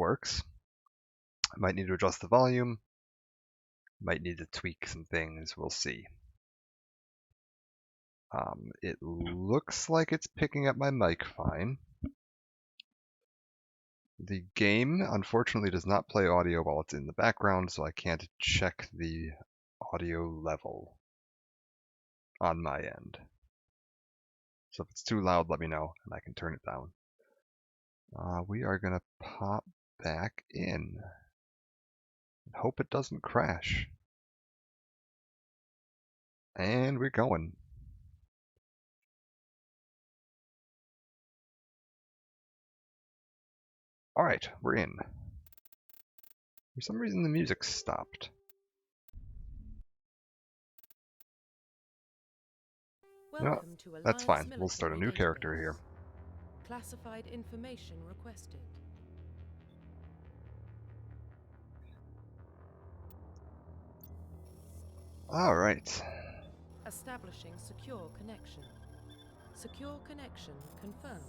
works. I might need to adjust the volume. Might need to tweak some things. We'll see. It looks like it's picking up my mic fine. The game, unfortunately, does not play audio while it's in the background, so I can't check the audio level on my end. So if it's too loud, let me know, and I can turn it down. We are going to pop back in. Hope it doesn't crash. And we're going. Alright, we're in. For some reason the music stopped. No, that's fine. We'll start a new character here. Classified information requested. Alright. Establishing secure connection. Secure connection confirmed.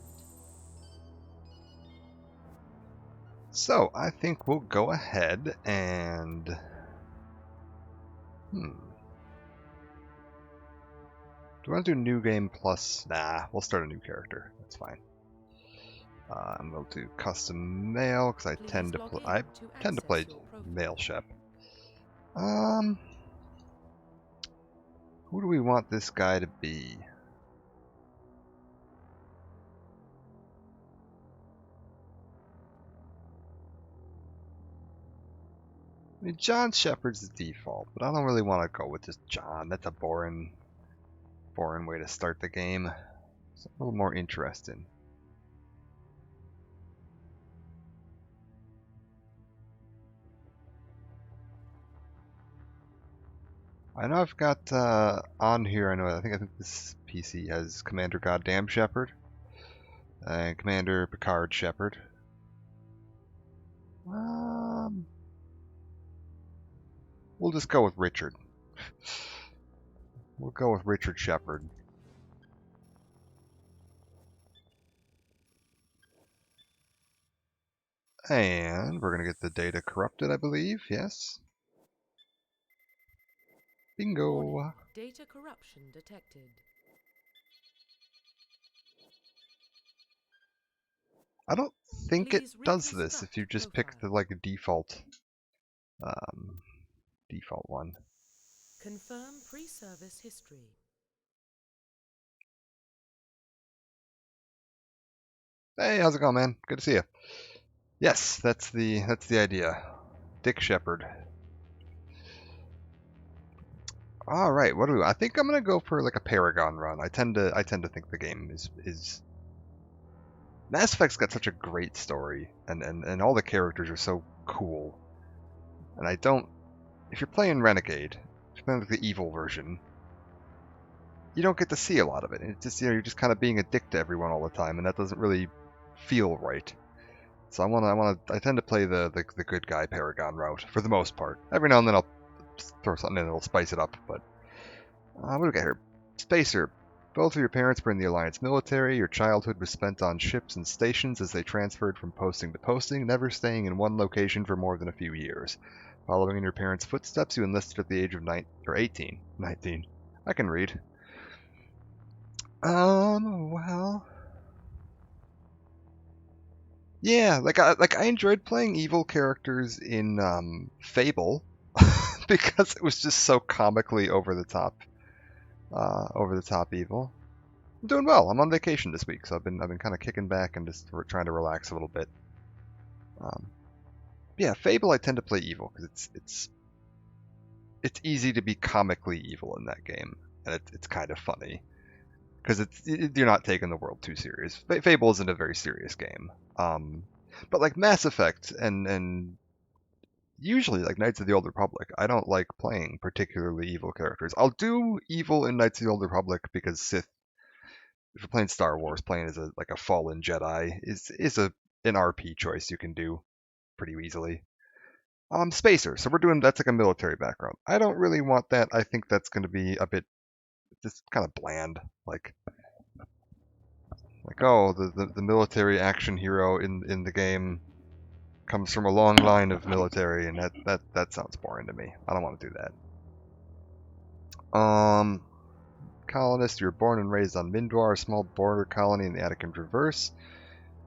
So, I think we'll go ahead and... Do we want to do new game plus? Nah, we'll start a new character. That's fine. And we'll do custom male because I tend to play male Shep. Who do we want this guy to be? I mean, John Shepard's the default, but I don't really want to go with just John. That's a boring way to start the game. It's a little more interesting. I know I've got on here. I think this PC has Commander Goddamn Shepard and Commander Picard Shepard. We'll just go with Richard. We'll go with Richard Shepard. And we're going to get the data corrupted, I believe. Yes. Bingo. Warning. Data corruption detected. I don't think it does this if you just pick the default default one. Confirm pre-service history. Hey, how's it going, man? Good to see you. Yes, that's the idea. Dick Shepard. All right, what do we? I think I'm gonna go for like a Paragon run. I tend to think the game is Mass Effect's got such a great story, and all the characters are so cool. And I don't. If you're playing Renegade, if you're playing like the evil version, you don't get to see a lot of it. It's just you're just kind of being a dick to everyone all the time, and that doesn't really feel right. So I tend to play the good guy Paragon route for the most part. Every now and then I'll throw something in that'll spice it up, but what do we got here? Spacer. Both of your parents were in the Alliance military. Your childhood was spent on ships and stations as they transferred from posting to posting, never staying in one location for more than a few years. Following in your parents' footsteps, you enlisted at the age of 18. 19. I can read. Well... Yeah, I enjoyed playing evil characters in Fable because it was just so comically over the top evil. I'm doing well. I'm on vacation this week, so I've been kind of kicking back and just trying to relax a little bit. Yeah, Fable I tend to play evil because it's easy to be comically evil in that game, and it's kind of funny because you're not taking the world too serious. Fable isn't a very serious game. But like Mass Effect and usually like Knights of the Old Republic, I don't like playing particularly evil characters. I'll do evil in Knights of the Old Republic because Sith, if you're playing Star Wars, playing as a fallen Jedi is an RP choice you can do pretty easily. Spacer, so we're doing that's like a military background. I don't really want that. I think that's going to be a bit just kind of bland, like oh the military action hero in the game comes from a long line of military, and that sounds boring to me. I don't want to do that. Colonist, you were born and raised on Mindwar, a small border colony in the Attican Traverse.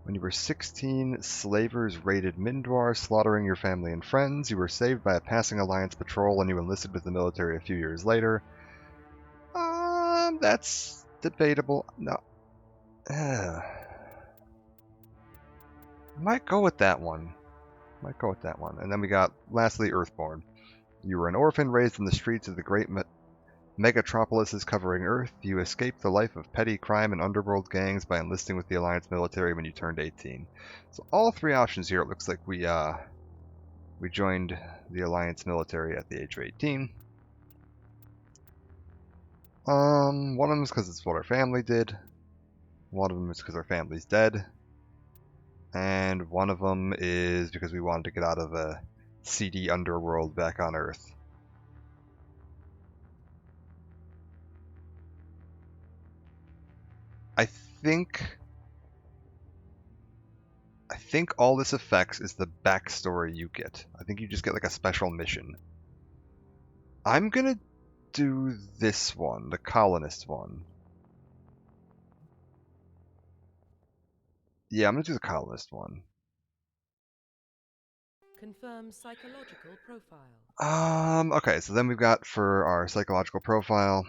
When you were 16, slavers raided Mindwar, slaughtering your family and friends. You were saved by a passing Alliance patrol, and you enlisted with the military a few years later. That's debatable. No. Might go with that one. And then we got, lastly, Earthborn. You were an orphan raised in the streets of the great megatropolises covering Earth. You escaped the life of petty crime and underworld gangs by enlisting with the Alliance military when you turned 18. So all three options here, it looks like we joined the Alliance military at the age of 18. One of them is because it's what our family did. One of them is because our family's dead. And one of them is because we wanted to get out of a seedy underworld back on Earth. I think all this affects is the backstory you get. I think you just get like a special mission. I'm gonna do this one, the colonist one. Yeah, I'm gonna do the colonist one. Confirm psychological profile. Okay, so then we've got for our psychological profile,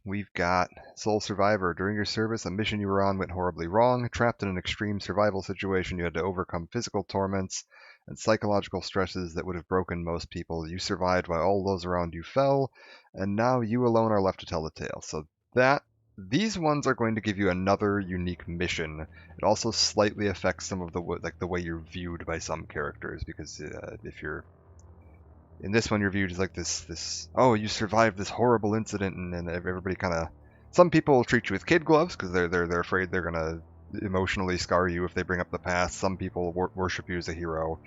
we've got Sole Survivor. During your service, a mission you were on went horribly wrong. Trapped in an extreme survival situation, you had to overcome physical torments and psychological stresses that would have broken most people. You survived while all those around you fell, and now you alone are left to tell the tale. So these ones are going to give you another unique mission. It also slightly affects some of the way you're viewed by some characters, because if you're in this one, you're viewed as like this oh, you survived this horrible incident, and everybody kind of, some people will treat you with kid gloves because they're afraid they're gonna emotionally scar you if they bring up the past. Some people worship you as a hero.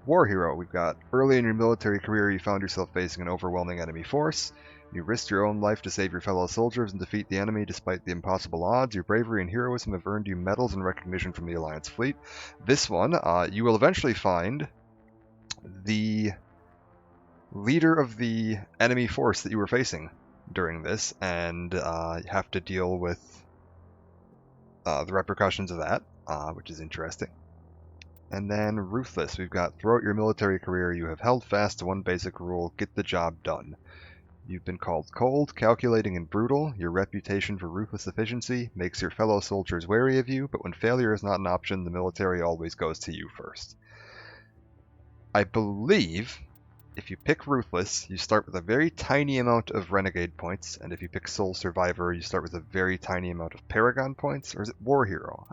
War hero, we've got early in your military career, you found yourself facing an overwhelming enemy force. You risked your own life to save your fellow soldiers and defeat the enemy despite the impossible odds. Your bravery and heroism have earned you medals and recognition from the Alliance fleet. This one, you will eventually find the leader of the enemy force that you were facing during this, and have to deal with the repercussions of that, which is interesting. And then Ruthless, we've got throughout your military career, you have held fast to one basic rule: get the job done. You've been called cold, calculating, and brutal. Your reputation for ruthless efficiency makes your fellow soldiers wary of you, but when failure is not an option, the military always goes to you first. I believe if you pick Ruthless, you start with a very tiny amount of Renegade points, and if you pick Sole Survivor, you start with a very tiny amount of Paragon points, or is it War Hero?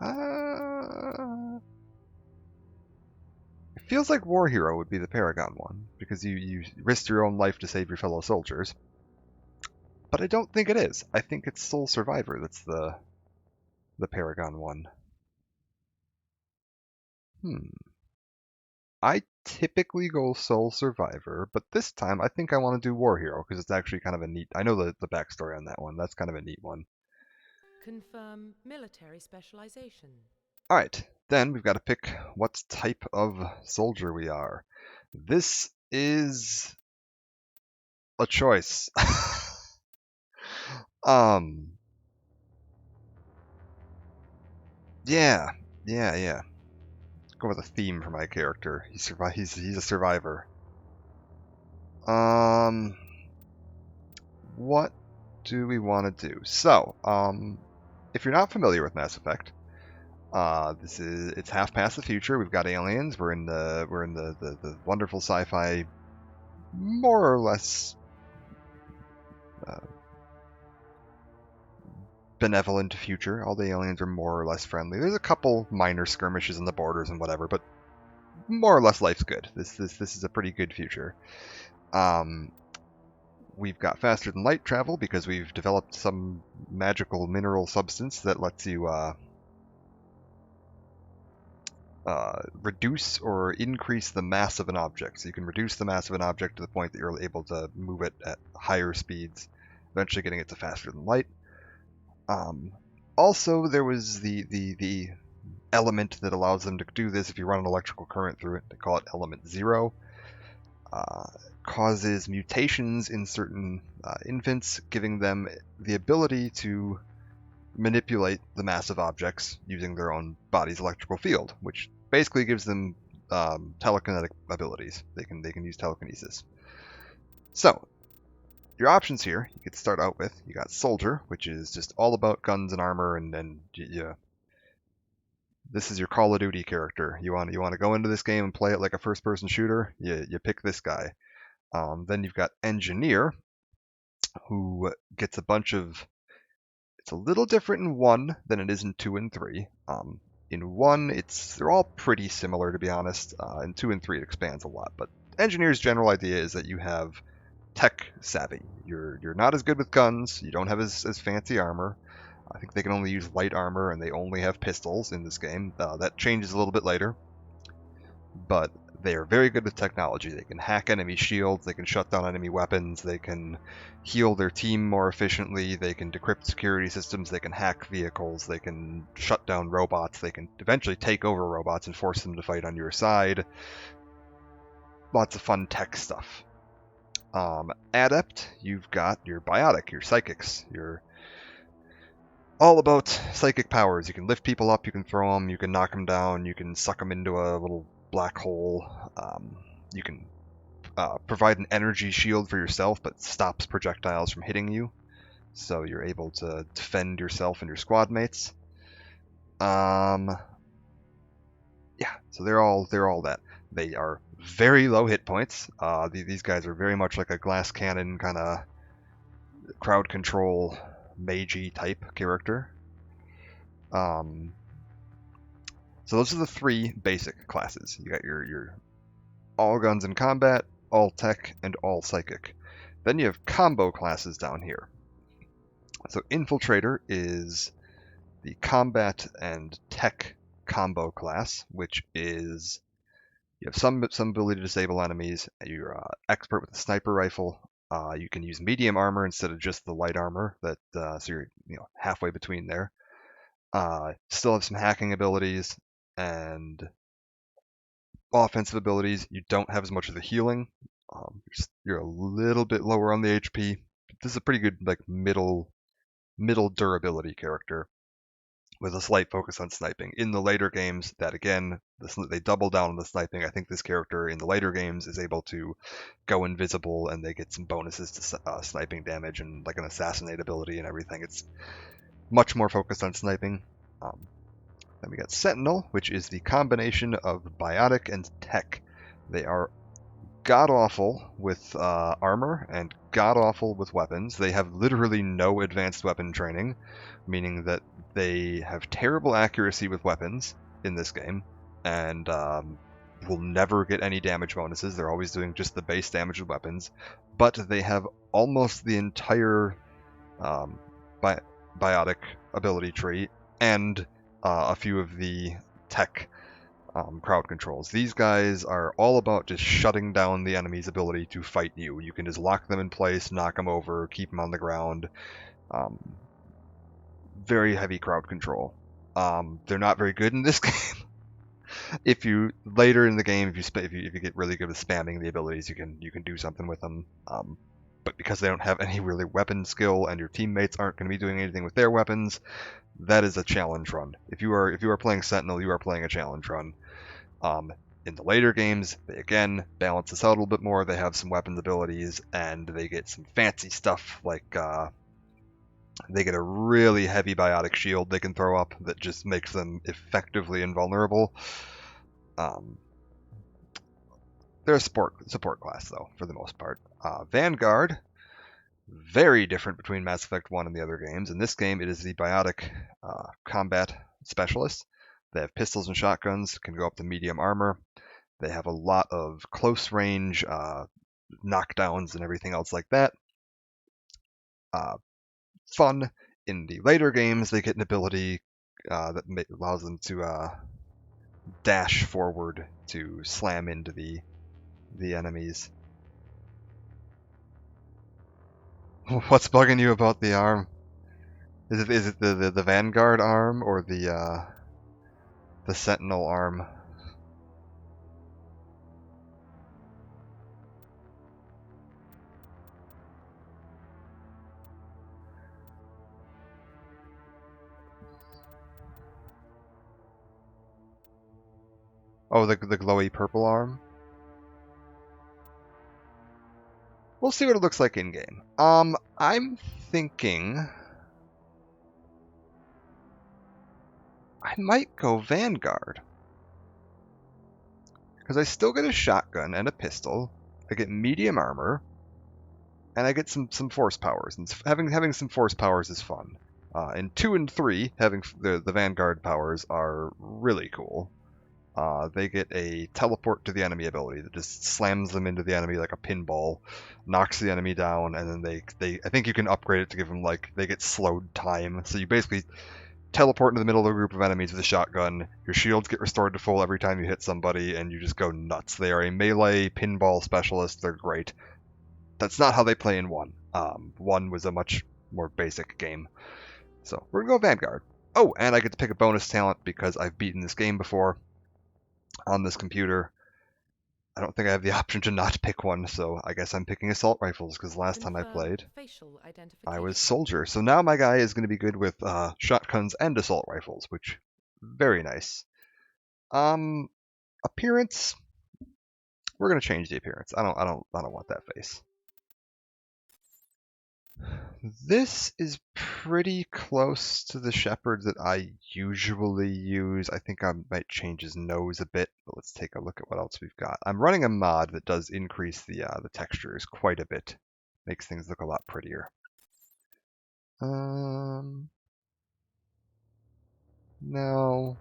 It feels like War Hero would be the Paragon one, because you risked your own life to save your fellow soldiers. But I don't think it is. I think it's Sole Survivor that's the Paragon one. I typically go Sole Survivor, but this time I think I want to do War Hero, because it's actually kind of a neat... I know the backstory on that one. That's kind of a neat one. Confirm military specialization. Alright, then we've got to pick what type of soldier we are. This is a choice. Yeah. Go with a theme for my character. He's a survivor. What do we want to do? So, if you're not familiar with Mass Effect, it's half past the future. We've got aliens. We're in the wonderful sci-fi, more or less benevolent future. All the aliens are more or less friendly. There's a couple minor skirmishes in the borders and whatever, but more or less life's good. This is a pretty good future. We've got faster than light travel because we've developed some magical mineral substance that lets you reduce or increase the mass of an object. So you can reduce the mass of an object to the point that you're able to move it at higher speeds, eventually getting it to faster than light. Also, there was the element that allows them to do this. If you run an electrical current through it, they call it element 0. Causes mutations in certain infants, giving them the ability to manipulate the massive objects using their own body's electrical field, which basically gives them telekinetic abilities. They can use telekinesis. So your options here, you could start out with, you got Soldier, which is just all about guns and armor, and then this is your Call of Duty character. You want to go into this game and play it like a first-person shooter, you pick this guy. Then you've got Engineer, who gets a bunch of... It's a little different in 1 than it is in 2 and 3. In 1, they're all pretty similar, to be honest. In 2 and 3, it expands a lot. But Engineer's general idea is that you have tech savvy. You're not as good with guns. You don't have as fancy armor. I think they can only use light armor, and they only have pistols in this game. That changes a little bit later. But they are very good with technology. They can hack enemy shields, they can shut down enemy weapons, they can heal their team more efficiently, they can decrypt security systems, they can hack vehicles, they can shut down robots, they can eventually take over robots and force them to fight on your side. Lots of fun tech stuff. Adept, you've got your biotic, your psychics, your all about psychic powers. You can lift people up, you can throw them, you can knock them down, you can suck them into a little black hole. You can provide an energy shield for yourself, but stops projectiles from hitting you, so you're able to defend yourself and your squad mates. Yeah, so they're all that. They are very low hit points. These guys are very much like a glass cannon kind of crowd control, magey type character. So those are the 3 basic classes. You got your all guns in combat, all tech, and all psychic. Then you have combo classes down here. So Infiltrator is the combat and tech combo class, which is you have some ability to disable enemies. You're expert with the sniper rifle. You can use medium armor instead of just the light armor. So you're halfway between there. Still have some hacking abilities and offensive abilities. You don't have as much of the healing. You're a little bit lower on the HP. This is a pretty good middle durability character with a slight focus on sniping. In the later games, that again, they double down on the sniping. I think this character in the later games is able to go invisible, and they get some bonuses to sniping damage and like an assassinate ability and everything. It's much more focused on sniping. Then we got Sentinel, which is the combination of biotic and tech. They are god-awful with armor and god-awful with weapons. They have literally no advanced weapon training, meaning that they have terrible accuracy with weapons in this game, and will never get any damage bonuses. They're always doing just the base damage with weapons, but they have almost the entire biotic ability tree and a few of the tech crowd controls. These guys are all about just shutting down the enemy's ability to fight you. You can just lock them in place, knock them over, keep them on the ground. Very heavy crowd control. They're not very good in this game. If you later in the game, if you get really good with spamming the abilities, you can do something with them. But because they don't have any really weapon skill, and your teammates aren't going to be doing anything with their weapons, that is a challenge run. If you are playing Sentinel, you are playing a challenge run. In the later games, they again balance this out a little bit more. They have some weapons abilities, and they get some fancy stuff like they get a really heavy biotic shield they can throw up that just makes them effectively invulnerable. They're a support class, though, for the most part. Vanguard, very different between Mass Effect 1 and the other games. In this game, it is the biotic combat specialist. They have pistols and shotguns, can go up to medium armor. They have a lot of close range knockdowns and everything else like that. Fun. In the later games, they get an ability that allows them to dash forward to slam into the enemies. What's bugging you about the arm? Is it the Vanguard arm or the the Sentinel arm. Oh, the glowy purple arm? We'll see what it looks like in-game. I'm thinking I might go Vanguard. Because I still get a shotgun and a pistol. I get medium armor. And I get some force powers. And having some force powers is fun. In 2 and 3, having the Vanguard powers are really cool. They get a teleport to the enemy ability that just slams them into the enemy like a pinball, knocks the enemy down, and then I think you can upgrade it to give them they get slowed time. So you basically teleport into the middle of a group of enemies with a shotgun. Your shields get restored to full every time you hit somebody, and you just go nuts. They are a melee pinball specialist. They're great. That's not how they play in 1. 1 was a much more basic game. So we're gonna go Vanguard. Oh, and I get to pick a bonus talent because I've beaten this game before on this computer. I don't think I have the option to not pick one, so I guess I'm picking assault rifles because last time I played, I was soldier. So now my guy is going to be good with shotguns and assault rifles, which very nice. Appearance, we're going to change the appearance. I don't want that face. This is pretty close to the shepherd that I usually use. I think I might change his nose a bit, but let's take a look at what else we've got. I'm running a mod that does increase the textures quite a bit. Makes things look a lot prettier. No. No.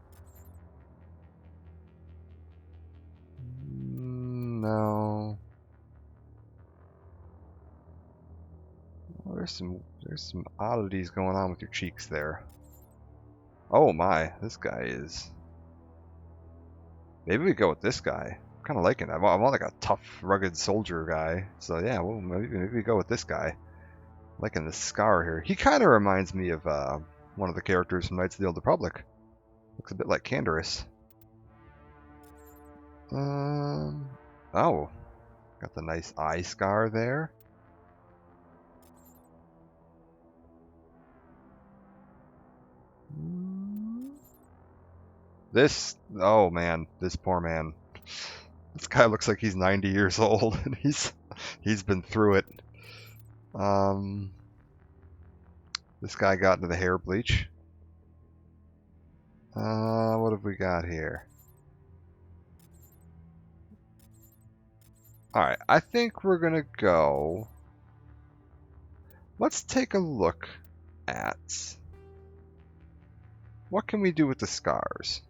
Well, there's some oddities going on with your cheeks there. Oh my, this guy is... Maybe we go with this guy. I'm kind of liking it. I want like a tough, rugged soldier guy. So yeah, well, maybe we go with this guy. Liking the scar here. He kind of reminds me of one of the characters from Knights of the Old Republic. Looks a bit like Canderous. Oh, got the nice eye scar there. Oh man, this poor man. This guy looks like he's 90 years old, and he's been through it. This guy got into the hair bleach. What have we got here? Alright, I think we're gonna go... Let's take a look at... What can we do with the scars?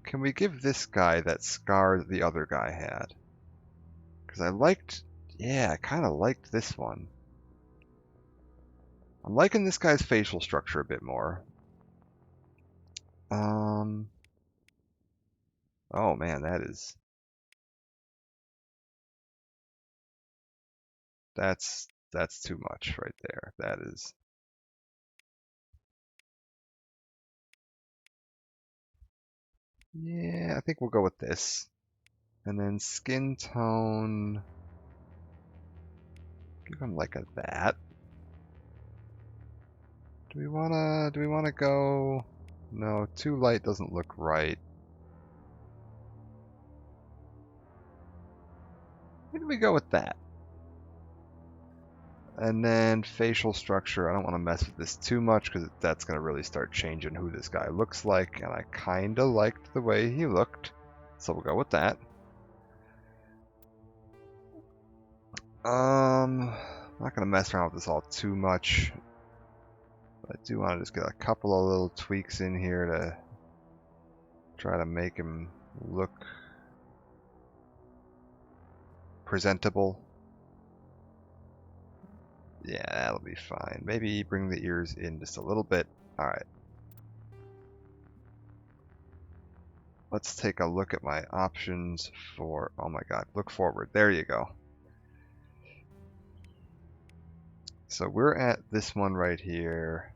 Can we give this guy that scar that the other guy had? Because I kind of liked this one. I'm liking this guy's facial structure a bit more. Oh man, that's too much right there. That is. Yeah, I think we'll go with this. And then skin tone. Give him like a that. Do we wanna go? No, too light doesn't look right. Maybe we go with that. And then facial structure, I don't want to mess with this too much because that's going to really start changing who this guy looks like, and I kind of liked the way he looked, so we'll go with that. I'm not going to mess around with this all too much, but I do want to just get a couple of little tweaks in here to try to make him look presentable. Yeah, that'll be fine. Maybe bring the ears in just a little bit. Alright. Let's take a look at my options for... Oh my god, look forward. There you go. So we're at this one right here.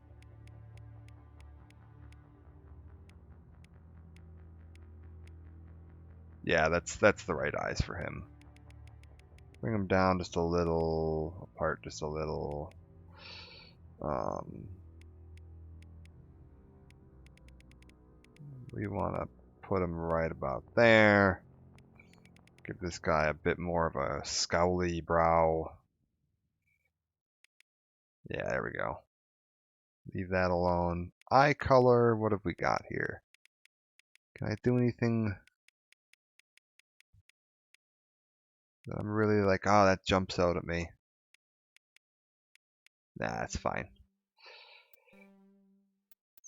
Yeah, that's the right eyes for him. Bring him down just a little, apart just a little. We want to put him right about there. Give this guy a bit more of a scowly brow. Yeah, there we go. Leave that alone. Eye color, what have we got here? Can I do anything that I'm really like, oh, that jumps out at me? Nah, that's fine.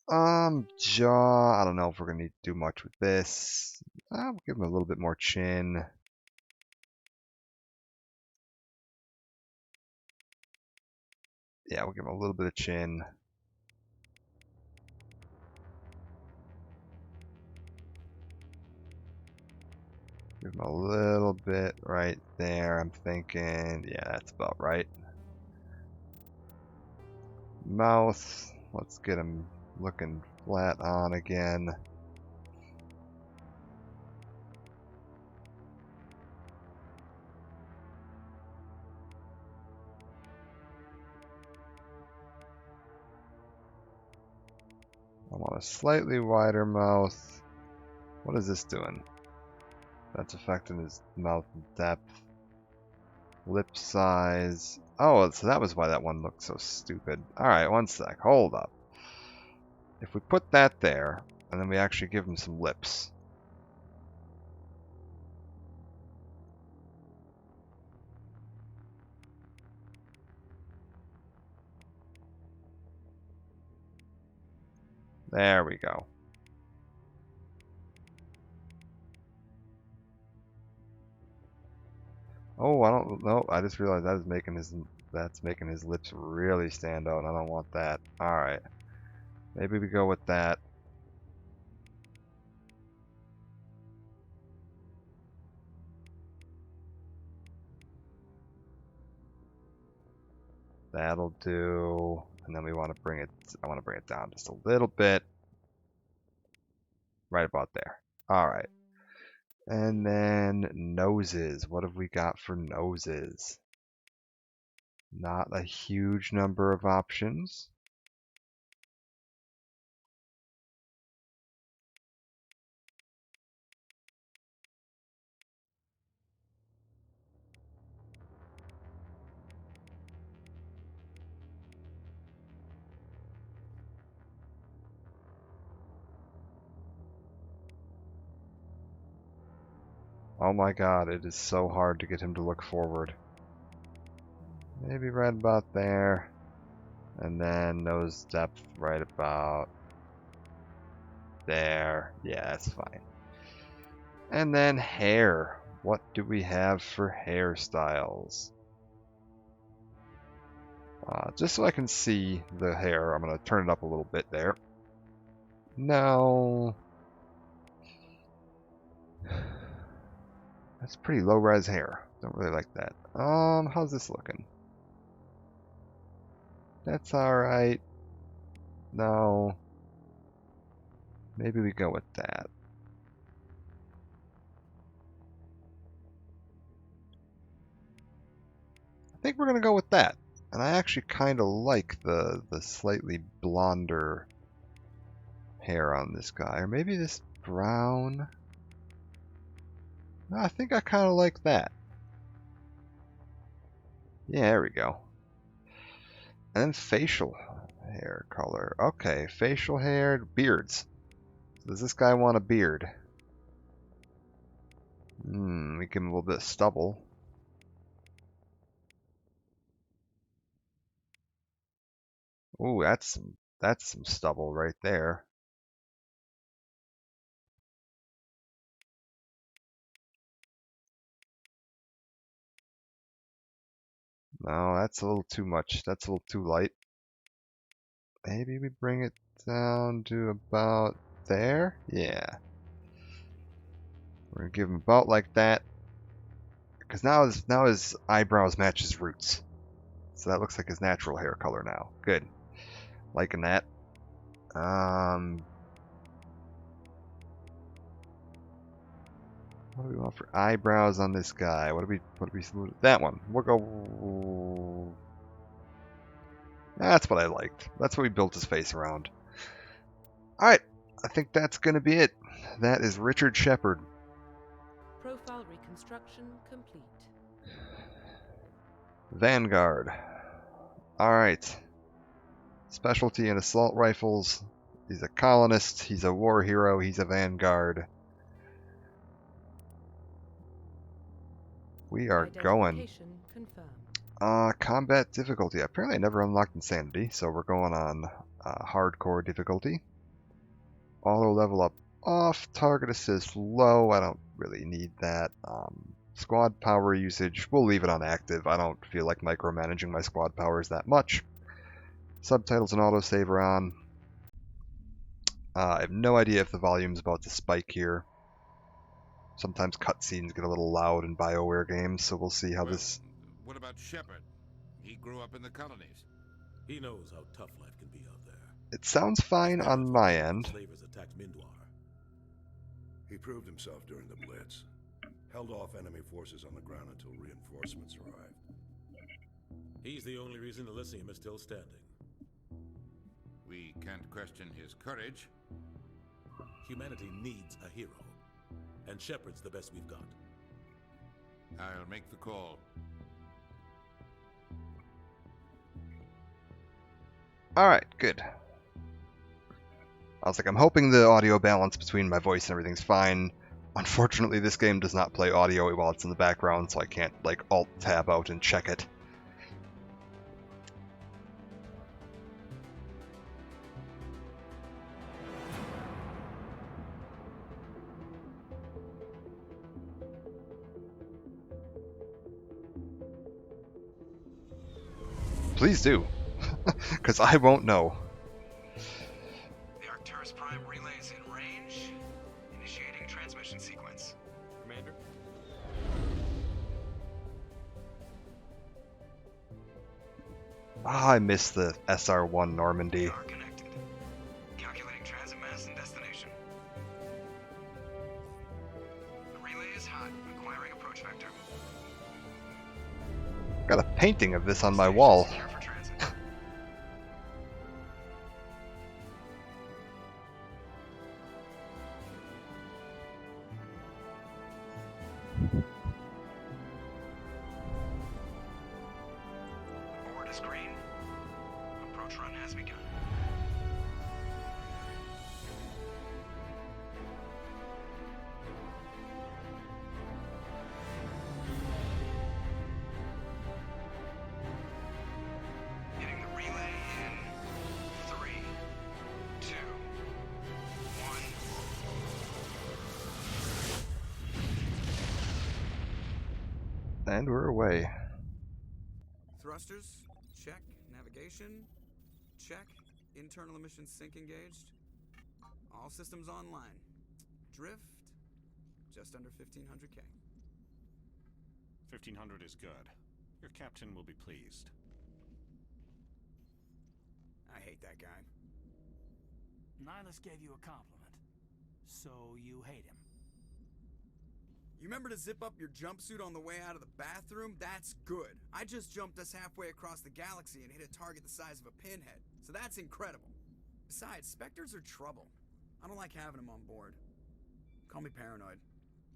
Jaw, I don't know if we're gonna need to do much with this. I'll give him a little bit more chin. Yeah, we'll give him a little bit of chin. Give him a little bit right there, I'm thinking. Yeah, that's about right. Mouth, let's get him looking flat on again. I want a slightly wider mouth. What is this doing? That's affecting his mouth depth. Lip size. Oh, so that was why that one looked so stupid. Alright, one sec. Hold up. If we put that there, and then we actually give him some lips. There we go. Oh, I don't know. I just realized that's making his lips really stand out, and I don't want that. Alright. Maybe we go with that. That'll do. And then we want to bring it, I want to bring it down just a little bit. Right about there. Alright. And then noses. What have we got for noses? Not a huge number of options. Oh my god, it is so hard to get him to look forward. Maybe right about there. And then nose depth right about there. Yeah, that's fine. And then hair. What do we have for hairstyles? Just so I can see the hair, I'm going to turn it up a little bit there. No. That's pretty low-res hair. Don't really like that. How's this looking? That's alright. No. Maybe we go with that. I think we're going to go with that. And I actually kind of like the slightly blonder hair on this guy. Or maybe this brown. No, I think I kind of like that. Yeah, there we go. And then facial hair color. Okay, facial hair, beards. Does this guy want a beard? We give him a little bit of stubble. Ooh, that's some stubble right there. No, that's a little too much. That's a little too light. Maybe we bring it down to about there? Yeah. We're gonna give him about like that. Because now his eyebrows match his roots. So that looks like his natural hair color now. Good. Liking that. What do we want for eyebrows on this guy? What do we that one? We'll go. That's what I liked. That's what we built his face around. All right, I think that's gonna be it. That is Richard Shepard. Profile reconstruction complete. Vanguard. All right. Specialty in assault rifles. He's a colonist. He's a war hero. He's a vanguard. We are going. Combat difficulty. Apparently I never unlocked insanity, so we're going on hardcore difficulty. Auto level up off. Target assist low. I don't really need that. Squad power usage, we'll leave it on active. I don't feel like micromanaging my squad powers that much. Subtitles and autosave are on. I have no idea if the volume's about to spike here. Sometimes cutscenes get a little loud in BioWare games, so we'll see how this... What about Shepard? He grew up in the colonies. He knows how tough life can be out there. It sounds fine on my end. Slavers attacked Mindwar. He proved himself during the Blitz. Held off enemy forces on the ground until reinforcements arrived. He's the only reason Elysium is still standing. We can't question his courage. Humanity needs a hero. And Shepard's the best we've got. I'll make the call. Alright, good. I was like, I'm hoping the audio balance between my voice and everything's fine. Unfortunately, this game does not play audio while it's in the background, so I can't, like, Alt-tab out and check it. Please do, because I won't know. The Arcturus Prime relay is in range. Initiating transmission sequence. Commander? Ah, I missed the SR-1 Normandy. We are connected. Calculating transit mass and destination. The relay is hot. Acquiring approach vector. Got a painting of this on my wall. Here for transit. Board is green. Approach run has begun. Hitting the relay in 3, 2, 1. And we're away. Thrusters, check. Navigation, check. Internal emissions sync engaged. All systems online. Drift, just under 1500K. 1500 is good. Your captain will be pleased. I hate that guy. Nihilus gave you a compliment, so you hate him. You remember to zip up your jumpsuit on the way out of the bathroom? That's good. I just jumped us halfway across the galaxy and hit a target the size of a pinhead, so that's incredible. Besides, Spectres are trouble. I don't like having them on board. Call me paranoid.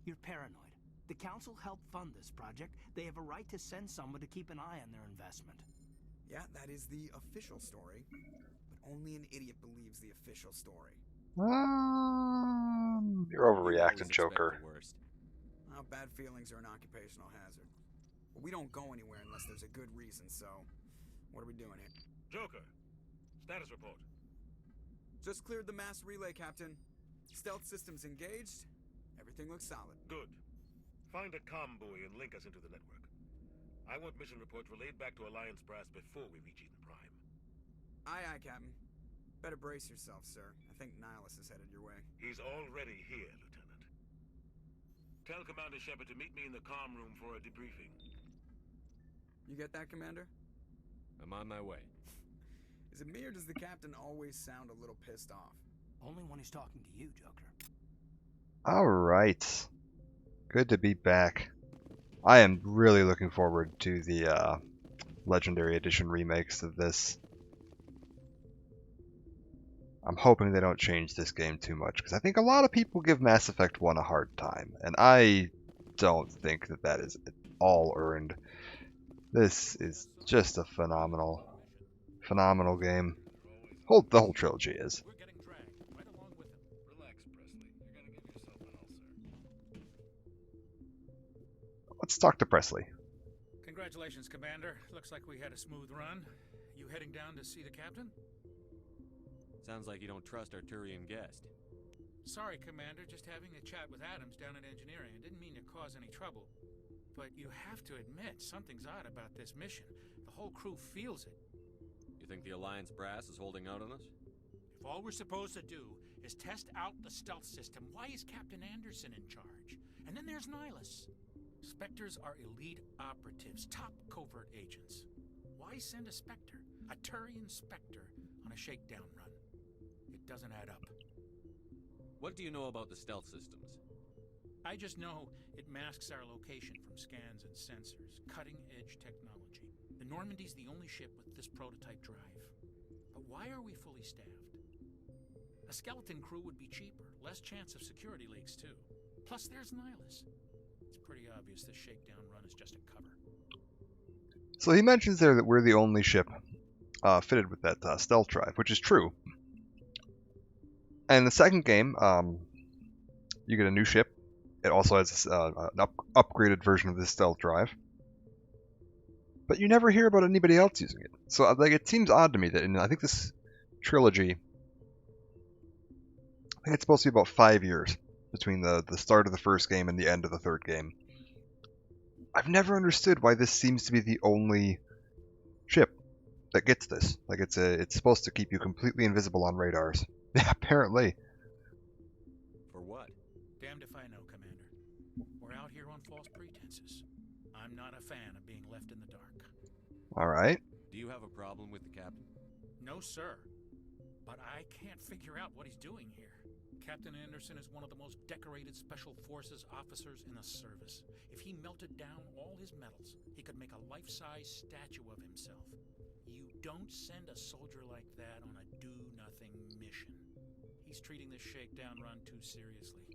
You're paranoid. The Council helped fund this project. They have a right to send someone to keep an eye on their investment. Yeah, that is the official story. But only an idiot believes the official story. You're overreacting, Joker. Well, bad feelings are an occupational hazard. But we don't go anywhere unless there's a good reason, so... What are we doing here? Joker, status report. Just cleared the mass relay, Captain. Stealth systems engaged. Everything looks solid. Good. Find a comm buoy and link us into the network. I want mission reports relayed back to Alliance Brass before we reach Eden Prime. Aye, aye, Captain. Better brace yourself, sir. I think Nihilus is headed your way. He's already here, Lieutenant. Tell Commander Shepard to meet me in the comm room for a debriefing. You get that, Commander? I'm on my way. Is it me or does the Captain always sound a little pissed off? Only when he's talking to you, Joker. Alright. Good to be back. I am really looking forward to the Legendary Edition remakes of this. I'm hoping they don't change this game too much, because I think a lot of people give Mass Effect 1 a hard time, and I don't think that that is at all earned. This is just a phenomenal game. The whole trilogy is. We're getting dragged right along with him. Relax, Presley. You're gonna give yourself an ulcer. Let's talk to Presley. Congratulations, Commander. Looks like we had a smooth run. You heading down to see the captain? Sounds like you don't trust our Turian guest. Sorry, Commander. Just having a chat with Adams down at engineering. I didn't mean to cause any trouble. But you have to admit, something's odd about this mission. The whole crew feels it. You think the Alliance brass is holding out on us? If all we're supposed to do is test out the stealth system, why is Captain Anderson in charge? And then there's Nihilus. Spectres are elite operatives, top covert agents. Why send a Spectre, a Turian Spectre, on a shakedown run? It doesn't add up. What do you know about the stealth systems? I just know it masks our location from scans and sensors. Cutting-edge technology. The Normandy's the only ship with this prototype drive. But why are we fully staffed? A skeleton crew would be cheaper. Less chance of security leaks, too. Plus, there's Nihilus. It's pretty obvious this shakedown run is just a cover. So he mentions there that we're the only ship fitted with that stealth drive, which is true. And the second game, you get a new ship. It also has an upgraded version of this stealth drive. But you never hear about anybody else using it. So like, it seems odd to me that I think this trilogy, I think it's supposed to be about 5 years between the start of the first game and the end of the third game. I've never understood why this seems to be the only ship that gets this. Like it's supposed to keep you completely invisible on radars. Yeah, apparently. For what? Damned if I know, Commander. We're out here on false pretenses. I'm not a fan of being left in the dark. Alright. Do you have a problem with the captain? No, sir. But I can't figure out what he's doing here. Captain Anderson is one of the most decorated Special Forces officers in the service. If he melted down all his medals, he could make a life-size statue of himself. You don't send a soldier like that on a do-nothing mission. He's treating this shakedown run too seriously.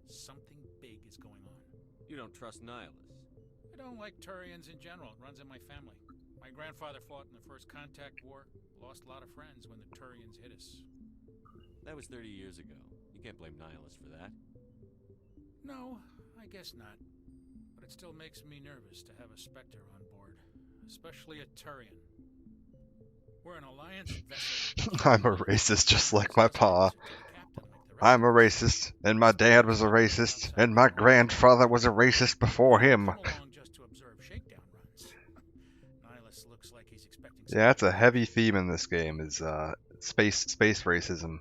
Something big is going on. You don't trust Nihilus? I don't like Turians in general. It runs in my family. My grandfather fought in the First Contact War. Lost a lot of friends when the Turians hit us. That was 30 years ago. You can't blame Nihilus for that. No, I guess not. But it still makes me nervous to have a Spectre on board. Especially a Turian. We're an Alliance vessel. I'm a racist just like my pa. I'm a racist, and my dad was a racist, and my grandfather was a racist before him. Yeah, that's a heavy theme in this game, is space racism.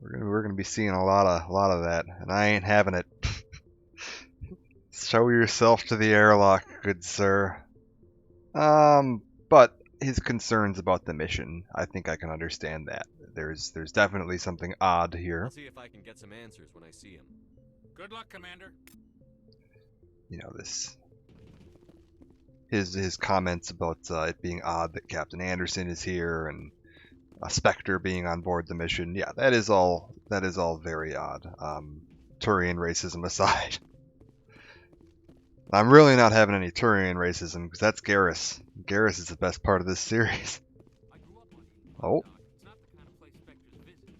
We're gonna be seeing a lot of that, and I ain't having it. Show yourself to the airlock, good sir. But his concerns about the mission, I think I can understand that. There's definitely something odd here. I'll see if I can get some answers when I see him. Good luck, Commander. You know, his comments about it being odd that Captain Anderson is here and a Spectre being on board the mission. Yeah, that is all very odd. Turian racism aside. I'm really not having any Turian racism because that's Garrus. Garrus is the best part of this series. Oh. It's not the kind of place Spectres visit.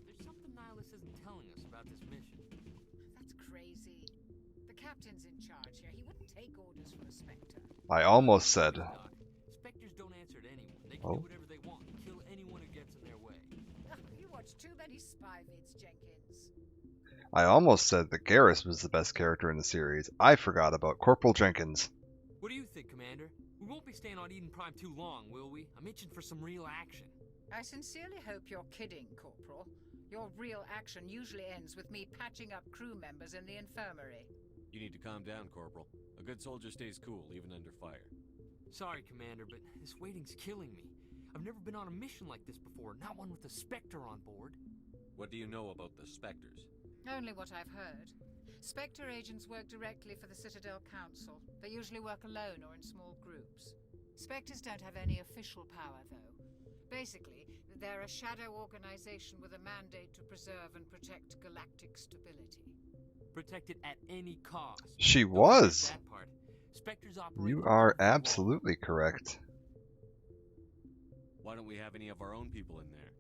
There's something Nihilus isn't telling us about this mission. That's crazy. The captain's in charge here. He wouldn't take orders from a Spectre. I almost said. Spectres don't answer to anyone. They can do whatever they want. Kill anyone who gets in their way. You watch too many spy vids, Jenkins. I almost said that Garrus was the best character in the series. I forgot about Corporal Jenkins. What do you think, Commander? We won't be staying on Eden Prime too long, will we? I'm itching for some real action. I sincerely hope you're kidding, Corporal. Your real action usually ends with me patching up crew members in the infirmary. You need to calm down, Corporal. A good soldier stays cool, even under fire. Sorry, Commander, but this waiting's killing me. I've never been on a mission like this before, not one with a Spectre on board. What do you know about the Spectres? Only what I've heard. Spectre agents work directly for the Citadel Council. They usually work alone or in small groups. Spectres don't have any official power, though. Basically, they're a shadow organization with a mandate to preserve and protect galactic stability. Protect it at any cost. She Don't was. forget that part. Spectres operate You above are the law. absolutely correct. Why don't we have any of our own people in there?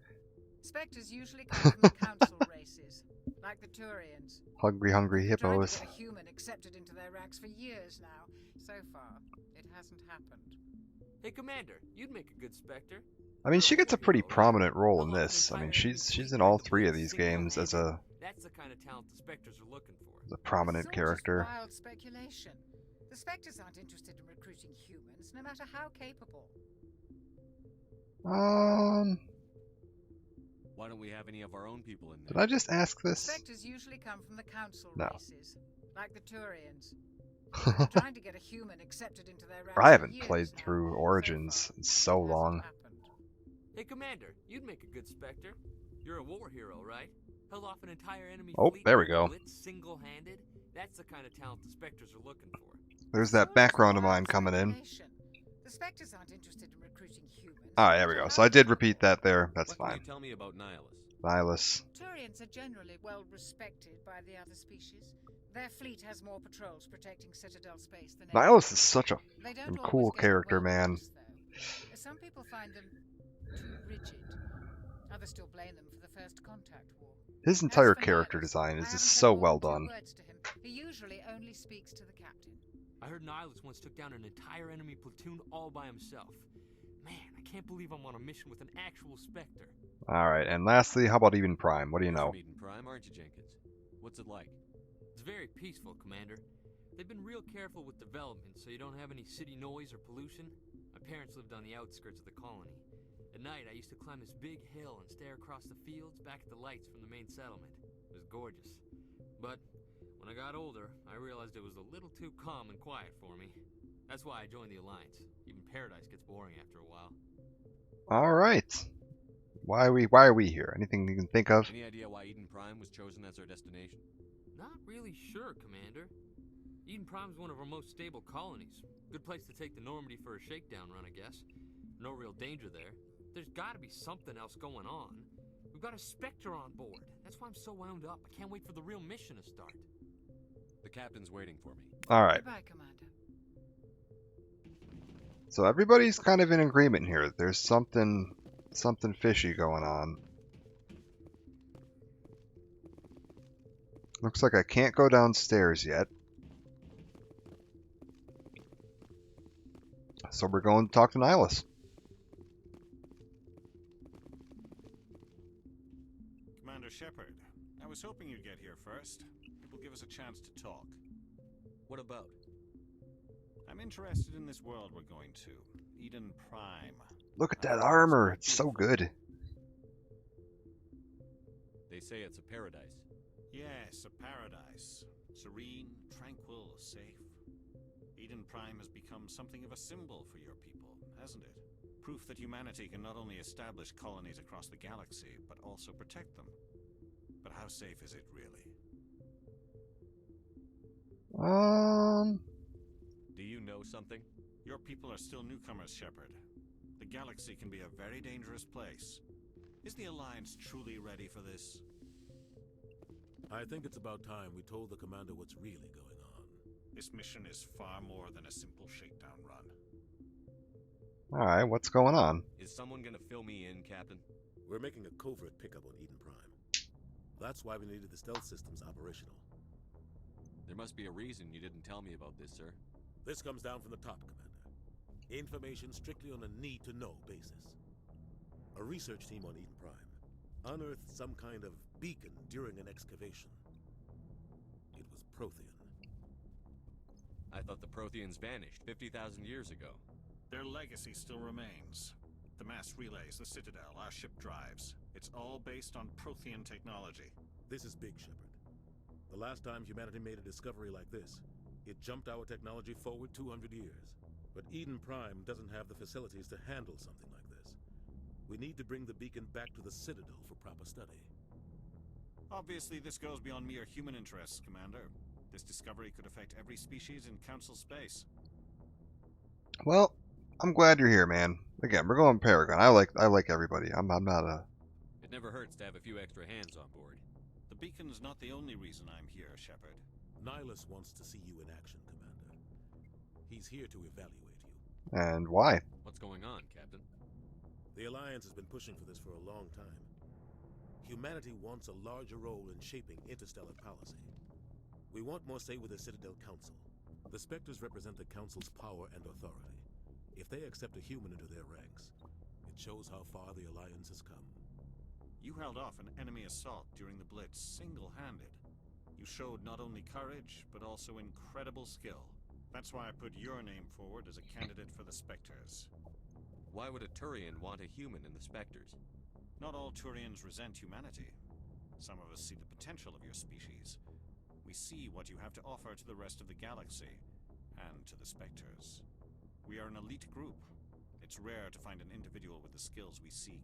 Spectres usually come from the council races, like the Turians. Hungry They've tried hippos. to get a human accepted into their ranks for years now. So far, it hasn't happened. Hey, Commander, you'd make a good Spectre. I mean, she gets a pretty prominent role in this. I mean, she's in all three of these games as a That's the kind of talent the Spectres are looking for. prominent It's all character. just wild speculation. The Spectres aren't interested in recruiting humans, no matter how capable. Why don't we have any of our own people in Did there? I just ask this? Spectres usually come from the council No. races, like the Turians. They're trying to get a human accepted into their ranks I for haven't years played now. through Origins in so long. Hey, Commander, you'd make a good Spectre. You're a war hero, right? Held off an entire enemy Oh, fleet there we with go. blitz single-handed. That's the kind of talent the Spectres are looking for. There's that background of mine coming in. The Spectres aren't interested in recruiting humans. Alright, there we go. So I did repeat that there. That's What can fine. you tell me about Nihilus? Nihilus. Turians are generally well respected by the other species. Their fleet has more patrols protecting Citadel space than Nihilus is such a They don't fucking always cool get character, well man. noticed, though. Some people find them too rigid. Others still blame them for the First Contact War. His entire As for character Nihilus, design I is haven't just said so more well than 2 done. words to him. He usually only speaks to the captain. I heard Nihilus once took down an entire enemy platoon all by himself. Man, I can't believe I'm on a mission with an actual Spectre. Alright, and lastly, how about Eden Prime? What do you You're know? from Eden Prime, aren't you, Jenkins? What's it like? It's very peaceful, Commander. They've been real careful with development, so you don't have any city noise or pollution. My parents lived on the outskirts of the colony. At night, I used to climb this big hill and stare across the fields back at the lights from the main settlement. It was gorgeous. But when I got older, I realized it was a little too calm and quiet for me. That's why I joined the Alliance. Even Paradise gets boring after a while. Alright. Why are we here? Anything you can think of? Any idea why Eden Prime was chosen as our destination? Not really sure, Commander. Eden Prime's one of our most stable colonies. Good place to take the Normandy for a shakedown run, I guess. No real danger there. There's gotta be something else going on. We've got a Spectre on board. That's why I'm so wound up. I can't wait for the real mission to start. The captain's waiting for me. Alright. Goodbye, Commander. So everybody's kind of in agreement here. There's something fishy going on. Looks like I can't go downstairs yet. So we're going to talk to Nihilus. Commander Shepard, I was hoping you'd get here first. It will give us a chance to talk. What about? I'm interested in this world we're going to, Eden Prime. Look at that armor. It's so good. They say it's a paradise. Yes, a paradise. Serene, tranquil, safe. Eden Prime has become something of a symbol for your people, hasn't it? Proof that humanity can not only establish colonies across the galaxy, but also protect them. But how safe is it, really? Do you know something? Your people are still newcomers, Shepard. The galaxy can be a very dangerous place. Is the Alliance truly ready for this? I think it's about time we told the commander what's really going on. This mission is far more than a simple shakedown run. Alright, what's going on? Is someone gonna fill me in, Captain? We're making a covert pickup on Eden Prime. That's why we needed the stealth systems operational. There must be a reason you didn't tell me about this, sir. This comes down from the top, Commander. Information strictly on a need-to-know basis. A research team on Eden Prime unearthed some kind of beacon during an excavation. It was Prothean. I thought the Protheans vanished 50,000 years ago. Their legacy still remains. The mass relays, the Citadel, our ship drives. It's all based on Prothean technology. This is big, Shepard. The last time humanity made a discovery like this, it jumped our technology forward 200 years. But Eden Prime doesn't have the facilities to handle something like this. We need to bring the beacon back to the Citadel for proper study. Obviously, this goes beyond mere human interests, Commander. This discovery could affect every species in Council space. Well, I'm glad you're here, man. Again, we're going Paragon. I like everybody. I'm not a... It never hurts to have a few extra hands on board. The beacon's not the only reason I'm here, Shepard. Nihilus wants to see you in action, Commander. He's here to evaluate you. And why? What's going on, Captain? The Alliance has been pushing for this for a long time. Humanity wants a larger role in shaping interstellar policy. We want more say with the Citadel Council. The Spectres represent the Council's power and authority. If they accept a human into their ranks, it shows how far the Alliance has come. You held off an enemy assault during the Blitz single-handed. You showed not only courage, but also incredible skill. That's why I put your name forward as a candidate for the Spectres. Why would a Turian want a human in the Spectres? Not all Turians resent humanity. Some of us see the potential of your species. We see what you have to offer to the rest of the galaxy, and to the Spectres. We are an elite group. It's rare to find an individual with the skills we seek.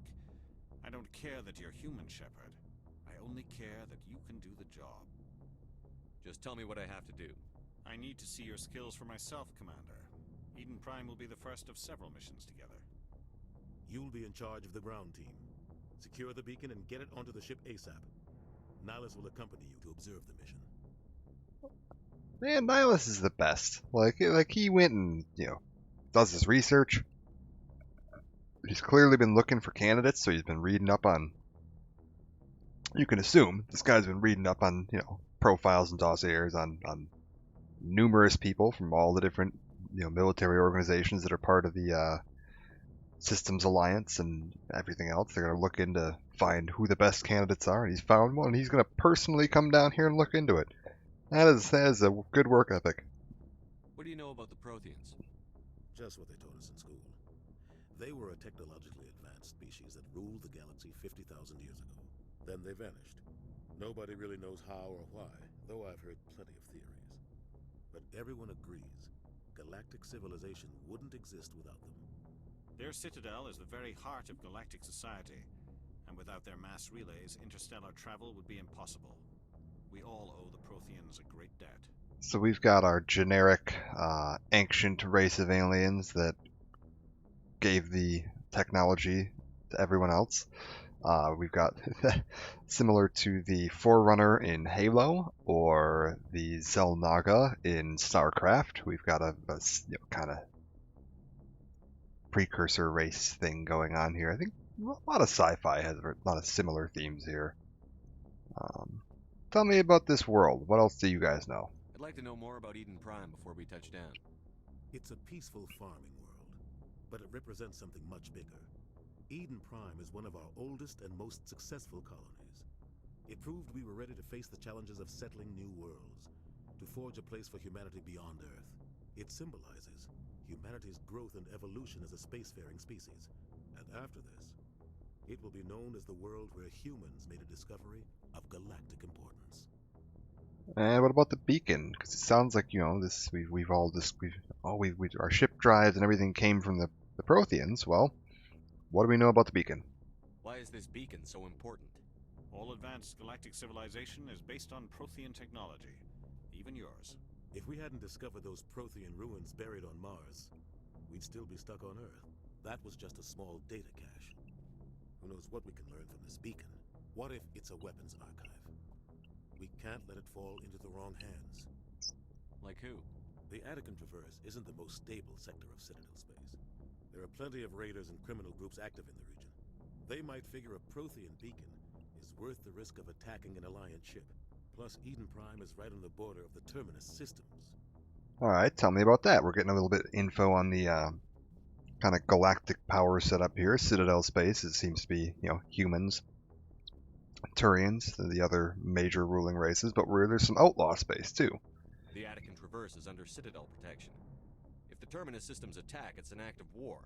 I don't care that you're human, Shepard. I only care that you can do the job. Just tell me what I have to do. I need to see your skills for myself, Commander. Eden Prime will be the first of several missions together. You'll be in charge of the ground team. Secure the beacon and get it onto the ship ASAP. Nihilus will accompany you to observe the mission. Man, Nihilus is the best. Like he went and, does his research. He's clearly been looking for candidates, so he's been reading up on... You can assume this guy's been reading up on, profiles and dossiers on numerous people from all the different, military organizations that are part of the Systems Alliance and everything else. They're going to look into find who the best candidates are, and he's found one, and he's going to personally come down here and look into it. That is a good work ethic. What do you know about the Protheans? Just what they taught us in school. They were a technologically advanced species that ruled the galaxy 50,000 years ago. Then they vanished. Nobody really knows how or why, though I've heard plenty of theories. But everyone agrees, galactic civilization wouldn't exist without them. Their citadel is the very heart of galactic society, and without their mass relays, interstellar travel would be impossible. We all owe the Protheans a great debt. So we've got our generic, ancient race of aliens that gave the technology to everyone else. We've got similar to the Forerunner in Halo or the Xel'Naga in StarCraft. We've got a kind of precursor race thing going on here. I think a lot of sci-fi has a lot of similar themes here. Tell me about this world. What else do you guys know? I'd like to know more about Eden Prime before we touch down. It's a peaceful farming world, but it represents something much bigger. Eden Prime is one of our oldest and most successful colonies. It proved we were ready to face the challenges of settling new worlds, to forge a place for humanity beyond Earth. It symbolizes humanity's growth and evolution as a spacefaring species. And after this, it will be known as the world where humans made a discovery of galactic importance. And what about the beacon? Because it sounds like our ship drives and everything came from the Protheans. Well, what do we know about the beacon? Why is this beacon so important? All advanced galactic civilization is based on Prothean technology, even yours. If we hadn't discovered those Prothean ruins buried on Mars, we'd still be stuck on Earth. That was just a small data cache. Who knows what we can learn from this beacon? What if it's a weapons archive? We can't let it fall into the wrong hands. Like who? The Attican Traverse isn't the most stable sector of Citadel space. There are plenty of raiders and criminal groups active in the region. They might figure a Prothean beacon is worth the risk of attacking an Alliance ship. Plus, Eden Prime is right on the border of the Terminus systems. Alright, tell me about that. We're getting a little bit of info on the kind of galactic power setup here. Citadel space, it seems to be, humans, Turians, the other major ruling races, but there's some outlaw space too. The Attican Traverse is under Citadel protection. If the Terminus systems attack, it's an act of war.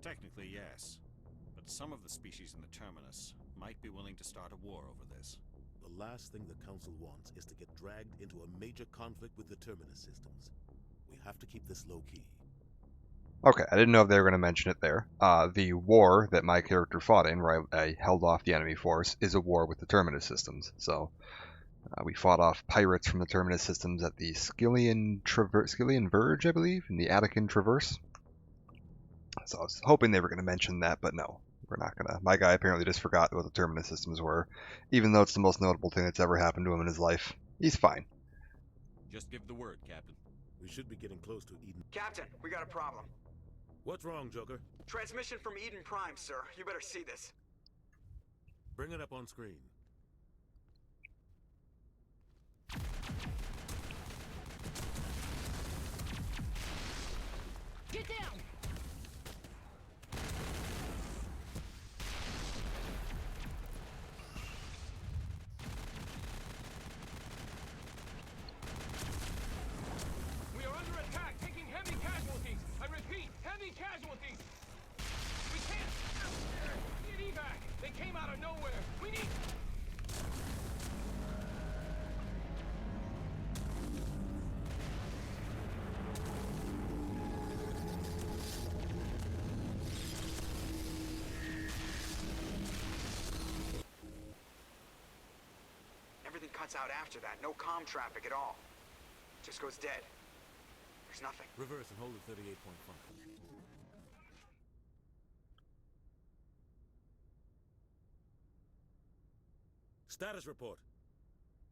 Technically, yes. But some of the species in the Terminus might be willing to start a war over this. The last thing the Council wants is to get dragged into a major conflict with the Terminus systems. We have to keep this low-key. Okay, I didn't know if they were going to mention it there. The war that my character fought in, where I held off the enemy force, is a war with the Terminus systems. So, We fought off pirates from the Terminus systems at the Skillian Verge, I believe, in the Attican Traverse. So I was hoping they were going to mention that, but no, we're not going to. My guy apparently just forgot what the Terminus systems were, even though it's the most notable thing that's ever happened to him in his life. He's fine. Just give the word, Captain. We should be getting close to Eden. Captain, we got a problem. What's wrong, Joker? Transmission from Eden Prime, sir. You better see this. Bring it up on screen. Get down! We are under attack, taking heavy casualties. I repeat, heavy casualties. We can't. Need evac. They came out of nowhere. We need. Everything cuts out after that. No comm traffic at all. Just goes dead. There's nothing. Reverse and hold at 38.5. Status report.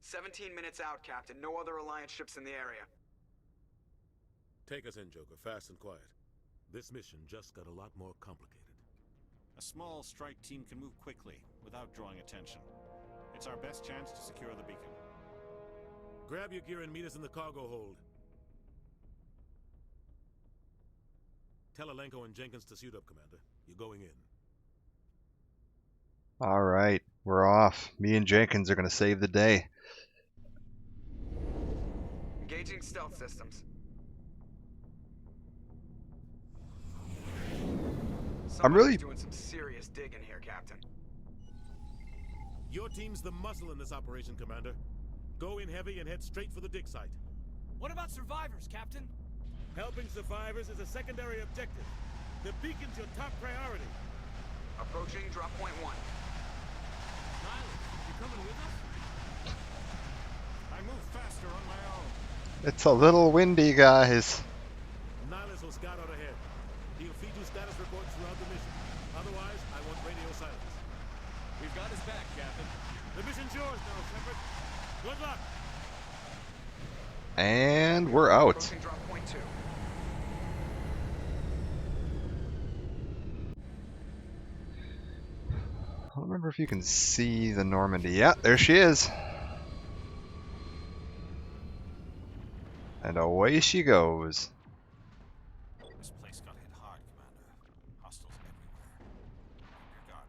17 minutes out, Captain. No other Alliance ships in the area. Take us in, Joker, fast and quiet. This mission just got a lot more complicated. A small strike team can move quickly, without drawing attention. It's our best chance to secure the beacon. Grab your gear and meet us in the cargo hold. Tell Alenko and Jenkins to suit up, Commander. You're going in. Alright, we're off. Me and Jenkins are going to save the day. Engaging stealth systems. I'm really doing some serious digging here, Captain. Your team's the muscle in this operation, Commander. Go in heavy and head straight for the dig site. What about survivors, Captain? Helping survivors is a secondary objective. The beacon's your top priority. Approaching drop point 1. Nihilus, you coming with us? I move faster on my own. It's a little windy, guys. Nihilus will scout out ahead. He'll feed you status reports throughout the mission. Otherwise, I want radio silence. We've got his back, Captain. The mission's yours now, Shepard. Good luck. And we're out. Approaching drop point 2. I don't remember if you can see the Normandy. Yeah, there she is. And away she goes. This place got hit hard, Commander. Hostiles everywhere. Keep your guard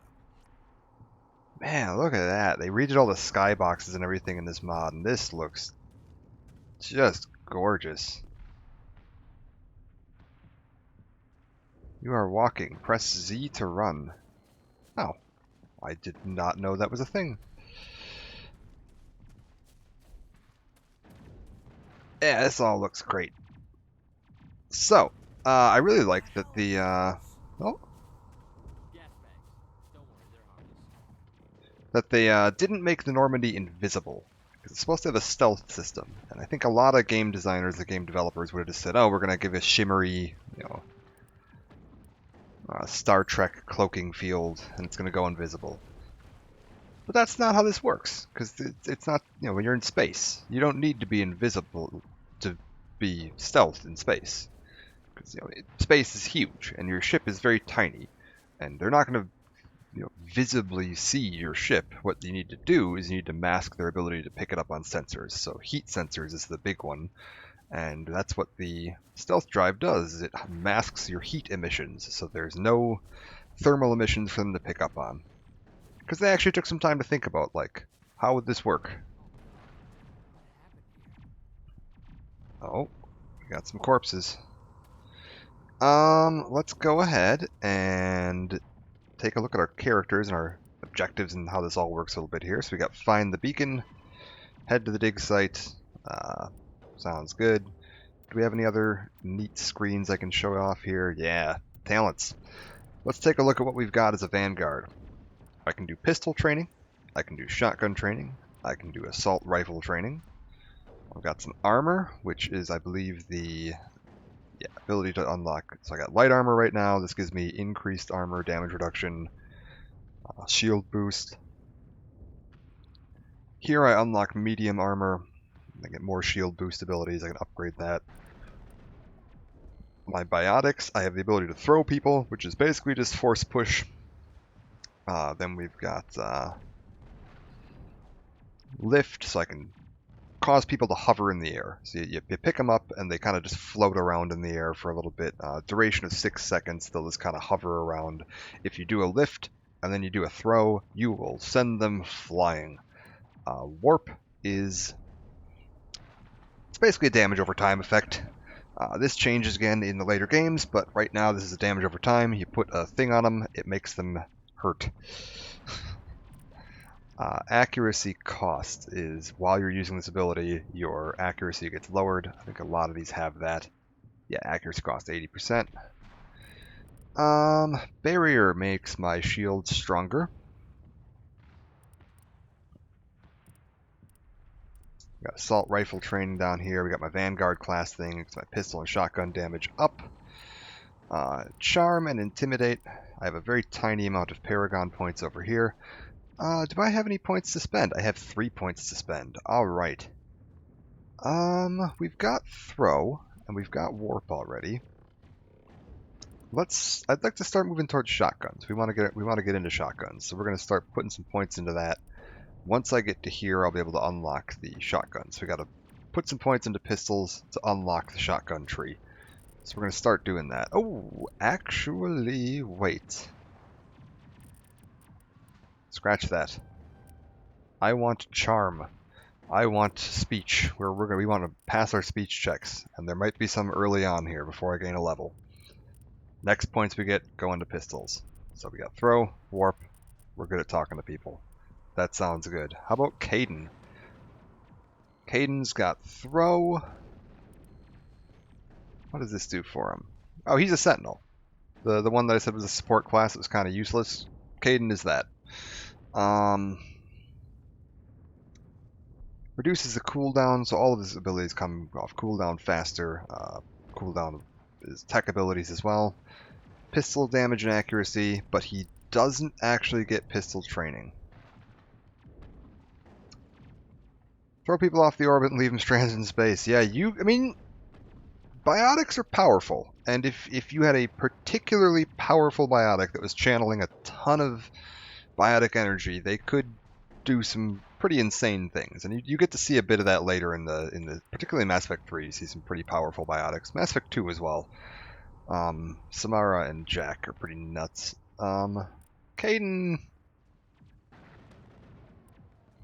up. Man, look at that. They redid all the skyboxes and everything in this mod, and this looks just gorgeous. You are walking. Press Z to run. Oh. I did not know that was a thing. Yeah, this all looks great. So, I really like that the, that they didn't make the Normandy invisible. Because it's supposed to have a stealth system. And I think a lot of game designers and game developers would have just said, oh, we're going to give it a shimmery, Star Trek cloaking field, and it's going to go invisible. But that's not how this works, because it's not, when you're in space, you don't need to be invisible to be stealth in space. Because, space is huge, and your ship is very tiny, and they're not going to, visibly see your ship. What you need to do is you need to mask their ability to pick it up on sensors. So heat sensors is the big one. And that's what the stealth drive does, is it masks your heat emissions, so there's no thermal emissions for them to pick up on. Because they actually took some time to think about, how would this work? Oh, we got some corpses. Let's go ahead and take a look at our characters and our objectives and how this all works a little bit here. So we got find the beacon, head to the dig site, sounds good. Do we have any other neat screens I can show off here? Yeah, talents. Let's take a look at what we've got as a Vanguard. I can do pistol training, I can do shotgun training, I can do assault rifle training. I've got some armor, which is, I believe, the ability to unlock. So I got light armor right now. This gives me increased armor, damage reduction, shield boost. Here I unlock medium armor. I get more shield boost abilities. I can upgrade that. My biotics, I have the ability to throw people, which is basically just force push. Then we've got lift, so I can cause people to hover in the air. So you pick them up and they kind of just float around in the air for a little bit. Duration of 6 seconds, they'll just kind of hover around. If you do a lift and then you do a throw, you will send them flying. Warp is... it's basically a damage over time effect. This changes again in the later games, but right now this is a damage over time. You put a thing on them, it makes them hurt. Accuracy cost is, while you're using this ability, your accuracy gets lowered. I think a lot of these have that. Yeah, accuracy cost 80%. Barrier makes my shield stronger. Got assault rifle training down here. We got my Vanguard class thing. It's my pistol and shotgun damage up. Charm and Intimidate. I have a very tiny amount of Paragon points over here. Do I have any points to spend? I have 3 points to spend. Alright. We've got Throw, and we've got Warp already. I'd like to start moving towards shotguns. We want to get into shotguns, so we're going to start putting some points into that. Once I get to here, I'll be able to unlock the shotguns. So we got to put some points into pistols to unlock the shotgun tree. So we're going to start doing that. Oh, actually, wait. Scratch that. I want charm. I want speech. We want to pass our speech checks, and there might be some early on here before I gain a level. Next points we get go into pistols. So we got throw, warp. We're good at talking to people. That sounds good. How about Caden? Caden's got throw. What does this do for him? Oh, he's a sentinel. The one that I said was a support class that was kind of useless. Caden is that. Reduces the cooldown, so all of his abilities come off cooldown faster. Cooldown is tech abilities as well. Pistol damage and accuracy, but he doesn't actually get pistol training. Throw people off the orbit and leave them stranded in space. Yeah, I mean, biotics are powerful, and if you had a particularly powerful biotic that was channeling a ton of biotic energy, they could do some pretty insane things, and you get to see a bit of that later in the particularly in Mass Effect 3. You see some pretty powerful biotics. Mass Effect 2 as well. Samara and Jack are pretty nuts. Caden.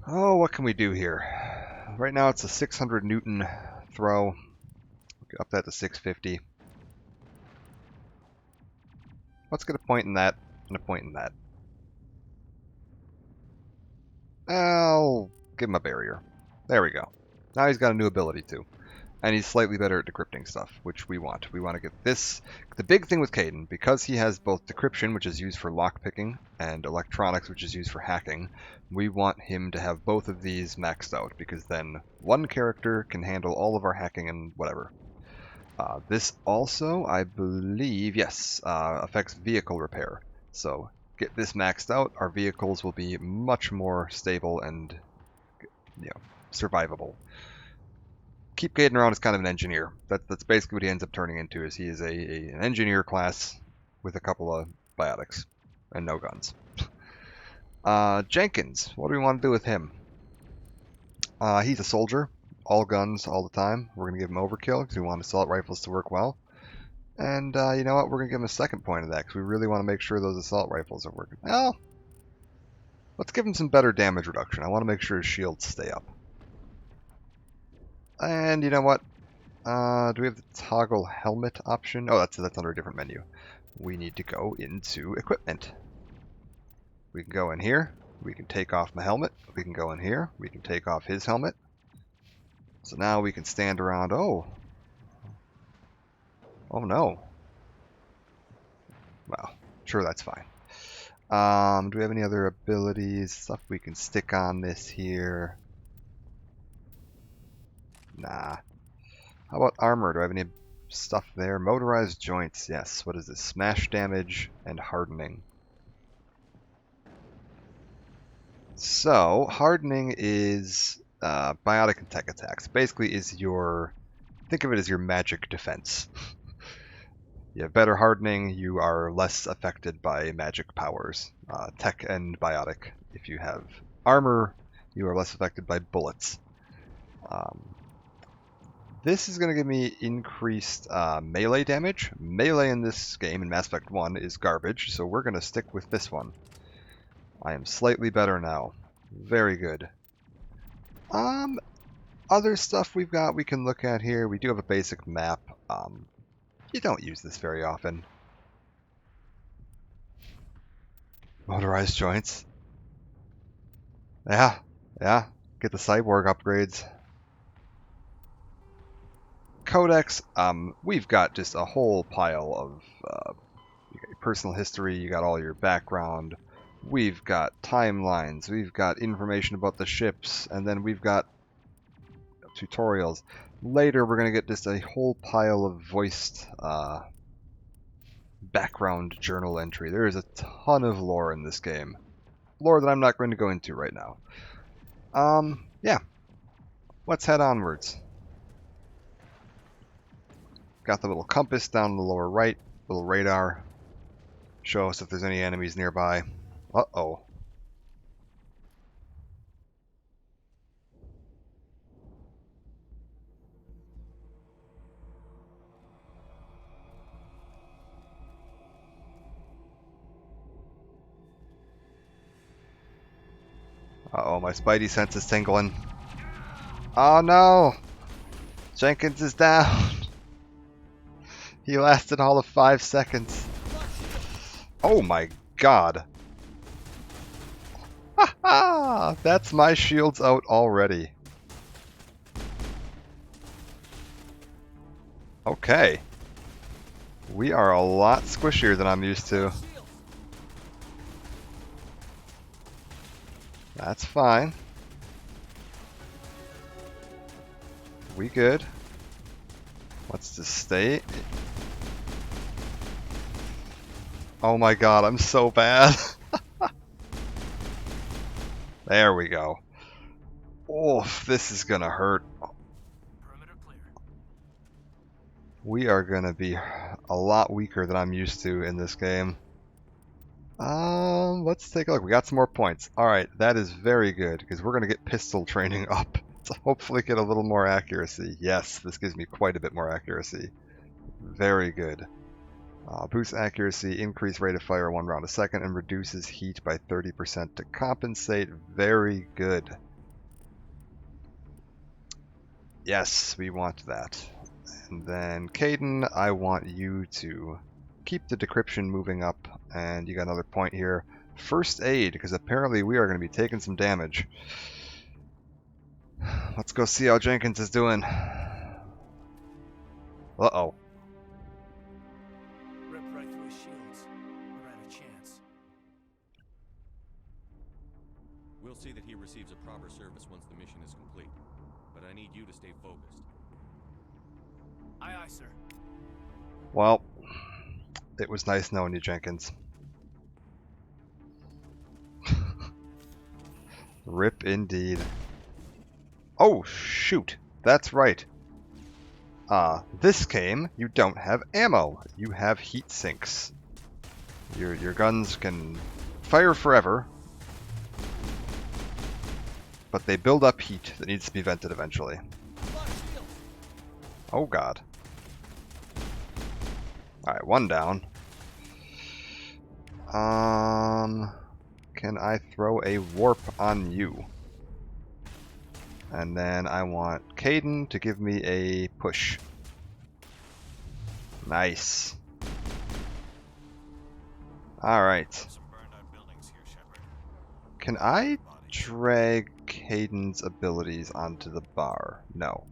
Oh, what can we do here? Right now it's a 600 Newton throw. Up that to 650. Let's get a point in that and a point in that. I'll give him a barrier. There we go. Now he's got a new ability too. And he's slightly better at decrypting stuff, which we want. We want to get this. The big thing with Caden, because he has both decryption, which is used for lockpicking, and electronics, which is used for hacking, we want him to have both of these maxed out, because then one character can handle all of our hacking and whatever. This also, I believe, yes, affects vehicle repair. So get this maxed out, our vehicles will be much more stable and, survivable. Keep Caden around as kind of an engineer. That's basically what he ends up turning into. Is he is an engineer class with a couple of biotics and no guns. Jenkins, what do we want to do with him? He's a soldier, all guns all the time. We're gonna give him overkill because we want assault rifles to work well. And you know what? We're gonna give him a second point of that because we really want to make sure those assault rifles are working. Well, let's give him some better damage reduction. I want to make sure his shields stay up. And you know what? Do we have the toggle helmet option? Oh, that's under a different menu. We need to go into equipment. We can go in here. We can take off my helmet. We can go in here. We can take off his helmet. So now we can stand around. Oh no. Well, sure, that's fine. Do we have any other abilities? Stuff we can stick on this here? Nah. How about armor? Do I have any stuff there? Motorized joints, yes. What is this? Smash damage and hardening. So, hardening is biotic and tech attacks. Basically is your, think of it as your magic defense. You have better hardening, you are less affected by magic powers. Tech and biotic. If you have armor, you are less affected by bullets. This is going to give me increased melee damage. Melee in this game, in Mass Effect 1, is garbage, so we're going to stick with this one. I am slightly better now. Very good. Other stuff we've got we can look at here. We do have a basic map. You don't use this very often. Motorized joints. Yeah. Get the cyborg upgrades. Codex, we've got just a whole pile of you got your personal history, you got all your background, we've got timelines, we've got information about the ships, and then we've got tutorials. Later we're going to get just a whole pile of voiced background journal entry. There is a ton of lore in this game. Lore that I'm not going to go into right now. Yeah. Let's head onwards. Got the little compass down in the lower right, little radar. Show us if there's any enemies nearby. Uh-oh. Uh-oh, my spidey sense is tingling. Oh no! Jenkins is down! He lasted all of 5 seconds. Oh my god. Haha! That's my shields out already. Okay. We are a lot squishier than I'm used to. That's fine. We good. Let's just stay. Oh my god, I'm so bad. There we go. Oof, this is gonna hurt. We are gonna be a lot weaker than I'm used to in this game. Let's take a look. We got some more points. Alright, that is very good, because we're gonna get pistol training up to hopefully get a little more accuracy. Yes, this gives me quite a bit more accuracy. Very good. Boosts accuracy, increase rate of fire 1 round a second, and reduces heat by 30% to compensate. Very good. Yes, we want that. And then Kaidan, I want you to keep the decryption moving up, and you got another point here. First aid, because apparently we are going to be taking some damage. Let's go see how Jenkins is doing. Uh-oh. Ripped right through his shields. Never had a chance. We'll see that he receives a proper service once the mission is complete. But I need you to stay focused. Aye, aye, sir. Well, it was nice knowing you, Jenkins. Rip indeed. Oh, shoot. That's right. This game, you don't have ammo. You have heat sinks. Your guns can fire forever, but they build up heat that needs to be vented eventually. Oh god. Alright, one down. Can I throw a warp on you? And then I want Kaidan to give me a push. Nice. Alright. Can I drag Kaidan's abilities onto the bar? No.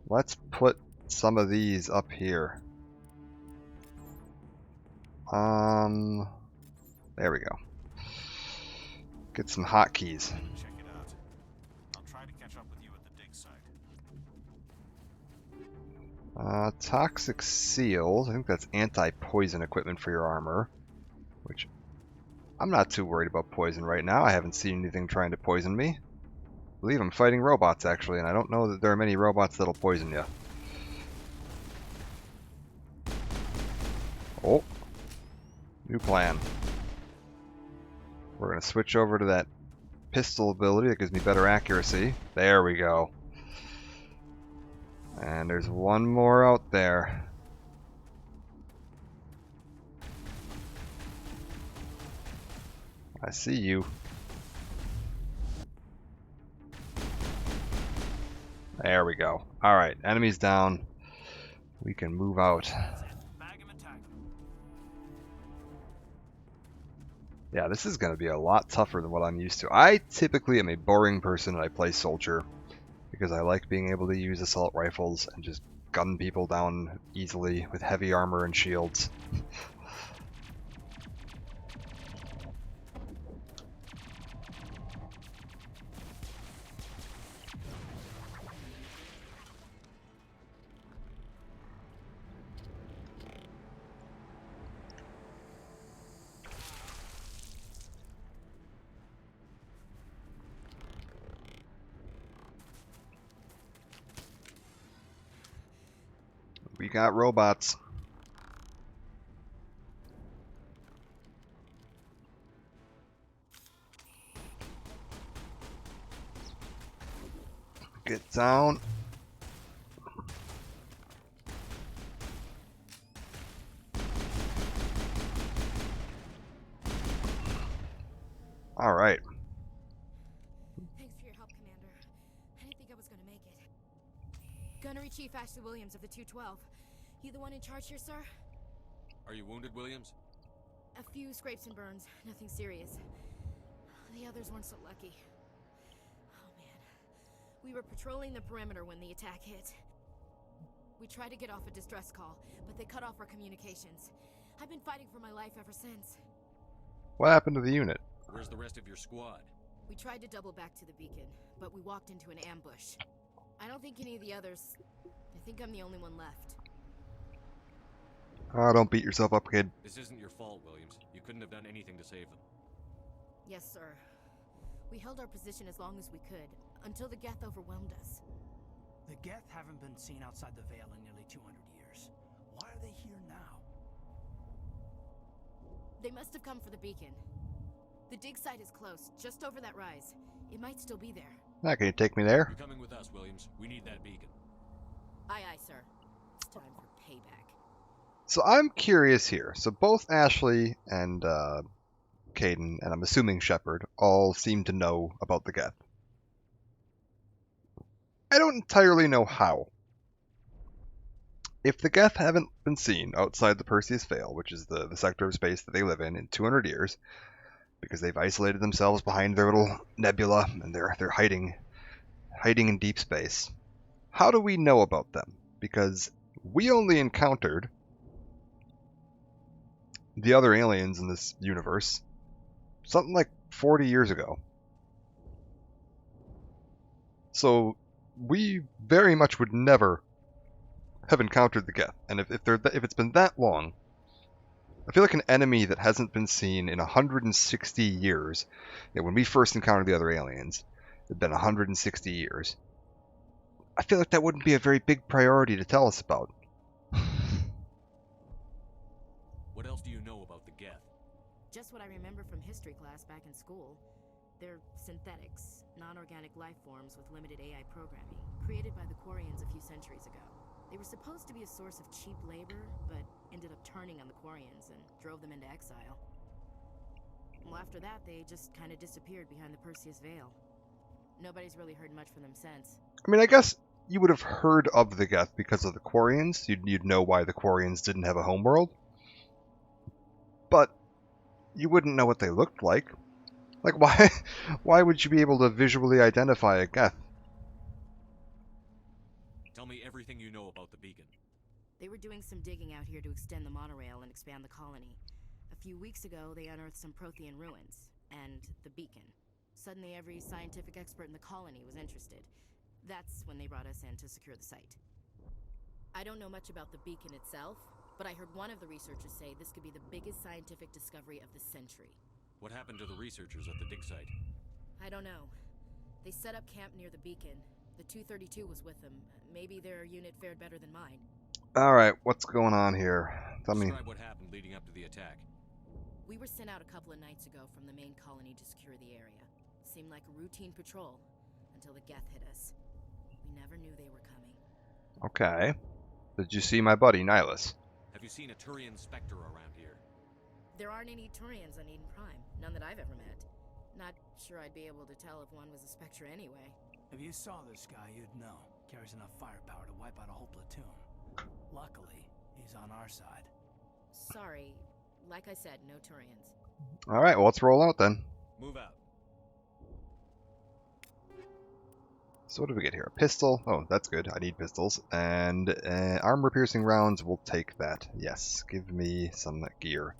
Let's put some of these up here. There we go. Get some hotkeys. Check it out. I'll try to catch up with you at the dig site. Toxic seals. I think that's anti-poison equipment for your armor. Which, I'm not too worried about poison right now. I haven't seen anything trying to poison me. I believe I'm fighting robots, actually, and I don't know that there are many robots that'll poison you. Oh. New plan. We're going to switch over to that pistol ability that gives me better accuracy. There we go. And there's one more out there. I see you. There we go. Alright, enemies down. We can move out. Yeah, this is going to be a lot tougher than what I'm used to. I typically am a boring person and I play soldier because I like being able to use assault rifles and just gun people down easily with heavy armor and shields. We got robots. Get down. All right. Thanks for your help, Commander. I didn't think I was going to make it. Gunnery Chief Ashley Williams of the 212. You the one in charge here, sir? Are you wounded, Williams? A few scrapes and burns, nothing serious. The others weren't so lucky. Oh man. We were patrolling the perimeter when the attack hit. We tried to get off a distress call, but they cut off our communications. I've been fighting for my life ever since. What happened to the unit? Where's the rest of your squad? We tried to double back to the beacon, but we walked into an ambush. I don't think any of the others... I think I'm the only one left. Oh, don't beat yourself up, kid. This isn't your fault, Williams. You couldn't have done anything to save them. Yes, sir. We held our position as long as we could, until the Geth overwhelmed us. The Geth haven't been seen outside the Veil in nearly 200 years. Why are they here now? They must have come for the beacon. The dig site is close, just over that rise. It might still be there. Now, can you take me there? You're coming with us, Williams. We need that beacon. Aye, aye, sir. It's time for payback. So I'm curious here. So both Ashley and Kaidan, and I'm assuming Shepard, all seem to know about the Geth. I don't entirely know how. If the Geth haven't been seen outside the Perseus Veil, which is the sector of space that they live in 200 years, because they've isolated themselves behind their little nebula and they're hiding in deep space, how do we know about them? Because we only encountered the other aliens in this universe something like 40 years ago. So we very much would never have encountered the Geth. And if it's been that long, I feel like an enemy that hasn't been seen in 160 years, when we first encountered the other aliens, it'd been 160 years. I feel like that wouldn't be a very big priority to tell us about. What else do you know about the Geth? Just what I remember from history class back in school. They're synthetics, non-organic life forms with limited AI programming, created by the Quarians a few centuries ago. They were supposed to be a source of cheap labor, but ended up turning on the Quarians and drove them into exile. Well, after that, they just kind of disappeared behind the Perseus Veil. Nobody's really heard much from them since. I mean, I guess you would have heard of the Geth because of the Quarians. You'd know why the Quarians didn't have a homeworld. But you wouldn't know what they looked like. Like, why would you be able to visually identify a Geth? Tell me everything you know about the beacon. They were doing some digging out here to extend the monorail and expand the colony. A few weeks ago, they unearthed some Prothean ruins, and the beacon. Suddenly, every scientific expert in the colony was interested. That's when they brought us in to secure the site. I don't know much about the beacon itself, but I heard one of the researchers say this could be the biggest scientific discovery of the century. What happened to the researchers at the dig site? I don't know. They set up camp near the beacon. The 232 was with them. Maybe their unit fared better than mine. Alright, what's going on here? Tell me. Describe what happened leading up to the attack. We were sent out a couple of nights ago from the main colony to secure the area. Seemed like a routine patrol until the Geth hit us. We never knew they were coming. Okay. Did you see my buddy, Nihilus? Have you seen a Turian Spectre around here? There aren't any Turians on Eden Prime. None that I've ever met. Not sure I'd be able to tell if one was a Spectre anyway. If you saw this guy, you'd know. Carries enough firepower to wipe out a whole platoon. Luckily, he's on our side. Sorry. Like I said, no Turians. Alright, well, let's roll out then. Move out. So what do we get here? A pistol. Oh, that's good. I need pistols. And armor-piercing rounds, we'll take that. Yes, give me some gear.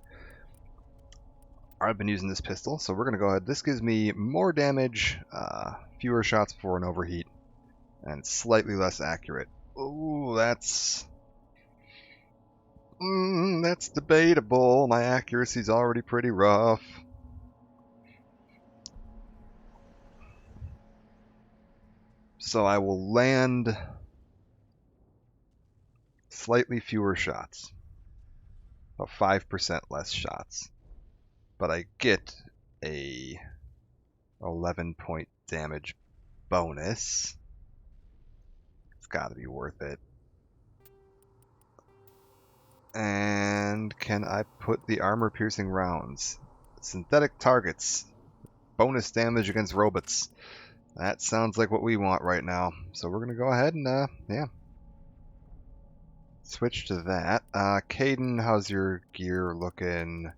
I've been using this pistol, so we're going to go ahead. This gives me more damage, fewer shots before an overheat, and slightly less accurate. Ooh, that's debatable. My accuracy's already pretty rough. So I will land slightly fewer shots, about 5% less shots. But I get a 11-point damage bonus. It's got to be worth it. And can I put the armor-piercing rounds? Synthetic targets. Bonus damage against robots. That sounds like what we want right now. So we're going to go ahead and, yeah. Switch to that. Kaidan, how's your gear looking?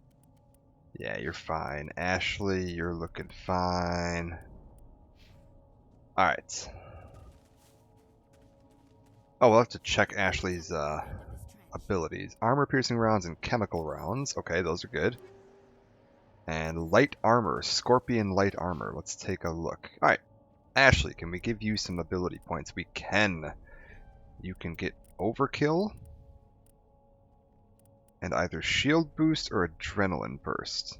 Yeah, you're fine. Ashley, you're looking fine. Alright. Oh, we'll have to check Ashley's abilities. Armor-piercing rounds and chemical rounds. Okay, those are good. And light armor. Scorpion light armor. Let's take a look. Alright. Ashley, can we give you some ability points? We can. You can get overkill. And either shield boost or adrenaline burst.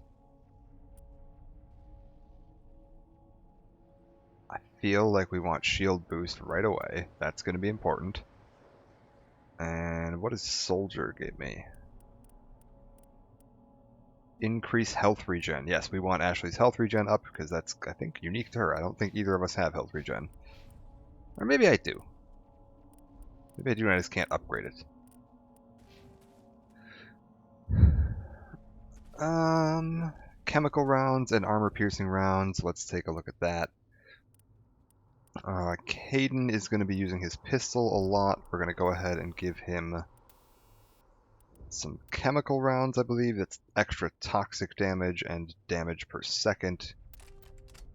I feel like we want shield boost right away. That's going to be important. And what does soldier give me? Increase health regen. Yes, we want Ashley's health regen up because that's, I think, unique to her. I don't think either of us have health regen. Or maybe I do. Maybe I do and I just can't upgrade it. Chemical rounds and armor-piercing rounds. Let's take a look at that. Kaidan is going to be using his pistol a lot. We're going to go ahead and give him some chemical rounds, I believe. That's extra toxic damage and damage per second.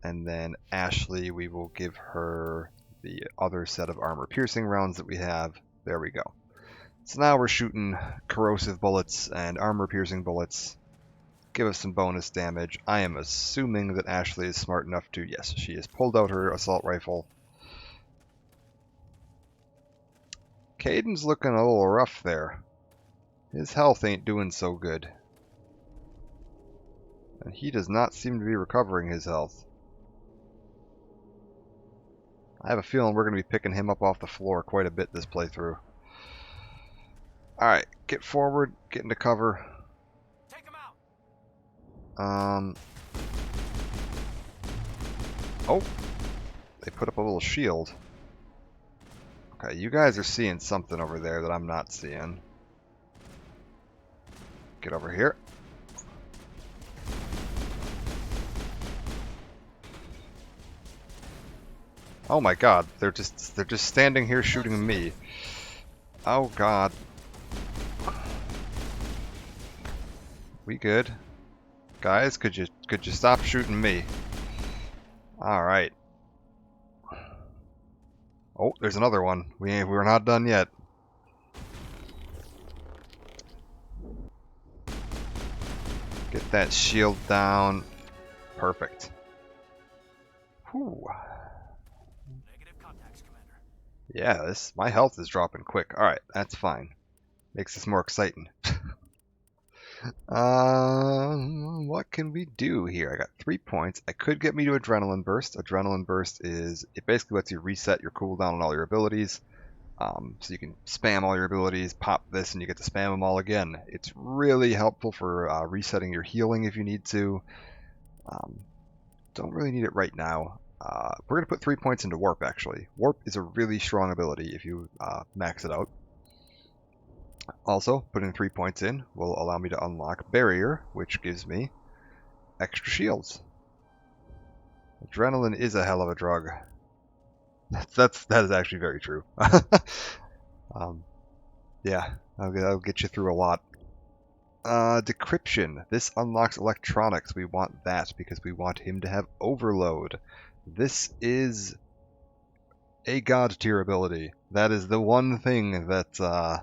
And then Ashley, we will give her the other set of armor-piercing rounds that we have. There we go. So now we're shooting corrosive bullets and armor-piercing bullets. Give us some bonus damage. I am assuming that Ashley is smart enough to... Yes, she has pulled out her assault rifle. Kaidan's looking a little rough there. His health ain't doing so good. And he does not seem to be recovering his health. I have a feeling we're going to be picking him up off the floor quite a bit this playthrough. Alright, get forward, get into cover. Take him out. Oh, they put up a little shield. Okay, you guys are seeing something over there that I'm not seeing. Get over here. Oh my god, they're just standing here shooting me. Oh god. We good? Guys, could you stop shooting me? Alright. Oh, there's another one. We're not done yet. Get that shield down. Perfect. Whew. Negative contacts, Commander. Yeah, my health is dropping quick. Alright, that's fine. Makes this more exciting. What can we do here? I got 3 points. I could get me to Adrenaline Burst. Adrenaline Burst it basically lets you reset your cooldown on all your abilities. So you can spam all your abilities, pop this, and you get to spam them all again. It's really helpful for resetting your healing if you need to. Don't really need it right now. We're going to put 3 points into Warp, actually. Warp is a really strong ability if you max it out. Also, putting 3 points in will allow me to unlock Barrier, which gives me extra shields. Adrenaline is a hell of a drug. That is actually very true. Yeah, that'll get you through a lot. Decryption. This unlocks electronics. We want that because we want him to have overload. This is a god tier ability. That is the one thing that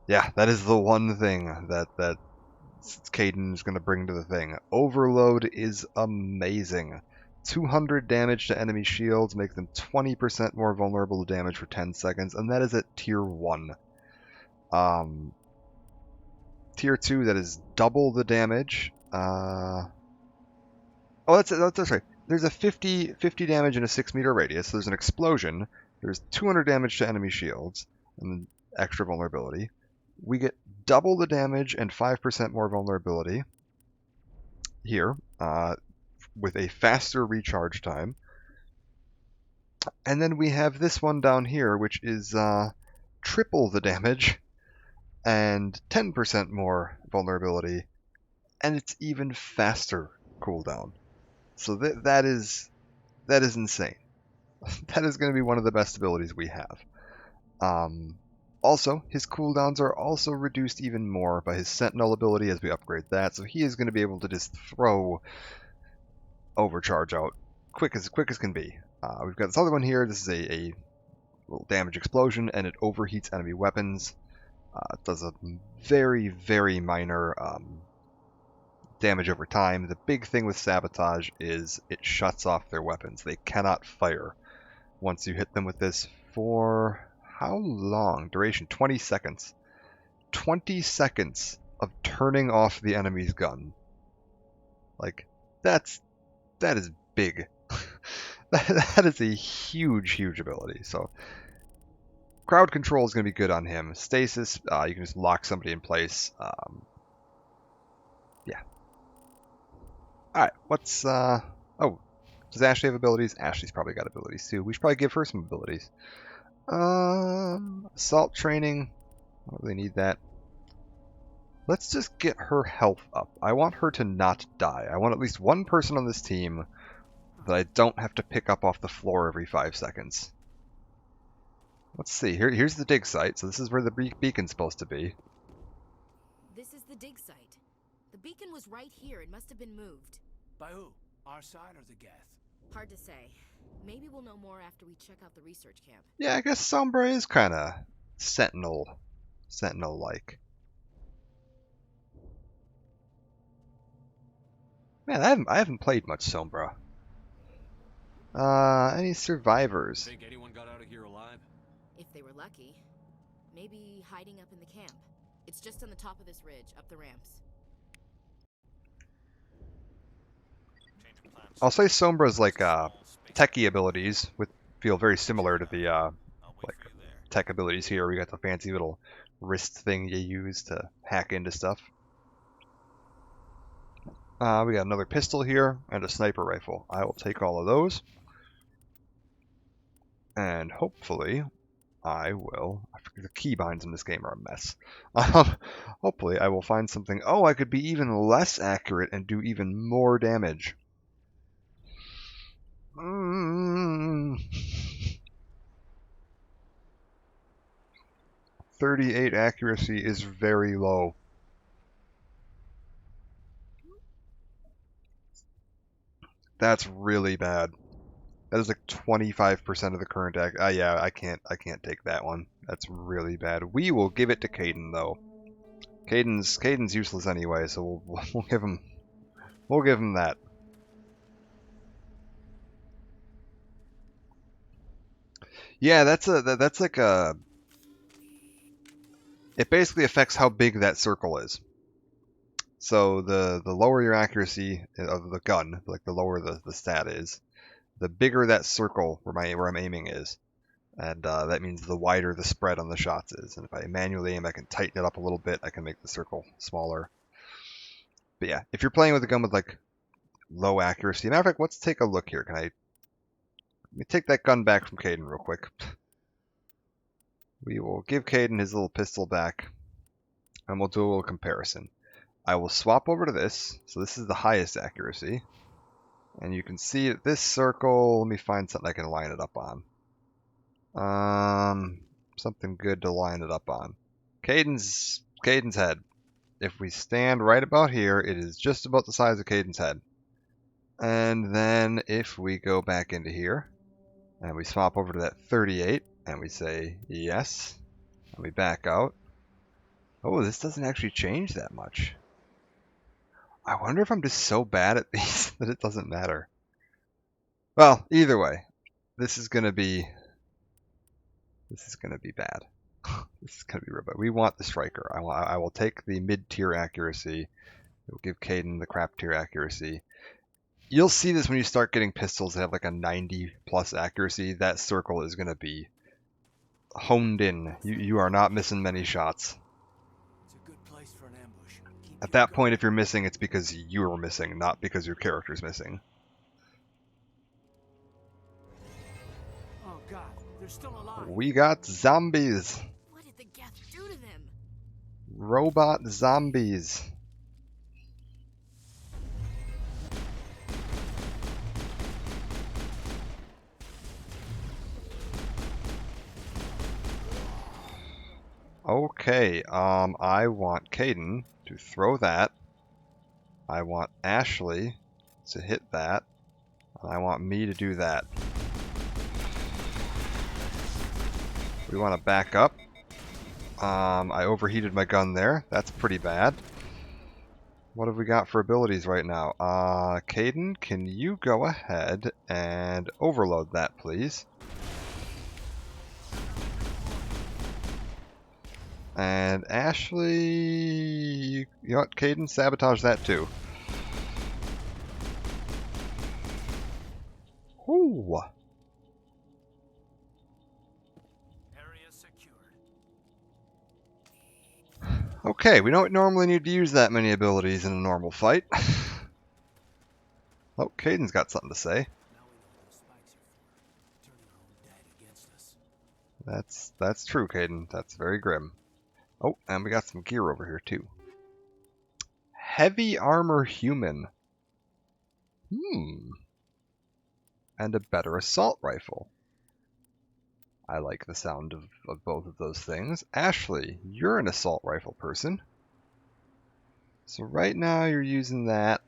yeah, that is the one thing that Kaidan is going to bring to the thing. Overload is amazing. 200 damage to enemy shields makes them 20% more vulnerable to damage for 10 seconds, and that is at tier 1. Tier 2, that is double the damage. Oh, that's right. There's a 50 damage in a 6-meter radius. So there's an explosion. There's 200 damage to enemy shields, and extra vulnerability. We get double the damage and 5% more vulnerability here, with a faster recharge time. And then we have this one down here, which is triple the damage and 10% more vulnerability, and it's even faster cooldown. So that is insane. That is going to be one of the best abilities we have. Also, his cooldowns are also reduced even more by his Sentinel ability as we upgrade that, so he is going to be able to just throw overcharge out quick as can be. We've got this other one here. This is a little damage explosion, and it overheats enemy weapons. It does a very, very minor damage over time. The big thing with Sabotage is it shuts off their weapons. They cannot fire once you hit them with this for how long? Duration 20 seconds. 20 seconds of turning off the enemy's gun. Like, that is big. That is a huge, huge ability. So crowd control is going to be good on him. Stasis, you can just lock somebody in place. Yeah. Alright, what's... oh, does Ashley have abilities? Ashley's probably got abilities too. We should probably give her some abilities. Assault training. I don't really need that. Let's just get her health up. I want her to not die. I want at least one person on this team that I don't have to pick up off the floor every 5 seconds. Let's see. Here's the dig site. So this is where the beacon's supposed to be. This is the dig site. The beacon was right here. It must have been moved. By who? Our side or the Geth? Hard to say. Maybe we'll know more after we check out the research camp. Yeah, I guess Sombra is kind of Sentinel-like. Man, I haven't played much Sombra. Any survivors? Think anyone got out of here alive? If they were lucky. Maybe hiding up in the camp. It's just on the top of this ridge, up the ramps. I'll say Sombra's like techie abilities feel very similar to the like tech abilities here. We got the fancy little wrist thing you use to hack into stuff. We got another pistol here and a sniper rifle. I will take all of those. And hopefully I will... The keybinds in this game are a mess. Hopefully I will find something... Oh, I could be even less accurate and do even more damage. 38 accuracy is very low. That's really bad. That is like 25% of the current yeah, I can't take that one. That's really bad. We will give it to Kaidan though. Kaidan's useless anyway, so we'll give him that. Yeah, that's like a. It basically affects how big that circle is. So the lower your accuracy of the gun, like the lower the stat is, the bigger that circle where I'm aiming is, and that means the wider the spread on the shots is. And if I manually aim, I can tighten it up a little bit. I can make the circle smaller. But yeah, if you're playing with a gun with like low accuracy, matter of fact, let's take a look here. Let me take that gun back from Kaidan real quick. We will give Kaidan his little pistol back, and we'll do a little comparison. I will swap over to this. So this is the highest accuracy. And you can see that this circle, let me find something I can line it up on. Something good to line it up on. Kaidan's head. If we stand right about here, it is just about the size of Kaidan's head. And then if we go back into here, and we swap over to that 38, and we say yes, and we back out. Oh, this doesn't actually change that much. I wonder if I'm just so bad at these that it doesn't matter. Well, either way, this is gonna be bad. This is gonna be real bad. We want the striker. I will take the mid-tier accuracy. We'll give Kaidan the crap tier accuracy. You'll see this when you start getting pistols that have like a 90 plus accuracy. That circle is gonna be honed in. You are not missing many shots. At that point, if you're missing, it's because you're missing, not because your character's missing. Oh God, they're still alive. We got zombies. What did the Geth do to them? Robot zombies. Okay, I want Kaidan to throw that. I want Ashley to hit that. And I want me to do that. We want to back up. I overheated my gun there. That's pretty bad. What have we got for abilities right now? Kaidan, can you go ahead and overload that, please? And Ashley, you know what, Kaidan, sabotage that too. Ooh. Area secured. Okay, we don't normally need to use that many abilities in a normal fight. Oh, Kaidan's got something to say. That's true, Kaidan. That's very grim. Oh, and we got some gear over here too. Heavy armor human. And a better assault rifle. I like the sound of both of those things. Ashley, you're an assault rifle person. So right now you're using that.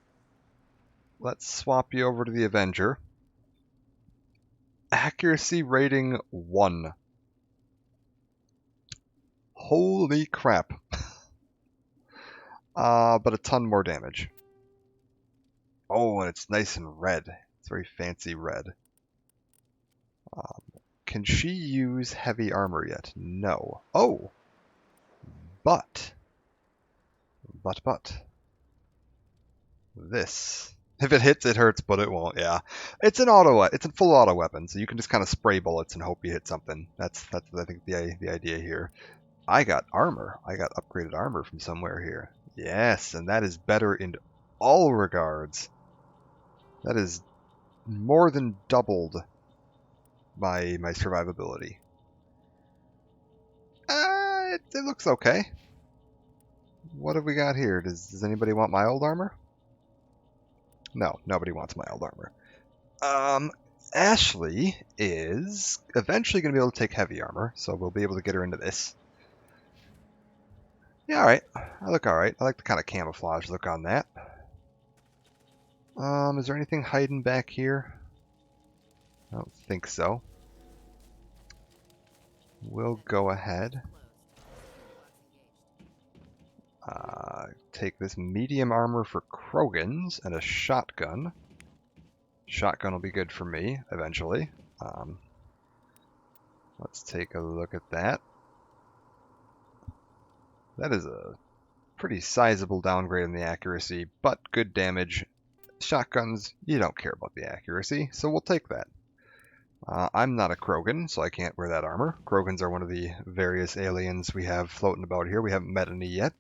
Let's swap you over to the Avenger. Accuracy rating 1. Holy crap. But a ton more damage. Oh, and it's nice and red. It's very fancy red. Can she use heavy armor yet? No. Oh! But. This. If it hits, it hurts, but it won't, yeah. It's a full auto weapon, so you can just kind of spray bullets and hope you hit something. That's I think the idea here. I got armor. I got upgraded armor from somewhere here. Yes, and that is better in all regards. That is more than doubled my survivability. It looks okay. What have we got here? Does anybody want my old armor? No, nobody wants my old armor. Ashley is eventually going to be able to take heavy armor, so we'll be able to get her into this. Yeah, alright. I look alright. I like the kind of camouflage look on that. Is there anything hiding back here? I don't think so. We'll go ahead. Take this medium armor for Krogans and a shotgun. Shotgun will be good for me eventually. Let's take a look at that. That is a pretty sizable downgrade in the accuracy, but good damage. Shotguns, you don't care about the accuracy, so we'll take that. I'm not a Krogan, so I can't wear that armor. Krogans are one of the various aliens we have floating about here. We haven't met any yet.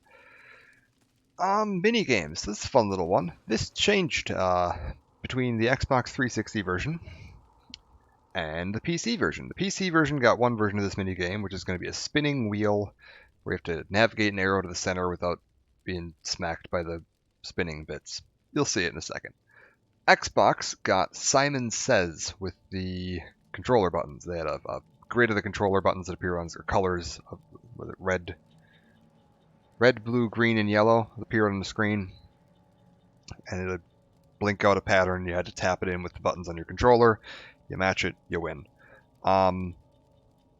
Mini games. This is a fun little one. This changed between the Xbox 360 version and the PC version. The PC version got one version of this mini game, which is going to be a spinning wheel where you have to navigate an arrow to the center without being smacked by the spinning bits. You'll see it in a second. Xbox got Simon Says with the controller buttons. They had a grid of the controller buttons that appear on their colors of red, blue, green, and yellow that appear on the screen, and it would blink out a pattern. You had to tap it in with the buttons on your controller. You match it, you win.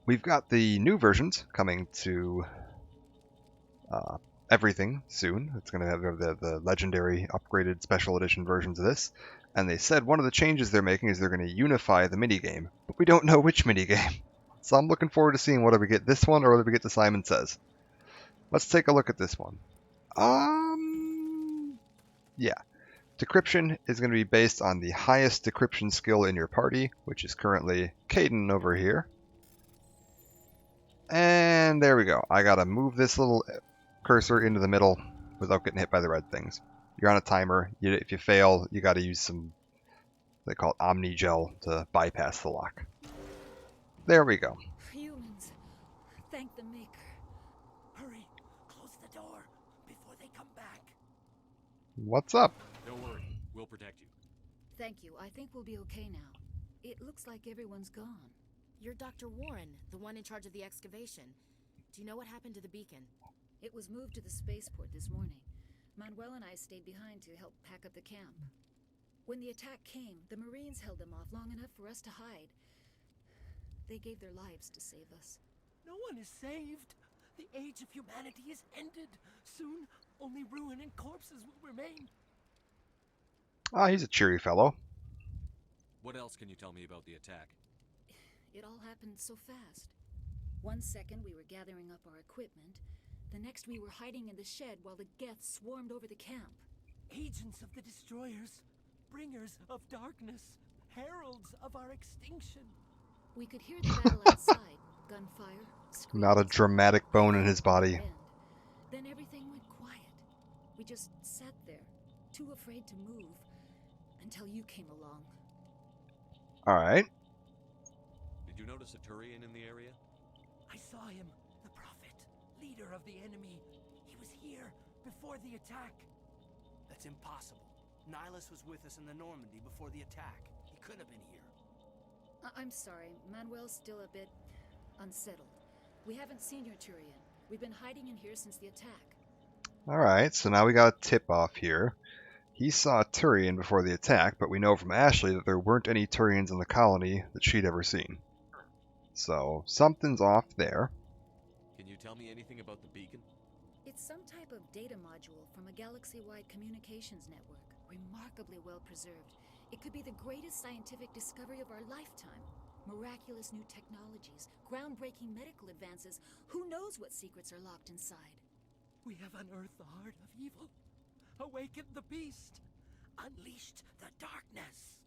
We've got the new versions coming to everything soon. It's going to have the legendary upgraded special edition versions of this. And they said one of the changes they're making is they're going to unify the minigame. But we don't know which minigame. So I'm looking forward to seeing whether we get this one or whether we get the Simon Says. Let's take a look at this one. Yeah. Decryption is going to be based on the highest decryption skill in your party, which is currently Caden over here. And there we go. I got to move this little cursor into the middle without getting hit by the red things. You're on a timer. If you fail, you got to use some, they call it Omni Gel, to bypass the lock. There we go. Humans, thank the Maker. Hurry, close the door before they come back. What's up? Don't worry, we'll protect you. Thank you. I think we'll be okay now. It looks like everyone's gone. You're Dr. Warren, the one in charge of the excavation. Do you know what happened to the beacon? It was moved to the spaceport this morning. Manuel and I stayed behind to help pack up the camp. When the attack came, the Marines held them off long enough for us to hide. They gave their lives to save us. No one is saved. The age of humanity is ended. Soon, only ruin and corpses will remain. He's a cheery fellow. What else can you tell me about the attack? It all happened so fast. 1 second we were gathering up our equipment. The next we were hiding in the shed while the Geths swarmed over the camp. Agents of the Destroyers, bringers of darkness, heralds of our extinction. We could hear the battle outside, gunfire, screams. Not a dramatic bone in his body. Then everything went quiet. We just sat there, too afraid to move, until you came along. Alright. Did you notice a Turian in the area? I saw him, the Prophet, leader of the enemy. He was here before the attack. That's impossible. Nihilus was with us in the Normandy before the attack. He couldn't have been here. I'm sorry, Manuel's still a bit unsettled. We haven't seen your Turian. We've been hiding in here since the attack. Alright, so now we got a tip-off here. He saw a Turian before the attack, but we know from Ashley that there weren't any Turians in the colony that she'd ever seen. So, something's off there. Can you tell me anything about the beacon? It's some type of data module from a galaxy-wide communications network, remarkably well preserved. It could be the greatest scientific discovery of our lifetime. Miraculous new technologies, groundbreaking medical advances. Who knows what secrets are locked inside? We have unearthed the heart of evil, awakened the beast, unleashed the darkness.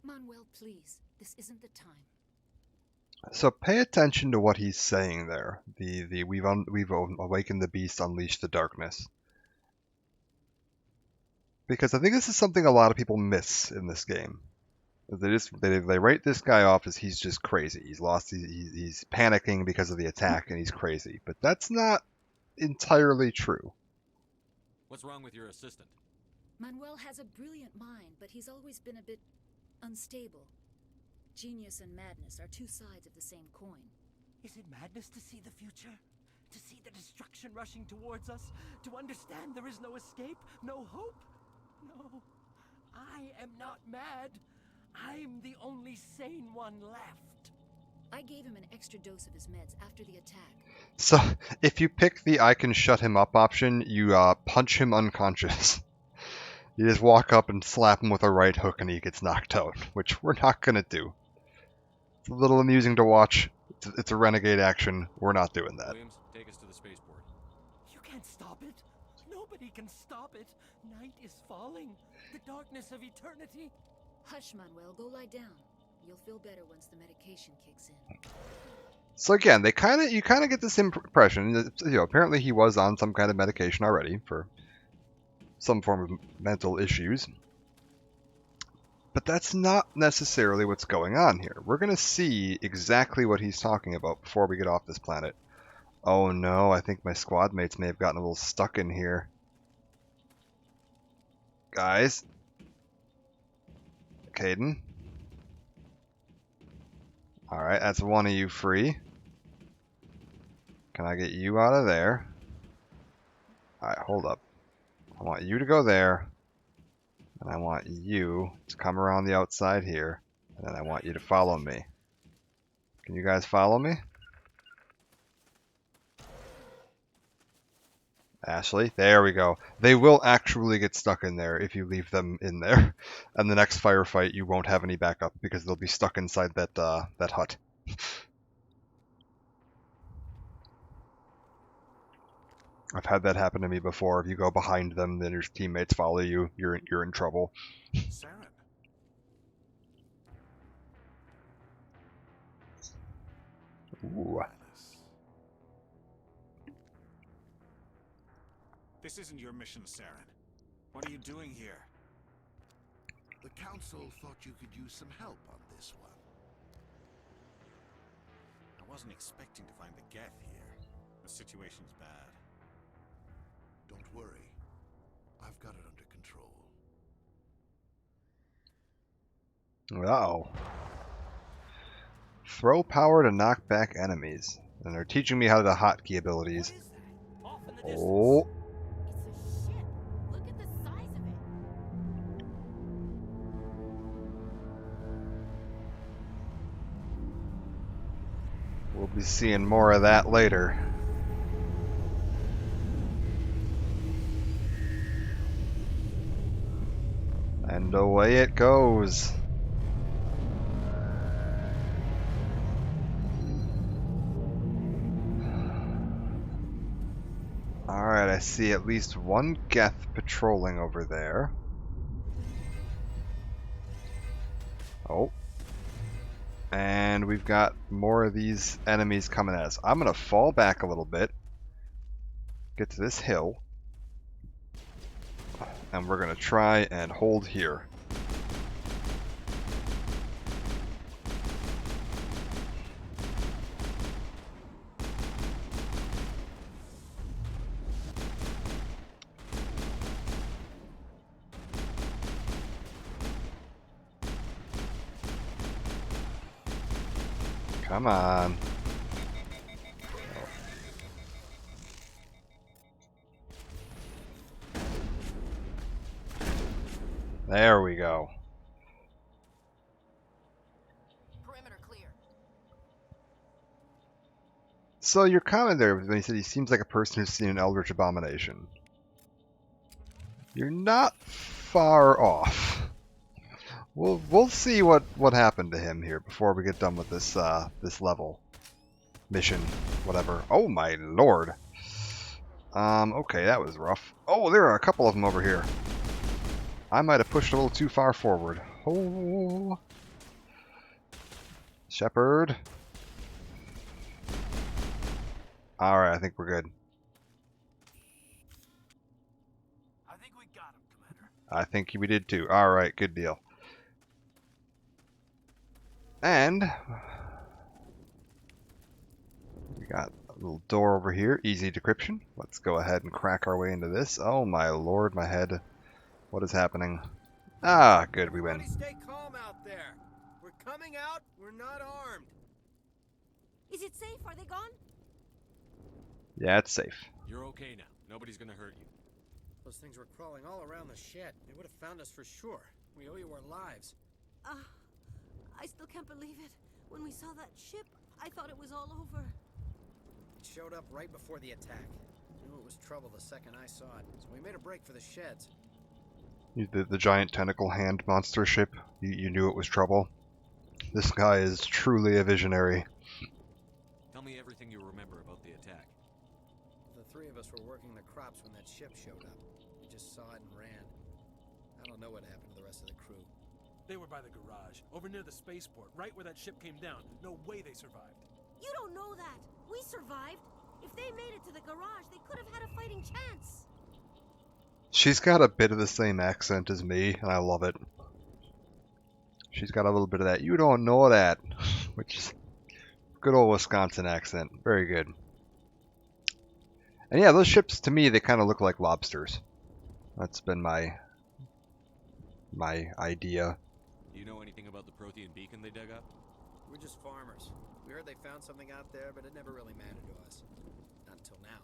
Manuel, please, this isn't the time. So pay attention to what he's saying there. We've awakened the beast, unleashed the darkness. Because I think this is something a lot of people miss in this game. They write this guy off as he's just crazy. He's panicking because of the attack and he's crazy. But that's not entirely true. What's wrong with your assistant? Manuel has a brilliant mind, but he's always been a bit unstable. Genius and madness are two sides of the same coin. Is it madness to see the future? To see the destruction rushing towards us? To understand there is no escape? No hope? No, I am not mad. I'm the only sane one left. I gave him an extra dose of his meds after the attack. So, if you pick the I can shut him up option, you punch him unconscious. You just walk up and slap him with a right hook and he gets knocked out, which we're not going to do. It's a little amusing to watch. It's a renegade action. We're not doing that. Williams, take us to the spaceport. You can't stop it. Nobody can stop it. Night is falling. The darkness of eternity. Hush, Manuel. Go lie down. You'll feel better once the medication kicks in. So again, you kind of get this impression that, you know, apparently he was on some kind of medication already for some form of mental issues. But that's not necessarily what's going on here. We're going to see exactly what he's talking about before we get off this planet. Oh no, I think my squad mates may have gotten a little stuck in here. Guys. Kaidan. Alright, that's one of you free. Can I get you out of there? Alright, hold up. I want you to go there. And I want you to come around the outside here. And then I want you to follow me. Can you guys follow me? Ashley, there we go. They will actually get stuck in there if you leave them in there. And the next firefight, you won't have any backup because they'll be stuck inside that that hut. I've had that happen to me before. If you go behind them, then your teammates follow you. You're in trouble. Saren. Ooh. This isn't your mission, Saren. What are you doing here? The Council thought you could use some help on this one. I wasn't expecting to find the Geth here. The situation's bad. Don't worry. I've got it under control. Wow. Throw power to knock back enemies. And they're teaching me how to hotkey abilities. Oh. We'll be seeing more of that later. And away it goes. Alright, I see at least one Geth patrolling over there. Oh. And we've got more of these enemies coming at us. I'm going to fall back a little bit. Get to this hill. And we're going to try and hold here. Come on. There we go. Perimeter clear. So your comment there when he said he seems like a person who's seen an Eldritch Abomination. You're not far off. We'll see what happened to him here before we get done with this this level, mission, whatever. Oh my lord. Okay, that was rough. Oh, there are a couple of them over here. I might have pushed a little too far forward. Oh, Shepard. All right, I think we're good. I think we got him, Commander. I think we did too. All right, good deal. And we got a little door over here, easy decryption. Let's go ahead and crack our way into this. Oh my lord, my head. What is happening? Ah, good, we win. Stay calm out there. We're coming out. We're not armed. Is it safe? Are they gone? Yeah, it's safe. You're okay now. Nobody's gonna hurt you. Those things were crawling all around the shed. They would have found us for sure. We owe you our lives. I still can't believe it. When we saw that ship, I thought it was all over. It showed up right before the attack. Knew it was trouble the second I saw it, so we made a break for the sheds. The giant tentacle hand monster ship, you knew it was trouble. This guy is truly a visionary. Tell me everything you remember about the attack. The three of us were working the crops when that ship showed up. We just saw it and ran. I don't know what happened to the rest of the crew. They were by the garage, over near the spaceport, right where that ship came down. No way they survived. You don't know that. We survived. If they made it to the garage, they could have had a fighting chance. She's got a bit of the same accent as me, and I love it. She's got a little bit of that, you don't know that, which is good old Wisconsin accent. Very good. And yeah, those ships, to me, they kind of look like lobsters. That's been my idea. Do you know anything about the Prothean beacon they dug up? We're just farmers. We heard they found something out there, but it never really mattered to us. Not until now.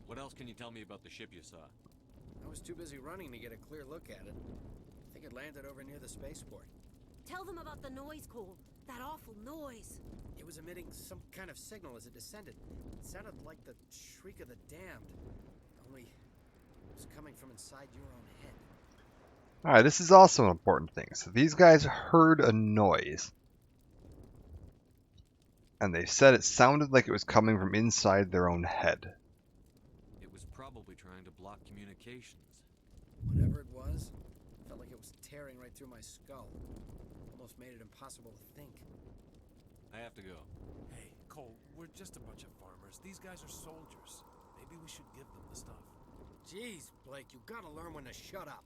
What else can you tell me about the ship you saw? I was too busy running to get a clear look at it. I think it landed over near the spaceport. Tell them about the noise, Cole. That awful noise. It was emitting some kind of signal as it descended. It sounded like the shriek of the damned. Only it was coming from inside your own head. Alright, this is also an important thing. So these guys heard a noise. And they said it sounded like it was coming from inside their own head. It was probably trying to block communications. Whatever it was, felt like it was tearing right through my skull. Almost made it impossible to think. I have to go. Hey, Cole, we're just a bunch of farmers. These guys are soldiers. Maybe we should give them the stuff. Jeez, Blake, you gotta learn when to shut up.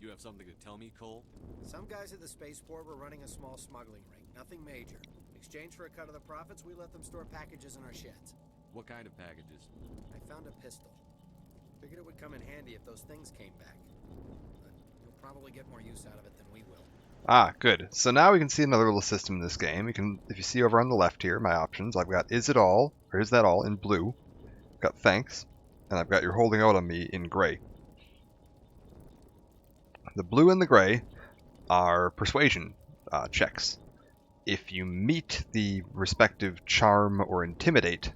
You have something to tell me, Cole? Some guys at the spaceport were running a small smuggling ring. Nothing major. In exchange for a cut of the profits, we let them store packages in our sheds. What kind of packages? I found a pistol. Figured it would come in handy if those things came back. But you'll probably get more use out of it than we will. Ah, good. So now we can see another little system in this game. You can, if you see over on the left here, my options, I've got is it all, or is that all, in blue. I've got thanks, and I've got you're holding out on me in gray. The blue and the gray are persuasion checks. If you meet the respective charm or intimidate,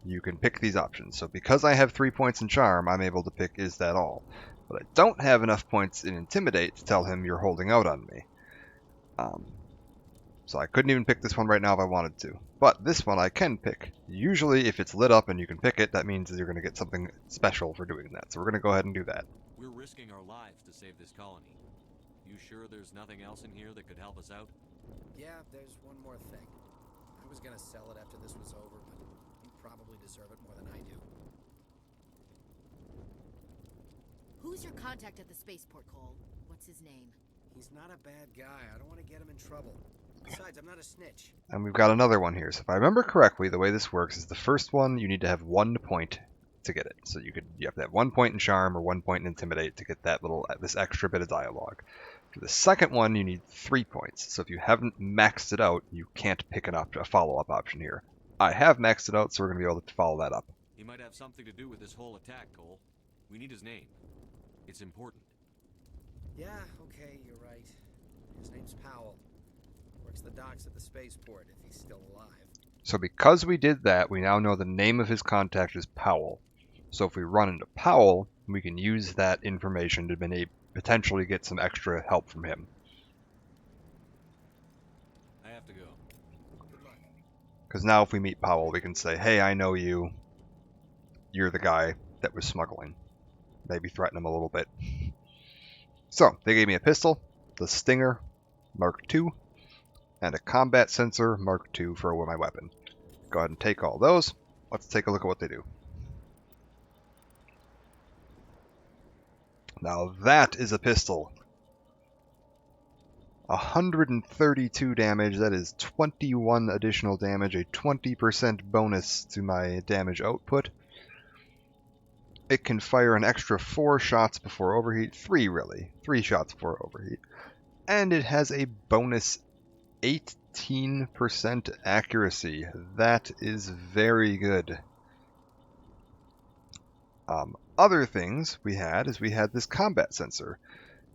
you can pick these options. So because I have 3 points in charm, I'm able to pick is that all. But I don't have enough points in intimidate to tell him you're holding out on me. So I couldn't even pick this one right now if I wanted to. But this one I can pick. Usually if it's lit up and you can pick it, that means you're going to get something special for doing that. So we're going to go ahead and do that. We're risking our lives to save this colony. You sure there's nothing else in here that could help us out? Yeah, there's one more thing. I was gonna sell it after this was over, but you probably deserve it more than I do. Who's your contact at the spaceport, Cole? What's his name? He's not a bad guy. I don't want to get him in trouble. Besides, I'm not a snitch. And we've got another one here. So if I remember correctly, the way this works is the first one, you need to have 1 point to get it. So you have to have 1 point in charm or 1 point in intimidate to get that this extra bit of dialogue. For the second one, you need 3 points. So if you haven't maxed it out, you can't pick a follow-up option here. I have maxed it out, so we're going to be able to follow that up. He might have something to do with this whole attack, Cole. We need his name. It's important. Yeah, okay, you're right. His name's Powell. Works the docks at the spaceport, if he's still alive. So because we did that, we now know the name of his contact is Powell. So if we run into Powell, we can use that information to potentially get some extra help from him. I have to go. Because now if we meet Powell, we can say, hey, I know you. You're the guy that was smuggling. Maybe threaten him a little bit. So, they gave me a pistol, the Stinger Mark II, and a combat sensor Mark II for my weapon. Go ahead and take all those. Let's take a look at what they do. Now that is a pistol. 132 damage, that is 21 additional damage, a 20% bonus to my damage output. It can fire an extra 4 shots before overheat, 3 really, 3 shots before overheat. And it has a bonus 18% accuracy. That is very good. Other things we had this combat sensor.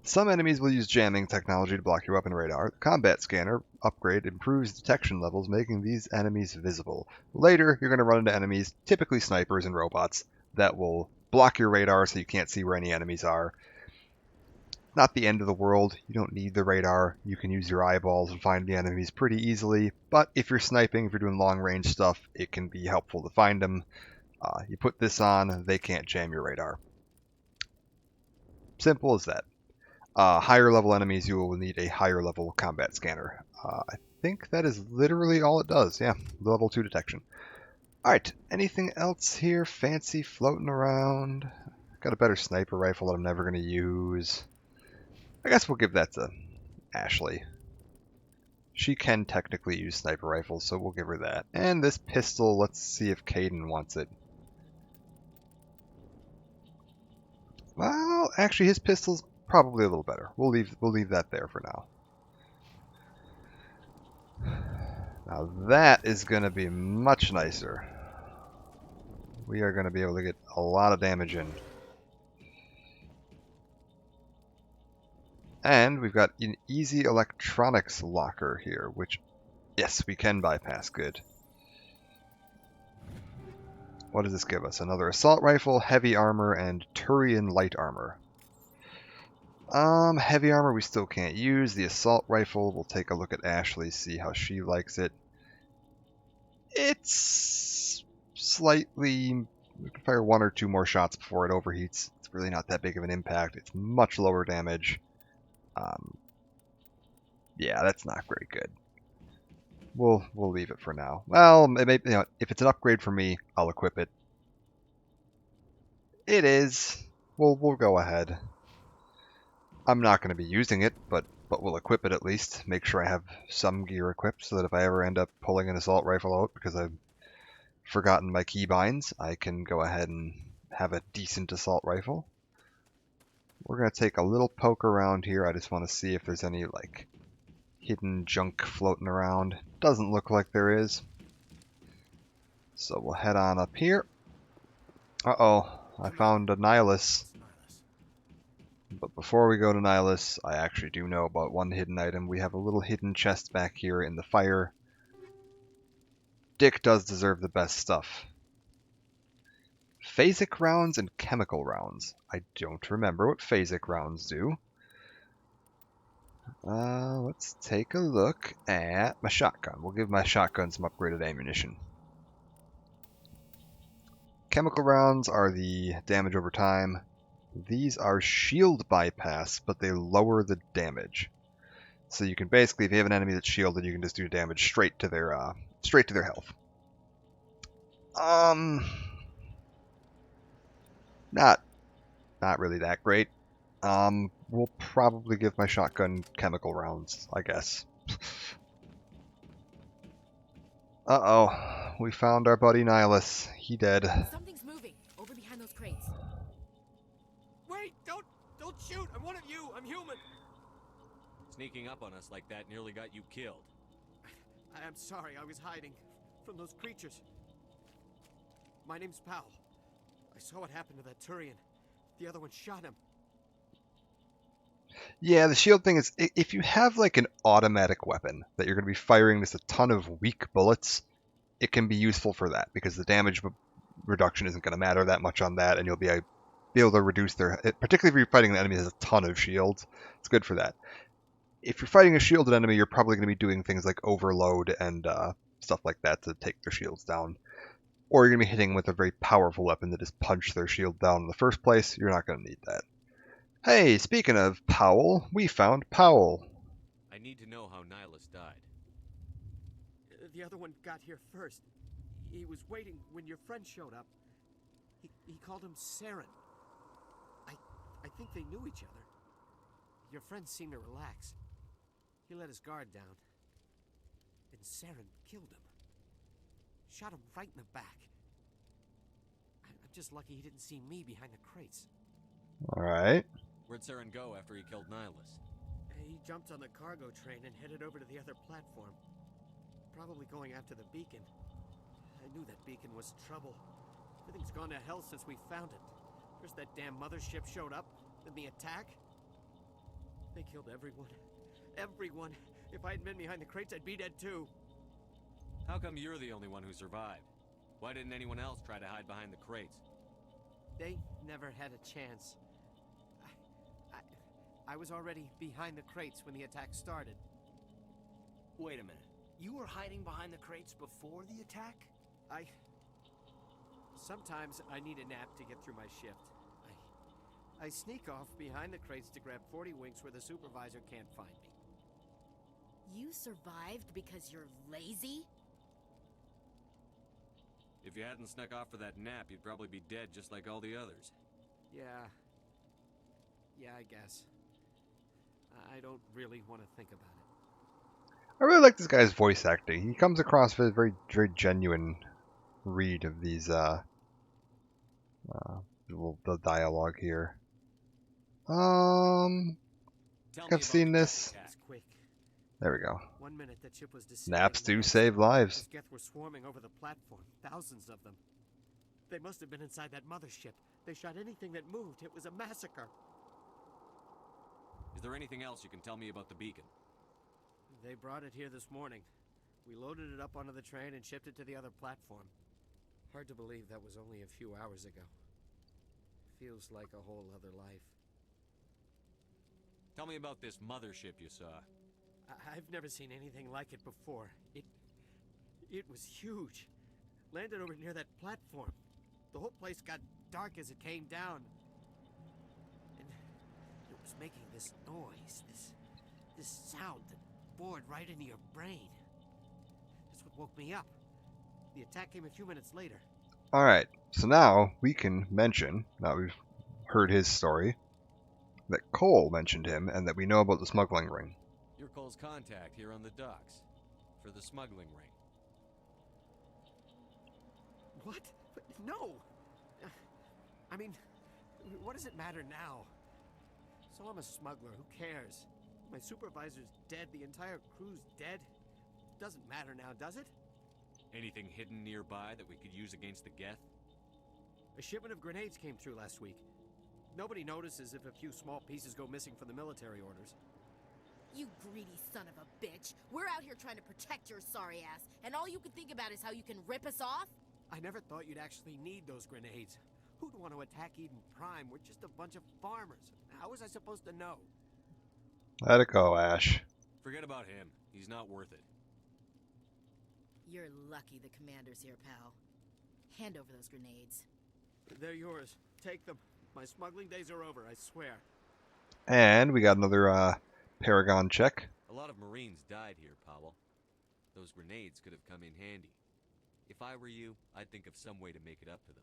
Some enemies will use jamming technology to block your weapon radar. The combat scanner upgrade improves detection levels, making these enemies visible. Later, you're going to run into enemies, typically snipers and robots, that will block your radar so you can't see where any enemies are. Not the end of the world. You don't need the radar. You can use your eyeballs and find the enemies pretty easily. But if you're sniping, if you're doing long range stuff, it can be helpful to find them. You put this on, they can't jam your radar. Simple as that. Higher level enemies, you will need a higher level combat scanner. I think that is literally all it does. Yeah, level 2 detection. Alright, anything else here fancy floating around? Got a better sniper rifle that I'm never going to use. I guess we'll give that to Ashley. She can technically use sniper rifles, so we'll give her that. And this pistol, let's see if Kaidan wants it. Well, actually his pistol's probably a little better. We'll leave that there for now. Now that is going to be much nicer. We are going to be able to get a lot of damage in. And we've got an easy electronics locker here, which, yes, we can bypass. Good. What does this give us? Another assault rifle, heavy armor, and Turian light armor. Heavy armor we still can't use. The assault rifle, we'll take a look at Ashley, see how she likes it. It's slightly... we can fire 1 or 2 more shots before it overheats. It's really not that big of an impact. It's much lower damage. Yeah, that's not very good. We'll leave it for now. Well, maybe, you know, if it's an upgrade for me, I'll equip it. It is. We'll go ahead. I'm not going to be using it, but we'll equip it at least. Make sure I have some gear equipped so that if I ever end up pulling an assault rifle out because I've forgotten my keybinds, I can go ahead and have a decent assault rifle. We're going to take a little poke around here. I just want to see if there's any, like, hidden junk floating around. Doesn't look like there is. So we'll head on up here. Uh-oh, I found a Nihilus. But before we go to Nihilus, I actually do know about one hidden item. We have a little hidden chest back here in the fire. Dick does deserve the best stuff. Phasic rounds and chemical rounds. I don't remember what phasic rounds do. Let's take a look at my shotgun. We'll give my shotgun some upgraded ammunition. Chemical rounds are the damage over time. These are shield bypass, but they lower the damage. So you can basically, if you have an enemy that's shielded, you can just do damage straight to their health. Not really that great. We'll probably give my shotgun chemical rounds, I guess. Uh-oh. We found our buddy Nihilus. He dead. Something's moving over behind those crates. Wait, don't shoot. I'm one of you. I'm human. Sneaking up on us like that nearly got you killed. I'm sorry. I was hiding from those creatures. My name's Powell. I saw what happened to that Turian. The other one shot him. Yeah, the shield thing is, if you have like an automatic weapon that you're going to be firing just a ton of weak bullets, it can be useful for that because the damage reduction isn't going to matter that much on that, and you'll be able to reduce their, particularly if you're fighting an enemy that has a ton of shields, it's good for that. If you're fighting a shielded enemy, you're probably going to be doing things like overload and stuff like that to take their shields down. Or you're going to be hitting with a very powerful weapon that just punched their shield down in the first place. You're not going to need that. Hey, speaking of Powell, we found Powell. I need to know how Nihilus died. The other one got here first. He was waiting when your friend showed up. He called him Saren. I think they knew each other. Your friend seemed to relax. He let his guard down. And Saren killed him. Shot him right in the back. I'm just lucky he didn't see me behind the crates. Alright. Where'd Saren go after he killed Nihilus? He jumped on the cargo train and headed over to the other platform. Probably going after the beacon. I knew that beacon was trouble. Everything's gone to hell since we found it. First that damn mothership showed up, then the attack. They killed everyone. Everyone. If I hadn't been behind the crates, I'd be dead too. How come you're the only one who survived? Why didn't anyone else try to hide behind the crates? They never had a chance. I was already behind the crates when the attack started. Wait a minute. You were hiding behind the crates before the attack? Sometimes I need a nap to get through my shift. I sneak off behind the crates to grab 40 winks where the supervisor can't find me. You survived because you're lazy? If you hadn't snuck off for that nap, you'd probably be dead just like all the others. Yeah, I guess. I don't really want to think about it. I really like this guy's voice acting. He comes across with a very, very genuine read of these, the dialogue here. I've seen this. There we go. 1 minute that ship was disabled. Naps do save lives. Geth were swarming over the platform, thousands of them. They must have been inside that mothership. They shot anything that moved. It was a massacre. Is there anything else you can tell me about the beacon? They brought it here this morning. We loaded it up onto the train and shipped it to the other platform. Hard to believe that was only a few hours ago. Feels like a whole other life. Tell me about this mothership you saw. I've never seen anything like it before. It was huge. Landed over near that platform. The whole place got dark as it came down. And it was making this noise, this sound that bored right into your brain. That's what woke me up. The attack came a few minutes later. Alright, so now we can mention, now we've heard his story, that Cole mentioned him and that we know about the smuggling ring. You're Cole's contact here on the docks for the smuggling ring. What? No! I mean, what does it matter now? So I'm a smuggler, who cares? My supervisor's dead, the entire crew's dead. Doesn't matter now, does it? Anything hidden nearby that we could use against the Geth? A shipment of grenades came through last week. Nobody notices if a few small pieces go missing from the military orders. You greedy son of a bitch. We're out here trying to protect your sorry ass, and all you can think about is how you can rip us off? I never thought you'd actually need those grenades. Who'd want to attack Eden Prime? We're just a bunch of farmers. How was I supposed to know? Let it go, Ash. Forget about him. He's not worth it. You're lucky the commander's here, pal. Hand over those grenades. They're yours. Take them. My smuggling days are over, I swear. And we got another Paragon check. A lot of Marines died here, Powell. Those grenades could have come in handy. If I were you, I'd think of some way to make it up to them.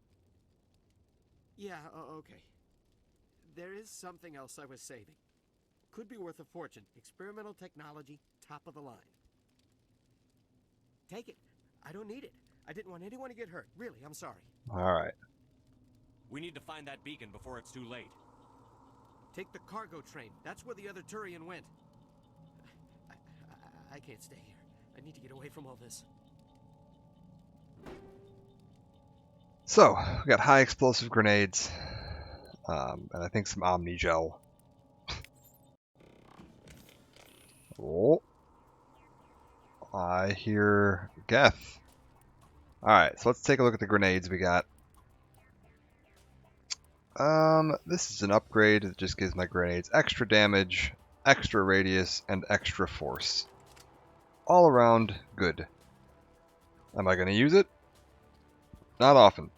Yeah, okay. There is something else I was saving. Could be worth a fortune. Experimental technology, top of the line. Take it. I don't need it. I didn't want anyone to get hurt. Really, I'm sorry. Alright. We need to find that beacon before it's too late. Take the cargo train. That's where the other Turian went. I can't stay here. I need to get away from all this. So, we got high explosive grenades, and I think some Omni Gel. Oh. I hear Geth. Alright, so let's take a look at the grenades we got. This is an upgrade that just gives my grenades extra damage, extra radius, and extra force. All around good. Am I going to use it? Not often.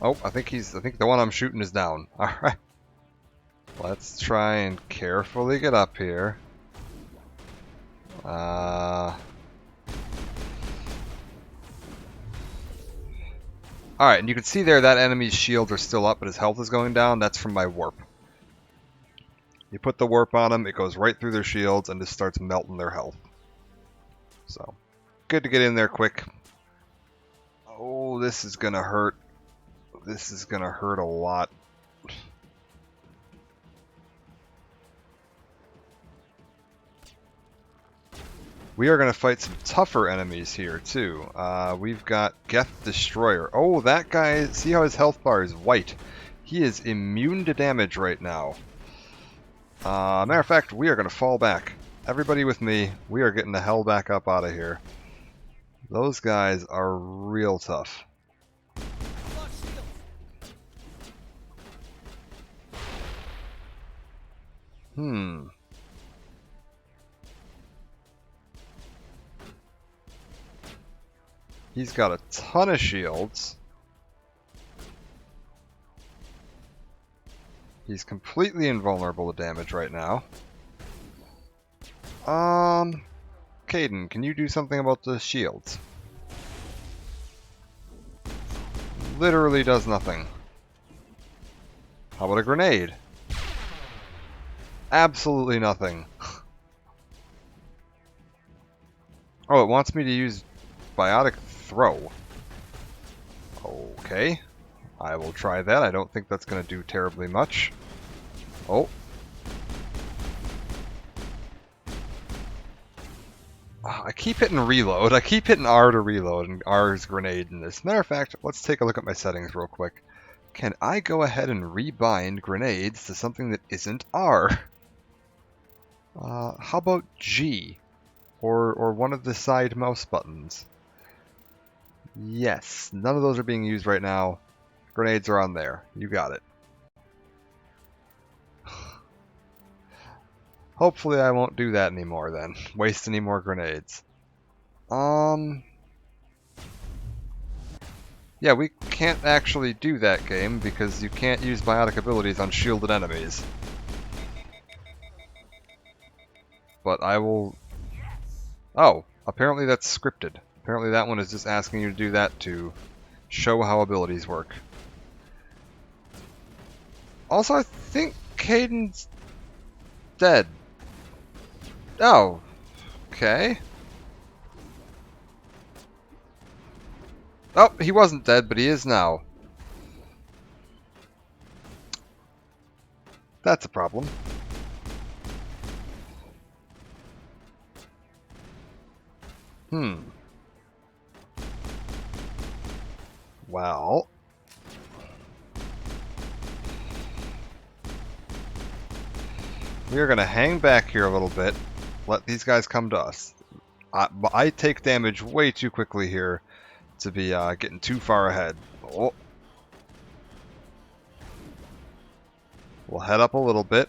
Oh, I think the one I'm shooting is down. Alright. Let's try and carefully get up here. Alright, and you can see there that enemy's shields are still up, but his health is going down. That's from my warp. You put the warp on them, it goes right through their shields and just starts melting their health. So, good to get in there quick. Oh, this is gonna hurt. This is gonna hurt a lot. We are going to fight some tougher enemies here, too. We've got Geth Destroyer. Oh, that guy, see how his health bar is white. He is immune to damage right now. Matter of fact, we are going to fall back. Everybody with me. We are getting the hell back up out of here. Those guys are real tough. He's got a ton of shields. He's completely invulnerable to damage right now. Kaidan, can you do something about the shields? Literally does nothing. How about a grenade? Absolutely nothing. Oh, it wants me to use biotic throw. Okay. I will try that. I don't think that's going to do terribly much. Oh. I keep hitting reload. I keep hitting R to reload, and R is grenade in this. Matter of fact, let's take a look at my settings real quick. Can I go ahead and rebind grenades to something that isn't R? How about G? Or one of the side mouse buttons? Yes, none of those are being used right now. Grenades are on there. You got it. Hopefully I won't do that anymore then. Waste any more grenades. Yeah, we can't actually do that game because you can't use biotic abilities on shielded enemies. But I will... Oh, apparently that's scripted. Apparently that one is just asking you to do that to show how abilities work. Also, I think Kaidan's dead. Oh, okay. Oh, he wasn't dead, but he is now. That's a problem. Well... we are going to hang back here a little bit. Let these guys come to us. I take damage way too quickly here to be getting too far ahead. Oh. We'll head up a little bit.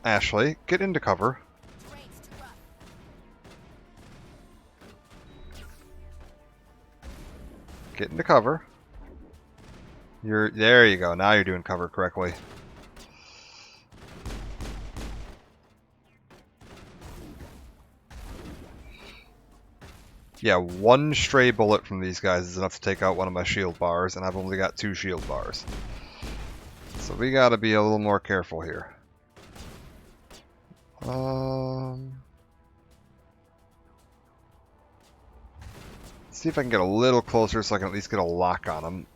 Ashley, get into cover. Get into cover. There you go. Now you're doing cover correctly. Yeah, one stray bullet from these guys is enough to take out one of my shield bars, and I've only got 2 shield bars. So we gotta be a little more careful here. See if I can get a little closer so I can at least get a lock on him.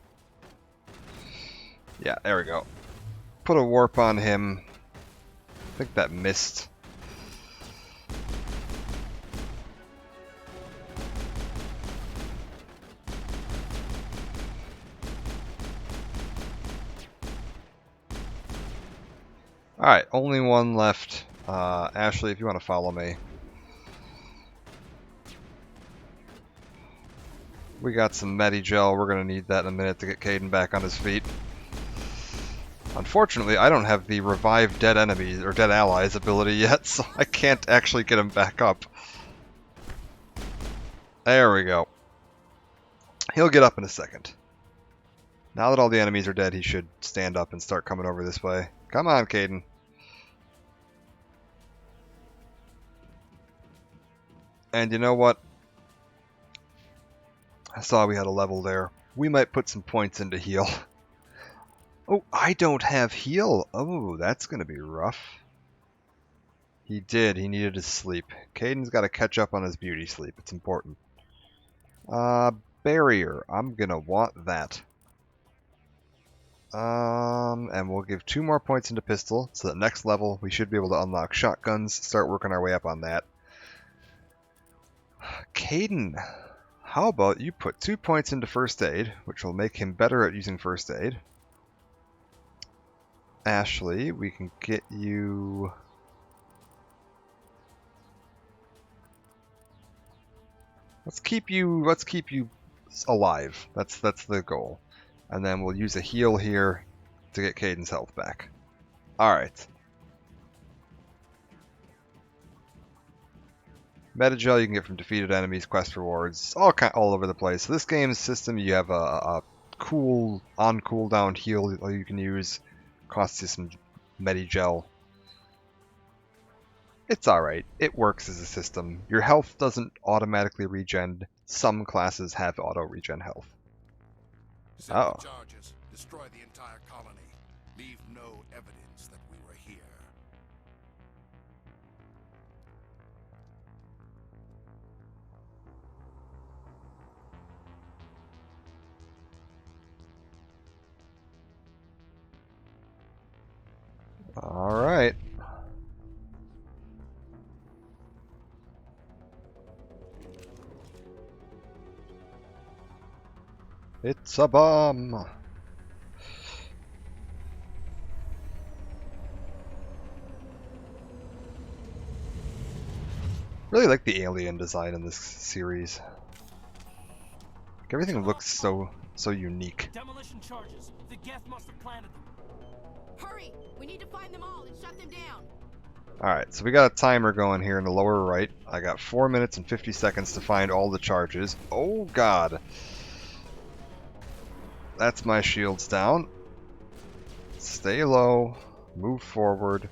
Yeah, there we go. Put a warp on him. I think that missed. Alright, only one left. Ashley, if you want to follow me. We got some Medigel. We're going to need that in a minute to get Kaidan back on his feet. Unfortunately, I don't have the revive dead enemies or dead allies ability yet, so I can't actually get him back up. There we go. He'll get up in a second. Now that all the enemies are dead, he should stand up and start coming over this way. Come on, Kaidan. And you know what? I saw we had a level there. We might put some points into heal. Oh, I don't have heal. Oh, that's going to be rough. He did. He needed to sleep. Kaidan's got to catch up on his beauty sleep. It's important. Barrier. I'm going to want that. And we'll give 2 more points into pistol. So that next level, we should be able to unlock shotguns. Start working our way up on that. Kaidan, how about you put 2 points into first aid, which will make him better at using first aid. Ashley, we can get you... Let's keep you alive. That's the goal. And then we'll use a heal here to get Kaidan's health back. Alright. Metagel you can get from defeated enemies, quest rewards, all over the place. So this game's system, you have a cool, on cooldown heal you can use. Costs you some Medigel. It's alright. It works as a system. Your health doesn't automatically regen. Some classes have auto regen health. Set the charges. Destroy the entire colony. Leave no evidence that we were here. Alright. It's a bomb! Really like the alien design in this series. Like, everything looks so unique. Demolition charges. The Geth must have planted them. Hurry! We need to find them all and shut them down. Alright, so we got a timer going here in the lower right. I got 4 minutes and 50 seconds to find all the charges. Oh god! That's my shields down. Stay low. Move forward.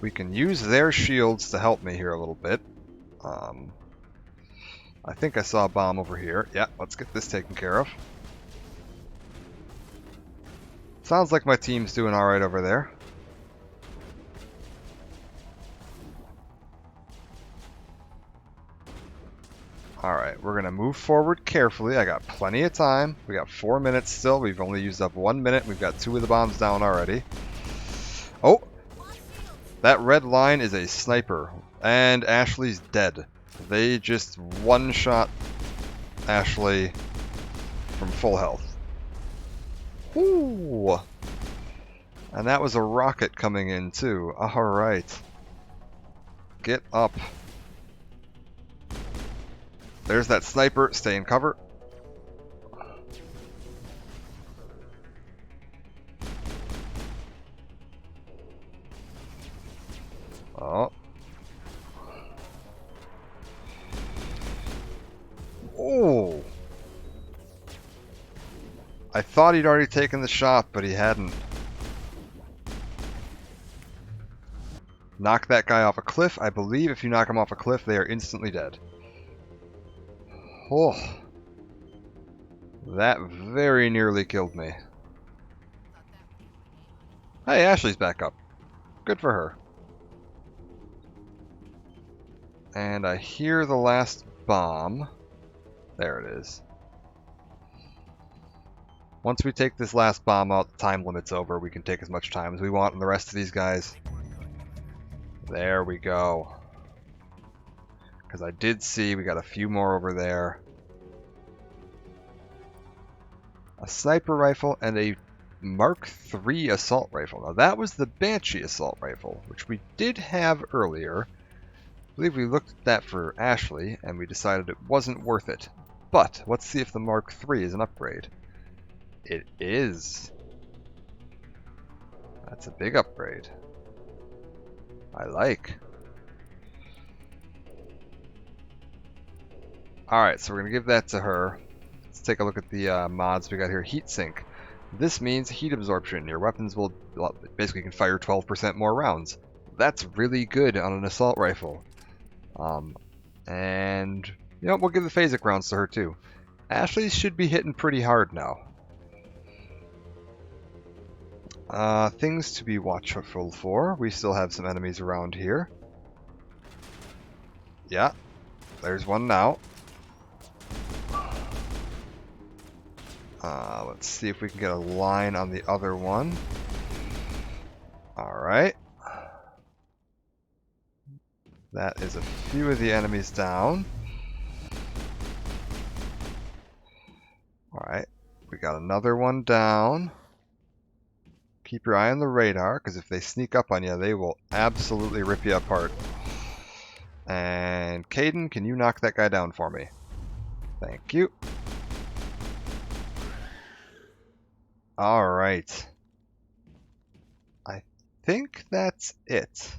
We can use their shields to help me here a little bit. I think I saw a bomb over here. Yeah, let's get this taken care of. Sounds like my team's doing alright over there. Alright, we're going to move forward carefully. I got plenty of time. We got 4 minutes still. We've only used up 1 minute. We've got 2 of the bombs down already. Oh! That red line is a sniper. And Ashley's dead. They just one-shot Ashley from full health. Ooh! And that was a rocket coming in too. Alright. Get up. There's that sniper. Stay in cover. Oh. Oh! I thought he'd already taken the shot, but he hadn't. Knock that guy off a cliff. I believe if you knock him off a cliff, they are instantly dead. Oh. That very nearly killed me. Hey, Ashley's back up. Good for her. And I hear the last bomb. There it is. Once we take this last bomb out, the time limit's over. We can take as much time as we want on the rest of these guys. There we go. Because I did see we got a few more over there. A sniper rifle and a Mark III assault rifle. Now that was the Banshee assault rifle, which we did have earlier. I believe we looked at that for Ashley, and we decided it wasn't worth it. But let's see if the Mark III is an upgrade. It is. That's a big upgrade. I like. Alright, so we're going to give that to her. Let's take a look at the mods we got here. Heat sink. This means heat absorption. Your weapons will basically can fire 12% more rounds. That's really good on an assault rifle. And you know, we'll give the phasic rounds to her too. Ashley should be hitting pretty hard now. Things to be watchful for. We still have some enemies around here. Yeah, there's one now. Let's see if we can get a line on the other one. Alright. That is a few of the enemies down. Alright, we got another one down. Keep your eye on the radar, because if they sneak up on you, they will absolutely rip you apart. And Caden, can you knock that guy down for me? Thank you. Alright. I think that's it.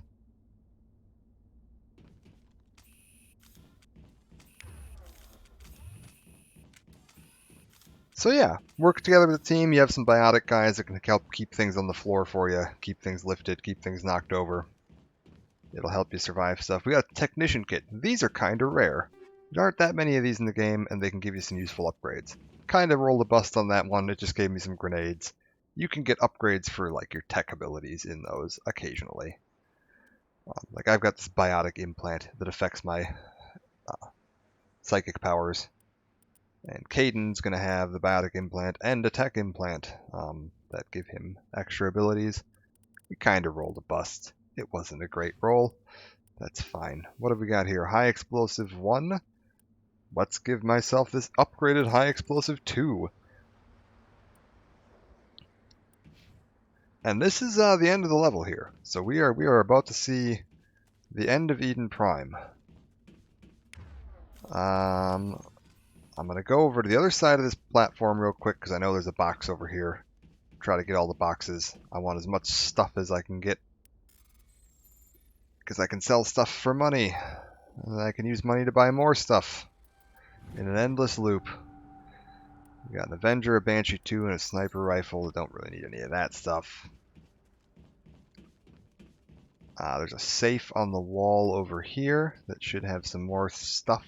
So yeah, work together with a team. You have some biotic guys that can help keep things on the floor for you, keep things lifted, keep things knocked over. It'll help you survive stuff. We got a technician kit. These are kind of rare. There aren't that many of these in the game, and they can give you some useful upgrades. Kind of rolled a bust on that one. It just gave me some grenades. You can get upgrades for like your tech abilities in those occasionally. Like I've got this biotic implant that affects my psychic powers. And Caden's going to have the biotic implant and a tech implant that give him extra abilities. We kind of rolled a bust. It wasn't a great roll. That's fine. What have we got here? High explosive 1. Let's give myself this upgraded high explosive 2. And this is the end of the level here. So we are about to see the end of Eden Prime. I'm going to go over to the other side of this platform real quick because I know there's a box over here. Try to get all the boxes. I want as much stuff as I can get because I can sell stuff for money. And I can use money to buy more stuff in an endless loop. We got an Avenger, a Banshee 2, and a sniper rifle. Don't really need any of that stuff. There's a safe on the wall over here that should have some more stuff.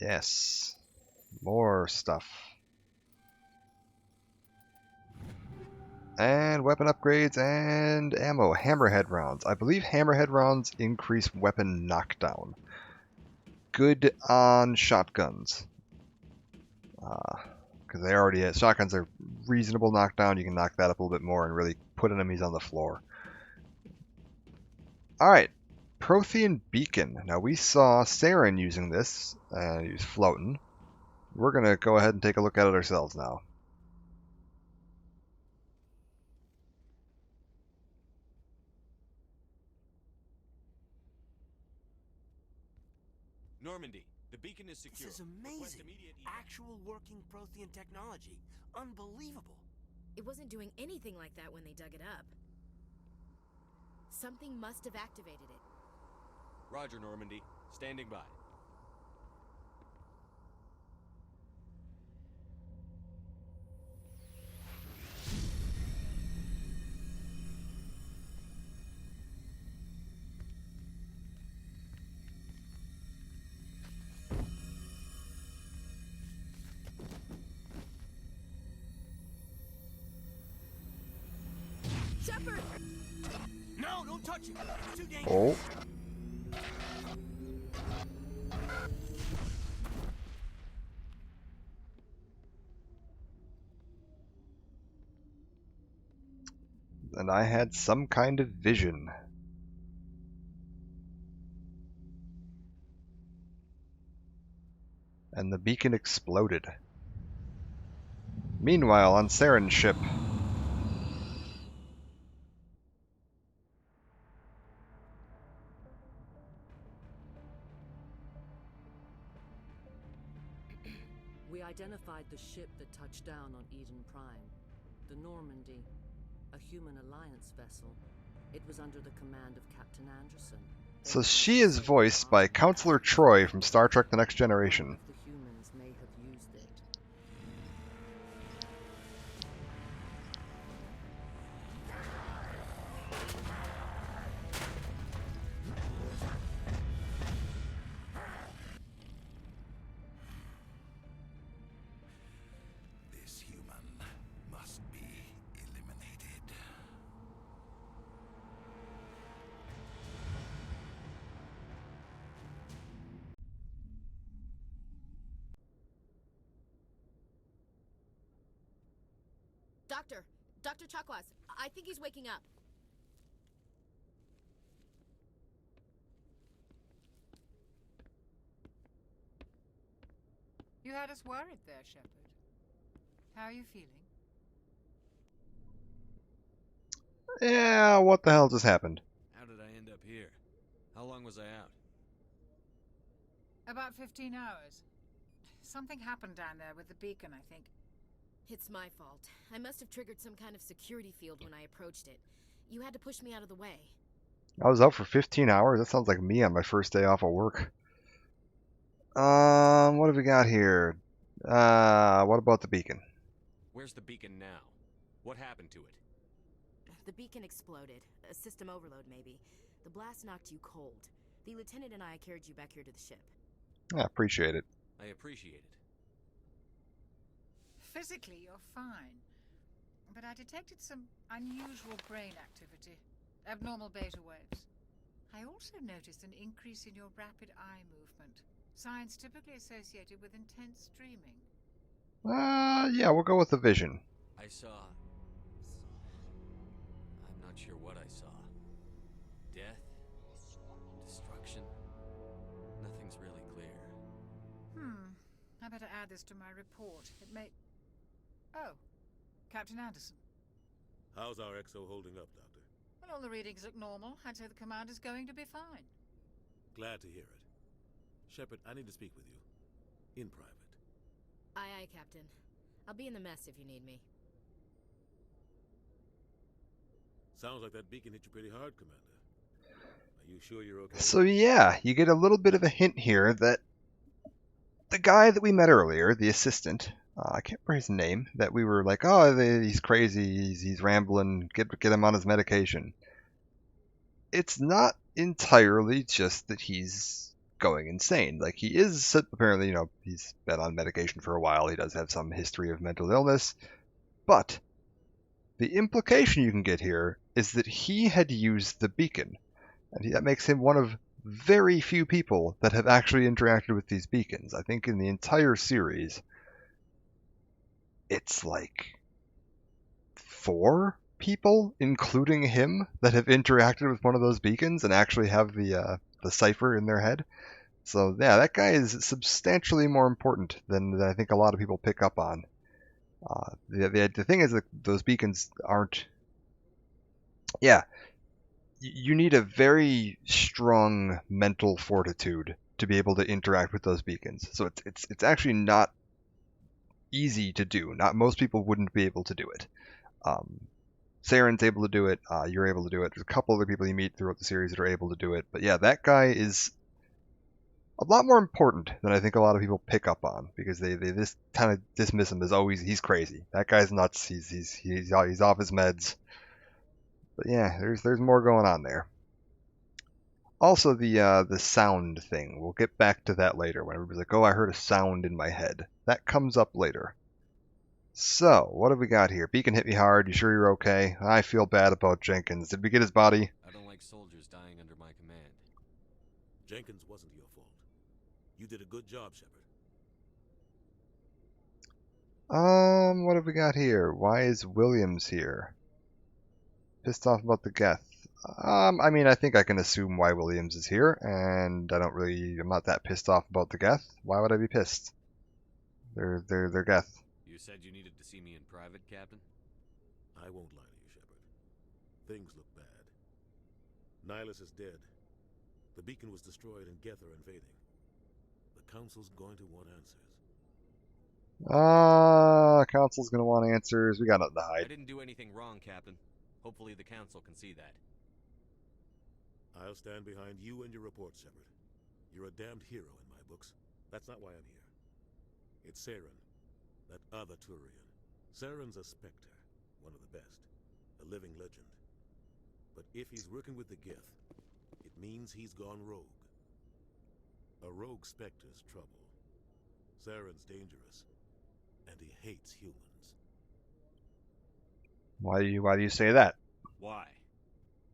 Yes, more stuff. And weapon upgrades and ammo. Hammerhead rounds. I believe hammerhead rounds increase weapon knockdown. Good on shotguns. Because they already have, shotguns are reasonable knockdown. You can knock that up a little bit more and really put enemies on the floor. Alright. Prothean Beacon. Now we saw Saren using this, and he was floating. We're going to go ahead and take a look at it ourselves now. Normandy, the beacon is secure. This is amazing. Actual working Prothean technology. Unbelievable. It wasn't doing anything like that when they dug it up. Something must have activated it. Roger, Normandy. Standing by. Shepard! No, don't touch it. It's too dangerous. Oh. And I had some kind of vision. And the beacon exploded. Meanwhile, on Saren's ship, we identified the ship that touched down on Eden Prime, the Normandy, a human alliance vessel. It was under the command of Captain Anderson. so she is voiced by Counselor Troy from Star Trek The Next Generation. The humans may have used it. This human must be eliminated. Dr. Chakwas, I think he's waking up. You had us worried there, Shepard. How are you feeling? Yeah, what the hell just happened? How did I end up here? How long was I out? About 15 hours. Something happened down there with the beacon, I think. It's my fault. I must have triggered some kind of security field when I approached it. You had to push me out of the way. I was out for 15 hours? That sounds like me on my first day off of work. What have we got here? What about the beacon? Where's the beacon now? What happened to it? The beacon exploded. A system overload, maybe. The blast knocked you cold. The lieutenant and I carried you back here to the ship. I appreciate it. I appreciate it. Physically, you're fine. But I detected some unusual brain activity. Abnormal beta waves. I also noticed an increase in your rapid eye movement. Signs typically associated with intense dreaming. Yeah, we'll go with the vision. I saw... I'm not sure what I saw. Death? Destruction? Nothing's really clear. I better add this to my report. It may... Oh, Captain Anderson. How's our XO holding up, Doctor? Well, all the readings look normal. I'd say the commander's going to be fine. Glad to hear it. Shepard, I need to speak with you. In private. Aye, Captain. I'll be in the mess if you need me. Sounds like that beacon hit you pretty hard, Commander. Are you sure you're okay? So yeah, you get a little bit of a hint here that the guy that we met earlier, the assistant, I can't remember his name, that we were like, oh, he's crazy, he's rambling, get him on his medication. It's not entirely just that he's going insane. Like, he is, apparently, you know, he's been on medication for a while, he does have some history of mental illness, but the implication you can get here is that he had used the beacon, and that makes him one of very few people that have actually interacted with these beacons. I think in the entire series, it's like 4 people, including him, that have interacted with one of those beacons and actually have the cipher in their head. So yeah, that guy is substantially more important than I think a lot of people pick up on. The thing is that those beacons aren't... Yeah, you need a very strong mental fortitude to be able to interact with those beacons. So it's actually not easy to do. Not most people wouldn't be able to do it. Saren's able to do it. You're able to do it. There's a couple other people you meet throughout the series that are able to do it. But yeah, that guy is a lot more important than I think a lot of people pick up on, because they just kind of dismiss him as, oh, he's crazy. That guy's nuts. He's off his meds. But yeah, there's more going on there. Also, the sound thing. We'll get back to that later. When everybody's like, oh, I heard a sound in my head. That comes up later. So, what have we got here? Beacon hit me hard. You sure you're okay? I feel bad about Jenkins. Did we get his body? I don't like soldiers dying under my command. Jenkins wasn't your fault. You did a good job, Shepard. What have we got here? Why is Williams here? Pissed off about the Geth. I mean, I think I can assume why Williams is here, and I'm not that pissed off about the Geth. Why would I be pissed? They're Geth. You said you needed to see me in private, Captain? I won't lie to you, Shepard. Things look bad. Nihilus is dead. The beacon was destroyed and Geth are invading. The Council's going to want answers. Council's gonna want answers. We got nothing to hide. I didn't do anything wrong, Captain. Hopefully the Council can see that. I'll stand behind you and your report, Shepard. You're a damned hero in my books. That's not why I'm here. It's Saren, that other Turian. Saren's a Spectre, one of the best, a living legend. But if he's working with the Geth, it means he's gone rogue. A rogue Spectre's trouble. Saren's dangerous, and he hates humans. Why do you say that? Why?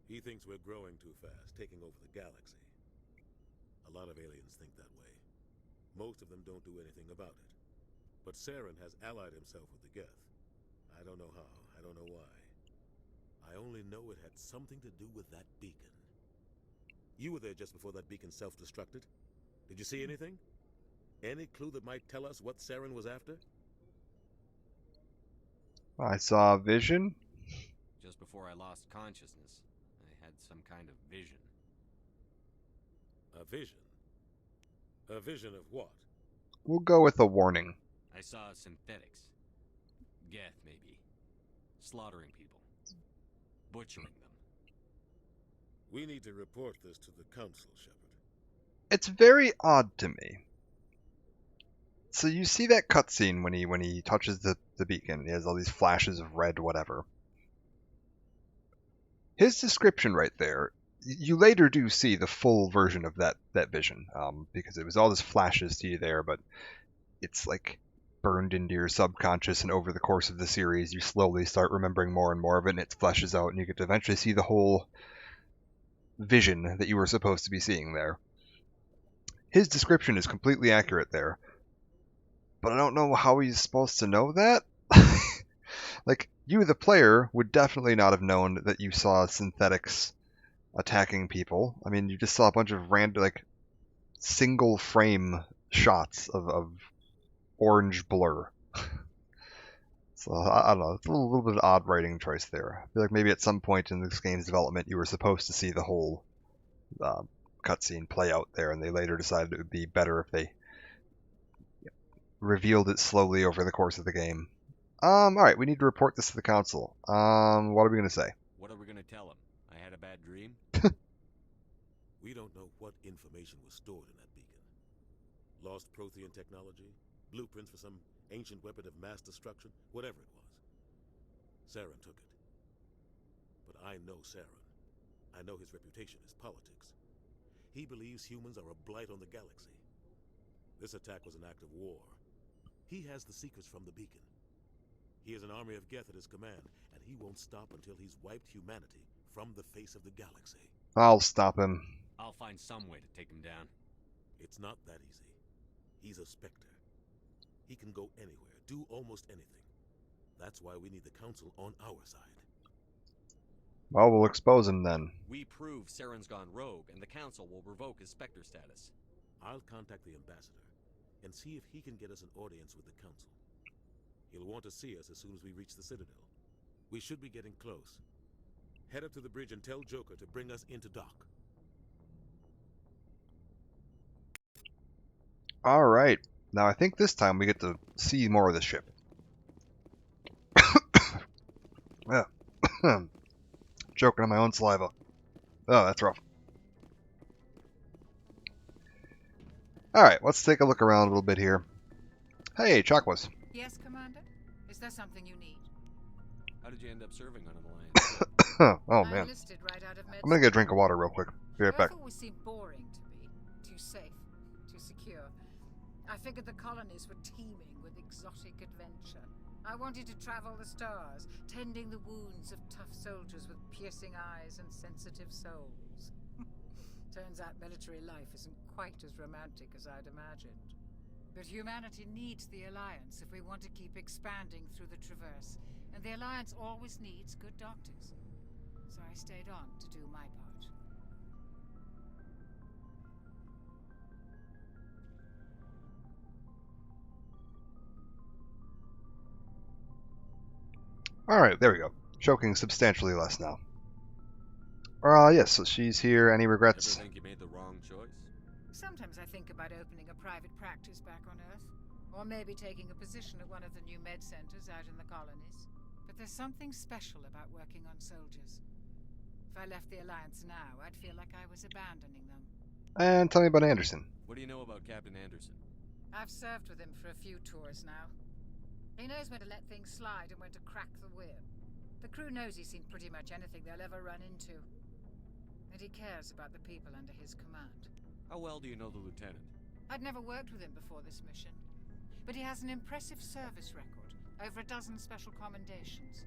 He thinks we're growing too fast, taking over the galaxy. A lot of aliens think that way. Most of them don't do anything about it. But Saren has allied himself with the Geth. I don't know how, I don't know why. I only know it had something to do with that beacon. You were there just before that beacon self-destructed. Did you see anything? Any clue that might tell us what Saren was after? I saw a vision. Just before I lost consciousness, I had some kind of vision. A vision? A vision of what? We'll go with a warning. I saw synthetics. Geth, maybe. Slaughtering people. Butchering them. We need to report this to the Council, Shepard. It's very odd to me. So you see that cutscene when he touches the beacon. He has all these flashes of red, whatever. His description right there, you later do see the full version of that vision, because it was all these flashes to you there, but it's like burned into your subconscious, and over the course of the series, you slowly start remembering more and more of it, and it fleshes out, and you get to eventually see the whole vision that you were supposed to be seeing there. His description is completely accurate there, but I don't know how he's supposed to know that. Like, you, the player, would definitely not have known that you saw synthetics attacking people. I mean, you just saw a bunch of random, like, single frame shots of orange blur. So, I don't know, it's a little bit of odd writing choice there. I feel like maybe at some point in this game's development you were supposed to see the whole cutscene play out there, and they later decided it would be better if they revealed it slowly over the course of the game. Alright, we need to report this to the Council. What are we going to say? What are we going to tell him? I had a bad dream? We don't know what information was stored in that beacon. Lost Prothean technology? Blueprints for some ancient weapon of mass destruction? Whatever it was. Saren took it. But I know Saren. I know his reputation is politics. He believes humans are a blight on the galaxy. This attack was an act of war. He has the secrets from the beacon. He has an army of Geth at his command, and he won't stop until he's wiped humanity from the face of the galaxy. I'll stop him. I'll find some way to take him down. It's not that easy. He's a Spectre. He can go anywhere, do almost anything. That's why we need the Council on our side. Well, we'll expose him then. We prove Saren's gone rogue, and the Council will revoke his Spectre status. I'll contact the Ambassador and see if he can get us an audience with the Council. He'll want to see us as soon as we reach the Citadel. We should be getting close. Head up to the bridge and tell Joker to bring us into dock. Alright. Now I think this time we get to see more of the ship. Choking on my own saliva. Oh, that's rough. Alright, let's take a look around a little bit here. Hey, Chakwas. Yes, Commander? Is there something you need? How did you end up serving on an alliance? Oh, man. Right out of I'm gonna get a drink of water real quick. Be right back. Earth always seemed boring to me. Too safe. Too secure. I figured the colonies were teeming with exotic adventure. I wanted to travel the stars, tending the wounds of tough soldiers with piercing eyes and sensitive souls. Turns out military life isn't quite as romantic as I'd imagined. But humanity needs the Alliance if we want to keep expanding through the Traverse, and the Alliance always needs good doctors. So I stayed on to do my part. Alright, there we go. Choking substantially less now. Yes, so she's here. Any regrets? Ever think you made the wrong choice? Sometimes I think about opening a private practice back on Earth, or maybe taking a position at one of the new med centers out in the colonies. But there's something special about working on soldiers. If I left the Alliance now, I'd feel like I was abandoning them. And tell me about Anderson. What do you know about Captain Anderson? I've served with him for a few tours now. He knows when to let things slide and when to crack the whip. The crew knows he's seen pretty much anything they'll ever run into. And he cares about the people under his command. How well do you know the lieutenant? I'd never worked with him before this mission. But he has an impressive service record. Over 12 special commendations.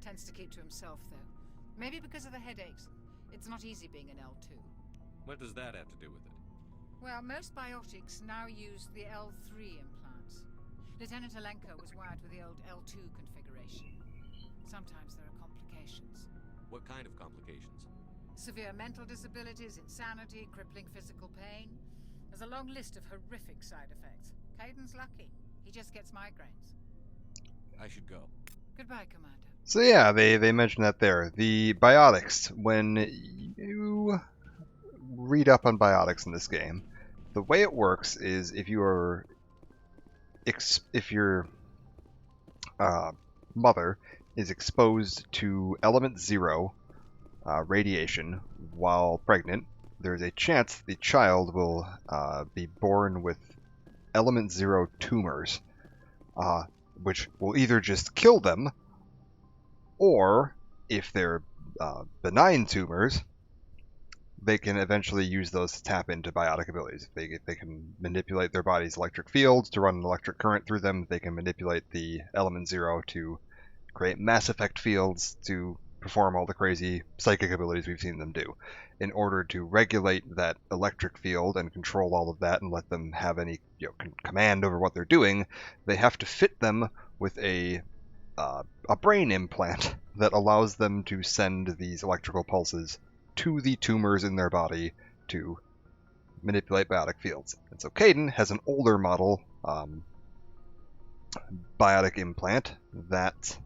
Tends to keep to himself, though. Maybe because of the headaches. It's not easy being an L2. What does that have to do with it? Well, most biotics now use the L3 implants. Lieutenant Alenko was wired with the old L2 configuration. Sometimes there are complications. What kind of complications? Severe mental disabilities, insanity, crippling physical pain. There's a long list of horrific side effects. Caden's lucky. He just gets migraines. I should go. Goodbye, Commander. So yeah, they mentioned that there. The biotics, when you read up on biotics in this game, the way it works is if your mother is exposed to element 0 radiation while pregnant, there's a chance the child will be born with element 0 tumors, which will either just kill them, or if they're benign tumors, they can eventually use those to tap into biotic abilities. If they can manipulate their body's electric fields to run an electric current through them, they can manipulate the element 0 to create Mass Effect fields to perform all the crazy psychic abilities we've seen them do. In order to regulate that electric field and control all of that and let them have any command over what they're doing, they have to fit them with a brain implant that allows them to send these electrical pulses to the tumors in their body to manipulate biotic fields. And so Kaidan has an older model biotic implant that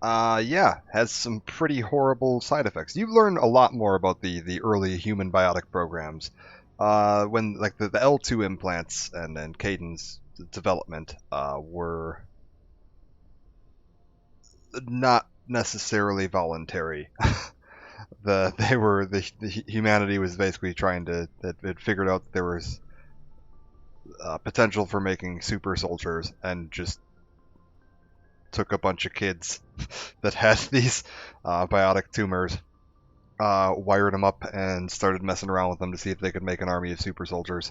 has some pretty horrible side effects. You learn a lot more about the early human biotic programs when like the L2 implants and Kaidan's development were not necessarily voluntary. The humanity was basically trying to it figured out that there was potential for making super soldiers and just took a bunch of kids that had these biotic tumors, wired them up, and started messing around with them to see if they could make an army of super soldiers.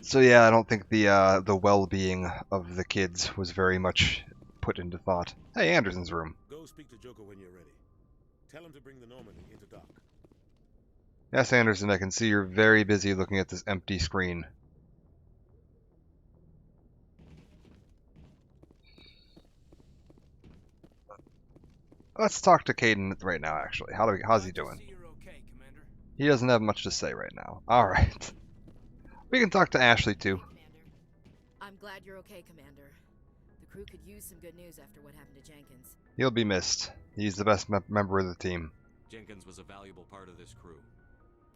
So yeah, I don't think the well-being of the kids was very much put into thought. Hey, Anderson's room. Go speak to Joker when you're ready. Tell him to bring the Normandy into dock. Yes, Anderson, I can see you're very busy looking at this empty screen. Let's talk to Kaidan right now, actually. How's he doing? He doesn't have much to say right now. Alright. We can talk to Ashley, too. I'm glad you're okay, Commander. The crew could use some good news after what happened to Jenkins. He'll be missed. He's the best member of the team. Jenkins was a valuable part of this crew.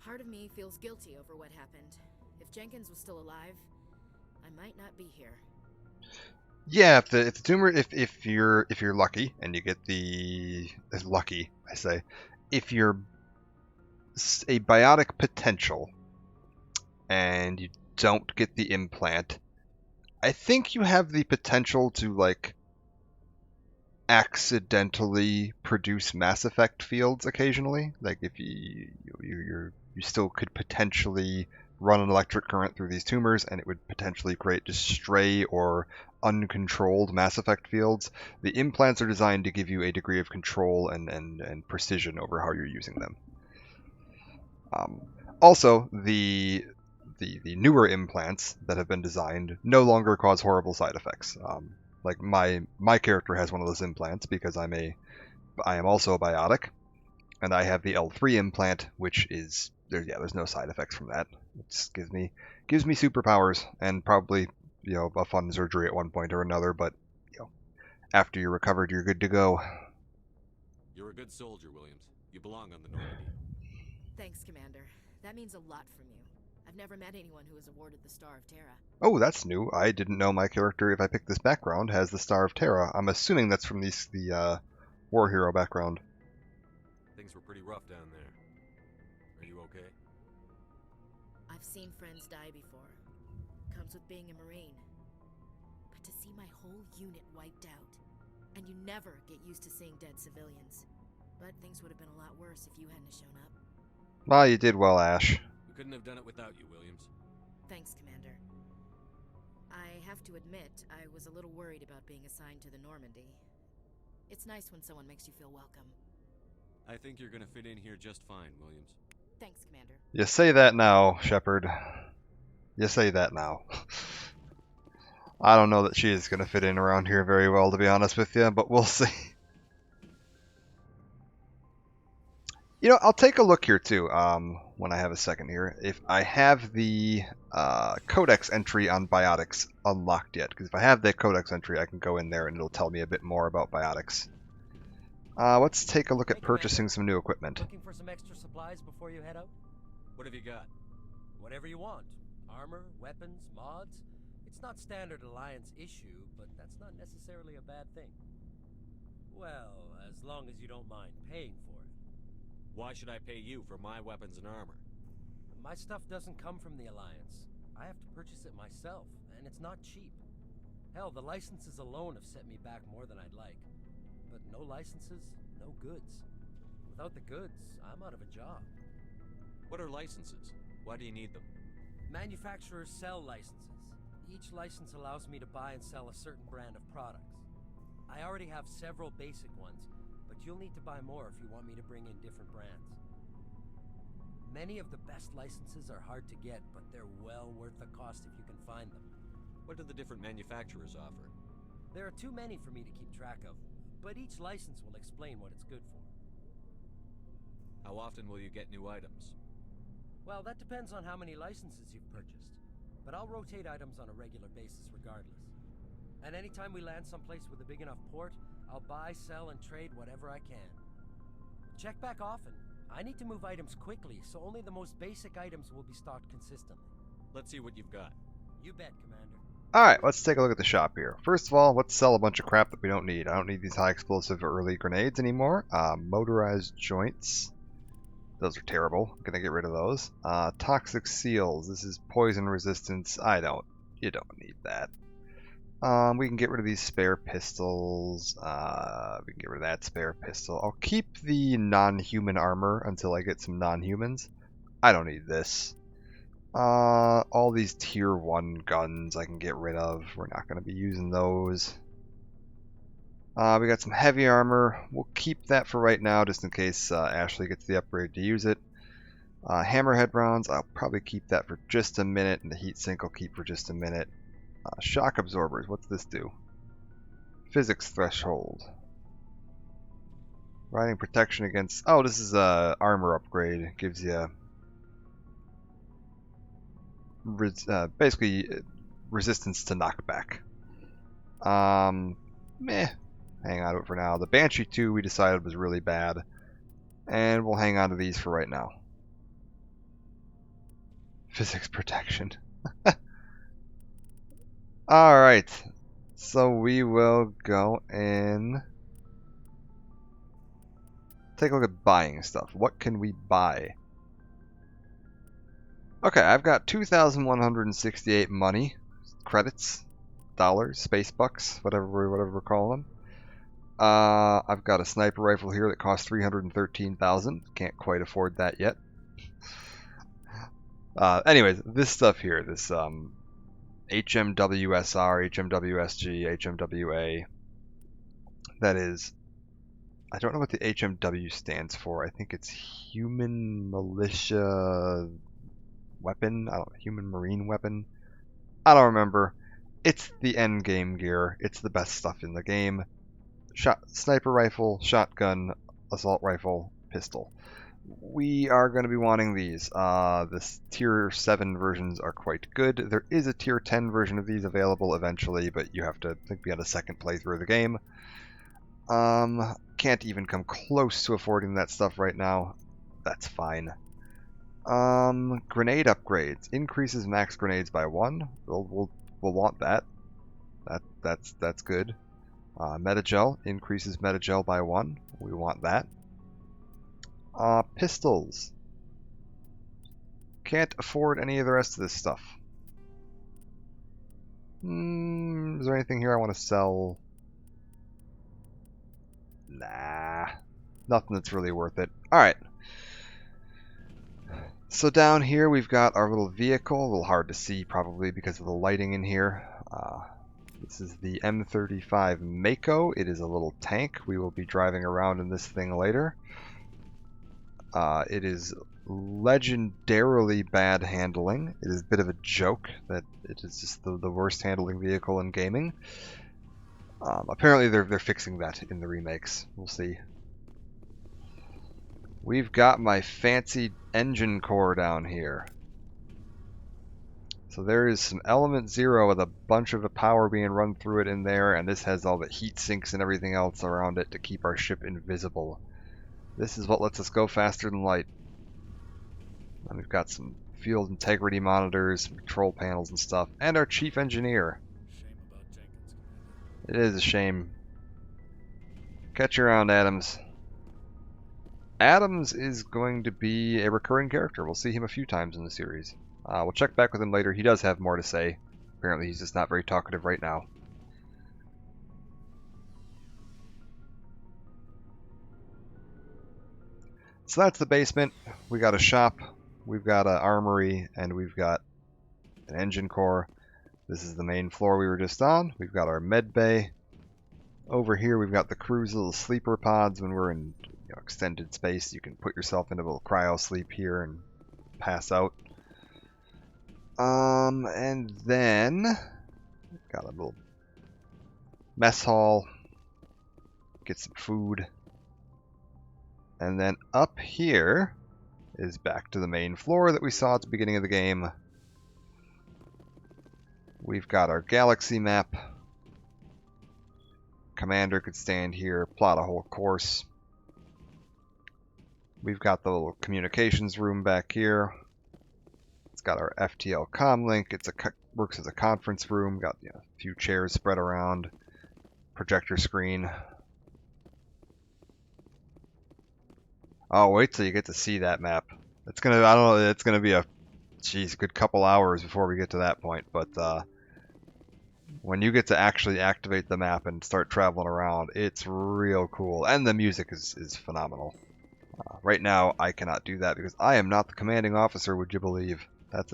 Part of me feels guilty over what happened. If Jenkins was still alive, I might not be here. Yeah, if the tumor, if you're lucky and you get the lucky, I say, if you're a biotic potential and you don't get the implant, I think you have the potential to like accidentally produce Mass Effect fields occasionally. Like if you still could potentially run an electric current through these tumors, and it would potentially create just stray or uncontrolled Mass Effect fields. The implants are designed to give you a degree of control and precision over how you're using them. Also, the newer implants that have been designed no longer cause horrible side effects. Like my character has one of those implants because I am also a biotic, and I have the L3 implant, which is there's no side effects from that. It just gives me superpowers and probably a fun surgery at one point or another. But after you're recovered, you're good to go. You're a good soldier, Williams. You belong on the Normandy. Thanks, Commander. That means a lot from you. I've never met anyone who was awarded the Star of Terra. Oh, that's new. I didn't know my character, if I picked this background, has the Star of Terra. I'm assuming that's from the war hero background. Things were pretty rough down there. Are you okay? I've seen friends die before. Comes with being a Marine. But to see my whole unit wiped out, and you never get used to seeing dead civilians. But things would have been a lot worse if you hadn't shown up. Well, you did well, Ash. We couldn't have done it without you, Williams. Thanks, Commander. I have to admit, I was a little worried about being assigned to the Normandy. It's nice when someone makes you feel welcome. I think you're gonna fit in here just fine, Williams. Thanks, Commander. You say that now, Shepard. You say that now. I don't know that she is going to fit in around here very well, to be honest with you, but we'll see. You know, I'll take a look here too. When I have a second here, if I have the codex entry on biotics unlocked yet, because if I have that codex entry, I can go in there and it'll tell me a bit more about biotics. Let's take a look at purchasing some new equipment. Looking for some extra supplies before you head out? What have you got? Whatever you want. Armor, weapons, mods. It's not standard Alliance issue, but that's not necessarily a bad thing. Well, as long as you don't mind paying for it. Why should I pay you for my weapons and armor? My stuff doesn't come from the Alliance. I have to purchase it myself, and it's not cheap. Hell, the licenses alone have set me back more than I'd like. But no licenses, no goods. Without the goods, I'm out of a job. What are licenses? Why do you need them? Manufacturers sell licenses. Each license allows me to buy and sell a certain brand of products. I already have several basic ones, but you'll need to buy more if you want me to bring in different brands. Many of the best licenses are hard to get, but they're well worth the cost if you can find them. What do the different manufacturers offer? There are too many for me to keep track of, but each license will explain what it's good for. How often will you get new items? Well, that depends on how many licenses you've purchased, but I'll rotate items on a regular basis regardless. And anytime we land someplace with a big enough port, I'll buy, sell, and trade whatever I can. Check back often. I need to move items quickly, so only the most basic items will be stocked consistently. Let's see what you've got. You bet, Commander. Alright, let's take a look at the shop here. First of all, let's sell a bunch of crap that we don't need. I don't need these high explosive early grenades anymore. Motorized joints. Those are terrible. I'm gonna get rid of those. Toxic seals. This is poison resistance. You don't need that. We can get rid of these spare pistols. We can get rid of that spare pistol. I'll keep the non-human armor until I get some non-humans. I don't need this. All these tier 1 guns I can get rid of. We're not going to be using those. We got some heavy armor. We'll keep that for right now just in case Ashley gets the upgrade to use it. Hammerhead rounds, I'll probably keep that for just a minute, and the heat sink I'll keep for just a minute. Shock absorbers, what's this do? Physics threshold. Riding protection against... Oh, this is a armor upgrade. Gives you... basically resistance to knockback. Meh. Hang on to it for now. The Banshee 2 we decided was really bad. And we'll hang on to these for right now. Physics protection. Alright. So we will go and take a look at buying stuff. What can we buy? Okay, I've got 2,168 money, credits, dollars, space bucks, whatever we're calling them. I've got a sniper rifle here that costs 313,000. Can't quite afford that yet. Anyways, this stuff here, this HMWSR, HMWSG, HMWA. That is, I don't know what the HMW stands for. I think it's Human Militia Weapon. Human Marine Weapon. I don't remember. It's the end game gear. It's the best stuff in the game. Sniper rifle, shotgun, assault rifle, pistol. We are going to be wanting these. The tier 7 versions are quite good. There is a tier 10 version of these available eventually, but you have to be on a second playthrough of the game. Can't even come close to affording that stuff right now. That's fine. Grenade upgrades. Increases max grenades by 1. We'll want that. That's good. Metagel. Increases metagel by 1. We want that. Pistols. Can't afford any of the rest of this stuff. Is there anything here I want to sell? Nah. Nothing that's really worth it. Alright. So down here we've got our little vehicle. A little hard to see probably because of the lighting in here. This is the M35 Mako. It is a little tank. We will be driving around in this thing later. It is legendarily bad handling. It is a bit of a joke that it is just the worst handling vehicle in gaming. Apparently they're fixing that in the remakes. We'll see. We've got my fancy engine core down here. So there is some element 0 with a bunch of the power being run through it in there, and this has all the heat sinks and everything else around it to keep our ship invisible. This is what lets us go faster than light. And we've got some field integrity monitors, some control panels and stuff, and our chief engineer. It is a shame. Catch you around, Adams. Adams is going to be a recurring character. We'll see him a few times in the series. We'll check back with him later. He does have more to say. Apparently he's just not very talkative right now. So that's the basement. We got a shop, we've got an armory, and we've got an engine core. This is the main floor we were just on. We've got our med bay. Over here we've got the crew's little sleeper pods. When we're in extended space, you can put yourself into a little cryo sleep here and pass out. And then got a little mess hall, get some food, and then up here is back to the main floor that we saw at the beginning of the game. We've got our galaxy map. Commander could stand here, plot a whole course. We've got the little communications room back here. It's got our FTL comlink. Works as a conference room. Got a few chairs spread around. Projector screen. Oh, wait till you get to see that map. It's gonna. I don't know. It's gonna be a good couple hours before we get to that point. But when you get to actually activate the map and start traveling around, it's real cool. And the music is phenomenal. Right now, I cannot do that because I am not the commanding officer. Would you believe? That's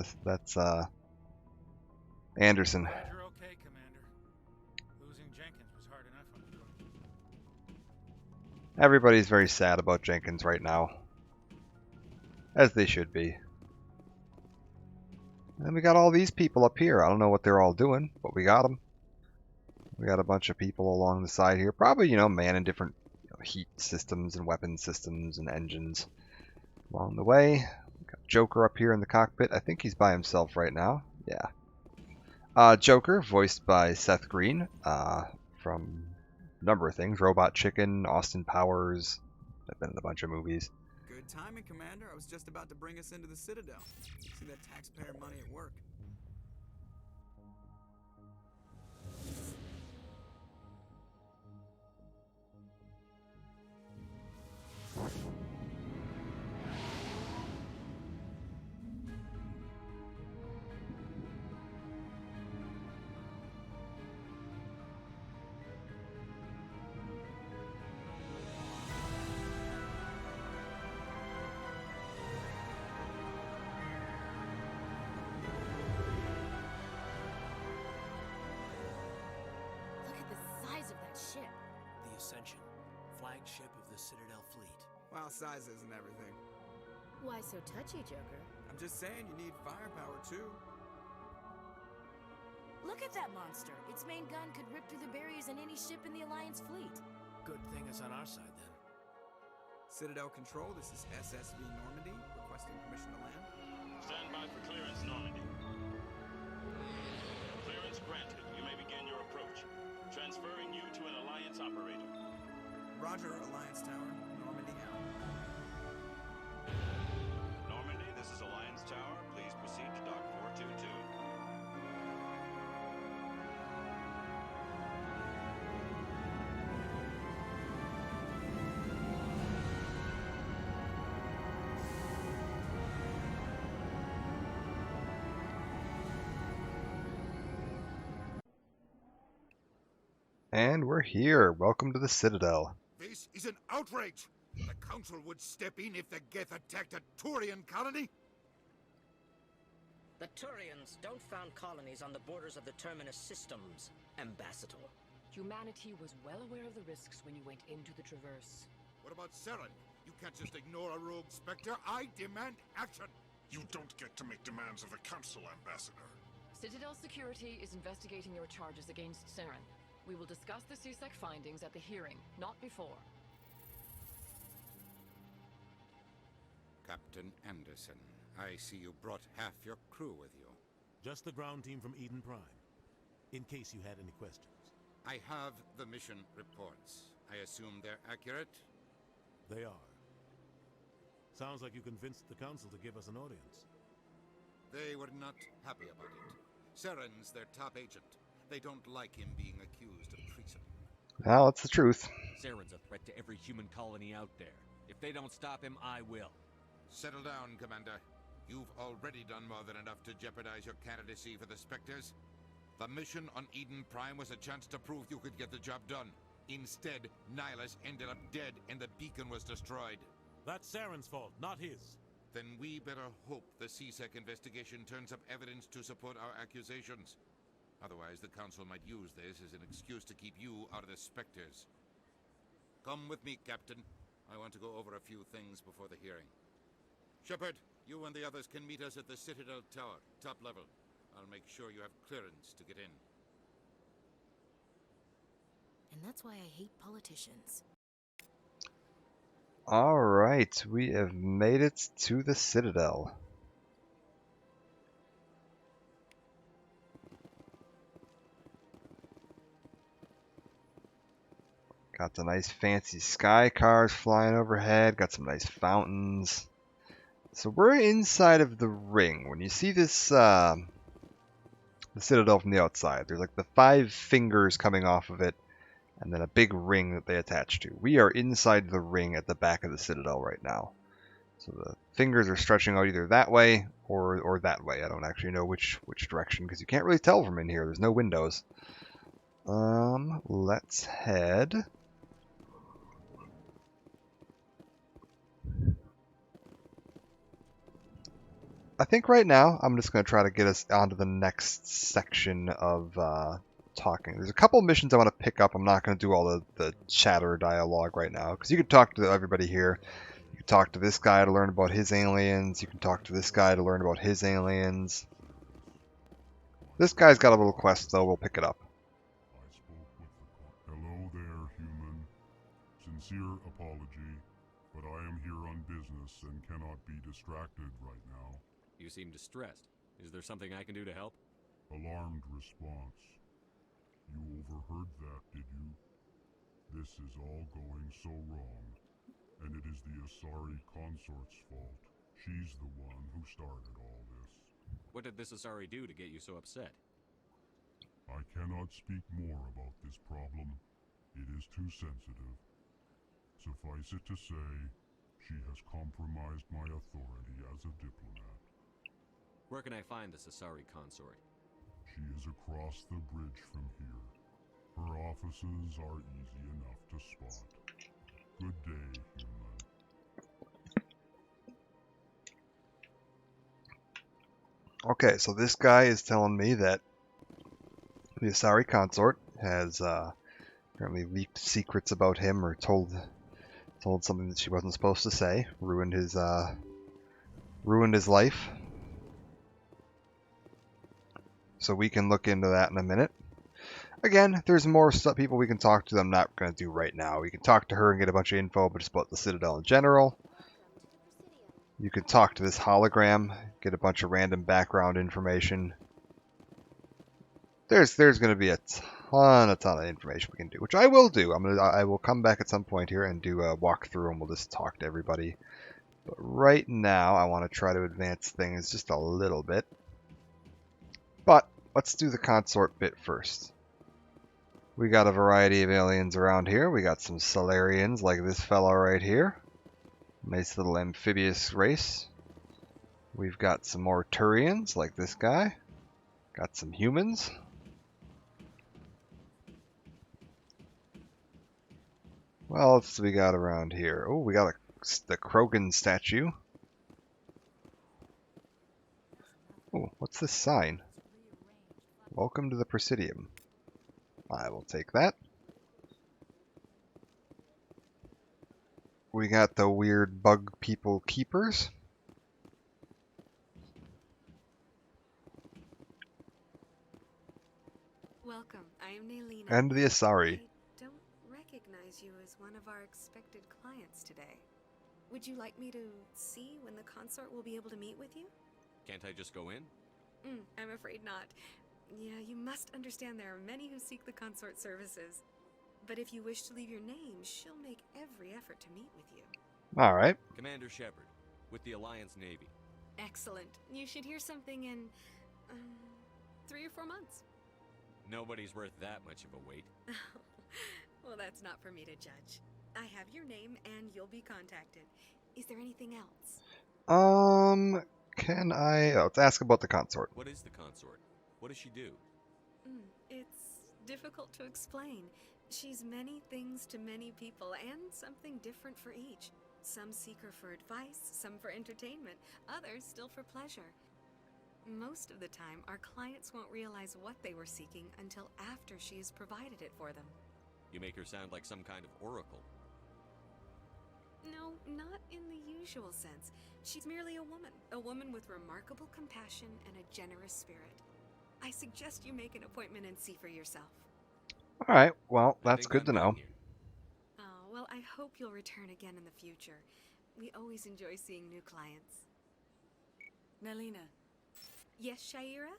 Anderson. You're okay, Commander. Losing Jenkins was hard enough, I'm sure. Everybody's very sad about Jenkins right now. As they should be. And we got all these people up here. I don't know what they're all doing, but we got them. We got a bunch of people along the side here. Probably, manning different heat systems and weapon systems and engines along the way. We got Joker up here in the cockpit. I think he's by himself right now. Yeah. Joker, voiced by Seth Green, from a number of things. Robot Chicken, Austin Powers. I've been in a bunch of movies. Good timing, Commander. I was just about to bring us into the Citadel. See that taxpayer money at work. Flagship of the Citadel fleet. Well, size isn't everything. Why so touchy, Joker? I'm just saying you need firepower, too. Look at that monster. Its main gun could rip through the barriers in any ship in the Alliance fleet. Good thing it's on our side, then. Citadel Control, this is SSV Normandy, requesting permission to land. Stand by for clearance, Normandy. Clearance granted. You may begin your approach. Transferring you to an Alliance operator. Roger, Alliance Tower. Normandy out. Normandy, this is Alliance Tower. Please proceed to Dock 422. And we're here. Welcome to the Citadel. This is an outrage! The Council would step in if the Geth attacked a Turian colony? The Turians don't found colonies on the borders of the Terminus systems, Ambassador. Humanity was well aware of the risks when you went into the Traverse. What about Saren? You can't just ignore a rogue Spectre. I demand action! You don't get to make demands of the Council, Ambassador. Citadel Security is investigating your charges against Saren. We will discuss the CSEC findings at the hearing, not before. Captain Anderson. I see you brought half your crew with you. Just the ground team from Eden Prime, in case you had any questions. I have the mission reports. I assume they're accurate? They are. Sounds like you convinced the Council to give us an audience. They were not happy about it. Saren's their top agent. They don't like him being accused of treason. Well, that's the truth. Saren's a threat to every human colony out there. If they don't stop him, I will. Settle down, Commander. You've already done more than enough to jeopardize your candidacy for the Spectres. The mission on Eden Prime was a chance to prove you could get the job done. Instead, Nihilus ended up dead and the beacon was destroyed. That's Saren's fault, not his. Then we better hope the CSEC investigation turns up evidence to support our accusations. Otherwise, the Council might use this as an excuse to keep you out of the Spectres. Come with me, Captain. I want to go over a few things before the hearing. Shepard, you and the others can meet us at the Citadel Tower, top level. I'll make sure you have clearance to get in. And that's why I hate politicians. Alright, we have made it to the Citadel. Got the nice fancy sky cars flying overhead, got some nice fountains. So we're inside of the ring. When you see this, the Citadel from the outside, there's like the 5 fingers coming off of it, and then a big ring that they attach to. We are inside the ring at the back of the Citadel right now. So the fingers are stretching out either that way or that way. I don't actually know which direction because you can't really tell from in here. There's no windows. Let's head. I think right now I'm just going to try to get us onto the next section of talking. There's a couple missions I want to pick up. I'm not going to do all the chatter dialogue right now because you can talk to everybody here. You can talk to this guy to learn about his aliens. You can talk to this guy to learn about his aliens. This guy's got a little quest though. We'll pick it up. Hello there, human. Sincere apology, but I am here on business and cannot be distracted right now. You seem distressed. Is there something I can do to help? Alarmed response. You overheard that, did you? This is all going so wrong, and it is the Asari consort's fault. She's the one who started all this. What did this Asari do to get you so upset? I cannot speak more about this problem. It is too sensitive. Suffice it to say, she has compromised my authority as a diplomat. Where can I find this Asari consort? She is across the bridge from here. Her offices are easy enough to spot. Good day, human. Okay, so this guy is telling me that the Asari consort has apparently leaked secrets about him or told something that she wasn't supposed to say, ruined his life. So we can look into that in a minute. Again, there's more stuff, people we can talk to that I'm not going to do right now. We can talk to her and get a bunch of info but just about the Citadel in general. You can talk to this hologram, get a bunch of random background information. There's going to be a ton of information we can do, which I will do. I will come back at some point here and do a walkthrough and we'll just talk to everybody. But right now, I want to try to advance things just a little bit. But let's do the consort bit first. We got a variety of aliens around here. We got some Solarians like this fellow right here. Nice little amphibious race. We've got some more Turians like this guy. Got some humans. What else do we got around here? Oh, we got the Krogan statue. Oh, what's this sign? Welcome to the Presidium. I will take that. We got the weird bug people keepers. Welcome. I am Naylina. And the Asari. I don't recognize you as one of our expected clients today. Would you like me to see when the consort will be able to meet with you? Can't I just go in? I'm afraid not. Yeah, you must understand there are many who seek the consort services. But if you wish to leave your name, she'll make every effort to meet with you. All right. Commander Shepard, with the Alliance Navy. Excellent. You should hear something in 3 or 4 months. Nobody's worth that much of a wait. Well, that's not for me to judge. I have your name and you'll be contacted. Is there anything else? Can I... let's ask about the consort. What is the consort? What does she do? It's difficult to explain. She's many things to many people and something different for each. Some seek her for advice, some for entertainment, others still for pleasure. Most of the time, our clients won't realize what they were seeking until after she has provided it for them. You make her sound like some kind of oracle. No, not in the usual sense. She's merely a woman with remarkable compassion and a generous spirit. I suggest you make an appointment and see for yourself. All right, well, that's good to know. Oh, well, I hope you'll return again in the future. We always enjoy seeing new clients. Nelina. Yes, Shaira?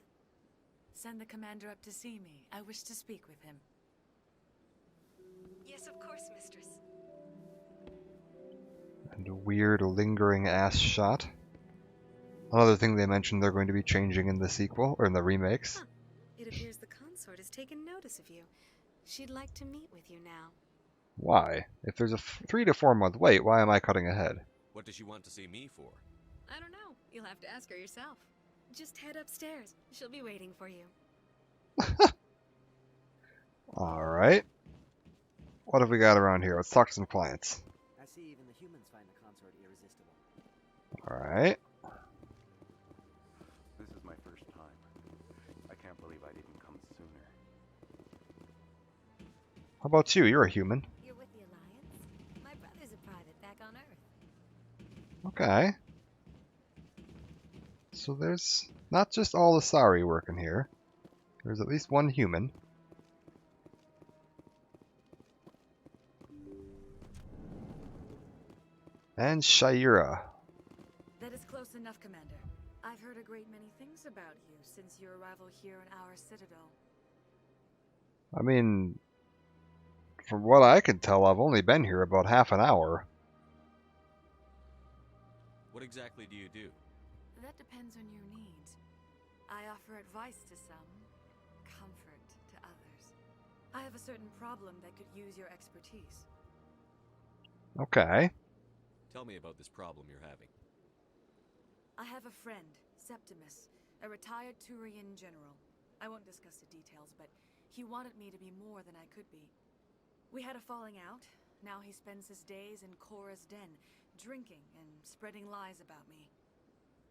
Send the commander up to see me. I wish to speak with him. Yes, of course, mistress. And a weird lingering ass shot. Another thing they mentioned they're going to be changing in the sequel, or in the remakes. It appears the consort has taken notice of you. She'd like to meet with you now. Why? If there's a 3 to 4 month wait, why am I cutting ahead? What does she want to see me for? I don't know. You'll have to ask her yourself. Just head upstairs. She'll be waiting for you. Alright. What have we got around here? Let's talk to some clients. I see even the humans find the consort irresistible. Alright. This is my first time. I can't believe I didn't come sooner. How about you? You're a human. You're with the Alliance? My brother's a private back on Earth. Okay. So there's not just all Asari working here. There's at least one human. And Shaira. That is close enough, Commander. I've heard a great many things about you since your arrival here in our citadel. I mean, from what I can tell, I've only been here about half an hour. What exactly do you do? That depends on your needs. I offer advice to some, comfort to others. I have a certain problem that could use your expertise. Okay. Tell me about this problem you're having. I have a friend, Septimus, a retired Turian general. I won't discuss the details, but he wanted me to be more than I could be. We had a falling out. Now he spends his days in Korra's den, drinking and spreading lies about me.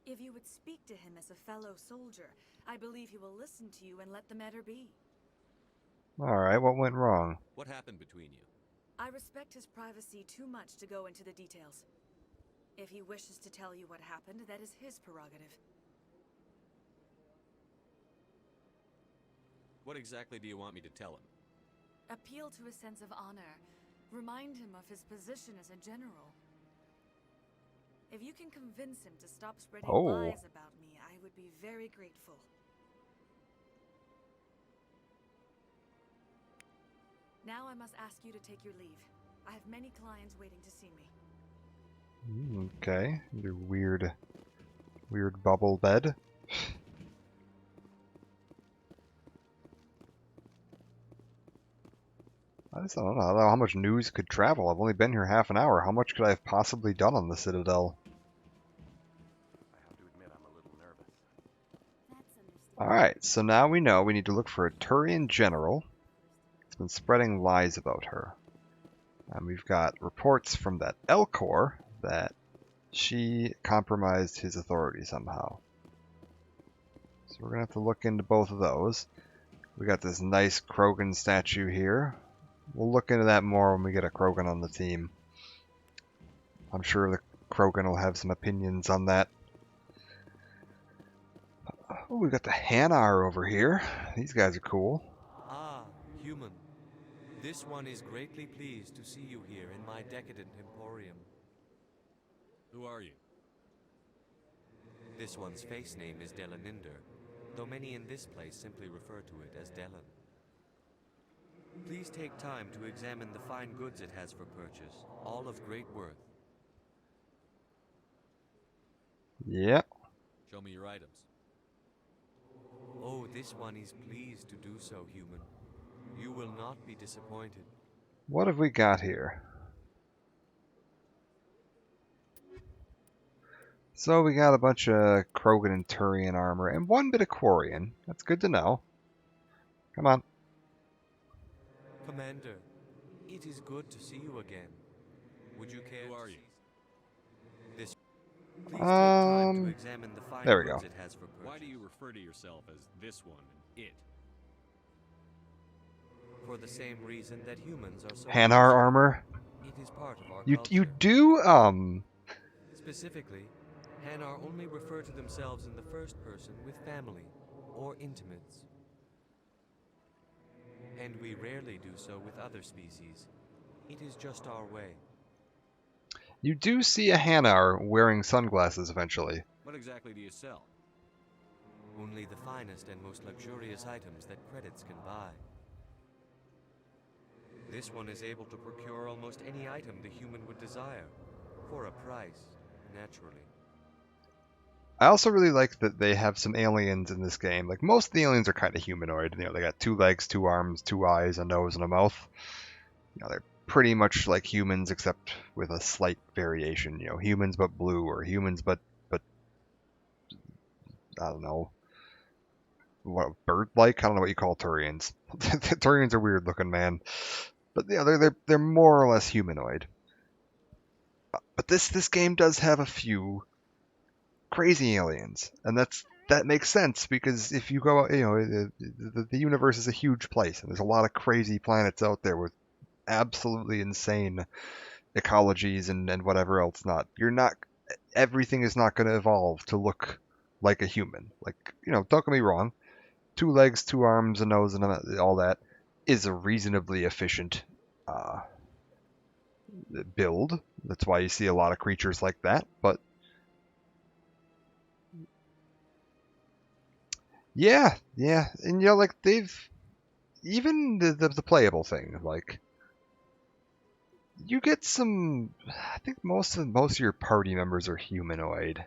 If you would speak to him as a fellow soldier, I believe he will listen to you and let the matter be. Alright, what went wrong? What happened between you? I respect his privacy too much to go into the details. If he wishes to tell you what happened, that is his prerogative. What exactly do you want me to tell him? Appeal to his sense of honor. Remind him of his position as a general. If you can convince him to stop spreading lies about me, I would be very grateful. Now I must ask you to take your leave. I have many clients waiting to see me. Okay, your weird bubble bed. I just don't know how much news could travel. I've only been here half an hour. How much could I have possibly done on the Citadel? I have to admit I'm a little nervous. Alright, so now we know we need to look for a Turian general. It's been spreading lies about her. And we've got reports from that Elcor that she compromised his authority somehow. So we're going to have to look into both of those. We got this nice Krogan statue here. We'll look into that more when we get a Krogan on the team. I'm sure the Krogan will have some opinions on that. Oh, we've got the Hanar over here. These guys are cool. Ah, human. This one is greatly pleased to see you here in my decadent emporium. Who are you? This one's face name is Delaninder, though many in this place simply refer to it as Delan. Please take time to examine the fine goods it has for purchase, all of great worth. Yeah. Show me your items. Oh, this one is pleased to do so, human. You will not be disappointed. What have we got here? So we got a bunch of Krogan and Turian armor and one bit of Quarian. That's good to know. Come on. Commander, it is good to see you again. Would you care? Who are you? This. Please take time to examine the fine there we goods go. it has for purchase. Why do you refer to yourself as this one and it? For the same reason that humans are so. Hanar armor. It is part of our You culture. do Specifically, Hanar only refer to themselves in the first person with family or intimates. And we rarely do so with other species. It is just our way. You do see a Hanar wearing sunglasses eventually. What exactly do you sell? Only the finest and most luxurious items that credits can buy. This one is able to procure almost any item the human would desire, for a price, naturally. I also really like that they have some aliens in this game. Like, most of the aliens are kind of humanoid. You know, they got 2 legs, 2 arms, 2 eyes, a nose, and a mouth. You know, they're pretty much like humans, except with a slight variation. You know, humans but blue, or humans but I don't know, what, bird-like? I don't know what you call Turians. Turians are weird looking, man. But yeah, they're more or less humanoid. But this game does have a few crazy aliens, and that makes sense, because if you go, you know, the universe is a huge place, and there's a lot of crazy planets out there with absolutely insane ecologies and whatever else. Everything is not going to evolve to look like a human. Like, you know, don't get me wrong, 2 legs, 2 arms, a nose, and all that is a reasonably efficient build. That's why you see a lot of creatures like that. But yeah, and you know, like, they've even the playable thing, like, you get some. I think most of your party members are humanoid,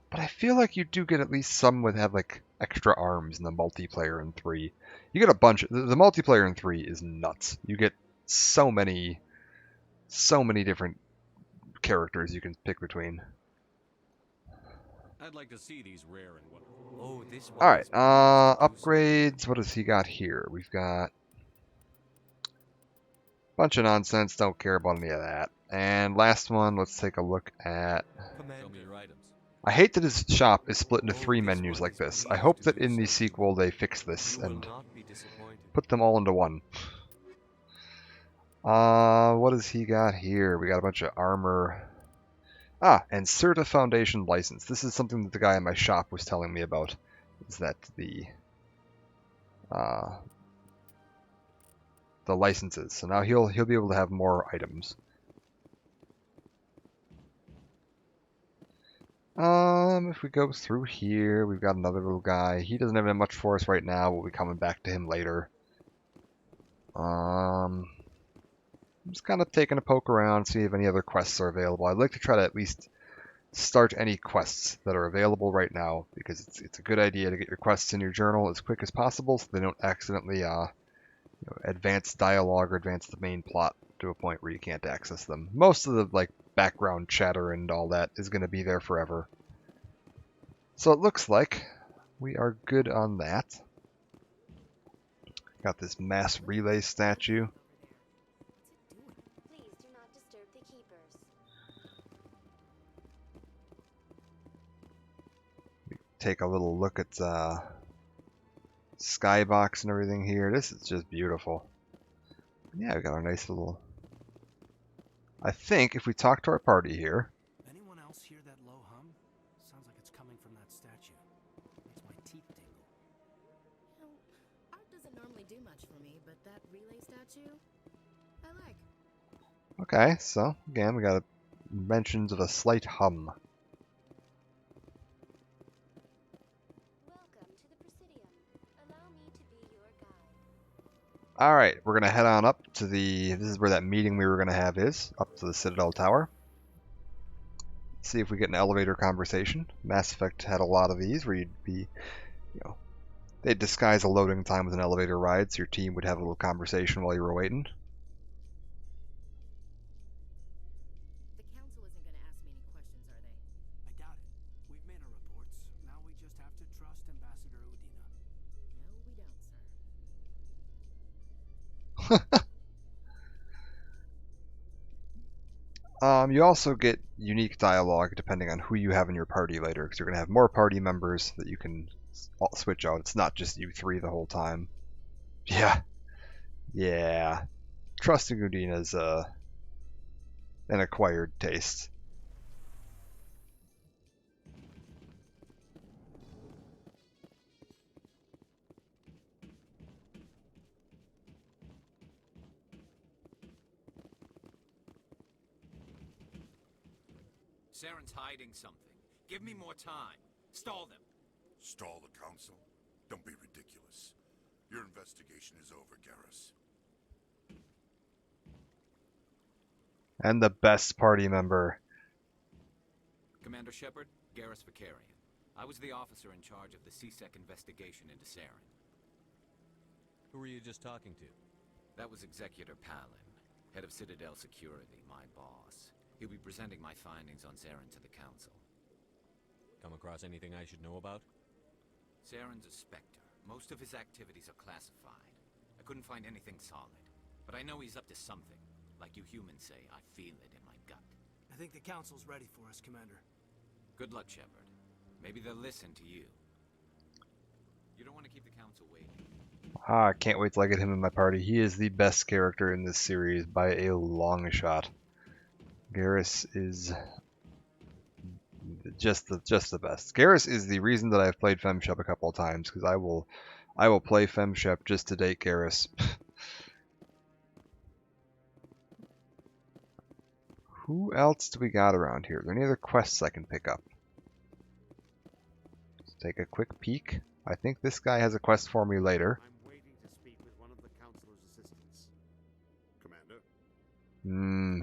but I feel like you do get at least some would have like extra arms in the multiplayer in 3. You get a bunch. The multiplayer in 3 is nuts. You get so many different characters you can pick between. I'd like to see these rare and wonderful. Oh, this one. All right, upgrades. What does he got here? We've got a bunch of nonsense. Don't care about any of that. And last one. Let's take a look at. Show me your items. I hate that his shop is split into 3 menus like this. I hope that in the sequel they fix this and put them all into one. What does he got here? We got a bunch of armor. And Certa Foundation license. This is something that the guy in my shop was telling me about. Is that the licenses. So now he'll be able to have more items. If we go through here, we've got another little guy. He doesn't have much for us right now. We'll be coming back to him later. I'm just kind of taking a poke around, see if any other quests are available. I'd like to try to at least start any quests that are available right now, because it's a good idea to get your quests in your journal as quick as possible, so they don't accidentally advance dialogue or advance the main plot to a point where you can't access them. Most of the like background chatter and all that is going to be there forever. So it looks like we are good on that. Got this mass relay statue. Take a little look at skybox and everything here. This is just beautiful. Yeah, we got our nice little. I think if we talk to our party here. Anyone else hear that low hum? Sounds like it's coming from that statue. Makes my teeth tingle. You know, art doesn't normally do much for me, but that relay statue, I like. Okay, so again we got a mentions of a slight hum. Alright, we're going to head on up to the... This is where that meeting we were going to have is. Up to the Citadel Tower. See if we get an elevator conversation. Mass Effect had a lot of these where you'd be... You know, they'd disguise a loading time with an elevator ride, so your team would have a little conversation while you were waiting. The council isn't going to ask me any questions, are they? I doubt it. We've made our reports. Now we just have to trust Ambassador Udina. No, we don't, sir. You also get unique dialogue depending on who you have in your party later, because you're going to have more party members that you can switch out. It's not just you three the whole time. Yeah. Yeah. Trusting Udina is an acquired taste. Saren's hiding something. Give me more time. Stall them. Stall the council? Don't be ridiculous. Your investigation is over, Garrus. And the best party member. Commander Shepard, Garrus Vakarian. I was the officer in charge of the C-Sec investigation into Saren. Who were you just talking to? That was Executor Palin, head of Citadel Security, my boss. He'll be presenting my findings on Saren to the council. Come across anything I should know about? Saren's a Spectre. Most of his activities are classified. I couldn't find anything solid, but I know he's up to something. Like you humans say, I feel it in my gut. I think the council's ready for us, Commander. Good luck, Shepard. Maybe they'll listen to you. You don't want to keep the council waiting. I can't wait till I get him in my party. He is the best character in this series by a long shot. Garrus is just the best. Garrus is the reason that I've played FemShep a couple of times, because I will play FemShep just to date Garrus. Who else do we got around here? Are there any other quests I can pick up? Let's take a quick peek. I think this guy has a quest for me later. I'm waiting to speak with one of the councilor's assistants. Commander?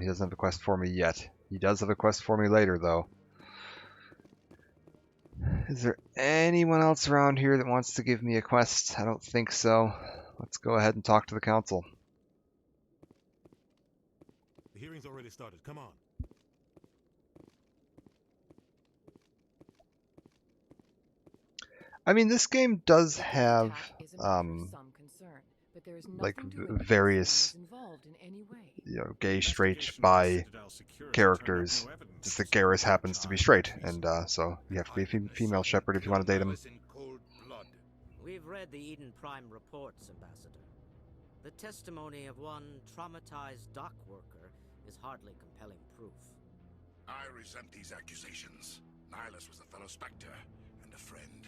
He doesn't have a quest for me yet. He does have a quest for me later, though. Is there anyone else around here that wants to give me a quest? I don't think so. Let's go ahead and talk to the council. The hearing's already started. Come on. I mean, this game does have like various, you know, gay, straight, bi characters. Just that Garrus happens to be straight, and so you have to be a female Shepard if you want to date him. We've read the Eden Prime reports, Ambassador. The testimony of one traumatized dock worker is hardly compelling proof. I resent these accusations. Nihilus was a fellow Spectre and a friend.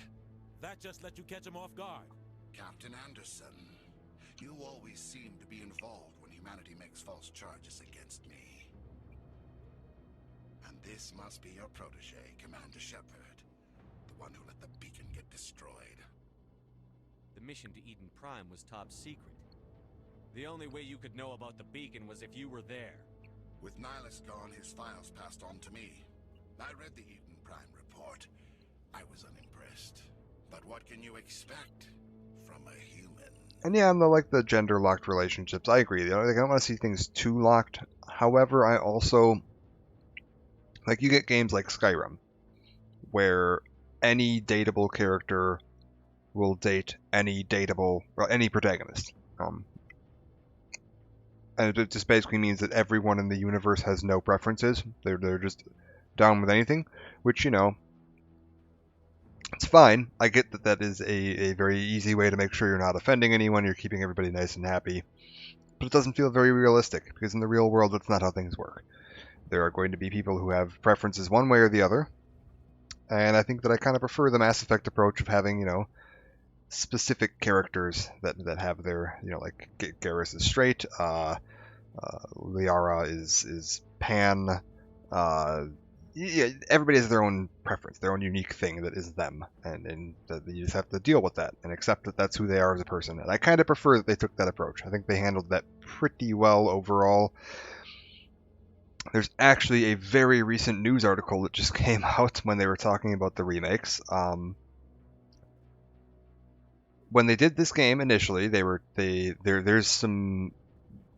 That just let you catch him off guard. Captain Anderson, you always seem to be involved when humanity makes false charges against me. And this must be your protege, Commander Shepard. The one who let the beacon get destroyed. The mission to Eden Prime was top secret. The only way you could know about the beacon was if you were there. With Nihilus gone, his files passed on to me. I read the Eden Prime report. I was unimpressed. But what can you expect from a human? And yeah, like the gender-locked relationships, I agree. I don't want to see things too locked. However, I also... Like, you get games like Skyrim, where any dateable character will date any dateable... Well, any protagonist. And it just basically means that everyone in the universe has no preferences. They're just down with anything, which, you know... It's fine. I get that that is a very easy way to make sure you're not offending anyone, you're keeping everybody nice and happy. But it doesn't feel very realistic, because in the real world, that's not how things work. There are going to be people who have preferences one way or the other, and I think that I kind of prefer the Mass Effect approach of having, you know, specific characters that have their, you know, like Garrus is straight, Liara is pan, Yeah, everybody has their own preference, their own unique thing that is them, and you just have to deal with that and accept that that's who they are as a person. And I kind of prefer that they took that approach. I think they handled that pretty well overall. There's actually a very recent news article that just came out when they were talking about the remakes. When they did this game initially, there's some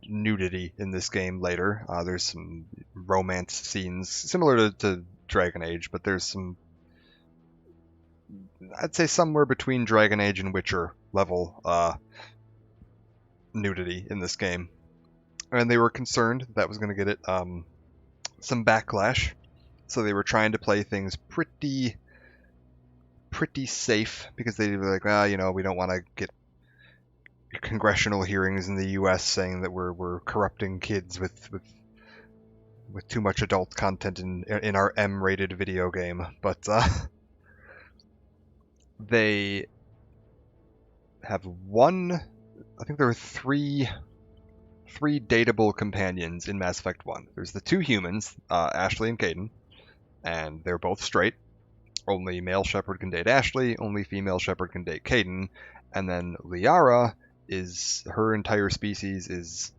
nudity in this game later. There's some romance scenes similar to Dragon Age, but there's some, I'd say somewhere between Dragon Age and Witcher level nudity in this game. And they were concerned that was going to get it some backlash, so they were trying to play things pretty safe, because they were like, well, we don't want to get congressional hearings in the U.S. saying that we're corrupting kids with too much adult content in our M-rated video game. But they have I think there were three dateable companions in Mass Effect 1. There's the two humans, Ashley and Kaidan, and they're both straight. Only male Shepard can date Ashley, only female Shepard can date Kaidan, and then Liara her entire species is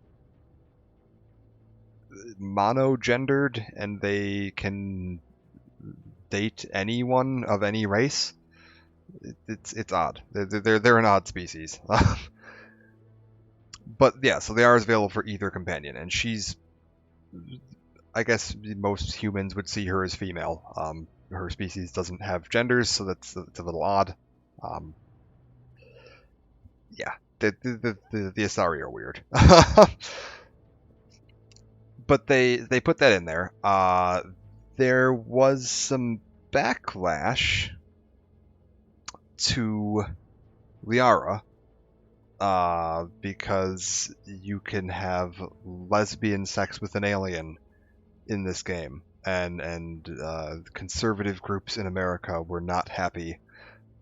monogendered, and they can date anyone of any race. It's odd. They're an odd species. But yeah, so Liara is available for either companion, and she's, I guess most humans would see her as female. Her species doesn't have genders, so that's a little odd. Yeah, the Asari are weird. But they put that in there. There was some backlash to Liara, because you can have lesbian sex with an alien in this game, and conservative groups in America were not happy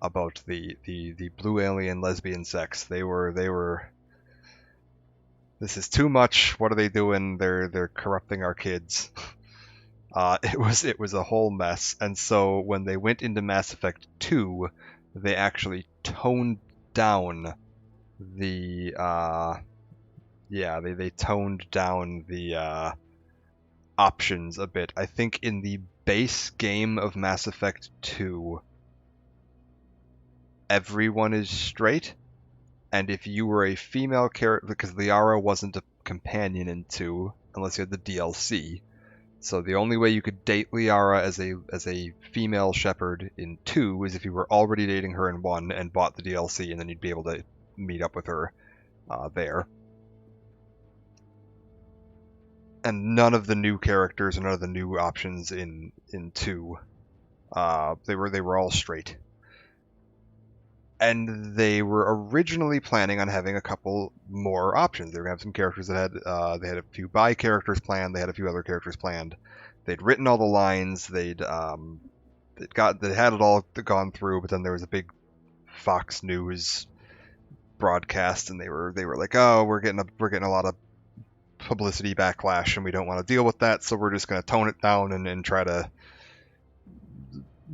about the blue alien lesbian sex. They were this is too much. What are they doing? They're corrupting our kids. It was a whole mess. And so when they went into Mass Effect 2, they actually toned down the they toned down the options a bit. I think in the base game of Mass Effect 2, everyone is straight, and if you were a female character, because Liara wasn't a companion in 2 unless you had the DLC, so the only way you could date Liara as a female Shepard in 2 is if you were already dating her in 1 and bought the DLC, and then you'd be able to meet up with her there. And none of the new characters and none of the new options in 2, they were all straight. And they were originally planning on having a couple more options. They were going to have some characters that had a few bi characters planned. They had a few other characters planned. They'd written all the lines. They had it all gone through. But then there was a big Fox News broadcast, and they were like, "Oh, we're getting a lot of publicity backlash, and we don't want to deal with that. So we're just going to tone it down and try to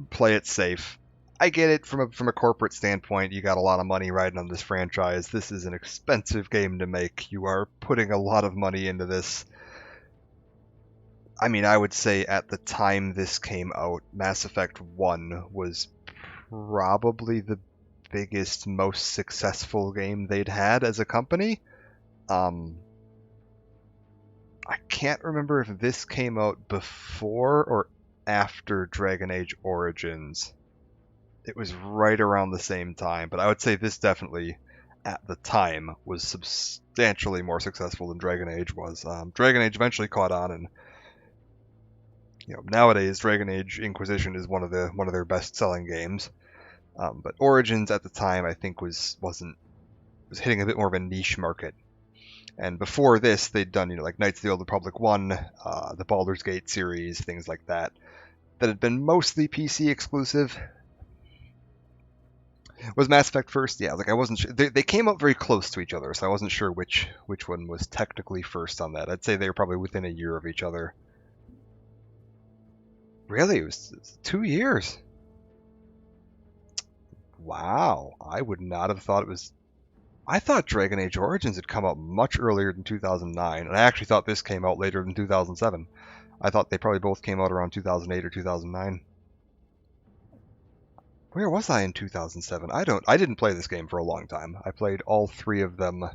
play it safe." I get it from a corporate standpoint. You got a lot of money riding on this franchise. This is an expensive game to make. You are putting a lot of money into this. I mean, I would say at the time this came out, Mass Effect 1 was probably the biggest, most successful game they'd had as a company. I can't remember if this came out before or after Dragon Age Origins. It was right around the same time, but I would say this definitely, at the time, was substantially more successful than Dragon Age was. Dragon Age eventually caught on, and nowadays Dragon Age Inquisition is one of their best-selling games. But Origins at the time, I think, was hitting a bit more of a niche market. And before this, they'd done like Knights of the Old Republic 1, the Baldur's Gate series, things like that had been mostly PC exclusive. Was Mass Effect first? Yeah, like I wasn't sure. They came up very close to each other, so I wasn't sure which one was technically first on that. I'd say they were probably within a year of each other. Really? It was 2 years? Wow. I would not have thought it was... I thought Dragon Age Origins had come out much earlier than 2009, and I actually thought this came out later than 2007. I thought they probably both came out around 2008 or 2009. Where was I in 2007? I didn't play this game for a long time. I played all 3 of them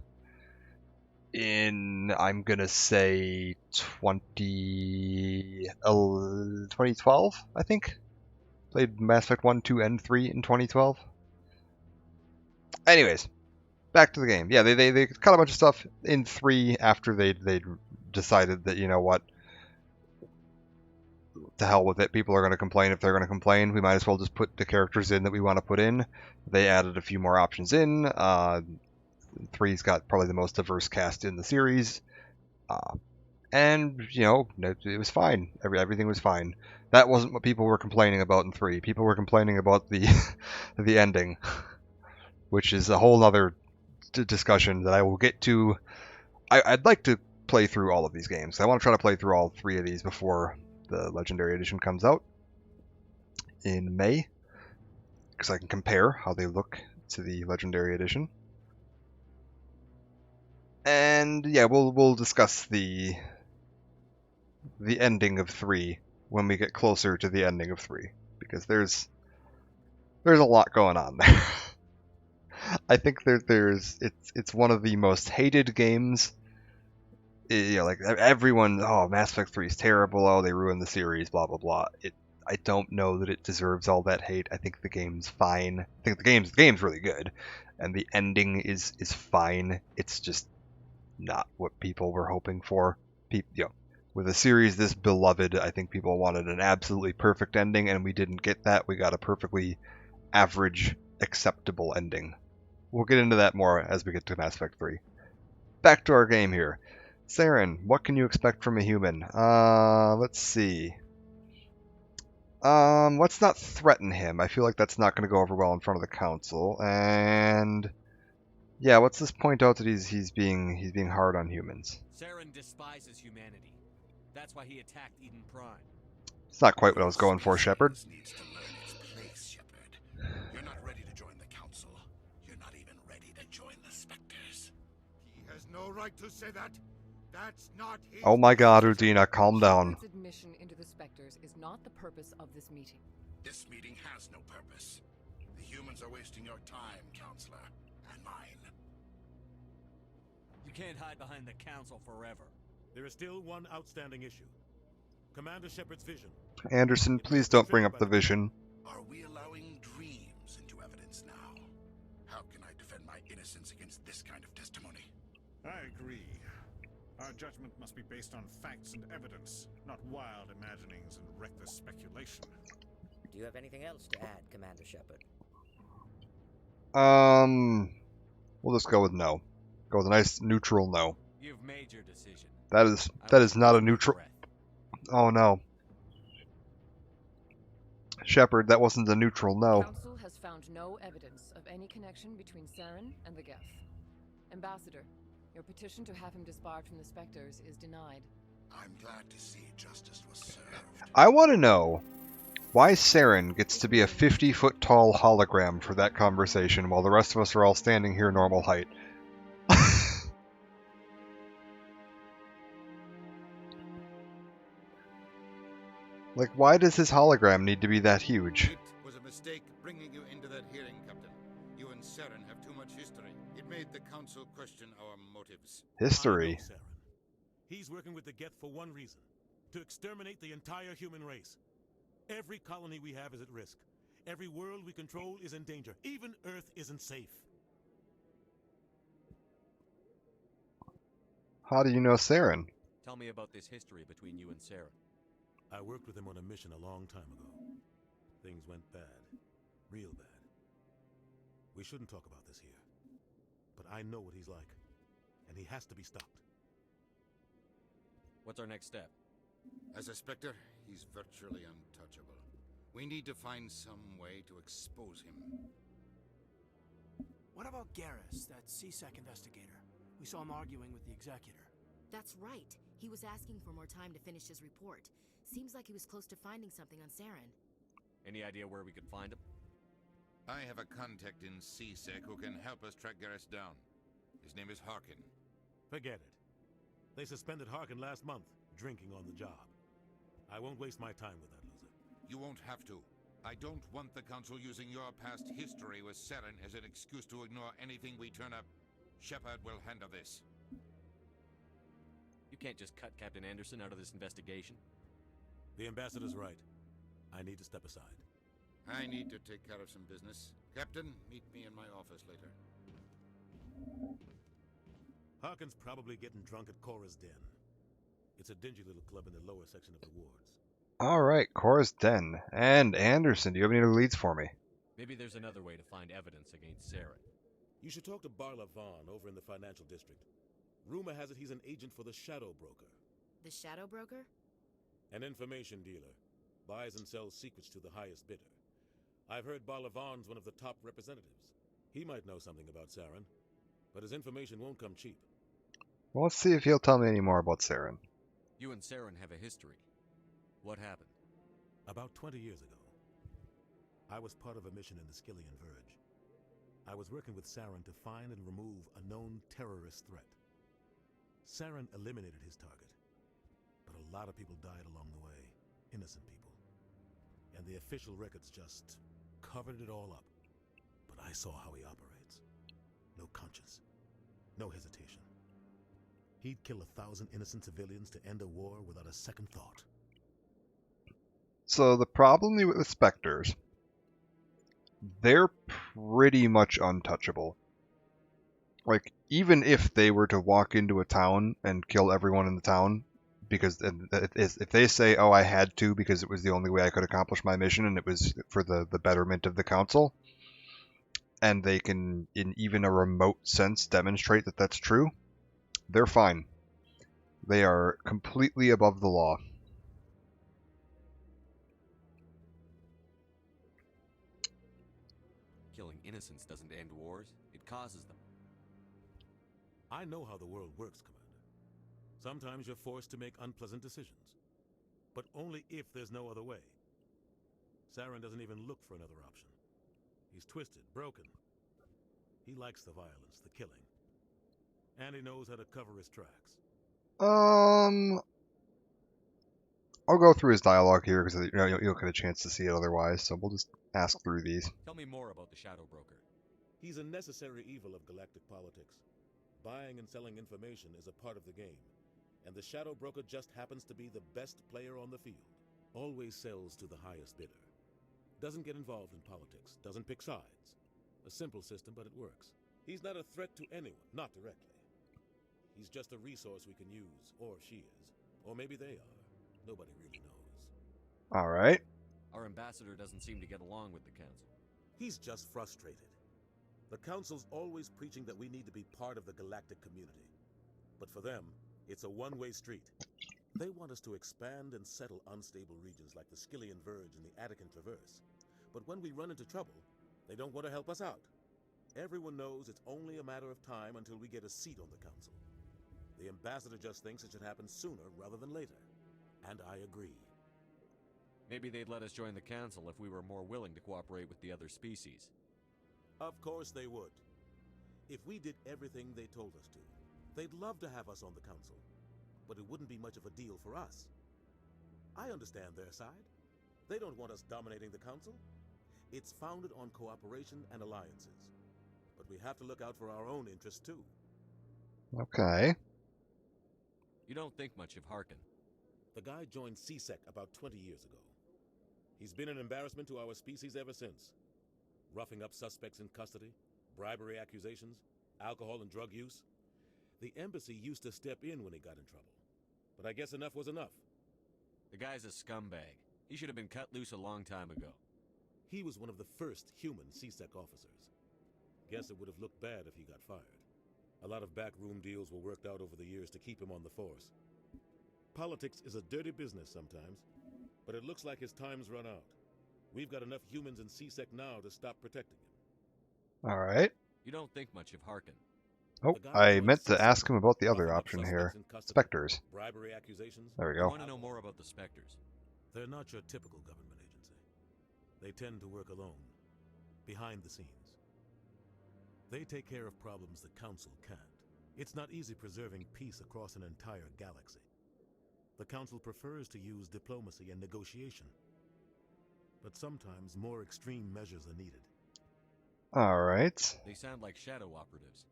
in, I'm gonna say, 2012, I think. Played Mass Effect 1, 2, and 3 in 2012. Anyways, back to the game. Yeah, they cut a bunch of stuff in 3 after they decided that, you know what, to hell with it. People are going to complain if they're going to complain. We might as well just put the characters in that we want to put in. They added a few more options in. 3's got probably the most diverse cast in the series. And, you know, it was fine. Everything was fine. That wasn't what people were complaining about in 3. People were complaining about the the ending, which is a whole other discussion that I will get to. I'd like to play through all of these games. I want to try to play through all 3 of these before the Legendary Edition comes out in May, because I can compare how they look to the Legendary Edition. And yeah, we'll discuss the ending of 3 when we get closer to the ending of 3, because there's a lot going on there. I think it's one of the most hated games. You know, like everyone, oh, Mass Effect 3 is terrible, oh, they ruined the series, blah blah blah. I don't know that it deserves all that hate. I think the game's fine. I think the game's really good, and the ending is fine. It's just not what people were hoping for. You know, with a series this beloved, I think people wanted an absolutely perfect ending, and we didn't get that. We got a perfectly average, acceptable ending. We'll get into that more as we get to Mass Effect 3. Back to our game here. Saren, what can you expect from a human? Let's see. Let's not threaten him. I feel like that's not going to go over well in front of the council. And yeah, let's just point out that he's being hard on humans. Saren despises humanity. That's why he attacked Eden Prime. It's not quite what I was going for, Shepard. You're not ready to join the council. You're not even ready to join the Spectres. He has no right to say that. That's not his... Oh my god, Udina, calm down. Shepard's admission into the Spectres is not the purpose of this meeting. This meeting has no purpose. The humans are wasting your time, Counselor, and mine. You can't hide behind the council forever. There is still one outstanding issue. Commander Shepard's vision. Anderson, please don't bring up the vision. Are we allowing dreams into evidence now? How can I defend my innocence against this kind of testimony? I agree. Our judgment must be based on facts and evidence, not wild imaginings and reckless speculation. Do you have anything else to add, Commander Shepard? We'll just go with no. Go with a nice neutral no. You've made your decision. That is not a neutral. Oh no. Shepard, that wasn't a neutral no. The Council has found no evidence of any connection between Saren and the Geth. Ambassador, your petition to have him disbarred from the Spectres is denied. I'm glad to see justice was served. I want to know why Saren gets to be a 50-foot tall hologram for that conversation while the rest of us are all standing here normal height. Like, why does his hologram need to be that huge? It was a mistake bringing you into that hearing, Captain. You and Saren have too much history. It made the Council question our motives. History? He's working with the Geth for one reason. To exterminate the entire human race. Every colony we have is at risk. Every world we control is in danger. Even Earth isn't safe. How do you know Saren? Tell me about this history between you and Saren. I worked with him on a mission a long time ago. Things went bad. Real bad. We shouldn't talk about this here. But I know what he's like. And he has to be stopped. What's our next step? As a Spectre, he's virtually untouchable. We need to find some way to expose him. What about Garrus, that CSEC investigator? We saw him arguing with the Executor. That's right. He was asking for more time to finish his report. Seems like he was close to finding something on Saren. Any idea where we could find him? I have a contact in CSEC who can help us track Garrus down. His name is Harkin. Forget it. They suspended Harkin last month, drinking on the job. I won't waste my time with that loser. You won't have to. I don't want the Council using your past history with Saren as an excuse to ignore anything we turn up. Shepard will handle this. You can't just cut Captain Anderson out of this investigation. The ambassador's right. I need to step aside. I need to take care of some business. Captain, meet me in my office later. Harkin's probably getting drunk at Cora's Den. It's a dingy little club in the lower section of the wards. Alright, Cora's Den. And Anderson, do you have any other leads for me? Maybe there's another way to find evidence against Saren. You should talk to Barla Vaughn over in the financial district. Rumor has it he's an agent for the Shadow Broker. The Shadow Broker? An information dealer. Buys and sells secrets to the highest bidder. I've heard Barla Vaughn's one of the top representatives. He might know something about Saren, but his information won't come cheap. Well, let's see if he'll tell me any more about Saren. You and Saren have a history. What happened? About 20 years ago, I was part of a mission in the Skillian Verge. I was working with Saren to find and remove a known terrorist threat. Saren eliminated his target, but a lot of people died along the way, innocent people. And the official records just covered it all up. But I saw how he operates. No conscience, no hesitation. He'd kill 1,000 innocent civilians to end a war without a second thought. So the problem with the Spectres, they're pretty much untouchable. Like, even if they were to walk into a town and kill everyone in the town, because if they say, oh, I had to because it was the only way I could accomplish my mission and it was for the betterment of the Council, and they can, in even a remote sense, demonstrate that that's true, they're fine. They are completely above the law. Killing innocents doesn't end wars, it causes them. I know how the world works, Commander. Sometimes you're forced to make unpleasant decisions. But only if there's no other way. Saren doesn't even look for another option. He's twisted, broken. He likes the violence, the killing. And he knows how to cover his tracks. I'll go through his dialogue here because you'll get a chance to see it otherwise, so we'll just ask through these. Tell me more about the Shadow Broker. He's a necessary evil of galactic politics. Buying and selling information is a part of the game, and the Shadow Broker just happens to be the best player on the field. Always sells to the highest bidder. Doesn't get involved in politics, doesn't pick sides. A simple system, but it works. He's not a threat to anyone, not directly. He's just a resource we can use, or she is. Or maybe they are. Nobody really knows. Alright. Our ambassador doesn't seem to get along with the Council. He's just frustrated. The Council's always preaching that we need to be part of the galactic community. But for them, it's a one-way street. They want us to expand and settle unstable regions like the Skillian Verge and the Attican Traverse. But when we run into trouble, they don't want to help us out. Everyone knows it's only a matter of time until we get a seat on the Council. The ambassador just thinks it should happen sooner rather than later. And I agree. Maybe they'd let us join the Council if we were more willing to cooperate with the other species. Of course they would. If we did everything they told us to, they'd love to have us on the Council. But it wouldn't be much of a deal for us. I understand their side. They don't want us dominating the Council. It's founded on cooperation and alliances. But we have to look out for our own interests too. Okay. You don't think much of Harkin. The guy joined CSEC about 20 years ago. He's been an embarrassment to our species ever since. Roughing up suspects in custody, bribery accusations, alcohol and drug use. The embassy used to step in when he got in trouble. But I guess enough was enough. The guy's a scumbag. He should have been cut loose a long time ago. He was one of the first human CSEC officers. Guess it would have looked bad if he got fired. A lot of backroom deals were worked out over the years to keep him on the force. Politics is a dirty business sometimes, but it looks like his time's run out. We've got enough humans in CSEC now to stop protecting him. Alright. You don't think much of Harkin. Oh, I meant to ask him about the other option here. Spectres. Bribery accusations. There we I go. want to know more about the Spectres. They're not your typical government agency. They tend to work alone, behind the scenes. They take care of problems the Council can't. It's not easy preserving peace across an entire galaxy. The Council prefers to use diplomacy and negotiation. But sometimes more extreme measures are needed. Alright. They sound like shadow operatives.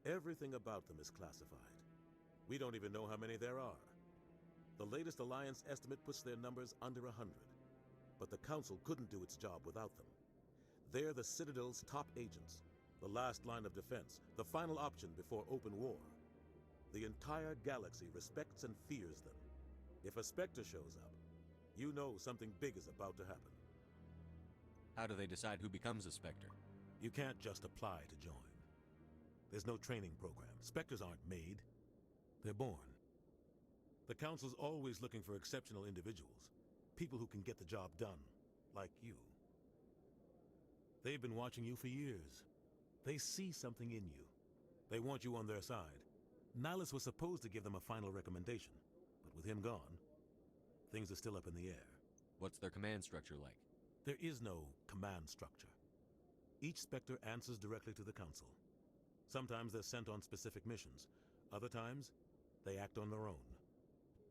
Everything about them is classified. We don't even know how many there are. The latest Alliance estimate puts their numbers under 100. But the Council couldn't do its job without them. They're the Citadel's top agents, the last line of defense, the final option before open war. The entire galaxy respects and fears them. If a Spectre shows up, you know something big is about to happen. How do they decide who becomes a Spectre? You can't just apply to join. There's no training program. Spectres aren't made. They're born. The Council's always looking for exceptional individuals. People who can get the job done. Like you. They've been watching you for years. They see something in you. They want you on their side. Nihilus was supposed to give them a final recommendation. But with him gone, things are still up in the air. What's their command structure like? There is no command structure. Each Spectre answers directly to the Council. Sometimes they're sent on specific missions. Other times, they act on their own.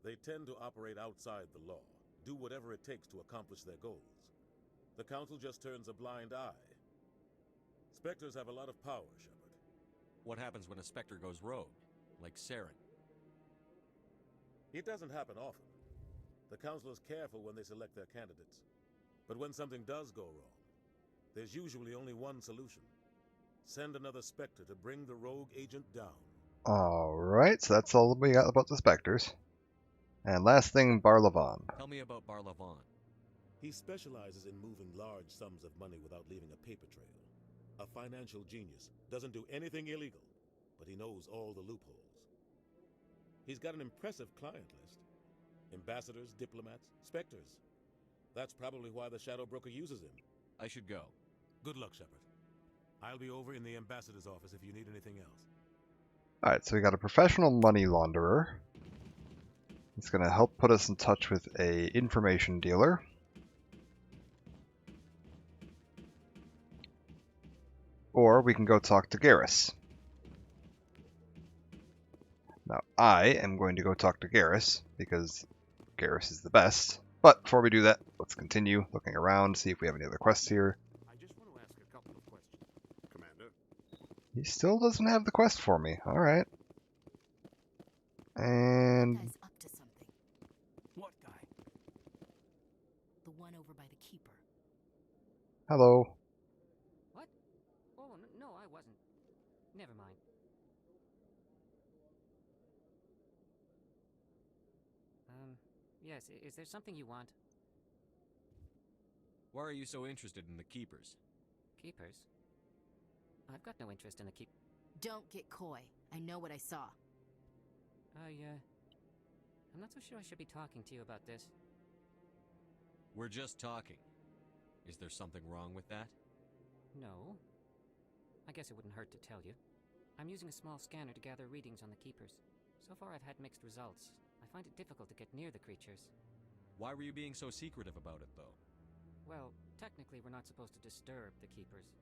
They tend to operate outside the law, do whatever it takes to accomplish their goals. The Council just turns a blind eye. Spectres have a lot of power, Shepard. What happens when a Spectre goes rogue, like Saren? It doesn't happen often. The Council is careful when they select their candidates. But when something does go wrong, there's usually only one solution. Send another Spectre to bring the rogue agent down. Alright, so that's all we got about the Spectres. And last thing, Barlavan. Tell me about Barlavan. He specializes in moving large sums of money without leaving a paper trail. A financial genius, doesn't do anything illegal, but he knows all the loopholes. He's got an impressive client list. Ambassadors, diplomats, Spectres. That's probably why the Shadow Broker uses him. I should go. Good luck, Shepard. I'll be over in the Ambassador's office if you need anything else. Alright, so we got a professional money launderer. It's going to help put us in touch with a information dealer. Or we can go talk to Garrus. Now, I am going to go talk to Garrus, because Garrus is the best. But before we do that, let's continue looking around, see if we have any other quests here. I just want to ask a couple of questions. Commander? He still doesn't have the quest for me. Alright. And... Guy's up to something. What guy? The one over by the Keeper. Hello. What? Oh, no, I wasn't. Never mind. Yes, is there something you want? Why are you so interested in the Keepers? Keepers? I've got no interest in the keep... Don't get coy. I know what I saw. I'm not so sure I should be talking to you about this. We're just talking. Is there something wrong with that? No. I guess it wouldn't hurt to tell you. I'm using a small scanner to gather readings on the Keepers. So far I've had mixed results. I find it difficult to get near the creatures. Why were you being so secretive about it, though? Well, technically we're not supposed to disturb the Keepers.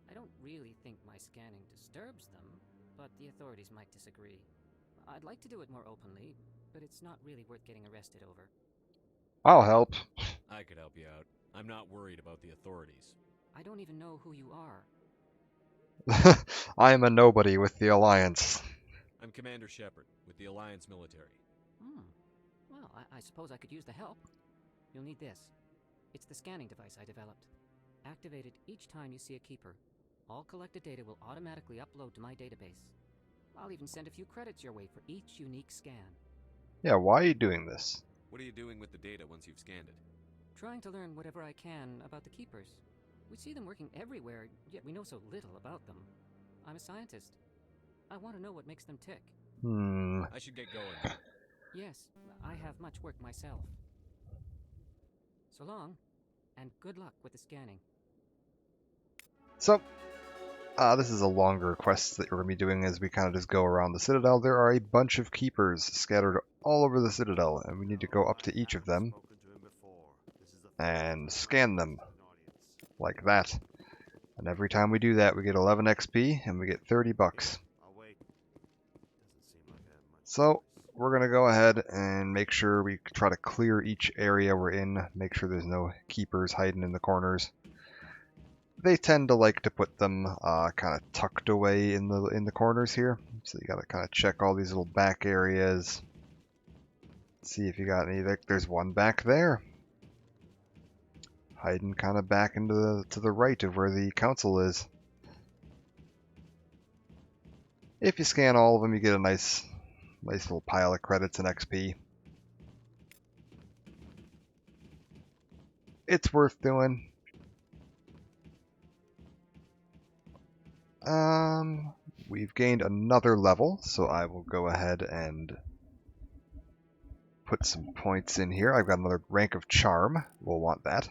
I don't really think my scanning disturbs them, but the authorities might disagree. I'd like to do it more openly, but it's not really worth getting arrested over. I'll help. I could help you out. I'm not worried about the authorities. I don't even know who you are. I am a nobody with the Alliance. I'm Commander Shepard, with the Alliance military. Well, I suppose I could use the help. You'll need this. It's the scanning device I developed. Activate it each time you see a Keeper. All collected data will automatically upload to my database. I'll even send a few credits your way for each unique scan. Yeah, why are you doing this? What are you doing with the data once you've scanned it? Trying to learn whatever I can about the Keepers. We see them working everywhere, yet we know so little about them. I'm a scientist. I want to know what makes them tick. I should get going. Yes, I have much work myself. So long, and good luck with the scanning. So, This is a longer quest that we're going to be doing as we kind of just go around the Citadel. There are a bunch of keepers scattered all over the Citadel, and we need to go up to each of them and scan them like that. And every time we do that, we get 11 XP and we get 30 bucks. So we're going to go ahead and make sure we try to clear each area we're in, make sure there's no keepers hiding in the corners. They tend to like to put them kind of tucked away in the corners here. So you got to kind of check all these little back areas. See if you got any. There's one back there, hiding kind of back into to the right of where the council is. If you scan all of them, you get a nice little pile of credits and XP. It's worth doing. We've gained another level, so I will go ahead and put some points in here. I've got another rank of charm. We'll want that.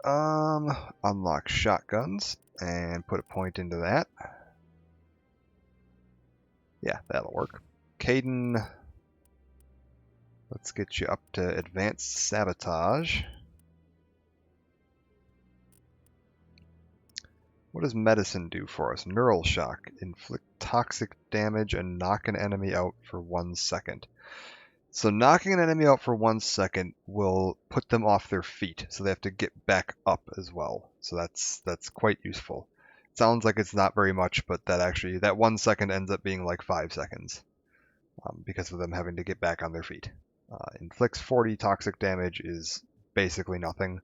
Unlock shotguns and put a point into that. Yeah, that'll work. Kaidan, let's get you up to advanced sabotage. What does medicine do for us? Neural shock. Inflict toxic damage and knock an enemy out for 1 second. So knocking an enemy out for 1 second will put them off their feet, so they have to get back up as well. So that's quite useful. Sounds like it's not very much, but that 1 second ends up being like 5 seconds because of them having to get back on their feet. Inflicts 40 toxic damage is basically nothing.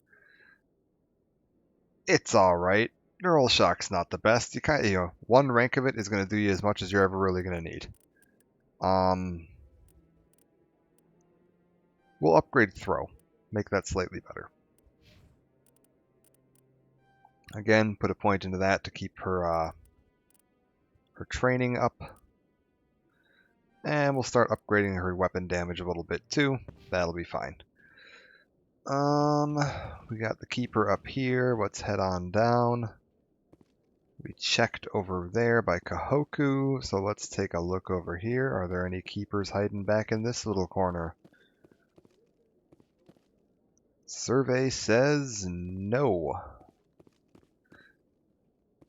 It's all right. Neural shock's not the best. One rank of it is going to do you as much as you're ever really going to need. We'll upgrade throw, make that slightly better. Again, put a point into that to keep her training up. And we'll start upgrading her weapon damage a little bit too. That'll be fine. We got the keeper up here. Let's head on down. We checked over there by Kahoku, so let's take a look over here. Are there any keepers hiding back in this little corner? Survey says no.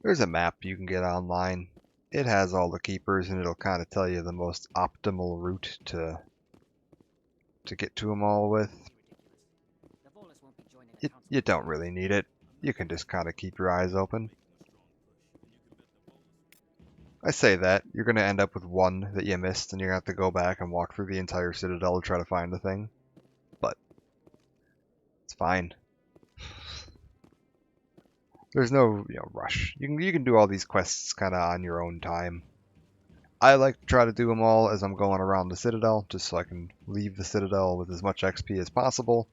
There's a map you can get online. It has all the keepers and it'll kind of tell you the most optimal route to get to them all with. You don't really need it. You can just kind of keep your eyes open. I say that, you're going to end up with one that you missed and you're going to have to go back and walk through the entire Citadel to try to find the thing. But it's fine. There's no rush. You can do all these quests kind of on your own time. I like to try to do them all as I'm going around the Citadel, just so I can leave the Citadel with as much XP as possible.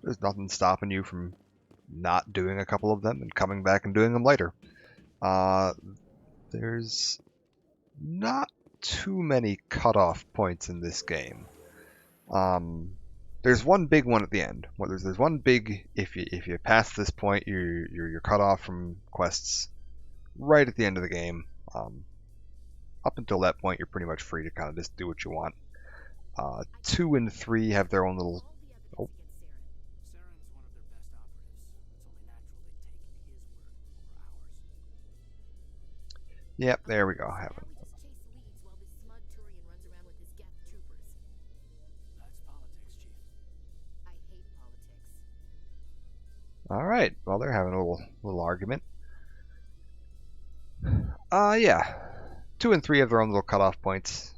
There's nothing stopping you from not doing a couple of them and coming back and doing them later. There's not too many cutoff points in this game. There's one big one at the end. There's one big, if you pass this point, you're cut off from quests right at the end of the game. Up until that point, you're pretty much free to kind of just do what you want. 2 and 3 have their own little... Oh. Yep, there we go. Haven't. All right. Well, they're having a little argument. Yeah. 2 and 3 have their own little cutoff points.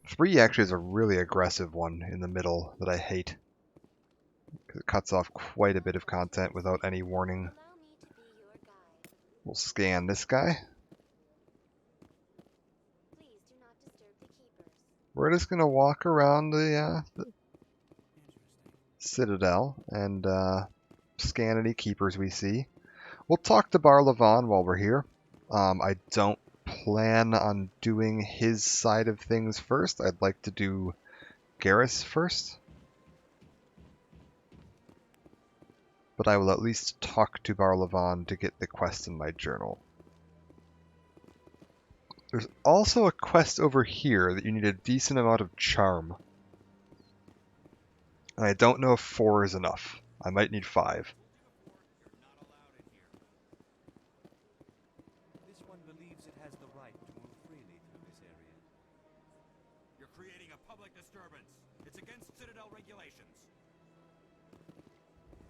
3 actually is a really aggressive one in the middle that I hate. It cuts off quite a bit of content without any warning. We'll scan this guy. We're just going to walk around the Citadel and scan any keepers we see. We'll talk to Barlavan while we're here. I don't plan on doing his side of things first. I'd like to do Garrus first. but I will at least talk to Barlavan to get the quest in my journal. There's also a quest over here that you need a decent amount of charm. And I don't know if 4 is enough. I might need 5. This one believes it has the right to move freely through this area. You're creating a public disturbance. It's against Citadel regulations.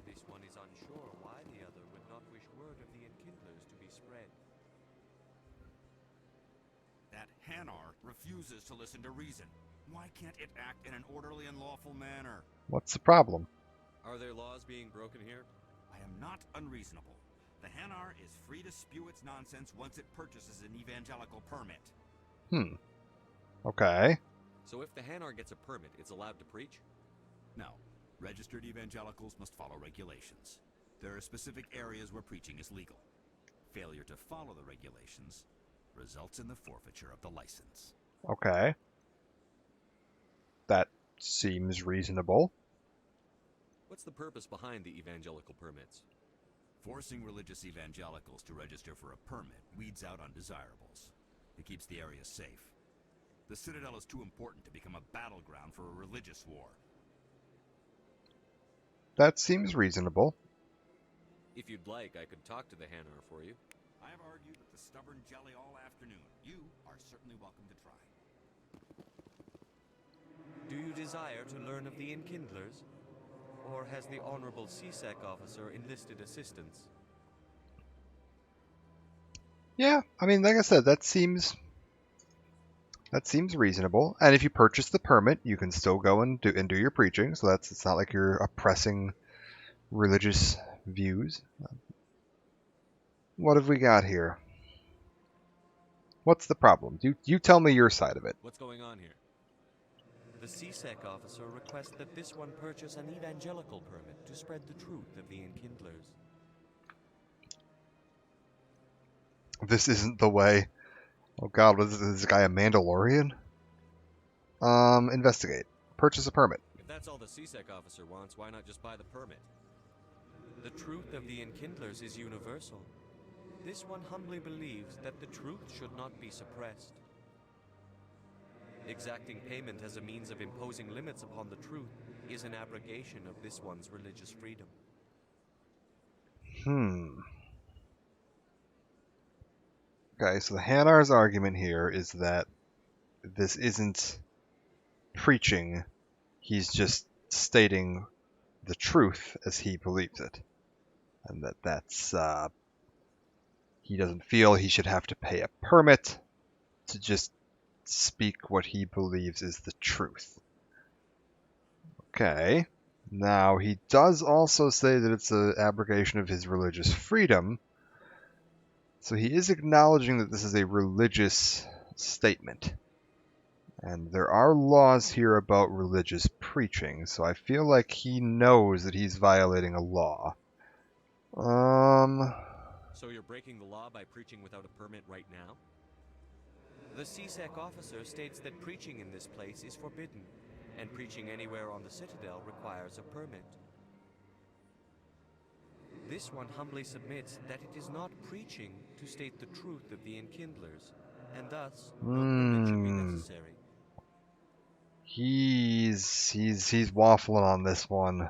This one is unsure why the other would not wish word of the Enkindlers to be spread. That Hanar refuses to listen to reason. Why can't it act in an orderly and lawful manner? What's the problem? Are there laws being broken here? I am not unreasonable. The Hanar is free to spew its nonsense once it purchases an evangelical permit. Okay. So if the Hanar gets a permit, it's allowed to preach? No. Registered evangelicals must follow regulations. There are specific areas where preaching is legal. Failure to follow the regulations results in the forfeiture of the license. Okay. That seems reasonable. What's the purpose behind the evangelical permits? Forcing religious evangelicals to register for a permit weeds out undesirables. It keeps the area safe. The Citadel is too important to become a battleground for a religious war. That seems reasonable. If you'd like, I could talk to the Hanar for you. I have argued with the stubborn jelly all afternoon. You are certainly welcome to try. Do you desire to learn of the Enkindlers? Or has the Honorable CSEC officer enlisted assistance? Yeah, I mean, like I said, that seems reasonable. And if you purchase the permit, you can still go and do your preaching. So it's not like you're oppressing religious views. What have we got here? What's the problem? You tell me your side of it. What's going on here? The CSEC officer requests that this one purchase an evangelical permit to spread the truth of the Enkindlers. This isn't the way. Oh god, was this guy a Mandalorian? Investigate. Purchase a permit. If that's all the CSEC officer wants, why not just buy the permit? The truth of the Enkindlers is universal. This one humbly believes that the truth should not be suppressed. Exacting payment as a means of imposing limits upon the truth is an abrogation of this one's religious freedom. Okay, so the Hanar's argument here is that this isn't preaching, he's just stating the truth as he believes it. And that's he doesn't feel he should have to pay a permit to just speak what he believes is the truth. Okay. Now, he does also say that it's an abrogation of his religious freedom, so he is acknowledging that this is a religious statement. And there are laws here about religious preaching, so I feel like he knows that he's violating a law. So you're breaking the law by preaching without a permit right now? The CSEC officer states that preaching in this place is forbidden, and preaching anywhere on the Citadel requires a permit. This one humbly submits that it is not preaching to state the truth of the Enkindlers, and thus no permit should be necessary. He's waffling on this one.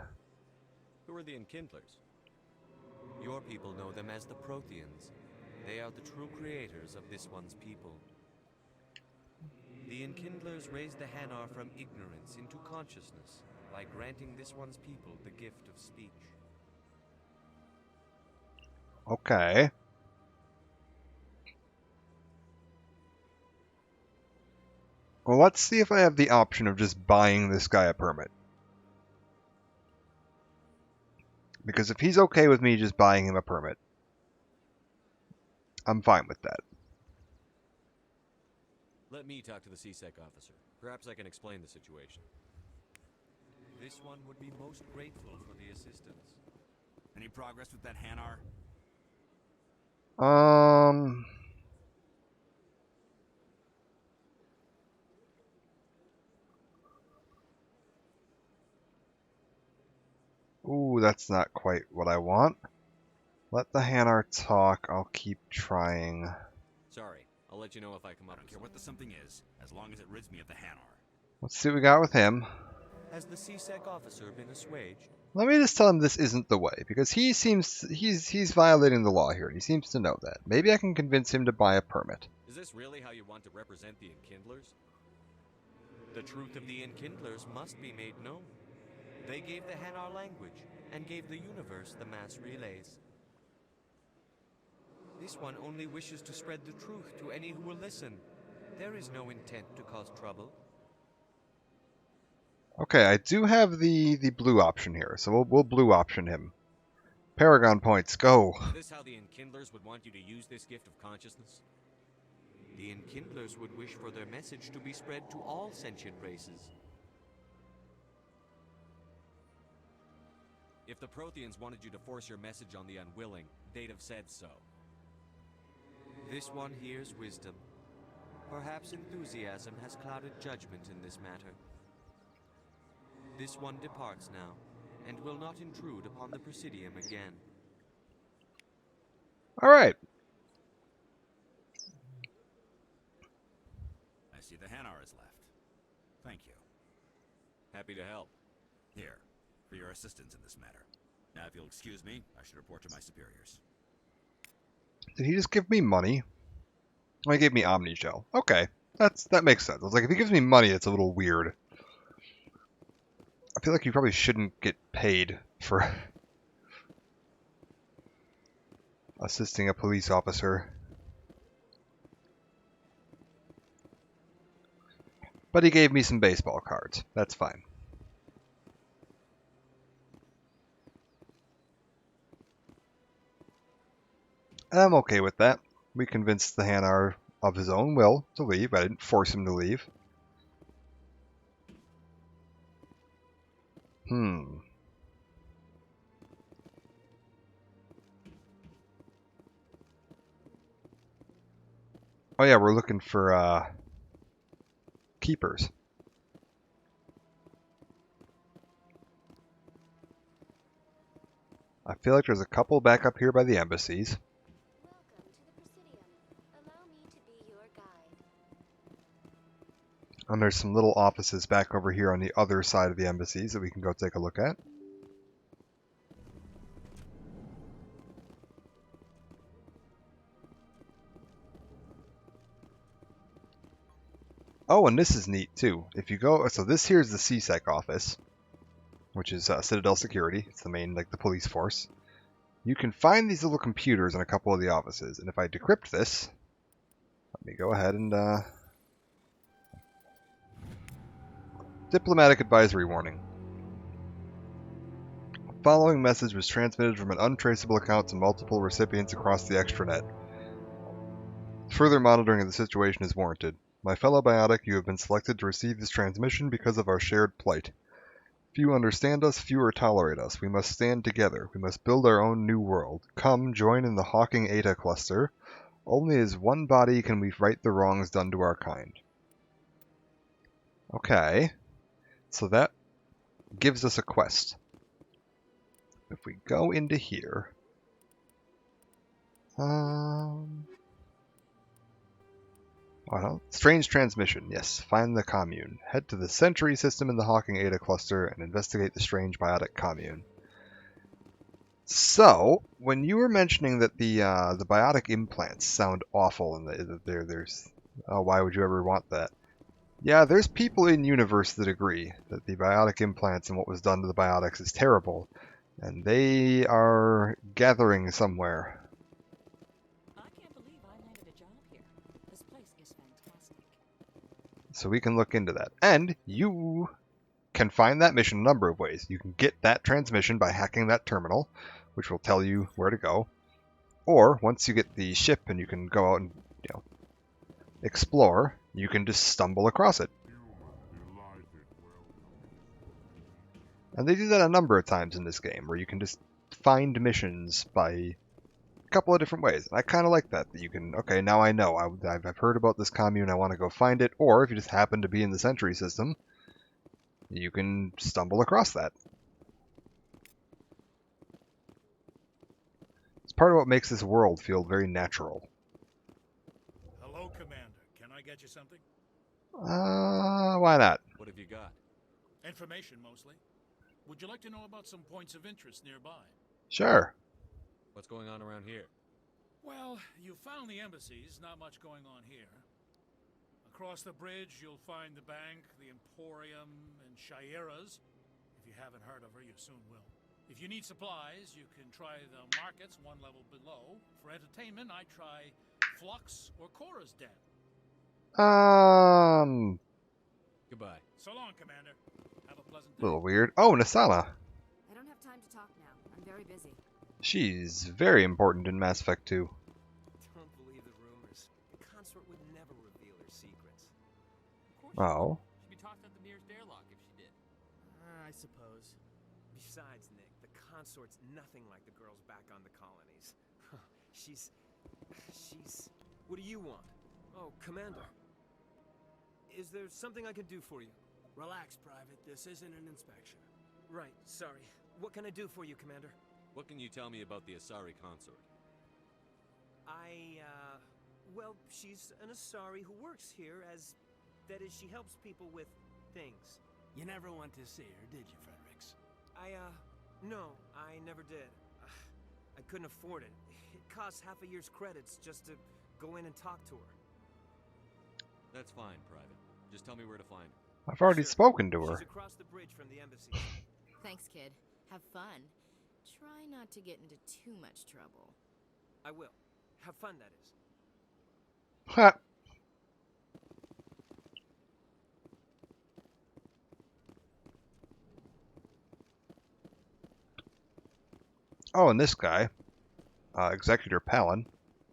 Who are the Enkindlers? Your people know them as the Protheans. They are the true creators of this one's people. The Enkindlers raised the Hanar from ignorance into consciousness by granting this one's people the gift of speech. Okay. Well, let's see if I have the option of just buying this guy a permit. Because if he's okay with me just buying him a permit, I'm fine with that. Let me talk to the CSEC officer. Perhaps I can explain the situation. This one would be most grateful for the assistance. Any progress with that Hanar? Ooh, that's not quite what I want. Let the Hanar talk. I'll keep trying. Sorry, I'll let you know if I come up. I don't care what the something is, as long as it rids me of the Hanar. Let's see what we got with him. Has the CSEC officer been assuaged? Let me just tell him this isn't the way, because he's violating the law here, and he seems to know that. Maybe I can convince him to buy a permit. Is this really how you want to represent the Enkindlers? The truth of the Enkindlers must be made known. They gave the Hanar language, and gave the universe the mass relays. This one only wishes to spread the truth to any who will listen. There is no intent to cause trouble. Okay, I do have the blue option here, so we'll blue option him. Paragon points, go! Is this how the Enkindlers would want you to use this gift of consciousness? The Enkindlers would wish for their message to be spread to all sentient races. If the Protheans wanted you to force your message on the unwilling, they'd have said so. This one hears wisdom. Perhaps enthusiasm has clouded judgment in this matter. This one departs now, and will not intrude upon the Presidium again. Alright. I see the Hanar is left. Thank you. Happy to help. Here, for your assistance in this matter. Now, if you'll excuse me, I should report to my superiors. Did he just give me money? Oh, he gave me Omnigel. Okay, that makes sense. I was like, if he gives me money, it's a little weird. I feel like you probably shouldn't get paid for assisting a police officer. But he gave me some baseball cards. That's fine. I'm okay with that. We convinced the Hanar of his own will to leave. I didn't force him to leave. Oh yeah, we're looking for keepers. I feel like there's a couple back up here by the embassies. And there's some little offices back over here on the other side of the embassies that we can go take a look at. Oh, and this is neat too. If you go, so this here's the CSEC office, which is Citadel Security. It's the main, like, the police force. You can find these little computers in a couple of the offices, and if I decrypt this, let me go ahead and diplomatic advisory warning. The following message was transmitted from an untraceable account to multiple recipients across the extranet. Further monitoring of the situation is warranted. My fellow Biotic, you have been selected to receive this transmission because of our shared plight. Few understand us, fewer tolerate us. We must stand together. We must build our own new world. Come, join in the Hawking Eta cluster. Only as one body can we right the wrongs done to our kind. Okay. So that gives us a quest. If we go into here... Strange transmission. Yes, find the commune. Head to the Sentry system in the Hawking Eta cluster and investigate the strange biotic commune. So, when you were mentioning that the biotic implants sound awful and there's why would you ever want that? Yeah, there's people in universe that agree that the biotic implants and what was done to the biotics is terrible, and they are gathering somewhere. So we can look into that. And you can find that mission a number of ways. You can get that transmission by hacking that terminal, which will tell you where to go. Or, once you get the ship and you can go out and, explore, you can just stumble across it. And they do that a number of times in this game, where you can just find missions by a couple of different ways. And I kind of like that you can, okay, now I know. I've heard about this commune, I want to go find it. Or, if you just happen to be in the Sentry system, you can stumble across that. part of what makes this world feel very natural. Hello, Commander. Can I get you something? Why not? What have you got? Information, mostly. Would you like to know about some points of interest nearby? Sure. What's going on around here? Well, you found the embassies. Not much going on here. Across the bridge, you'll find the bank, the Emporium, and Shayera's. If you haven't heard of her, you soon will. If you need supplies, you can try the markets one level below. For entertainment, I try Flux or Cora's Den. Goodbye. So long, Commander. Have a pleasant A little weird. Oh, Nasana. I don't have time to talk now. I'm very busy. She's very important in Mass Effect 2. Don't believe the rumors. The consort would never reveal her secrets. Oh. She'd be tossed out the nearest airlock if she did. I suppose. Besides, Nick, the consort's nothing like the girls back on the colonies. She's... What do you want? Oh, Commander. Is there something I can do for you? Relax, Private. This isn't an inspection. Right, sorry. What can I do for you, Commander? What can you tell me about the Asari consort? Well, she's an Asari who works here as... That is, she helps people with things. You never went to see her, did you, Fredericks? No, I never did. I couldn't afford it. It costs half a year's credits just to go in and talk to her. That's fine, Private. Just tell me where to find her. I've already spoken to her. She's across the bridge from the embassy. Thanks, kid. Have fun. Try not to get into too much trouble. I will. Have fun, that is. Ha. Oh, and this guy, Executor Palin.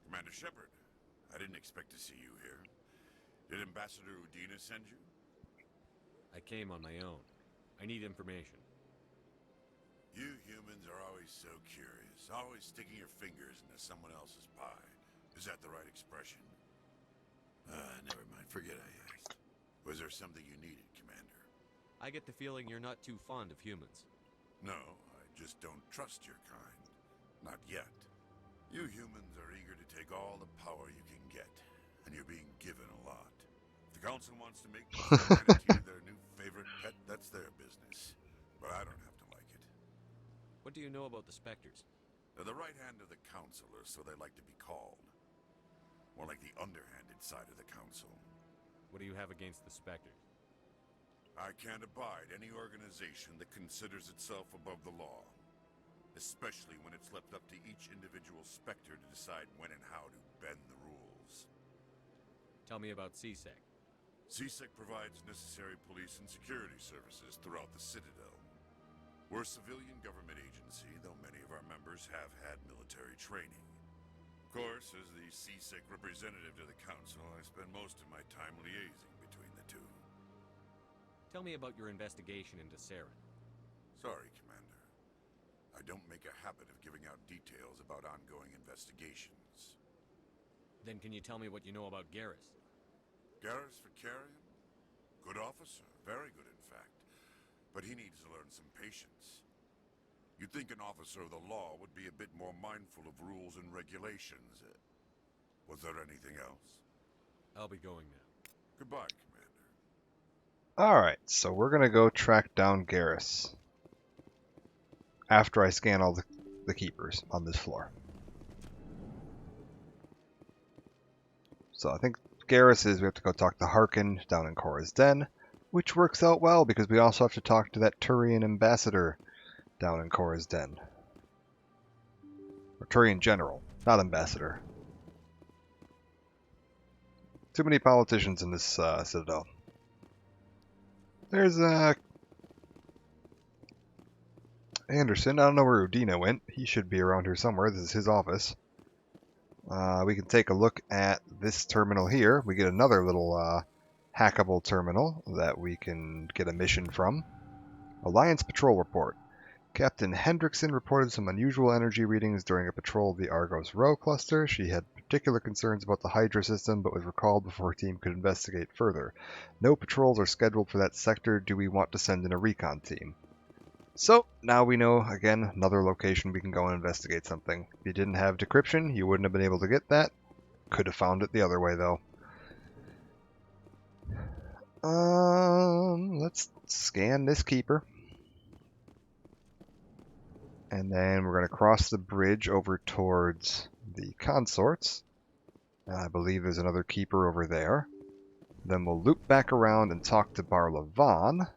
Commander Shepard, I didn't expect to see you here. Did Ambassador Udina send you? I came on my own. I need information. You humans are always so curious, always sticking your fingers into someone else's pie. Is that the right expression? Never mind, forget I asked. Was there something you needed, Commander? I get the feeling you're not too fond of humans. No, I just don't trust your kind. Not yet. You humans are eager to take all the power you can get, and you're being given a lot. If the Council wants to make humanity their new favorite pet, that's their business. But I don't have to like it. What do you know about the Spectres? They're the right hand of the Council, or so they like to be called. More like the underhanded side of the Council. What do you have against the Spectres? I can't abide any organization that considers itself above the law. Especially when it's left up to each individual Spectre to decide when and how to bend the rules. Tell me about CSEC. CSEC provides necessary police and security services throughout the Citadel. We're a civilian government agency, though many of our members have had military training. Of course, as the CSEC representative to the Council, I spend most of my time liaising between the two. Tell me about your investigation into Saren. Sorry, Commander. I don't make a habit of giving out details about ongoing investigations. Then can you tell me what you know about Garrus? Garrus Vakarian? Good officer. Very good, in fact. But he needs to learn some patience. You'd think an officer of the law would be a bit more mindful of rules and regulations. Was there anything else? I'll be going now. Goodbye, Commander. Alright, so we're gonna go track down Garrus. After I scan all the keepers on this floor. So I think Garrus is we have to go talk to Harkin down in Cora's Den, which works out well because we also have to talk to that Turian ambassador down in Cora's Den. Or Turian general, not ambassador. Too many politicians in this Citadel. There's Anderson. I don't know where Udina went. He should be around here somewhere. This is his office. We can take a look at this terminal here. We get another little hackable terminal that we can get a mission from. Alliance Patrol Report. Captain Hendrickson reported some unusual energy readings during a patrol of the Argos Rho cluster. She had particular concerns about the Hydra system, but was recalled before her team could investigate further. No patrols are scheduled for that sector. Do we want to send in a recon team? So now we know, again, another location we can go and investigate something. If you didn't have decryption, you wouldn't have been able to get that. Could have found it the other way, though. Let's scan this keeper. And then we're going to cross the bridge over towards the consorts. And I believe there's another keeper over there. Then we'll loop back around and talk to Bar Levon.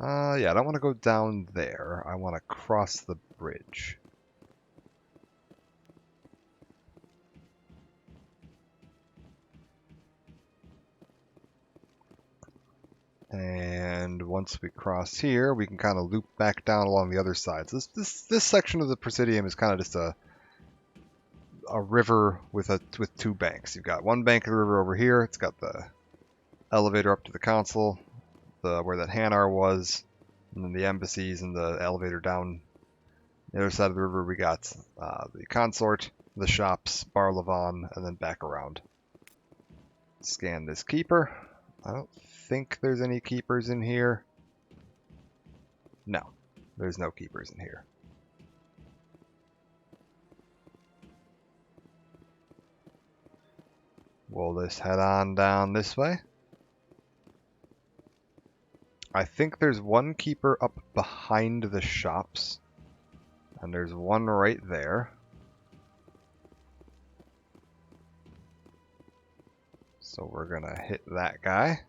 Yeah, I don't want to go down there. I want to cross the bridge. And once we cross here, we can kind of loop back down along the other side. So this section of the Presidium is kind of just a river with two banks. You've got one bank of the river over here. It's got the elevator up to the council, where that Hanar was, and then the embassies and the elevator down the other side of the river. We got the consort, the shops, Bar Levon, and then back around. Scan this keeper. I don't think there's any keepers in here. No, there's no keepers in here. We'll just head on down this way. I think there's one keeper up behind the shops, and there's one right there. So we're gonna hit that guy.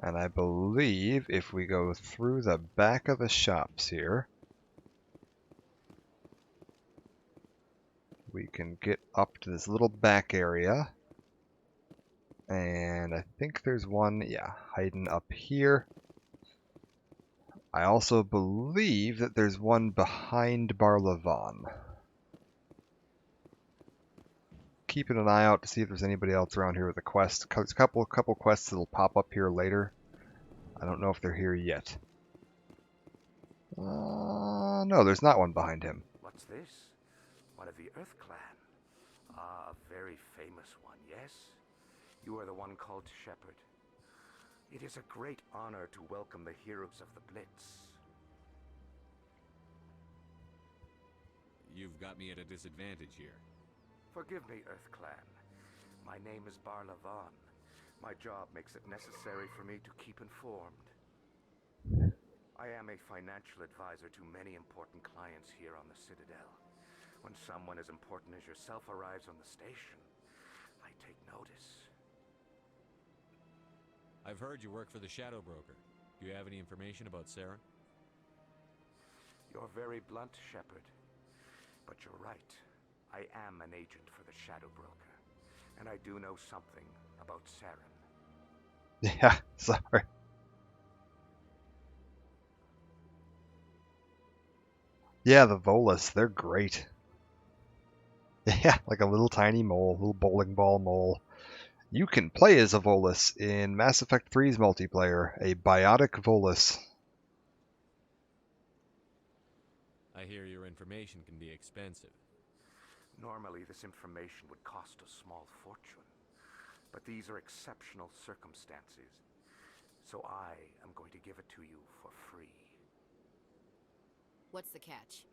And I believe if we go through the back of the shops here, we can get up to this little back area. And I think there's one, yeah, hiding up here. I also believe that there's one behind Bar Levon. Keeping an eye out to see if there's anybody else around here with a quest. There's a couple quests that'll pop up here later. I don't know if they're here yet. No, there's not one behind him. What's this? One of the Earth Clan. Ah, a very famous one, yes? You are the one called Shepard. It is a great honor to welcome the heroes of the Blitz. You've got me at a disadvantage here. Forgive me, Earth Clan. My name is Bar Levon. My job makes it necessary for me to keep informed. I am a financial advisor to many important clients here on the Citadel. When someone as important as yourself arrives on the station, I take notice. I've heard you work for the Shadow Broker. Do you have any information about Saren? You're very blunt, Shepard. But you're right. I am an agent for the Shadow Broker. And I do know something about Saren. Yeah, sorry. Yeah, the Volus, they're great. Yeah, like a little tiny mole, little bowling ball mole. You can play as a Volus in Mass Effect 3's multiplayer, a biotic Volus. I hear your information can be expensive. Normally, this information would cost a small fortune. But these are exceptional circumstances. So I am going to give it to you for free. What's the catch?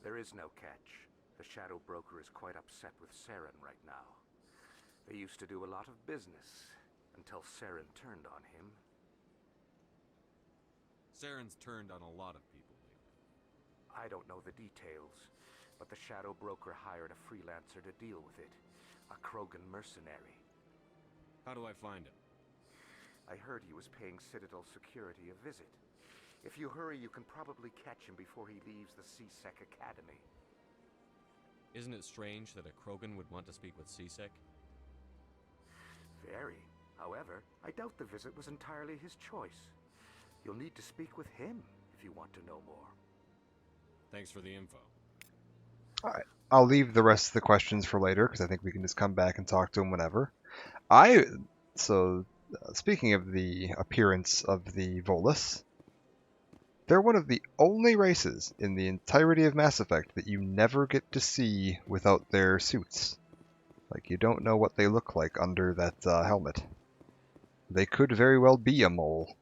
There is no catch. The Shadow Broker is quite upset with Saren right now. They used to do a lot of business until Saren turned on him. Saren's turned on a lot of people lately. I don't know the details, but the Shadow Broker hired a freelancer to deal with it. A Krogan mercenary. How do I find him? I heard he was paying Citadel security a visit. If you hurry, you can probably catch him before he leaves the C-Sec Academy. Isn't it strange that a Krogan would want to speak with C-Sec? Very. However, I doubt the visit was entirely his choice. You'll need to speak with him if you want to know more. Thanks for the info. Alright, I'll leave the rest of the questions for later, because I think we can just come back and talk to him whenever. Speaking of the appearance of the Volus, They're one of the only races in the entirety of Mass Effect that you never get to see without their suits. Like, you don't know what they look like under that helmet. They could very well be a mole.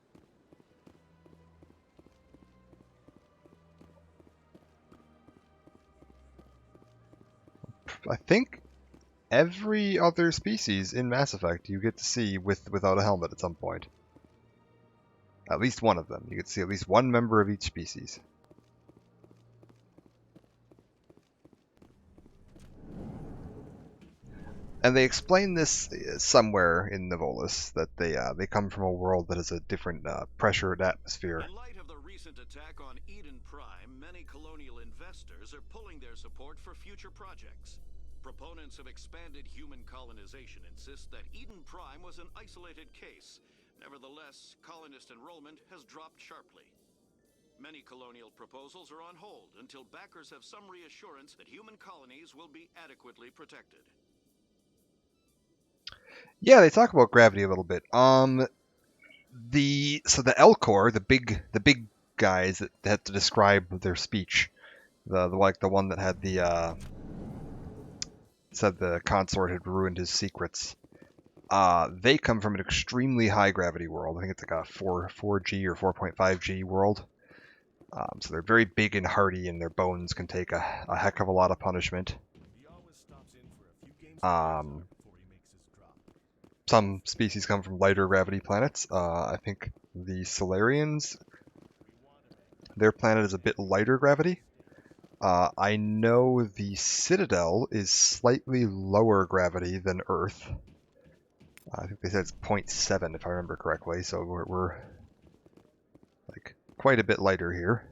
I think every other species in Mass Effect you get to see without a helmet at some point. At least one of them. You get to see at least one member of each species. And they explain this somewhere in Nivolis, that they come from a world that has a different pressured atmosphere. In light of the recent attack on Eden Prime, many colonial investors are pulling their support for future projects. Proponents of expanded human colonization insist that Eden Prime was an isolated case. Nevertheless, colonist enrollment has dropped sharply. Many colonial proposals are on hold until backers have some reassurance that human colonies will be adequately protected. Yeah, they talk about gravity a little bit. So the Elcor, the big guys that had to describe their speech, the one that had the said the consort had ruined his secrets. They come from an extremely high gravity world. I think it's like a 4G or 4.5G world. So they're very big and hardy, and their bones can take a heck of a lot of punishment. Some species come from lighter gravity planets. I think the Solarians, their planet is a bit lighter gravity. I know the Citadel is slightly lower gravity than Earth. I think they said it's 0.7 if I remember correctly, so we're like quite a bit lighter here.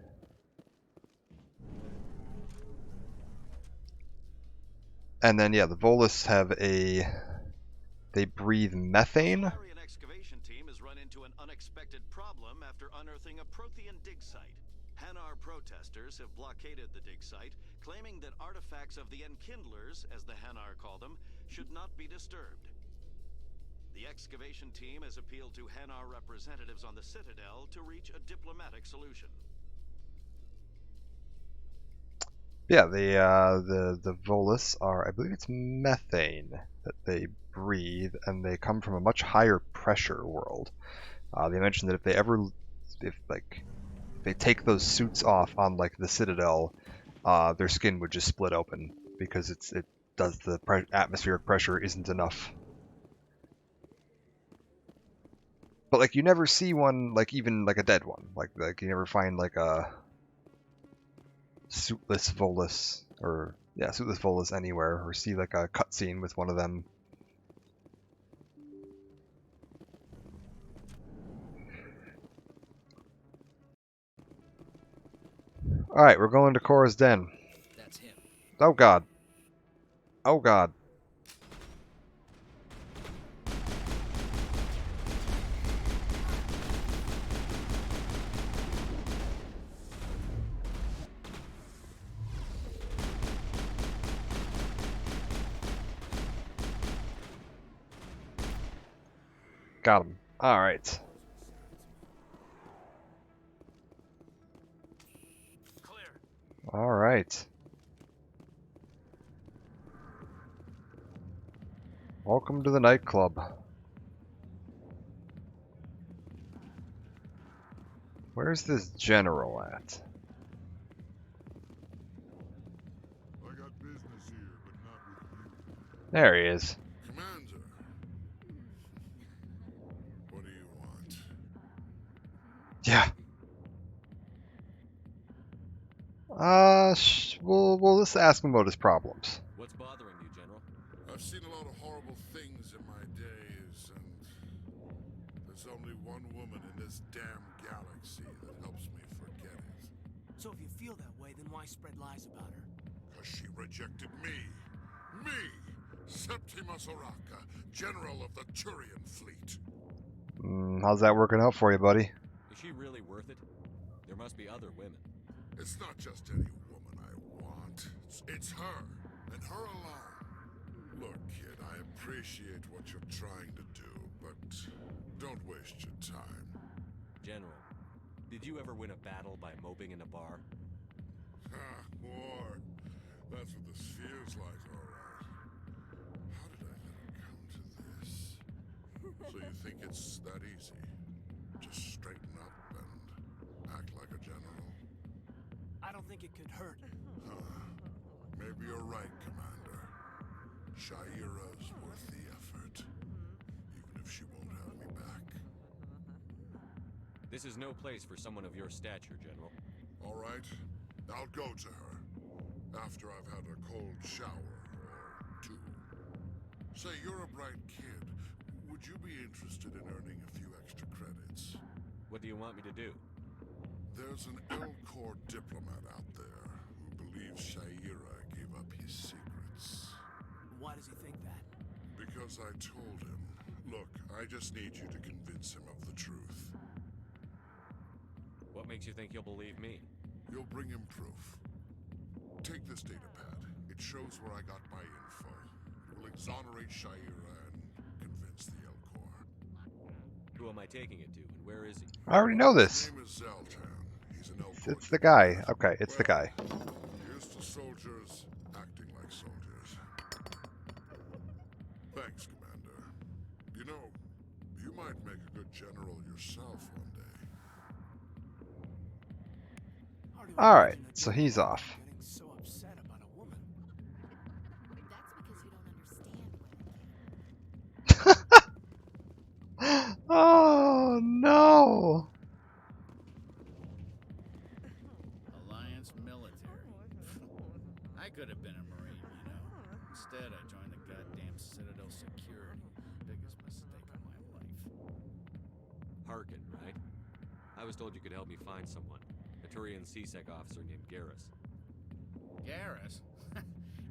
And then yeah, the Volus have they breathe methane. The Solarian excavation team has run into an unexpected problem after unearthing a Prothean dig site. Hanar protesters have blockaded the dig site, claiming that artifacts of the Enkindlers, as the Hanar call them, should not be disturbed. The excavation team has appealed to Hanar representatives on the Citadel to reach a diplomatic solution. Yeah, the Volus are, I believe it's methane that they breathe, and they come from a much higher pressure world. They mentioned that if they take those suits off on like the Citadel, their skin would just split open because the atmospheric pressure isn't enough. But like you never see one, like even like a dead one, like you never find like a suitless Volus suitless Volus anywhere, or see like a cutscene with one of them. Alright, we're going to Korra's Den. That's him. Oh god. Oh god. Got him. Alright. Alright. Welcome to the nightclub. Where's this general at? I got business here, but not with you. There he is. Commander. What do you want? Yeah. We'll just ask him about his problems. What's bothering you, General? I've seen a lot of horrible things in my days, and there's only one woman in this damn galaxy that helps me forget it. So if you feel that way, then why spread lies about her? Because she rejected me. Me! Septimus Oraka, General of the Turian Fleet. How's that working out for you, buddy? Is she really worth it? There must be other women. It's not just any woman I want. It's her, and her alone. Look, kid, I appreciate what you're trying to do, but don't waste your time. General, Did you ever win a battle by moping in a bar? War. That's what this feels like, all right. How did I let it come to this? So you think it's that easy? Just straighten up and act like a general? I don't think it could hurt. Maybe you're right, Commander. Shaira's worth the effort. Even if she won't have me back. This is no place for someone of your stature, General. All right. I'll go to her. After I've had a cold shower or two. Say, you're a bright kid. Would you be interested in earning a few extra credits? What do you want me to do? There's an Elcor diplomat out there who believes Shaira gave up his secrets. Why does he think that? Because I told him. Look, I just need you to convince him of the truth. What makes you think he'll believe me? You'll bring him proof. Take this data pad. It shows where I got my info. It will exonerate Shaira and convince the Elcor. Who am I taking it to, and where is he? I already know this. His name is Zoltan. He's an Elcor. It's the guy. Okay, it's the guy. Here's to soldiers acting like soldiers. Thanks, Commander. You know, you might make a good general yourself one day. Alright, so he's off. Getting so upset about a woman. That's because you don't understand women. Oh no! Alliance military. I could have been a Marine, you know. Instead, I joined the goddamn Citadel security. Biggest mistake of my life. Harkin, right? I was told you could help me find someone. A Turian CSEC officer named Garrus. Garrus?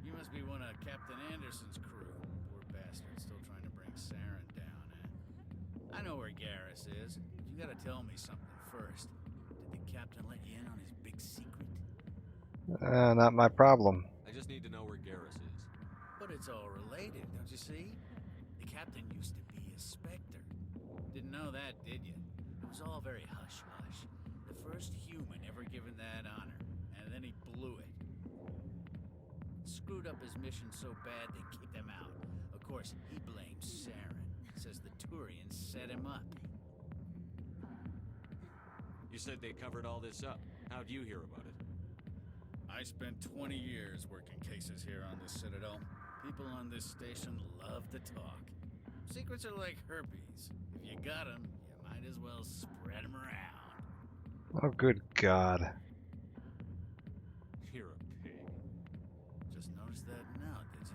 You must be one of Captain Anderson's crew. Poor bastard, still trying to bring Saren down, eh? I know where Garrus is. But you gotta tell me something first. Did the captain let you in on his big secret? Not my problem. I just need to know where Garrus is. But it's all related, don't you see? The captain used to be a Spectre. Didn't know that, did you? It was all very hush-hush. The first human ever given that honor, and then he blew it. Screwed up his mission so bad they kicked him out. Of course, he blames Saren. Says the Turians set him up. You said they covered all this up. How'd you hear about it? I spent 20 years working cases here on the Citadel. People on this station love to talk. Secrets are like herpes. If you got them, you might as well spread them around. Oh, good God. You're a pig. Just noticed that now, did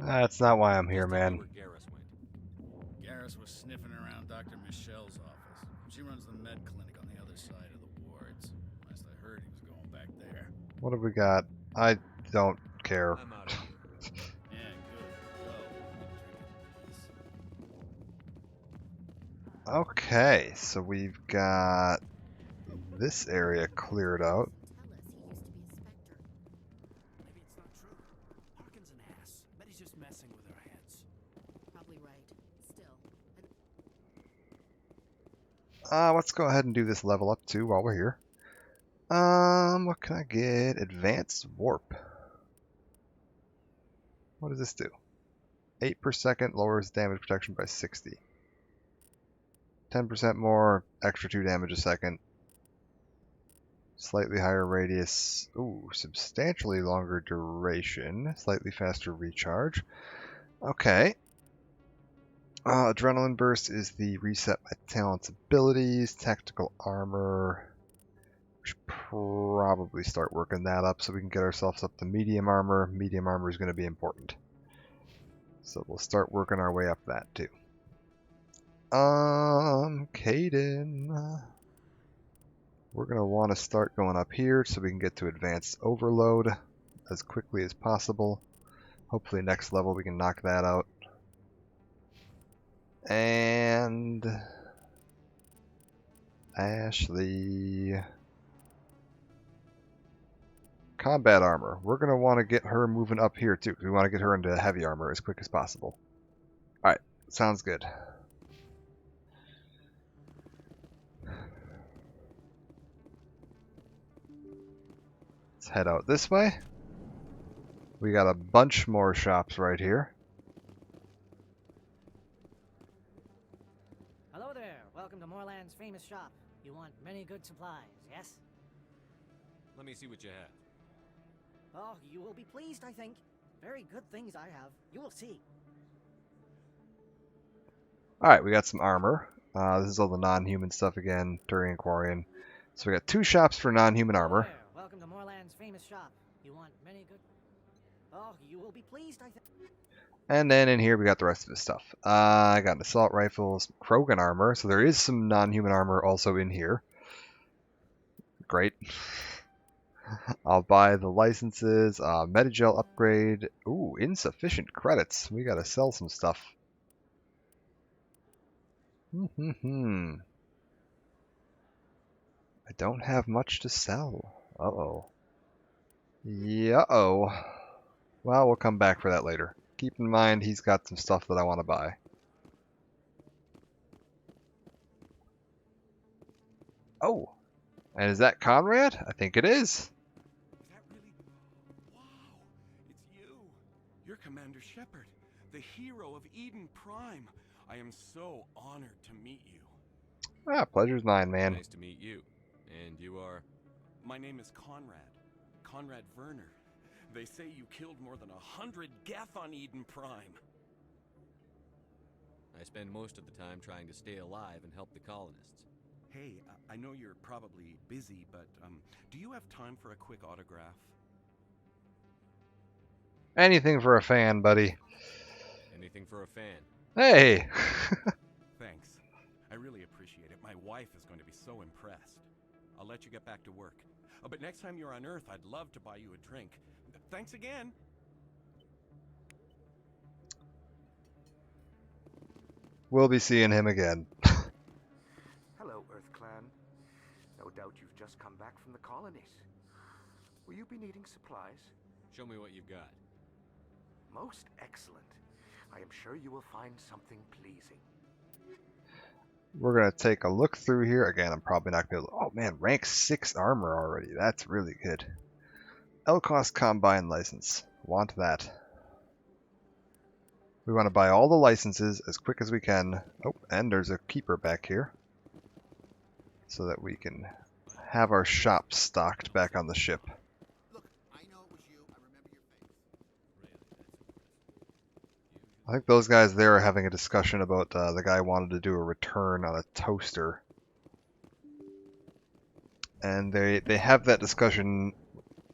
you? That's not why I'm here, man. Where Garrus went. Garrus was sniffing around Dr. Michelle's office. She runs the med clinic on the other side of the wards. Last I heard, he was going back there. What have we got? I don't care. I'm out of here. Yeah, good. Go. Okay, so we've got this area cleared out. Tell us he used to be a Spectre. Maybe it's not true. Harkin's an ass. Bet he's just messing with our heads. Probably right. Still, Let's go ahead and do this level up too while we're here. What can I get? Advanced Warp. What does this do? 8 per second lowers damage protection by 60. 10% more, extra 2 damage a second. Slightly higher radius. Ooh, substantially longer duration. Slightly faster recharge. Okay. Adrenaline Burst is the reset my talent's abilities. Tactical armor. We should probably start working that up so we can get ourselves up to medium armor. Medium armor is going to be important. So we'll start working our way up that too. Caden. We're going to want to start going up here so we can get to Advanced Overload as quickly as possible. Hopefully next level we can knock that out. And Ashley. Combat armor. We're going to want to get her moving up here too. We want to get her into heavy armor as quick as possible. Alright, sounds good. Let's head out this way. We got a bunch more shops right here. Hello there. Welcome to Moorland's famous shop. You want many good supplies, yes? Let me see what you have. Oh, you will be pleased, I think. Very good things I have. You will see. Alright, we got some armor. This is all the non-human stuff again, Turian Quarian. So we got 2 shops for non-human armor. Hello there. Welcome to Moorland's famous shop. You want many good... Oh, you will be pleased, I think. And then in here we got the rest of the stuff. I got an assault rifle, some Krogan armor, so there is some non-human armor also in here. Great. I'll buy the licenses, Metagel upgrade. Ooh, insufficient credits. We gotta sell some stuff. I don't have much to sell. Uh-oh. Yeah-oh. Well, we'll come back for that later. Keep in mind, he's got some stuff that I want to buy. Oh! And is that Conrad? I think it is. You're Commander Shepard, the hero of Eden Prime. I am so honored to meet you. Ah, pleasure's mine, man. Nice to meet you. And you are? My name is Conrad. Conrad Werner. They say you killed more than 100 Geth on Eden Prime. I spend most of the time trying to stay alive and help the colonists. Hey, I know you're probably busy, but do you have time for a quick autograph? Anything for a fan, buddy. Anything for a fan. Hey! Thanks. I really appreciate it. My wife is going to be so impressed. I'll let you get back to work. Oh, but next time you're on Earth, I'd love to buy you a drink. Thanks again. We'll be seeing him again. Hello, Earth Clan. No doubt you've just come back from the colonies. Will you be needing supplies? Show me what you've got. Most excellent. I am sure you will find something pleasing. We're going to take a look through here. Again, I'm probably not going to... Oh man, rank 6 armor already. That's really good. Elkost Combine license. Want that. We want to buy all the licenses as quick as we can. Oh, and there's a keeper back here. So that we can have our shop stocked back on the ship. I think those guys there are having a discussion about the guy wanted to do a return on a toaster. And they have that discussion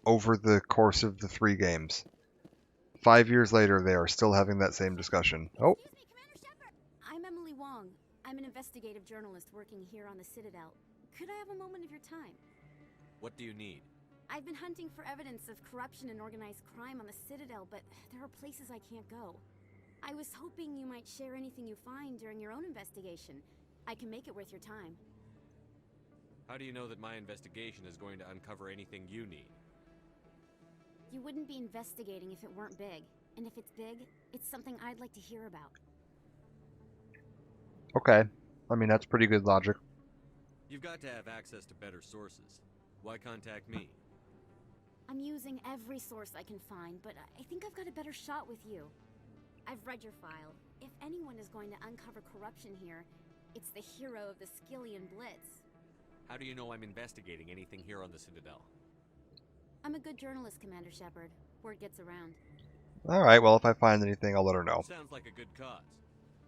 over the course of the 3 games. 5 years later, they are still having that same discussion. Oh. Excuse me, Commander Shepard. I'm Emily Wong. I'm an investigative journalist working here on the Citadel. Could I have a moment of your time? What do you need? I've been hunting for evidence of corruption and organized crime on the Citadel, but there are places I can't go. I was hoping you might share anything you find during your own investigation. I can make it worth your time. How do you know that my investigation is going to uncover anything you need? You wouldn't be investigating if it weren't big. And if it's big, it's something I'd like to hear about. Okay. I mean, that's pretty good logic. You've got to have access to better sources. Why contact me? I'm using every source I can find, but I think I've got a better shot with you. I've read your file. If anyone is going to uncover corruption here, it's the hero of the Skillian Blitz. How do you know I'm investigating anything here on the Citadel? I'm a good journalist, Commander Shepard. Word gets around. Alright, well, if I find anything, I'll let her know. Sounds like a good cause.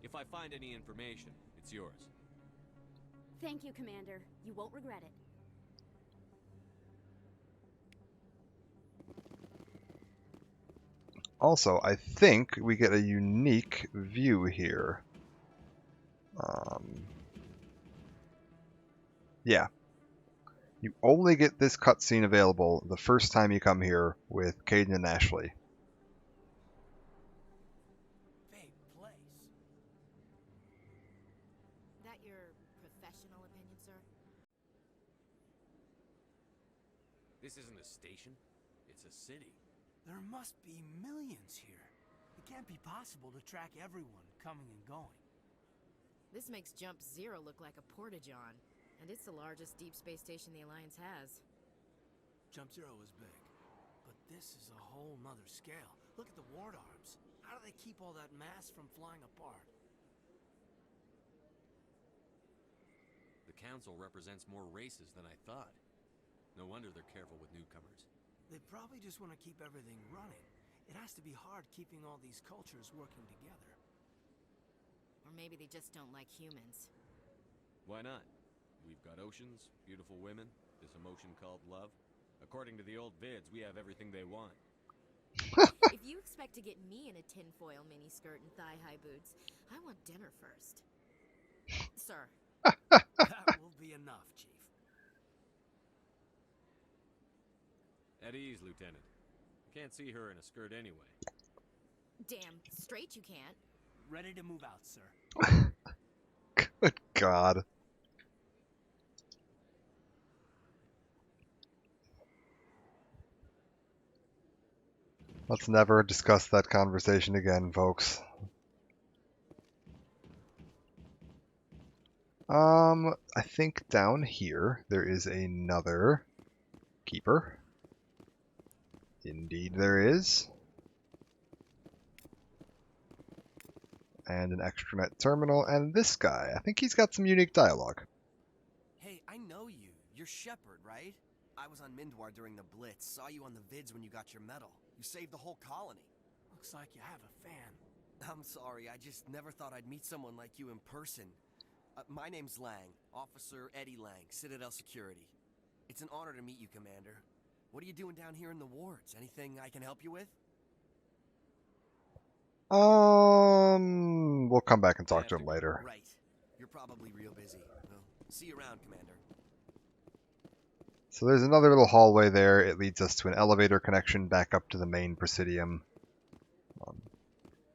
If I find any information, it's yours. Thank you, Commander. You won't regret it. Also, I think we get a unique view here. Yeah. You only get this cutscene available the first time you come here with Caden and Ashley. That your professional opinion, sir? This isn't a station. It's a city. There must be millions here. It can't be possible to track everyone coming and going. This makes Jump Zero look like a porta-john, and it's the largest deep space station the Alliance has. Jump Zero is big. This is a whole nother scale. Look at the ward arms. How do they keep all that mass from flying apart? The council represents more races than I thought. No wonder they're careful with newcomers. They probably just want to keep everything running. It has to be hard keeping all these cultures working together. Or maybe they just don't like humans. Why not? We've got oceans, beautiful women, this emotion called love. According to the old vids, we have everything they want. If you expect to get me in a tinfoil miniskirt and thigh-high boots, I want dinner first. Sir. That will be enough, Chief. At ease, Lieutenant. Can't see her in a skirt anyway. Damn straight you can't. Ready to move out, sir. Good God. Let's never discuss that conversation again, folks. I think down here there is another keeper. Indeed there is. And an extranet terminal, and this guy. I think he's got some unique dialogue. Hey, I know you. You're Shepard, right? I was on Mindwar during the Blitz. Saw you on the vids when you got your medal. You saved the whole colony. Looks like you have a fan. I'm sorry, I just never thought I'd meet someone like you in person. My name's Lang, Officer Eddie Lang, Citadel Security. It's an honor to meet you, Commander. What are you doing down here in the wards? Anything I can help you with? We'll come back and talk to him later. Right. You're probably real busy. Well, see you around, Commander. So there's another little hallway there. It leads us to an elevator connection back up to the main Presidium.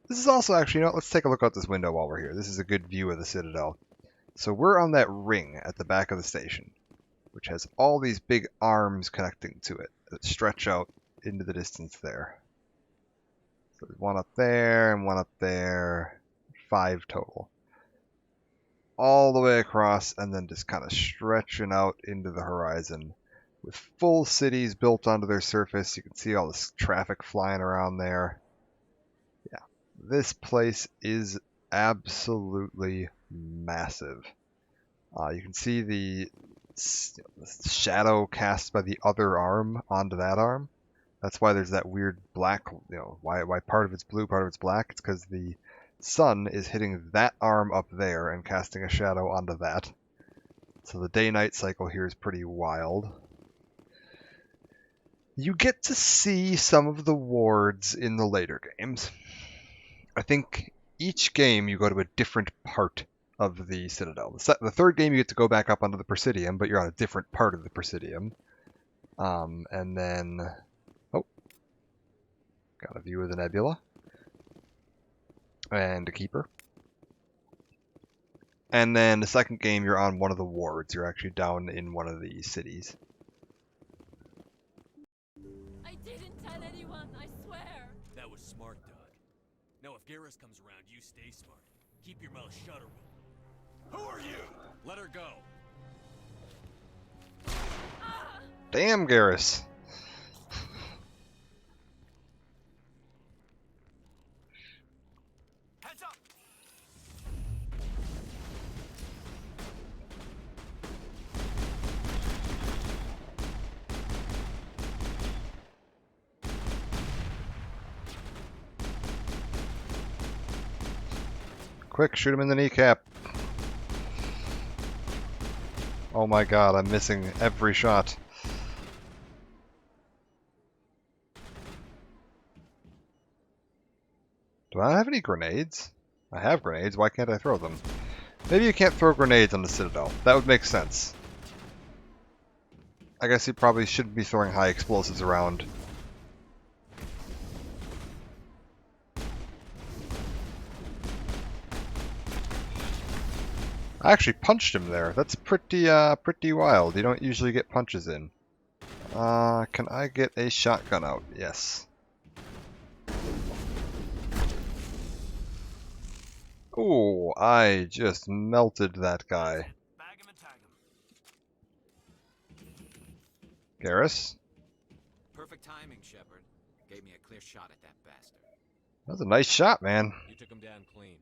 This is also actually, you know, let's take a look out this window while we're here. This is a good view of the Citadel. So we're on that ring at the back of the station, which has all these big arms connecting to it that stretch out into the distance there. So there's one up there and one up there, 5 total. All the way across and then just kind of stretching out into the horizon with full cities built onto their surface. You can see all this traffic flying around there. Yeah, this place is absolutely massive. You can see the shadow cast by the other arm onto that arm. That's why there's that weird black, you know, why part of it's blue, part of it's black. It's because the sun is hitting that arm up there and casting a shadow onto that. So the day-night cycle here is pretty wild. You get to see some of the wards in the later games. I think each game you go to a different part of the Citadel. The third game you get to go back up onto the Presidium, but you're on a different part of the Presidium. And then... oh. Got a view of the Nebula. And a keeper. And then the second game you're on one of the wards. You're actually down in one of the cities. I didn't tell anyone, I swear. That was smart, Doug. Now if Garrus comes around, you stay smart. Keep your mouth shut or we'll... Who are you? Let her go. Damn, Garrus. Heads up. Quick, shoot him in the kneecap. Oh my god, I'm missing every shot. Do I have any grenades? I have grenades, why can't I throw them? Maybe you can't throw grenades on the Citadel. That would make sense. I guess you probably shouldn't be throwing high explosives around. I actually punched him there. That's pretty wild. You don't usually get punches in. Can I get a shotgun out? Yes. Ooh, I just melted that guy. Garrus? Perfect timing, Shepard. clear shot at that bastard. That was a nice shot, man. You took him down clean.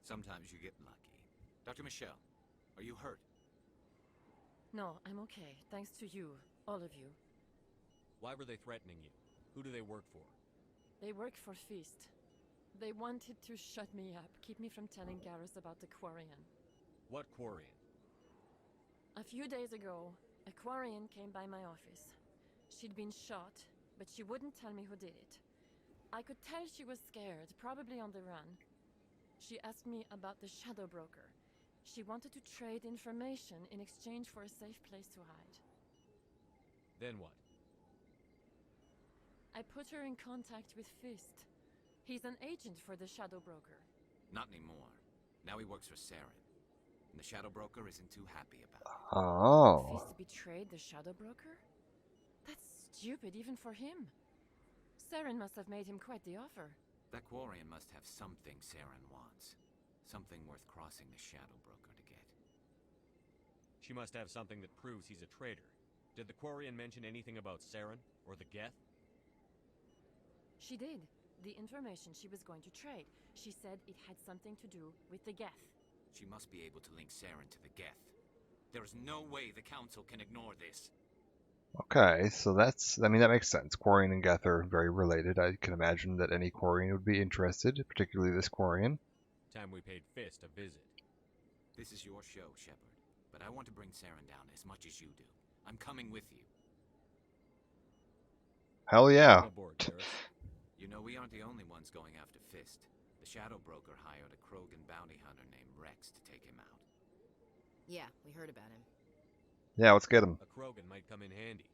Sometimes you get lucky. Dr. Michelle, are you hurt? No, I'm okay. Thanks to you, all of you. Why were they threatening you? Who do they work for? They work for Fist. They wanted to shut me up, keep me from telling Garrus about the Quarian. What Quarian? A few days ago, a Quarian came by my office. She'd been shot, but she wouldn't tell me who did it. I could tell she was scared, probably on the run. She asked me about the Shadow Broker. She wanted to trade information in exchange for a safe place to hide. Then what? I put her in contact with Fist. He's an agent for the Shadow Broker. Not anymore. Now he works for Saren. And the Shadow Broker isn't too happy about it. Oh. Fist betrayed the Shadow Broker? That's stupid even for him. Saren must have made him quite the offer. That Quarian must have something Saren wants. Something worth crossing the Shadow Broker to get. She must have something that proves he's a traitor. Did the Quarian mention anything about Saren or the Geth? She did. The information she was going to trade. She said it had something to do with the Geth. She must be able to link Saren to the Geth. There is no way the Council can ignore this. Okay, so that's, I mean, that makes sense. Quarian and Geth are very related. I can imagine that any Quarian would be interested, particularly this Quarian. Time we paid Fist a visit. This is your show, Shepard. But I want to bring Saren down as much as you do. I'm coming with you. Hell yeah. Come aboard, Garrus. You know, we aren't the only ones going after Fist. The Shadow Broker hired a Krogan bounty hunter named Rex to take him out. Yeah, we heard about him. Yeah, let's get him. A Krogan might come in handy.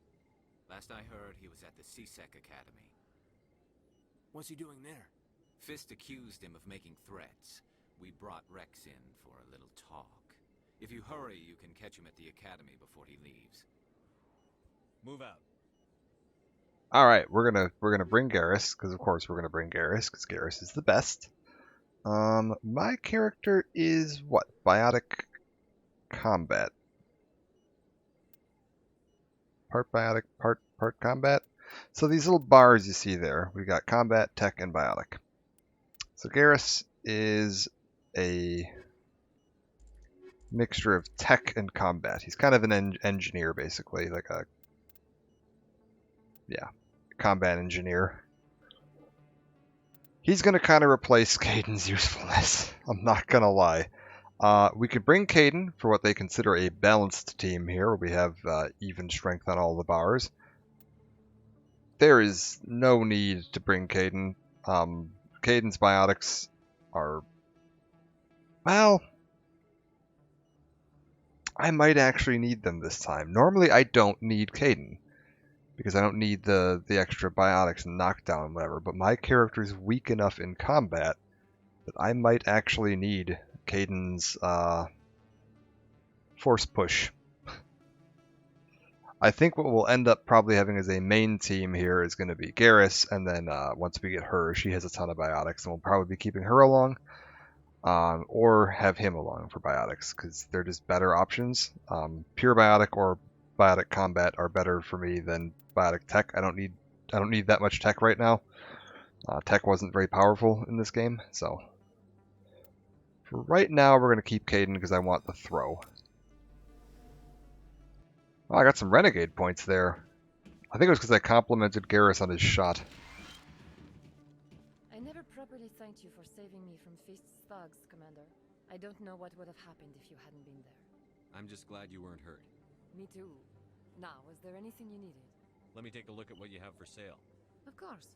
Last I heard, he was at the C-Sec Academy. What's he doing there? Fist accused him of making threats. We brought Rex in for a little talk. If you hurry, you can catch him at the Academy before he leaves. Move out. All right, we're gonna bring Garrus, because of course we're gonna bring Garrus, because Garrus is the best. My character is what? Biotic combat. Part biotic, part combat. So these little bars you see there, we got combat, tech, and biotic. So Garrus is a mixture of tech and combat. He's kind of an engineer, basically, like a combat engineer. He's going to kind of replace Kaidan's usefulness. I'm not going to lie. We could bring Kaidan for what they consider a balanced team here, where we have even strength on all the bars. There is no need to bring Kaidan. Kaidan's biotics are, well, I might actually need them this time. Normally I don't need Kaidan, because I don't need the extra biotics and knockdown and whatever, but my character is weak enough in combat that I might actually need Kaidan's force push. I think what we'll end up probably having as a main team here is going to be Garrus, and then once we get her, she has a ton of biotics, and we'll probably be keeping her along, or have him along for biotics, because they're just better options. Pure biotic or biotic combat are better for me than biotic tech. I don't need that much tech right now. Tech wasn't very powerful in this game, so for right now we're going to keep Kaidan because I want the throw. Oh, I got some renegade points there. I think it was because I complimented Garrus on his shot. I never properly thanked you for saving me from Fist's thugs, Commander. I don't know what would have happened if you hadn't been there. I'm just glad you weren't hurt. Me too. Now, was there anything you needed? Let me take a look at what you have for sale. Of course.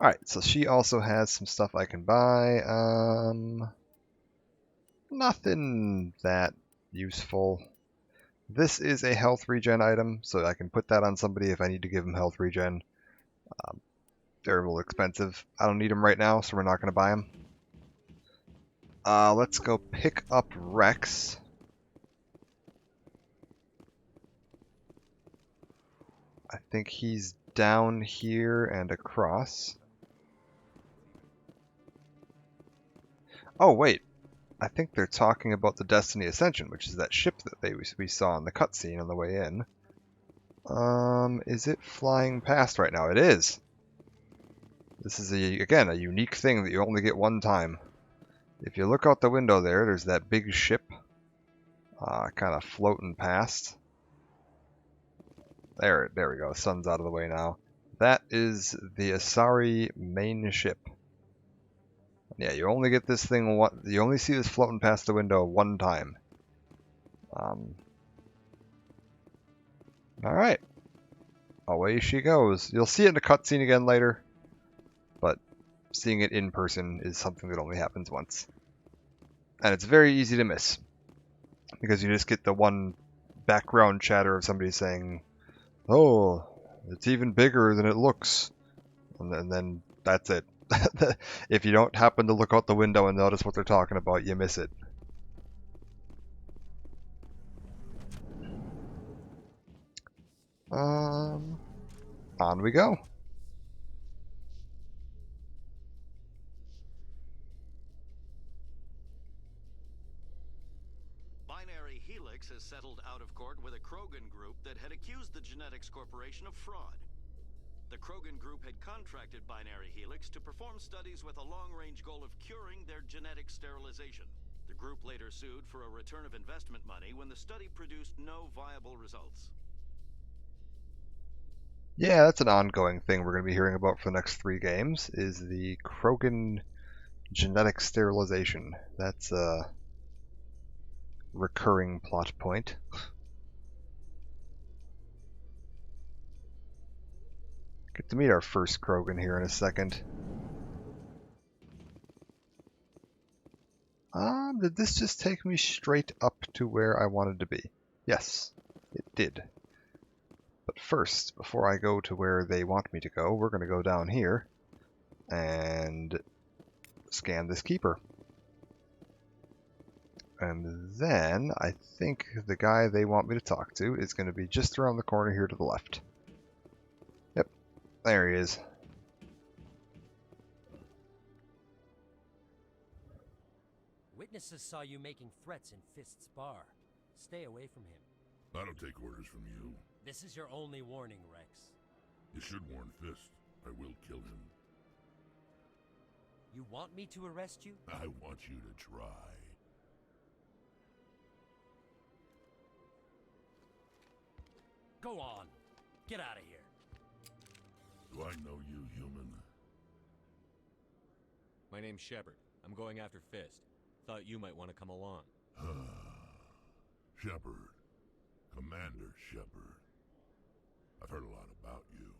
Alright, so she also has some stuff I can buy. Nothing that useful. This is a health regen item, so I can put that on somebody if I need to give them health regen. They're a little expensive. I don't need them right now, so we're not going to buy them. Let's go pick up Rex. I think he's down here and across. Oh, wait. I think they're talking about the Destiny Ascension, which is that ship that we saw in the cutscene on the way in. Is it flying past right now? It is. This is, again, a unique thing that you only get one time. If you look out the window there's that big ship kind of floating past. There we go. Sun's out of the way now. That is the Asari main ship. Yeah, you only get this thing you only see this floating past the window one time. Alright. Away she goes. You'll see it in a cutscene again later, but seeing it in person is something that only happens once. And it's very easy to miss, because you just get the one background chatter of somebody saying, "Oh, it's even bigger than it looks," and then that's it. If you don't happen to look out the window and notice what they're talking about, you miss it. On we go. Binary Helix has settled out of court with a Krogan group that had accused the Genetics Corporation of fraud. The Krogan group had contracted Binary Helix to perform studies with a long-range goal of curing their genetic sterilization. The group later sued for a return of investment money when the study produced no viable results. Yeah, that's an ongoing thing we're going to be hearing about for the next 3 games, is the Krogan genetic sterilization. That's a recurring plot point. Get to meet our first Krogan here in a second. Did this just take me straight up to where I wanted to be? Yes, it did. But first, before I go to where they want me to go, we're going to go down here and scan this keeper. And then I think the guy they want me to talk to is going to be just around the corner here to the left. Yep, there he is. Witnesses saw you making threats in Fist's bar. Stay away from him. I don't take orders from you. This is your only warning, Rex. You should warn Fist. I will kill him. You want me to arrest you? I want you to try. Go on. Get out of here. Do I know you, human? My name's Shepard. I'm going after Fist. Thought you might want to come along. Shepard. Commander Shepard. I've heard a lot about you.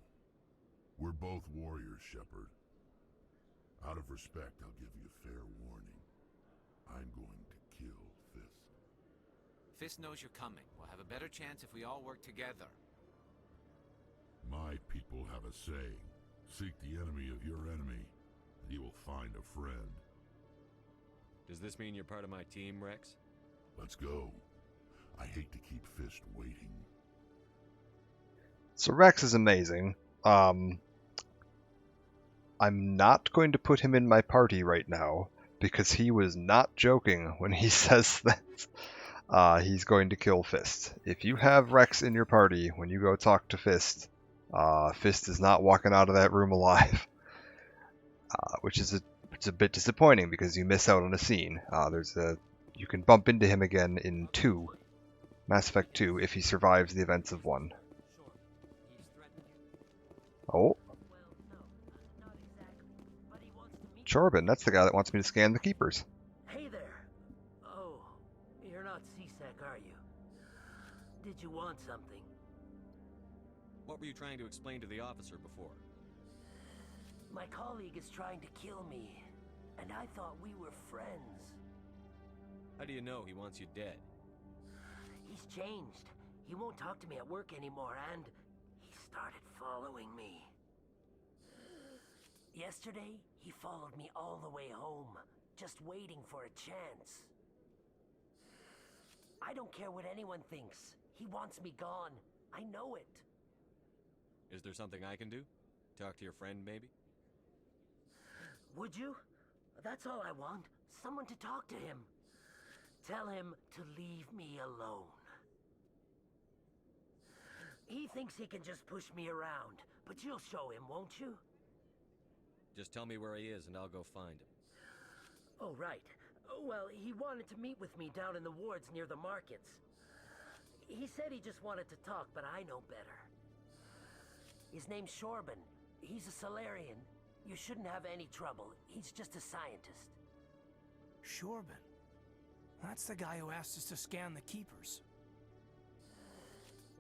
We're both warriors, Shepard. Out of respect, I'll give you fair warning. I'm going to kill Fist. Fist knows you're coming. We'll have a better chance if we all work together. My people have a saying. Seek the enemy of your enemy, and you will find a friend. Does this mean you're part of my team, Rex? Let's go. I hate to keep Fist waiting. So Rex is amazing. I'm not going to put him in my party right now, because he was not joking when he says that he's going to kill Fist. If you have Rex in your party when you go talk to Fist, Fist is not walking out of that room alive. Which is it's a bit disappointing because you miss out on a scene. You can bump into him again in Mass Effect 2 if he survives the events of 1. Oh. Chorbin, that's the guy that wants me to scan the keepers. Hey there. Oh, you're not C-Sec, are you? Did you want something? What were you trying to explain to the officer before? My colleague is trying to kill me, and I thought we were friends. How do you know he wants you dead? He's changed. He won't talk to me at work anymore, and he started following me. Yesterday, he followed me all the way home, just waiting for a chance. I don't care what anyone thinks. He wants me gone. I know it. Is there something I can do? Talk to your friend, maybe? Would you? That's all I want. Someone to talk to him. Tell him to leave me alone. He thinks he can just push me around, but you'll show him, won't you? Just tell me where he is and I'll go find him. Oh, right. Well, he wanted to meet with me down in the wards near the markets. He said he just wanted to talk, but I know better. His name's Shorban. He's a Solarian. You shouldn't have any trouble. He's just a scientist. Shorban? That's the guy who asked us to scan the Keepers.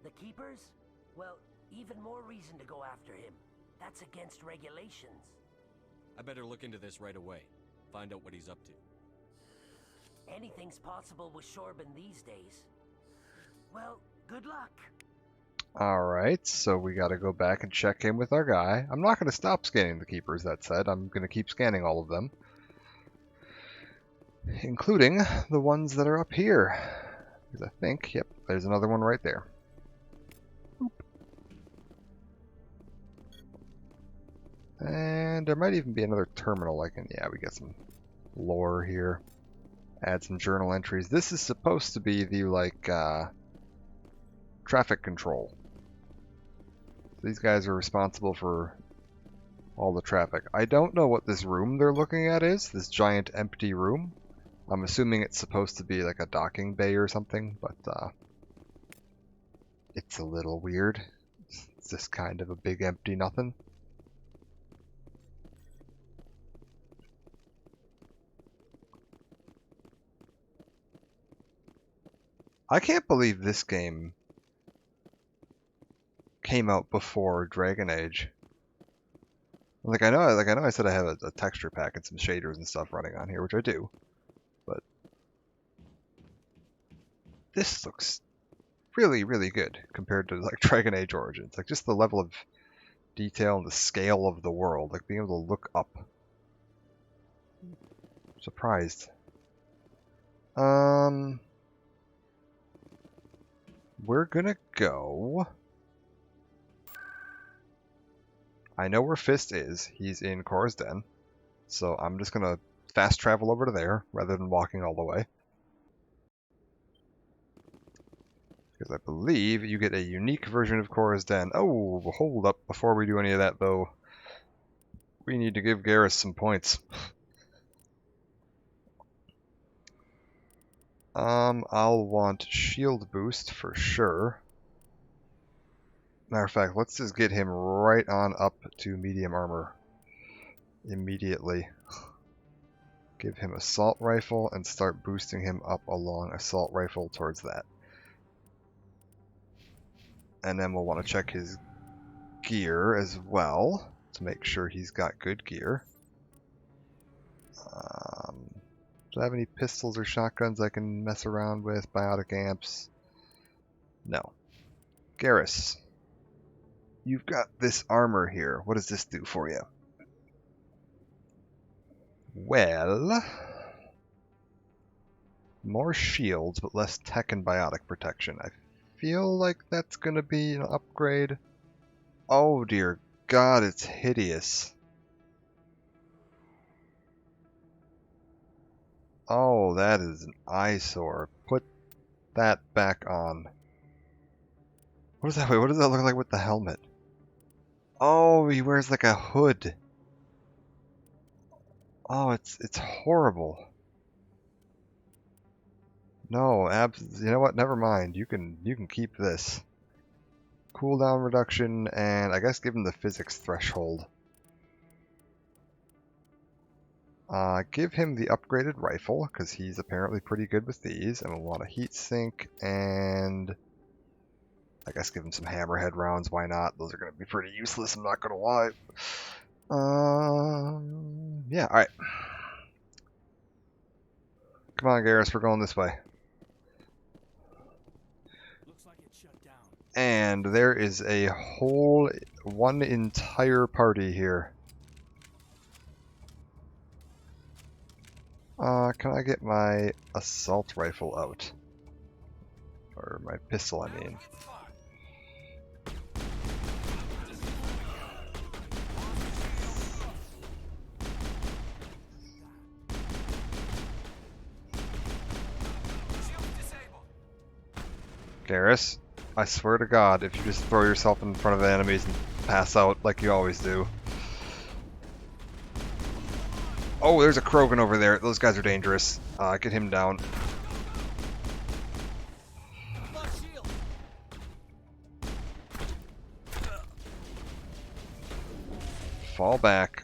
The Keepers? Well, even more reason to go after him. That's against regulations. I better look into this right away. Find out what he's up to. Anything's possible with Shorban these days. Well, good luck. Alright, so we gotta go back and check in with our guy. I'm not gonna stop scanning the Keepers, that said. I'm gonna keep scanning all of them. Including the ones that are up here. Because I think, yep, there's another one right there. Boop. And there might even be another terminal I can, yeah, we got some lore here. Add some journal entries. This is supposed to be the, like, traffic control. These guys are responsible for all the traffic. I don't know what this room they're looking at is, this giant empty room. I'm assuming it's supposed to be like a docking bay or something, but it's a little weird. It's just kind of a big empty nothing. I can't believe this game came out before Dragon Age. Like I know I said I have a texture pack and some shaders and stuff running on here, which I do. But this looks really, really good compared to like Dragon Age Origins. Like just the level of detail and the scale of the world, like being able to look up. I'm surprised. We're gonna go. I know where Fist is. He's in Korra's Den. So I'm just gonna fast travel over to there rather than walking all the way. Because I believe you get a unique version of Korra's Den. Oh, hold up. Before we do any of that though, we need to give Garrus some points. I'll want shield boost for sure. Matter of fact, let's just get him right on up to medium armor immediately. Give him assault rifle and start boosting him up along assault rifle towards that. And then we'll want to check his gear as well to make sure he's got good gear. Do I have any pistols or shotguns I can mess around with? Biotic amps? No. Garrus, you've got this armor here. What does this do for you? Well, more shields, but less tech and biotic protection. I feel like that's gonna be an upgrade. Oh dear God, it's hideous. Oh, that is an eyesore. Put that back on. What is that? Wait, what does that look like with the helmet? Oh, he wears like a hood. Oh, it's horrible. No, you know what? Never mind. You can keep this. Cooldown reduction, and I guess give him the physics threshold. Give him the upgraded rifle, because he's apparently pretty good with these, and we'll want a heat sink, and I guess give him some hammerhead rounds, why not? Those are going to be pretty useless, I'm not going to lie. Yeah, alright. Come on, Garrus, we're going this way. Looks like it's shut down. And there is a whole, one entire party here. Can I get my assault rifle out? Or my pistol, I mean. Garrus, I swear to God, if you just throw yourself in front of the enemies and pass out like you always do. Oh, there's a Krogan over there. Those guys are dangerous. Get him down. Fall back.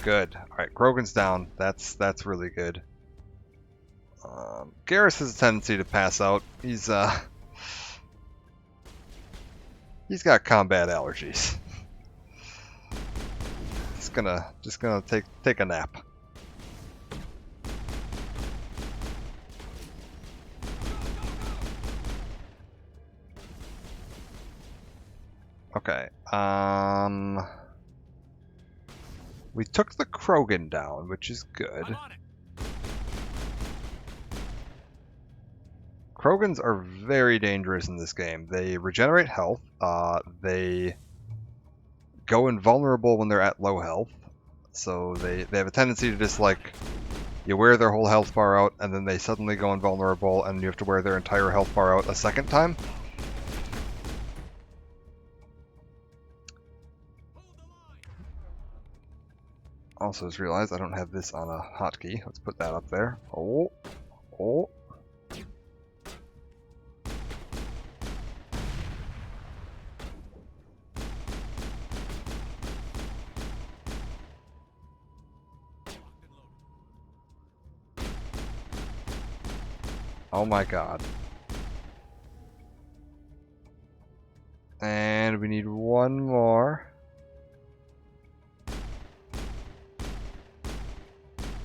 Good. Alright, Krogan's down. That's really good. Garrus has a tendency to pass out. He's got combat allergies. Just gonna take a nap. Okay. We took the Krogan down, which is good. Krogans are very dangerous in this game. They regenerate health. They go invulnerable when they're at low health. So they have a tendency to just like, you wear their whole health bar out and then they suddenly go invulnerable and you have to wear their entire health bar out a second time. Also just realized I don't have this on a hotkey. Let's put that up there. Oh. Oh my god. And we need one more.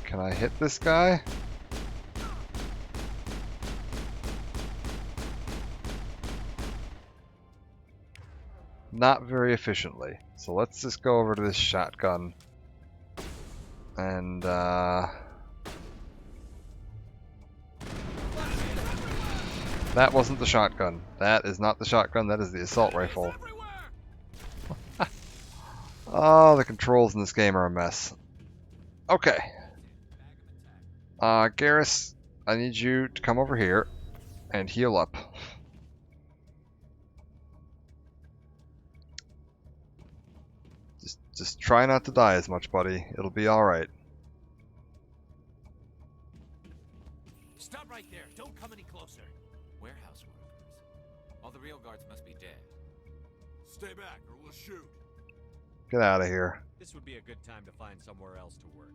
Can I hit this guy? Not very efficiently. So let's just go over to this shotgun. And that wasn't the shotgun. That is not the shotgun, that is the assault rifle. Oh, the controls in this game are a mess. Okay. Garrus, I need you to come over here and heal up. Just try not to die as much, buddy. It'll be alright. Stop right there. Don't come any closer. Warehouse workers. All the real guards must be dead. Stay back or we'll shoot. Get out of here. This would be a good time to find somewhere else to work.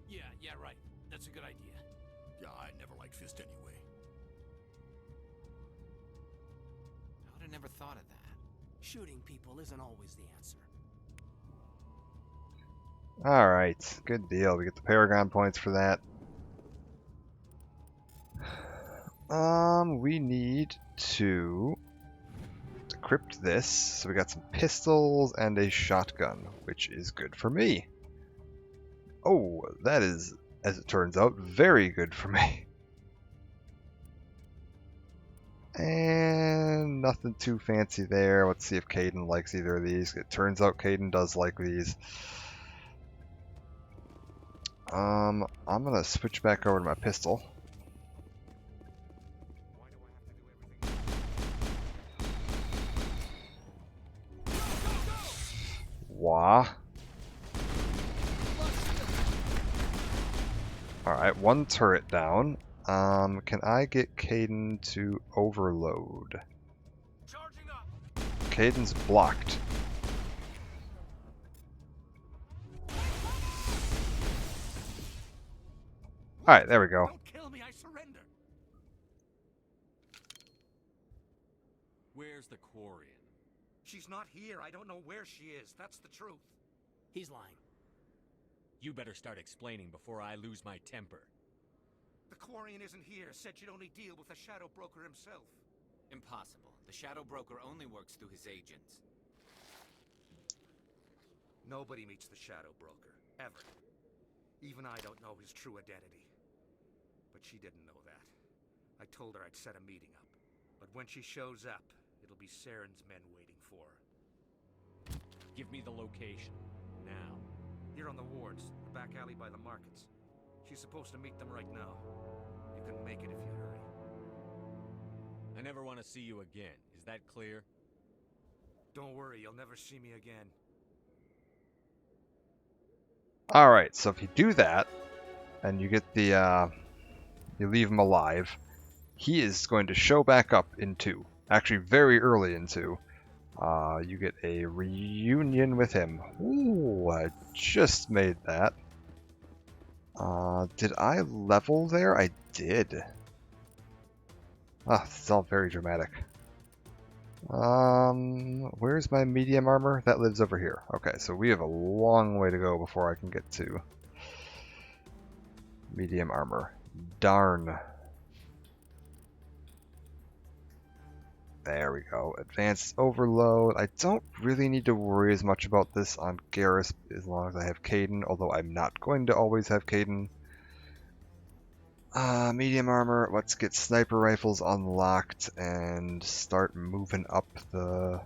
Yeah, right. That's a good idea. Yeah, I never liked Fist anyway. I would have never thought of that. Shooting people isn't always the answer. Alright, good deal. We get the Paragon points for that. We need to decrypt this. So we got some pistols and a shotgun, which is good for me. Oh, that is, as it turns out, very good for me. And nothing too fancy there. Let's see if Kaidan likes either of these. It turns out Kaidan does like these. I'm gonna switch back over to my pistol. Wah. Alright, one turret down. Can I get Kaidan to overload? Kaidan's blocked. Alright, there we go. Don't kill me, I surrender. Where's the Quarian? She's not here. I don't know where she is. That's the truth. He's lying. You better start explaining before I lose my temper. The Quarian isn't here. Said she'd only deal with the Shadow Broker himself. Impossible. The Shadow Broker only works through his agents. Nobody meets the Shadow Broker, ever. Even I don't know his true identity. But she didn't know that. I told her I'd set a meeting up. But when she shows up, it'll be Saren's men waiting for her. Give me the location. Now. Here on the wards, the back alley by the markets. She's supposed to meet them right now. You can make it if you hurry. I never want to see you again. Is that clear? Don't worry, you'll never see me again. Alright, so if you do that, and you get the, you leave him alive, he is going to show back up in 2. Actually, very early in 2. You get a reunion with him. Ooh, I just made that. Did I level there? I did. Ah, this is all very dramatic. Where's my medium armor? That lives over here. Okay, so we have a long way to go before I can get to medium armor. Darn. There we go. Advanced overload. I don't really need to worry as much about this on Garrus as long as I have Kaidan, although I'm not going to always have Kaidan. Medium armor. Let's get sniper rifles unlocked and start moving up the...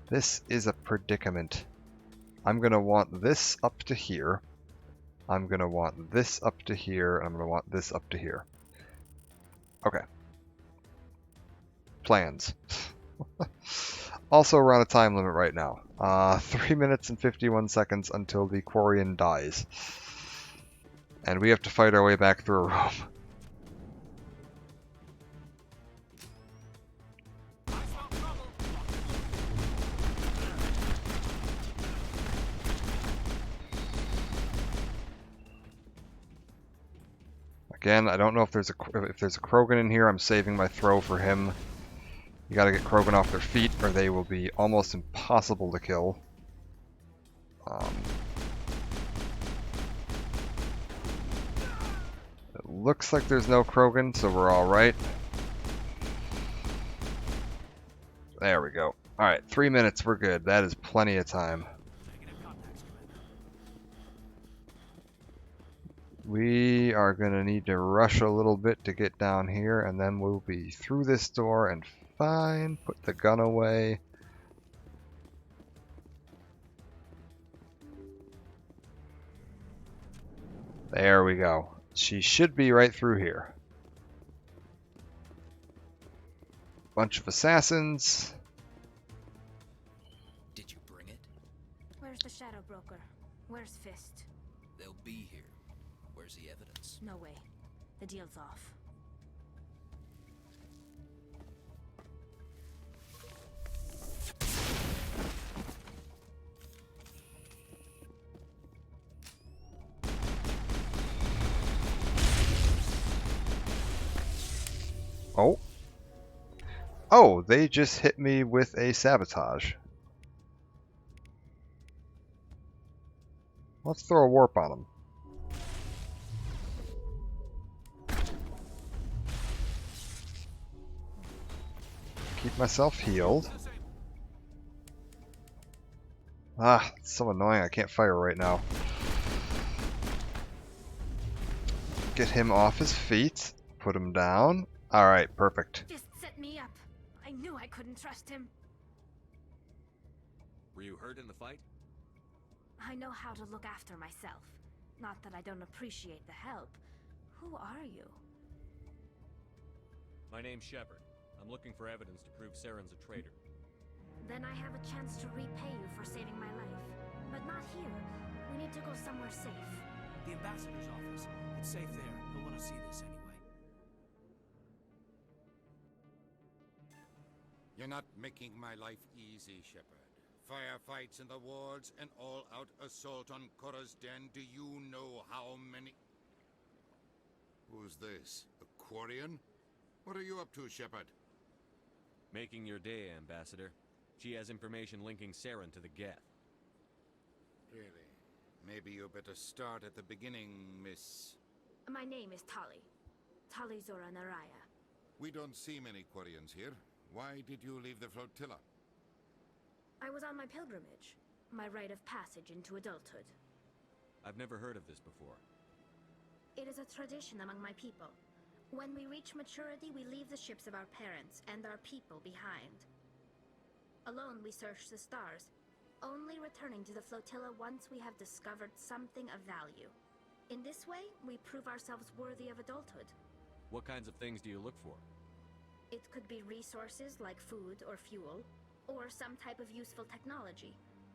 This is a predicament. I'm going to want this up to here. I'm going to want this up to here. And I'm going to want this up to here. Okay. Plans. Also, we're on a time limit right now. 3 minutes and 51 seconds until the Quarian dies. And we have to fight our way back through a room. Again, I don't know if there's a Krogan in here. I'm saving my throw for him. You gotta get Krogan off their feet, or they will be almost impossible to kill. It looks like there's no Krogan, so we're alright. There we go. Alright, 3 minutes, we're good. That is plenty of time. We are going to need to rush a little bit to get down here, and then we'll be through this door and fine. Put the gun away. There we go. She should be right through here. Bunch of assassins. Did you bring it? Where's the Shadow Broker? Where's Fist? They'll be here. Where's the evidence? No way. The deal's off. Oh. Oh, they just hit me with a sabotage. Let's throw a warp on them. Keep myself healed. Ah, it's so annoying. I can't fire right now. Get him off his feet. Put him down. Alright, perfect. Just set me up. I knew I couldn't trust him. Were you hurt in the fight? I know how to look after myself. Not that I don't appreciate the help. Who are you? My name's Shepard. I'm looking for evidence to prove Saren's a traitor. Then I have a chance to repay you for saving my life. But not here. We need to go somewhere safe. The ambassador's office. It's safe there. He'll want to see this anyway. You're not making my life easy, Shepard. Firefights in the wards, an all-out assault on Korra's den. Do you know how many... Who's this? A Quarian? What are you up to, Shepard? Making your day, Ambassador. She has information linking Saren to the Geth. Really? Maybe you better start at the beginning, Miss... My name is Tali. Tali Zora Naraya. We don't see many Quarians here. Why did you leave the flotilla? I was on my pilgrimage. My rite of passage into adulthood. I've never heard of this before. It is a tradition among my people. When we reach maturity, we leave the ships of our parents and our people behind. Alone, we search the stars, only returning to the flotilla once we have discovered something of value. In this way, we prove ourselves worthy of adulthood. What kinds of things do you look for? It could be resources like food or fuel, or some type of useful technology.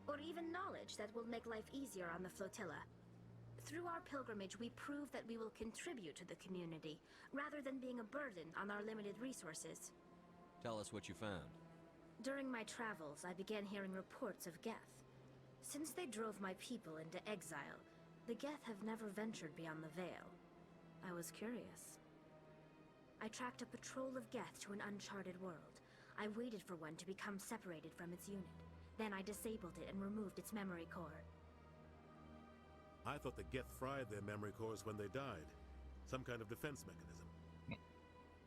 or even knowledge that will make life easier on the flotilla. Through our pilgrimage, we prove that we will contribute to the community, rather than being a burden on our limited resources. Tell us what you found. During my travels, I began hearing reports of Geth. Since they drove my people into exile, the Geth have never ventured beyond the Veil. I was curious. I tracked a patrol of Geth to an uncharted world. I waited for one to become separated from its unit. Then I disabled it and removed its memory core. I thought the Geth fried their memory cores when they died. Some kind of defense mechanism.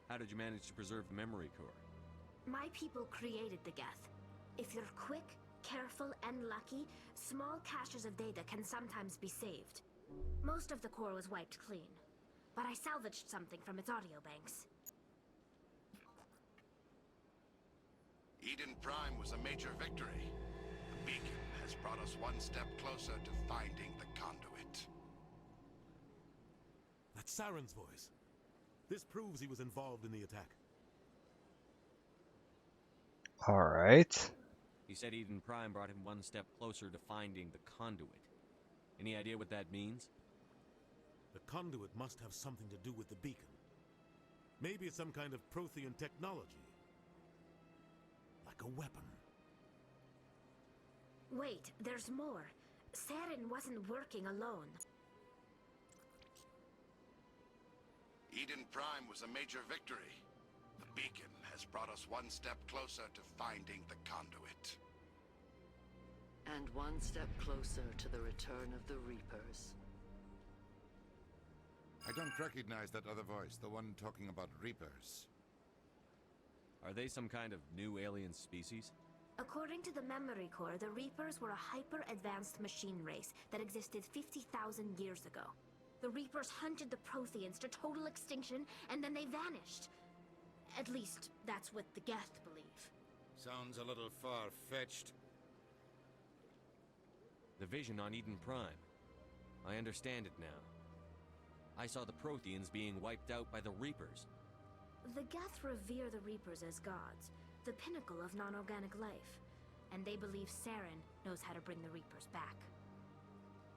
How did you manage to preserve the memory core? My people created the Geth. If you're quick, careful, and lucky, small caches of data can sometimes be saved. Most of the core was wiped clean, but I salvaged something from its audio banks. Eden Prime was a major victory. The beacon has brought us one step closer to finding the conduit. That's Saren's voice. This proves he was involved in the attack. Alright. He said Eden Prime brought him one step closer to finding the conduit. Any idea what that means? The conduit must have something to do with the beacon. Maybe it's some kind of Prothean technology. Like a weapon. Wait, there's more. Saren wasn't working alone. Eden Prime was a major victory. The beacon has brought us one step closer to finding the conduit. And one step closer to the return of the Reapers. I don't recognize that other voice, the one talking about Reapers. Are they some kind of new alien species? According to the memory core, the Reapers were a hyper-advanced machine race that existed 50,000 years ago. The Reapers hunted the Protheans to total extinction, and then they vanished. At least, that's what the Geth believe. Sounds a little far-fetched. The vision on Eden Prime. I understand it now. I saw the Protheans being wiped out by the Reapers. The Geth revere the Reapers as gods, the pinnacle of non-organic life. And they believe Saren knows how to bring the Reapers back.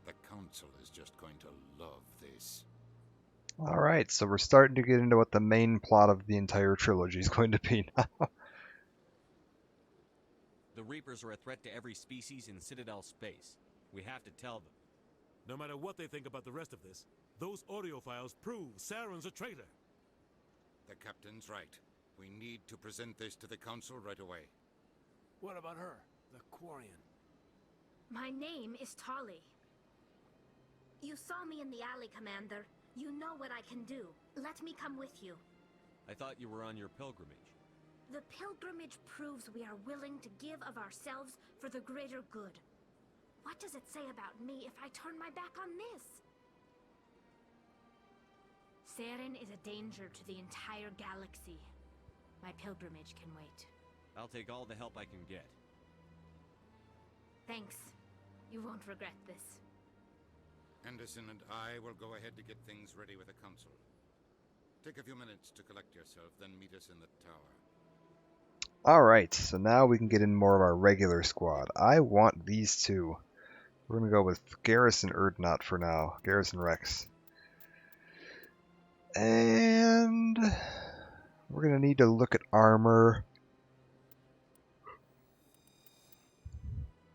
The Council is just going to love this. Alright, so we're starting to get into what the main plot of the entire trilogy is going to be now. The Reapers are a threat to every species in Citadel space. We have to tell them. No matter what they think about the rest of this, those audio files prove Saren's a traitor. The captain's right. We need to present this to the Council right away. What about her, the Quarian? My name is Tali. You saw me in the alley, Commander. You know what I can do. Let me come with you. I thought you were on your pilgrimage. The pilgrimage proves we are willing to give of ourselves for the greater good. What does it say about me if I turn my back on this? Saren is a danger to the entire galaxy. My pilgrimage can wait. I'll take all the help I can get. Thanks. You won't regret this. Anderson and I will go ahead to get things ready with the Council. Take a few minutes to collect yourself, then meet us in the tower. Alright, so now we can get in more of our regular squad. I want these two. We're going to go with Garrus and Urdnot for now. Garrus and Rex. And we're going to need to look at armor.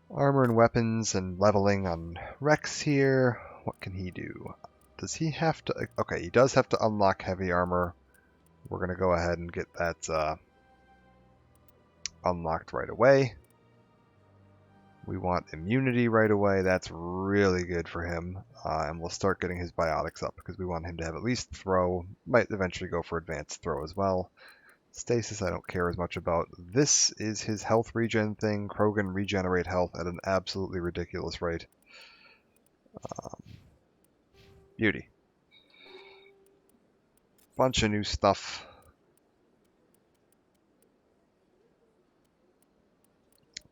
Armor and weapons and leveling on Rex here. What can he do? Does he have to... Okay, he does have to unlock heavy armor. We're going to go ahead and get that unlocked right away. We want immunity right away. That's really good for him. And we'll start getting his biotics up because we want him to have at least throw. Might eventually go for advanced throw as well. Stasis I don't care as much about. This is his health regen thing. Krogan regenerate health at an absolutely ridiculous rate. Beauty. Bunch of new stuff.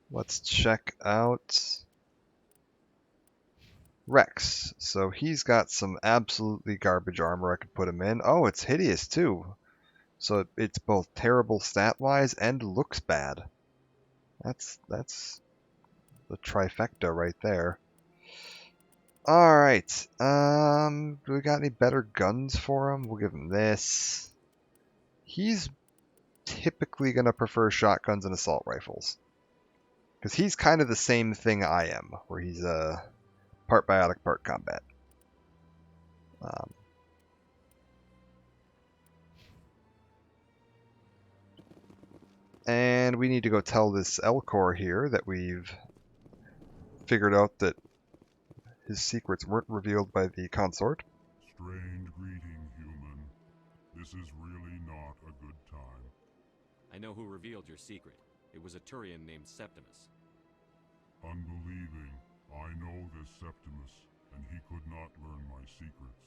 Let's check out Rex. So he's got some absolutely garbage armor I could put him in. Oh, it's hideous too. So it's both terrible stat-wise and looks bad. That's the trifecta right there. Alright, do we got any better guns for him? We'll give him this. He's typically going to prefer shotguns and assault rifles. Because he's kind of the same thing I am, where he's part biotic, part combat. And we need to go tell this Elcor here that we've figured out that his secrets weren't revealed by the consort. Strange greeting, human. This is really not a good time. I know who revealed your secret. It was a Turian named Septimus. Unbelieving, I know this Septimus, and he could not learn my secrets.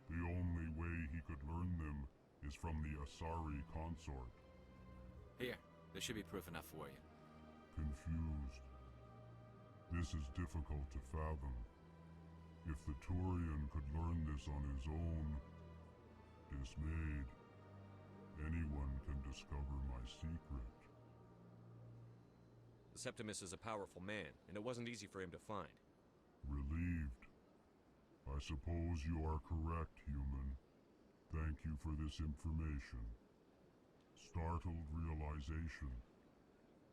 The only way he could learn them is from the Asari consort. Here, there should be proof enough for you. Confused. This is difficult to fathom. If the Turian could learn this on his own, dismayed, anyone can discover my secret. Septimus is a powerful man, and it wasn't easy for him to find. Relieved. I suppose you are correct, human. Thank you for this information. Startled realization.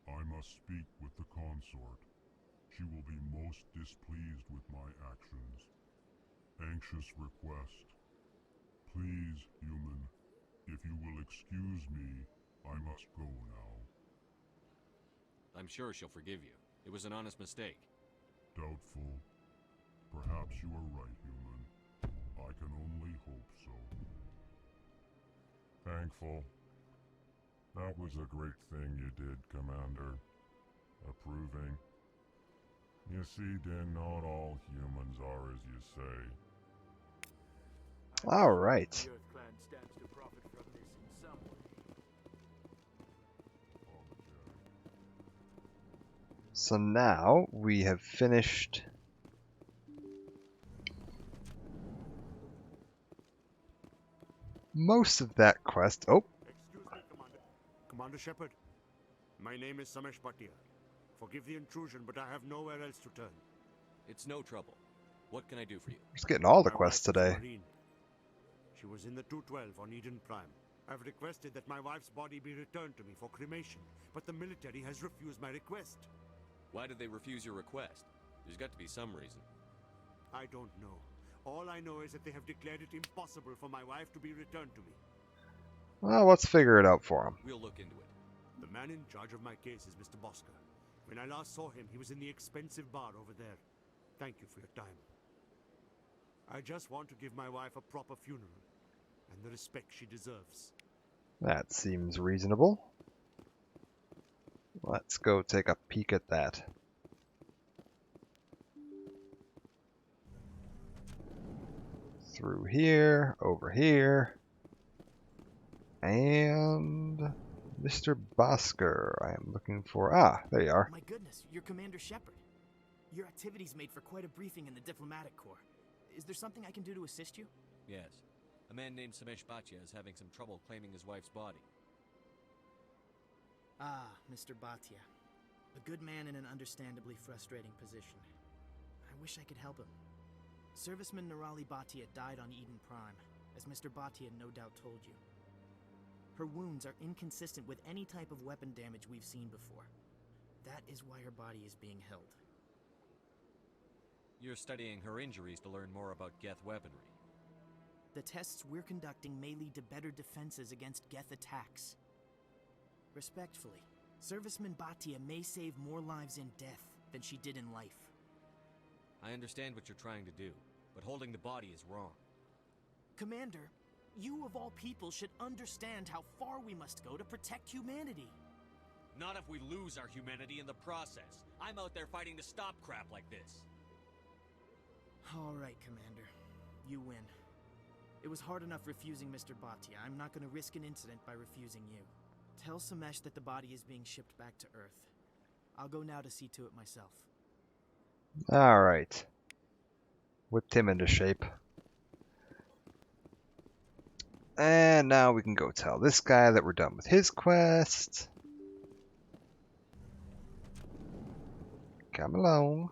I must speak with the consort. She will be most displeased with my actions. Anxious request. Please, human, if you will excuse me, I must go now. I'm sure she'll forgive you. It was an honest mistake. Doubtful. Perhaps you are right, human. I can only hope so. Thankful. That was a great thing you did, Commander. Approving. You see, Din, not all humans are as you say. Alright. The Earth Clan stands to profit from this in some way. So now we have finished most of that quest. Oh, Excuse me, Commander. Commander Shepard, my name is Samesh Bhatia. Forgive the intrusion, but I have nowhere else to turn. It's no trouble. What can I do for you? just getting all the My quests wife was a today. Marine. She was in the 212 on Eden Prime. I've requested that my wife's body be returned to me for cremation, but the military has refused my request. Why did they refuse your request? There's got to be some reason. I don't know. All I know is that they have declared it impossible for my wife to be returned to me. Well, let's figure it out for him. We'll look into it. The man in charge of my case is Mr. Bosca. When I last saw him, he was in the expensive bar over there. Thank you for your time. I just want to give my wife a proper funeral, and the respect she deserves. That seems reasonable. Let's go take a peek at that. Through here, over here, and Mr. Bosker. I am looking for. Ah, there you are. My goodness, you're Commander Shepard. Your activities made for quite a briefing in the Diplomatic Corps. Is there something I can do to assist you? Yes. A man named Samesh Bhatia is having some trouble claiming his wife's body. Ah, Mr. Bhatia. A good man in an understandably frustrating position. I wish I could help him. Serviceman Nirali Bhatia died on Eden Prime, as Mr. Bhatia no doubt told you. Her wounds are inconsistent with any type of weapon damage we've seen before. That is why her body is being held. You're studying her injuries to learn more about Geth weaponry. The tests we're conducting may lead to better defenses against Geth attacks. Respectfully, Serviceman Bhatia may save more lives in death than she did in life. I understand what you're trying to do, but holding the body is wrong. Commander, you of all people should understand how far we must go to protect humanity. Not if we lose our humanity in the process. I'm out there fighting to stop crap like this. All right, Commander. You win. It was hard enough refusing Mr. Bhatia. I'm not going to risk an incident by refusing you. Tell Samesh that the body is being shipped back to Earth. I'll go now to see to it myself. Alright. Whipped him into shape. And now we can go tell this guy that we're done with his quest. Come along.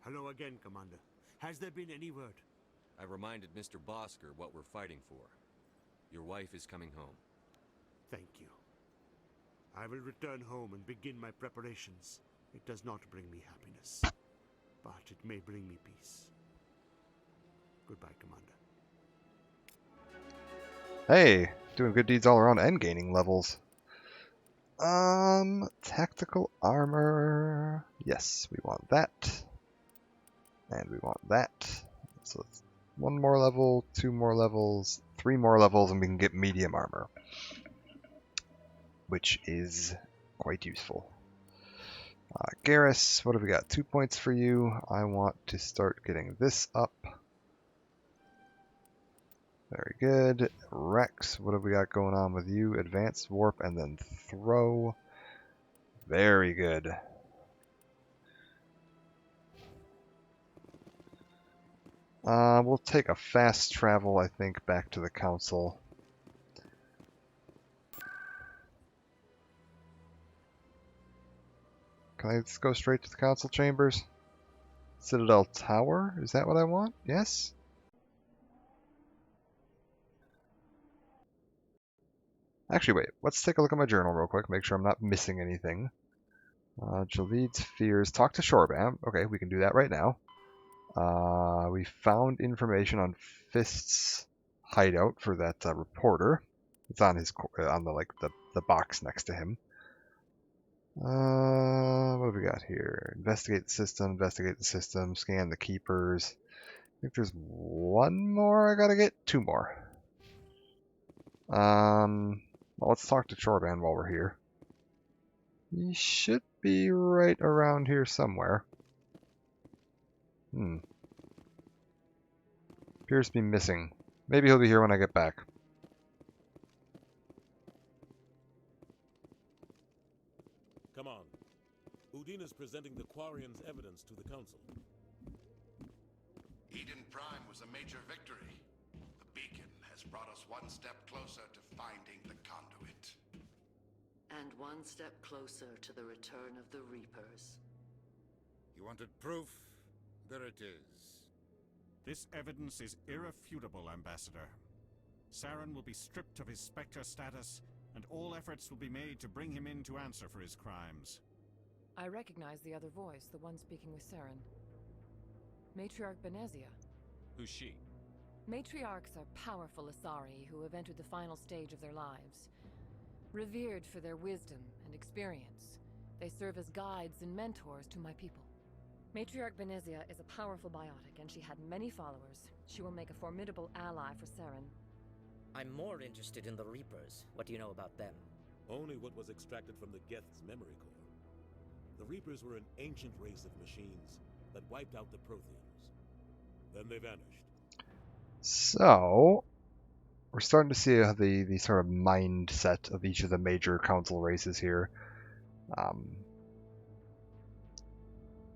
Hello again, Commander. Has there been any word? I reminded Mr. Bosker what we're fighting for. Your wife is coming home. Thank you. I will return home and begin my preparations. It does not bring me happiness, but it may bring me peace. Goodbye, Commander. Hey, doing good deeds all around and gaining levels. Tactical armor. Yes, we want that. And we want that. So it's 1 more level, 2 more levels, 3 more levels, and we can get medium armor, which is quite useful. Garrus, what have we got? 2 points for you. I want to start getting this up. Very good. Rex, what have we got going on with you? Advanced, warp, and then throw. Very good. We'll take a fast travel, I think, back to the council. Can I just go straight to the council chambers? Citadel Tower? Is that what I want? Yes? Actually, wait. Let's take a look at my journal real quick, make sure I'm not missing anything. Jaleed's fears. Talk to Shorbam. Okay, we can do that right now. We found information on Fist's hideout for that reporter. It's on his on the box next to him. What have we got here? Investigate the system, scan the keepers. I think there's 1 more I gotta get. 2 more. Well, let's talk to Chorban while we're here. He should be right around here somewhere. Appears to be missing. Maybe he'll be here when I get back. Come on. Udine is presenting the Quarian's evidence to the Council. Eden Prime was a major victory. The beacon has brought us 1 step closer to finding the conduit. And 1 step closer to the return of the Reapers. You wanted proof? There it is. This evidence is irrefutable, Ambassador. Saren will be stripped of his Spectre status, and all efforts will be made to bring him in to answer for his crimes. I recognize the other voice, the one speaking with Saren. Matriarch Benezia. Who's she? Matriarchs are powerful Asari who have entered the final stage of their lives. Revered for their wisdom and experience, they serve as guides and mentors to my people. Matriarch Benezia is a powerful biotic, and she had many followers. She will make a formidable ally for Saren. I'm more interested in the Reapers. What do you know about them? Only what was extracted from the Geth's memory core. The Reapers were an ancient race of machines that wiped out the Protheans. Then they vanished. So, we're starting to see the sort of mindset of each of the major council races here.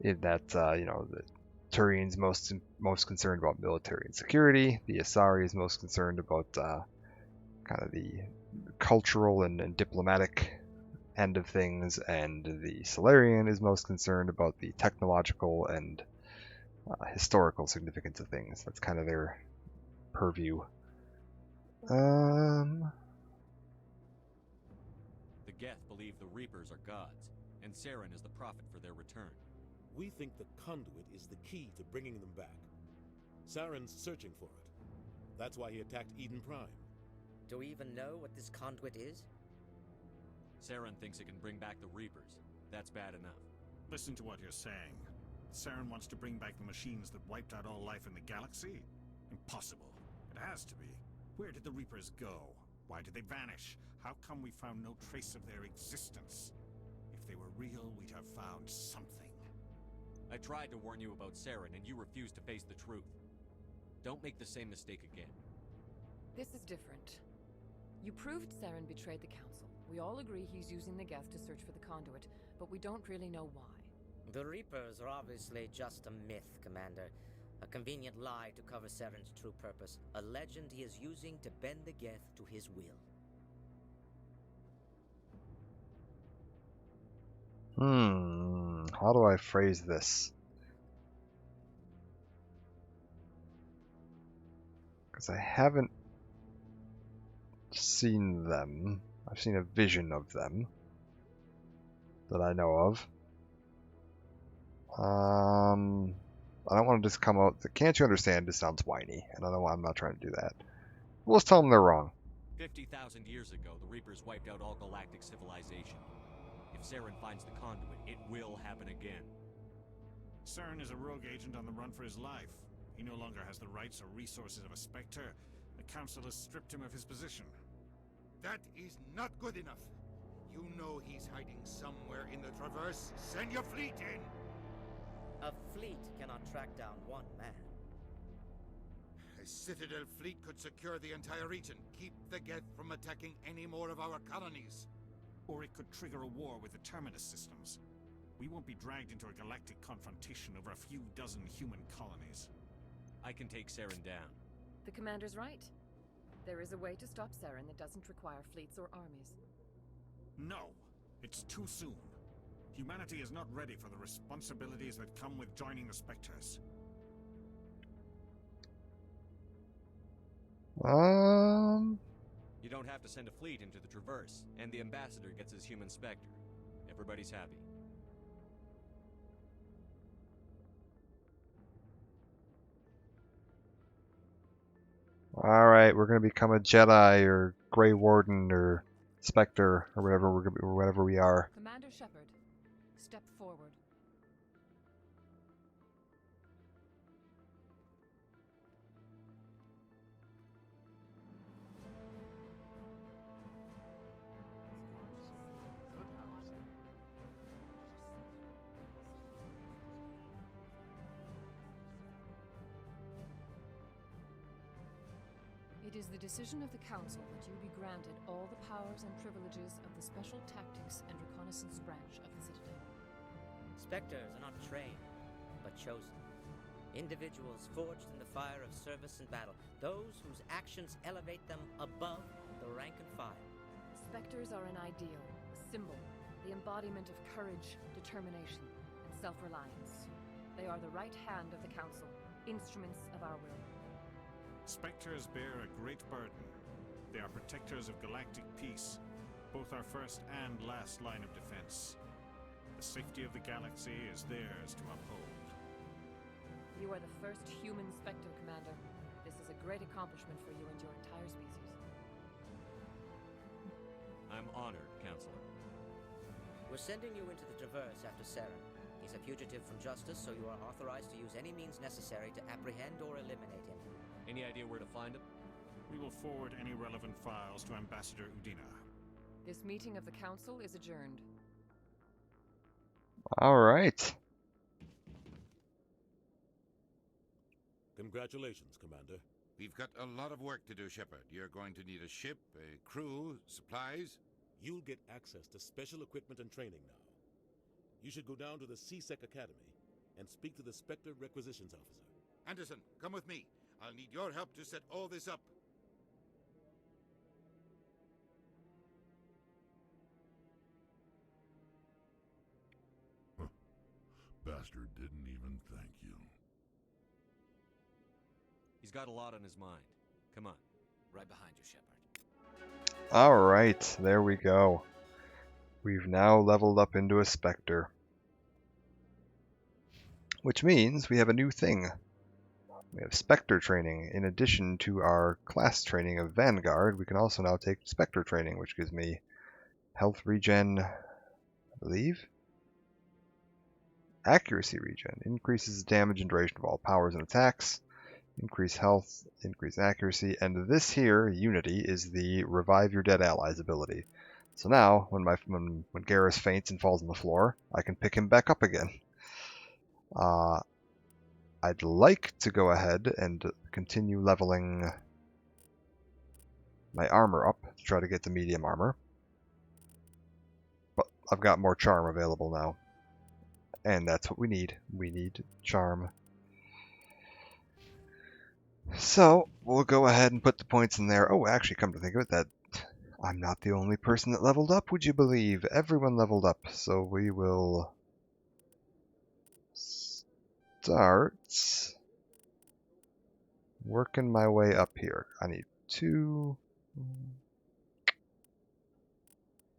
In that, you know, the Turian's most concerned about military and security. The Asari is most concerned about kind of the cultural and diplomatic end of things, and the Solarian is most concerned about the technological and historical significance of things. That's kind of their purview. The Geth believe the Reapers are gods, and Saren is the prophet for their return. We think the conduit is the key to bringing them back. Saren's searching for it. That's why he attacked Eden Prime. Do we even know what this conduit is? Saren thinks it can bring back the Reapers. That's bad enough. Listen to what you're saying. Saren wants to bring back the machines that wiped out all life in the galaxy? Impossible. It has to be. Where did the Reapers go? Why did they vanish? How come we found no trace of their existence? If they were real, we'd have found something. I tried to warn you about Saren, and you refused to face the truth. Don't make the same mistake again. This is different. You proved Saren betrayed the Council. We all agree he's using the Geth to search for the conduit, but we don't really know why. The Reapers are obviously just a myth, Commander. A convenient lie to cover Saren's true purpose. A legend he is using to bend the Geth to his will. How do I phrase this? Because I haven't seen them. I've seen a vision of them that I know of. I don't want to just come out. Can't you understand? This sounds whiny, and I'm not trying to do that. We'll just tell them they're wrong. 50,000 years ago, the Reapers wiped out all galactic civilization. If Saren finds the conduit, it will happen again. Saren is a rogue agent on the run for his life. He no longer has the rights or resources of a Spectre. The Council has stripped him of his position. That is not good enough. You know he's hiding somewhere in the Traverse. Send your fleet in! A fleet cannot track down one man. A Citadel fleet could secure the entire region, keep the Geth from attacking any more of our colonies. Or it could trigger a war with the Terminus systems. We won't be dragged into a galactic confrontation over a few dozen human colonies. I can take Saren down. The commander's right. There is a way to stop Saren that doesn't require fleets or armies. No! It's too soon. Humanity is not ready for the responsibilities that come with joining the Spectres. You don't have to send a fleet into the Traverse, and the Ambassador gets his human Spectre. Everybody's happy. Alright, we're gonna become a Jedi or Grey Warden or Spectre or whatever we are. Commander Shepard, step forward. It is the decision of the Council that you be granted all the powers and privileges of the Special Tactics and Reconnaissance branch of the Citadel. Spectres are not trained, but chosen. Individuals forged in the fire of service and battle. Those whose actions elevate them above the rank and file. Spectres are an ideal, a symbol, the embodiment of courage, determination, and self-reliance. They are the right hand of the Council, instruments of our will. Spectres bear a great burden. They are protectors of galactic peace, both our first and last line of defense. The safety of the galaxy is theirs to uphold. You are the first human Spectre, Commander. This is a great accomplishment for you and your entire species. I'm honored, Counselor. We're sending you into the Traverse after Saren. He's a fugitive from justice, so you are authorized to use any means necessary to apprehend or eliminate him. Any idea where to find him? We will forward any relevant files to Ambassador Udina. This meeting of the Council is adjourned. Alright. Congratulations, Commander. We've got a lot of work to do, Shepard. You're going to need a ship, a crew, supplies. You'll get access to special equipment and training now. You should go down to the C-Sec Academy and speak to the Spectre Requisitions Officer. Anderson, come with me. I'll need your help to set all this up. Bastard didn't even thank you. He's got a lot on his mind. Come on. Right behind you, Shepard. Alright, there we go. We've now leveled up into a Spectre. Which means we have a new thing. We have Spectre training. In addition to our class training of Vanguard, we can also now take Spectre training, which gives me health regen, I believe? Accuracy regen. Increases damage and duration of all powers and attacks. Increase health, increase accuracy, and this here, Unity, is the Revive Your Dead Allies ability. So now, when Garrus faints and falls on the floor, I can pick him back up again. I'd like to go ahead and continue leveling my armor up to try to get to medium armor. But I've got more charm available now. And that's what we need. We need charm. So, we'll go ahead and put the points in there. Oh, actually, come to think of it, that I'm not the only person that leveled up, would you believe? Everyone leveled up, so we will start working my way up here. I need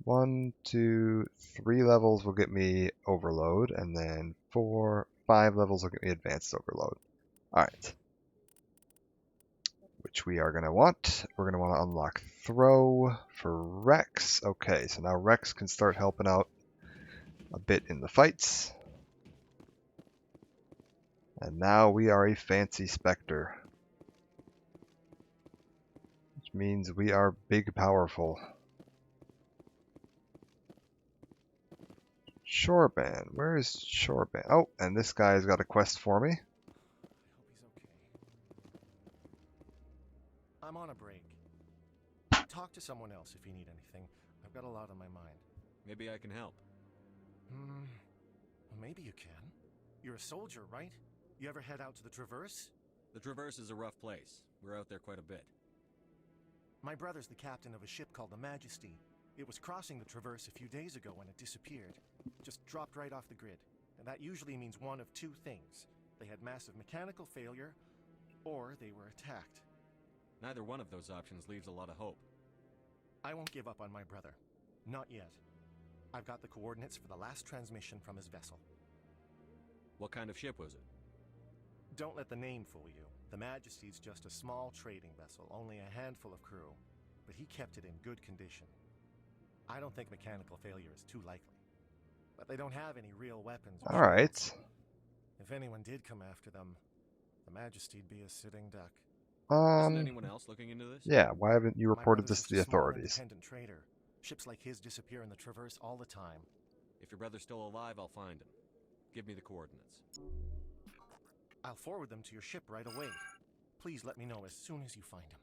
1, 2, 3 levels will get me overload, and then 4, 5 levels will get me advanced overload. Alright. Which we are going to want. We're going to want to unlock throw for Rex. Okay, so now Rex can start helping out a bit in the fights. And now we are a fancy Spectre. Which means we are big powerful. Shoreband. Where is Shoreband? Oh, and this guy's got a quest for me. I'm on a break. Talk to someone else if you need anything. I've got a lot on my mind. Maybe I can help. Well, maybe you can. You're a soldier, right? You ever head out to the Traverse? The Traverse is a rough place. We're out there quite a bit. My brother's the captain of a ship called the Majesty. It was crossing the Traverse a few days ago when it disappeared. Just dropped right off the grid. And that usually means one of two things. They had massive mechanical failure, or they were attacked. Neither one of those options leaves a lot of hope. I won't give up on my brother. Not yet. I've got the coordinates for the last transmission from his vessel. What kind of ship was it? Don't let the name fool you. The Majesty's just a small trading vessel, only a handful of crew. But he kept it in good condition. I don't think mechanical failure is too likely. But they don't have any real weapons. Alright. If anyone did come after them, the Majesty'd be a sitting duck. Isn't anyone else looking into this? Yeah, why haven't you reported this to the authorities? Independent trader. Ships like his disappear in the Traverse all the time. If your brother's still alive, I'll find him. Give me the coordinates. I'll forward them to your ship right away. Please let me know as soon as you find him.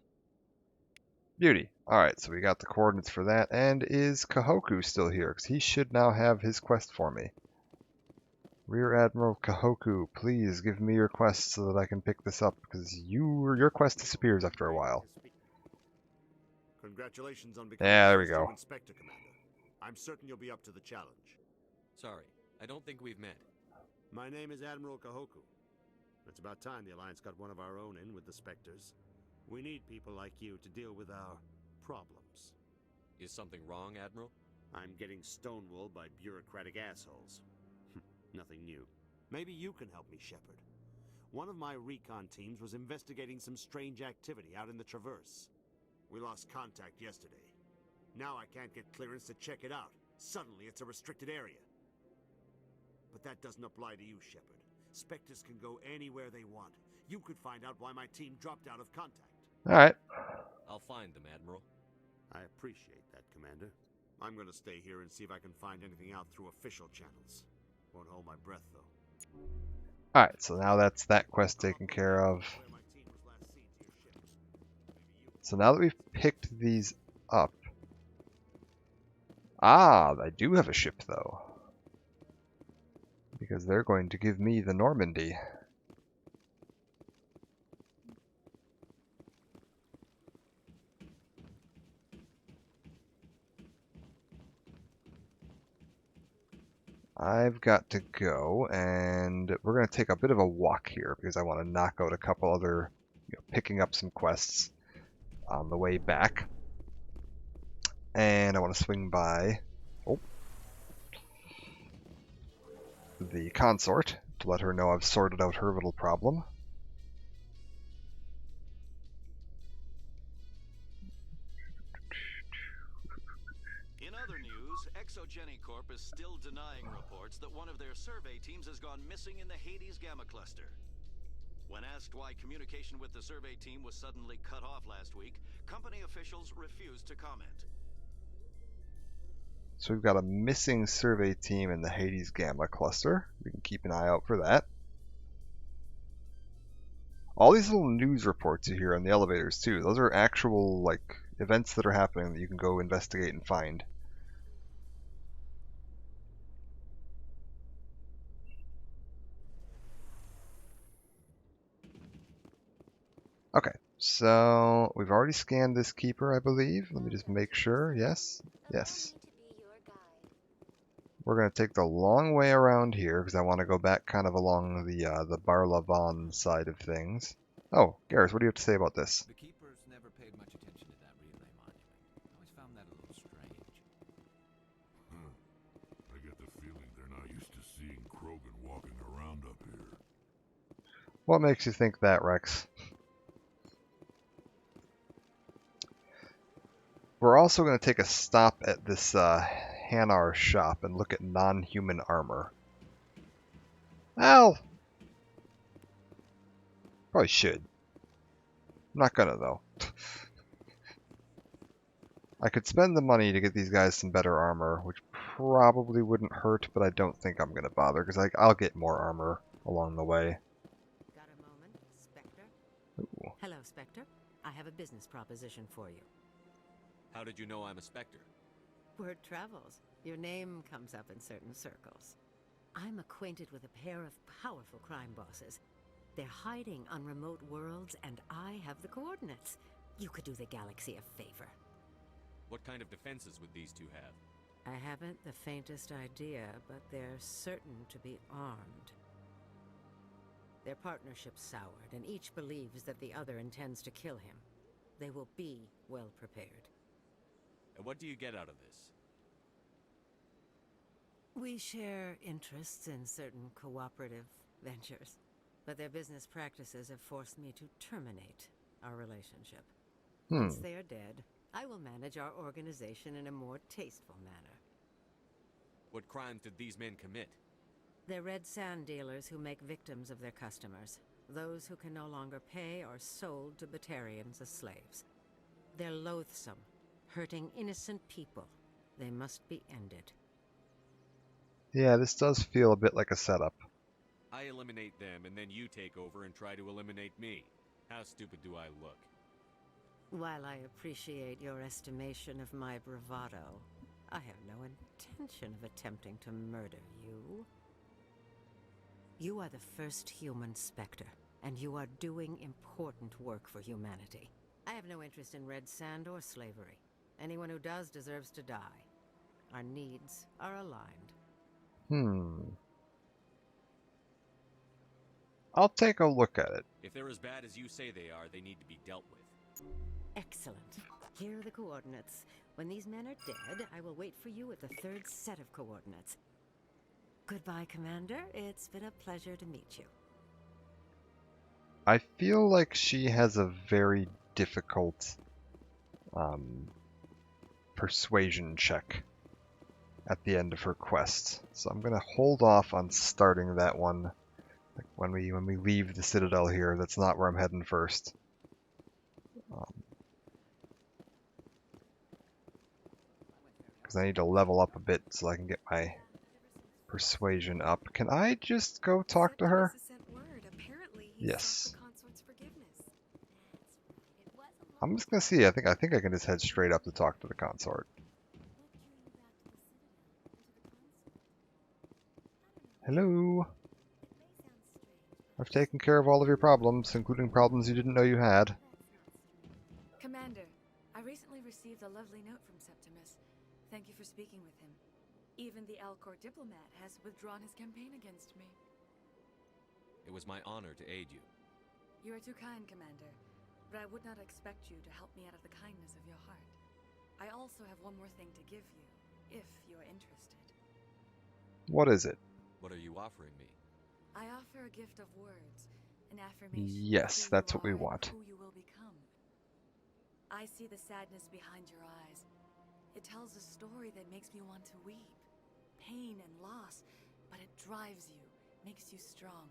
Beauty. Alright, so we got the coordinates for that. And is Kahoku still here? Because he should now have his quest for me. Rear Admiral Kahoku, please give me your quest so that I can pick this up, because your quest disappears after a while. Congratulations on becoming there we go. Inspector, Commander. I'm certain you'll be up to the challenge. Sorry, I don't think we've met. My name is Admiral Kahoku. It's about time the Alliance got one of our own in with the Spectres. We need people like you to deal with our problems. Is something wrong, Admiral? I'm getting stonewalled by bureaucratic assholes. Nothing new. Maybe you can help me, Shepard. One of my recon teams was investigating some strange activity out in the Traverse. We lost contact yesterday. Now I can't get clearance to check it out. Suddenly it's a restricted area. But that doesn't apply to you, Shepard. Spectres can go anywhere they want. You could find out why my team dropped out of contact. Alright. I'll find them, Admiral. I appreciate that, Commander. I'm gonna stay here and see if I can find anything out through official channels. Won't hold my breath, though. Alright, so now that's that quest taken care of. So now that we've picked these up... Ah, I do have a ship, though. Because they're going to give me the Normandy. I've got to go, and we're going to take a bit of a walk here because I want to knock out a couple other, picking up some quests on the way back. And I want to swing by the consort to let her know I've sorted out her little problem. In other news, Exogeny Corp is still denying reports that one of their survey teams has gone missing in the Hades Gamma Cluster. When asked why communication with the survey team was suddenly cut off last week, company officials refused to comment. So we've got a missing survey team in the Hades Gamma Cluster. We can keep an eye out for that. All these little news reports you hear on the elevators too, those are actual events that are happening that you can go investigate and find. Okay, So we've already scanned this keeper, I believe. Let me just make sure. Yes, yes. We're gonna take the long way around here because I want to go back kind of along the Barlavon side of things. Oh, Garrus, what do you have to say about this? The keepers never paid much attention to that relay monument. I always found that a little strange. I get the feeling they're not used to seeing Krogan walking around up here. What makes you think that, Rex? We're also going to take a stop at this Hanar shop and look at non-human armor. Well, probably should. I'm not gonna though. I could spend the money to get these guys some better armor, which probably wouldn't hurt, but I don't think I'm gonna bother because I'll get more armor along the way. Got a moment, Spectre? Ooh. Hello, Spectre. I have a business proposition for you. How did you know I'm a Spectre? Word travels. Your name comes up in certain circles. I'm acquainted with a pair of powerful crime bosses. They're hiding on remote worlds, and I have the coordinates. You could do the galaxy a favor. What kind of defenses would these two have? I haven't the faintest idea, but they're certain to be armed. Their partnership's soured, and each believes that the other intends to kill him. They will be well prepared. And what do you get out of this? We share interests in certain cooperative ventures, but their business practices have forced me to terminate our relationship. Once they are dead, I will manage our organization in a more tasteful manner. What crimes did these men commit? They're red sand dealers who make victims of their customers. Those who can no longer pay are sold to Batarians as slaves. They're loathsome, hurting innocent people. They must be ended. Yeah, this does feel a bit like a setup. I eliminate them, and then you take over and try to eliminate me. How stupid do I look? While I appreciate your estimation of my bravado, I have no intention of attempting to murder you. You are the first human Spectre, and you are doing important work for humanity. I have no interest in red sand or slavery. Anyone who does deserves to die. Our needs are aligned. I'll take a look at it. If they're as bad as you say they are, they need to be dealt with. Excellent. Here are the coordinates. When these men are dead, I will wait for you at the third set of coordinates. Goodbye, Commander. It's been a pleasure to meet you. I feel like she has a very difficult persuasion check at the end of her quest. So I'm gonna hold off on starting that one. Like when we leave the Citadel here, that's not where I'm heading first. Because I need to level up a bit so I can get my persuasion up. Can I just go talk to her? Yes. I'm just gonna see. I think I can just head straight up to talk to the consort. Hello. I've taken care of all of your problems, including problems you didn't know you had. Commander, I recently received a lovely note from Septimus. Thank you for speaking with him. Even the Alcor diplomat has withdrawn his campaign against me. It was my honor to aid you. You are too kind, Commander, but I would not expect you to help me out of the kindness of your heart. I also have one more thing to give you, if you are interested. What is it? What are you offering me? I offer a gift of words, an affirmation. Yes, that's what we want. Who you will become. I see the sadness behind your eyes. It tells a story that makes me want to weep. Pain and loss, but it drives you, makes you strong.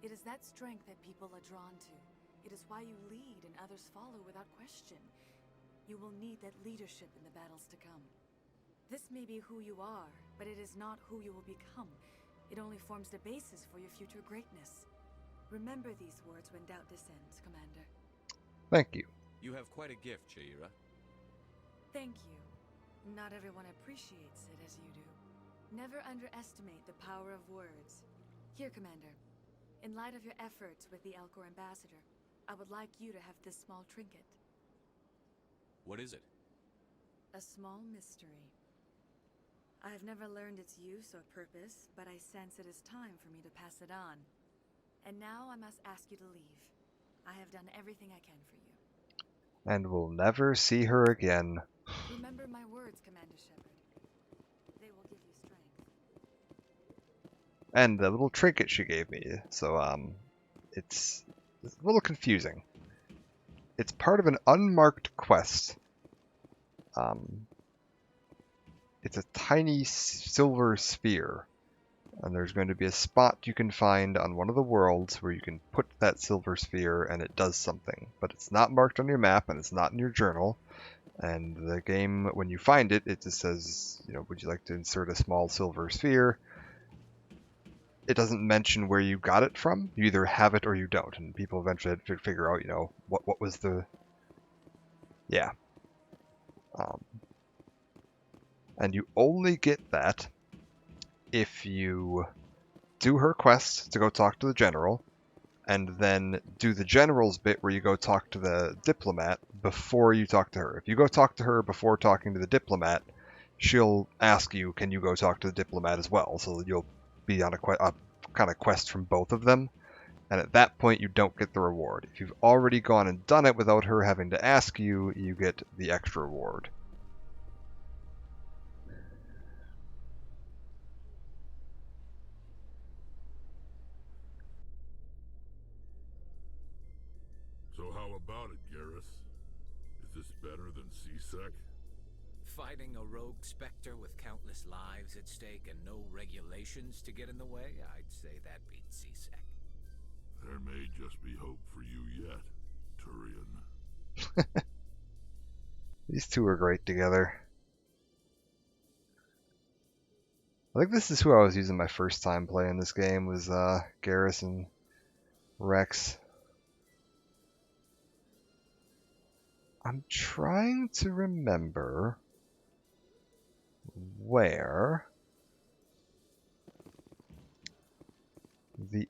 It is that strength that people are drawn to. It is why you lead and others follow without question. You will need that leadership in the battles to come. This may be who you are, but it is not who you will become. It only forms the basis for your future greatness. Remember these words when doubt descends, Commander. Thank you. You have quite a gift, Sha'ira. Thank you. Not everyone appreciates it as you do. Never underestimate the power of words. Here, Commander. In light of your efforts with the Alcor ambassador, I would like you to have this small trinket. What is it? A small mystery. I have never learned its use or purpose, but I sense it is time for me to pass it on. And now I must ask you to leave. I have done everything I can for you. And we'll never see her again. Remember my words, Commander Shepard. They will give you strength. And the little trinket she gave me. So, it's a little confusing. It's part of an unmarked quest. It's a tiny silver sphere. And there's going to be a spot you can find on one of the worlds where you can put that silver sphere and it does something. But it's not marked on your map and it's not in your journal. And the game, when you find it, it just says, you know, would you like to insert a small silver sphere? It doesn't mention where you got it from. You either have it or you don't. And people eventually had to figure out, you know, what was the... Yeah. And you only get that if you do her quest to go talk to the general, and then do the general's bit where you go talk to the diplomat before you talk to her. If you go talk to her before talking to the diplomat, she'll ask you, can you go talk to the diplomat as well? So you'll be on a kind of quest from both of them, and at that point you don't get the reward. If you've already gone and done it without her having to ask you, you get the extra reward. So how about it, Garrus? Is this better than C-Sec? Fighting a rogue Spectre with countless lives at stake and no regulations to get in the way? I'd say that beats C-Sec. There may just be hope for you yet, Turian. These two are great together. I think this is who I was using my first time playing this game, was Garrus and Wrex. I'm trying to remember where the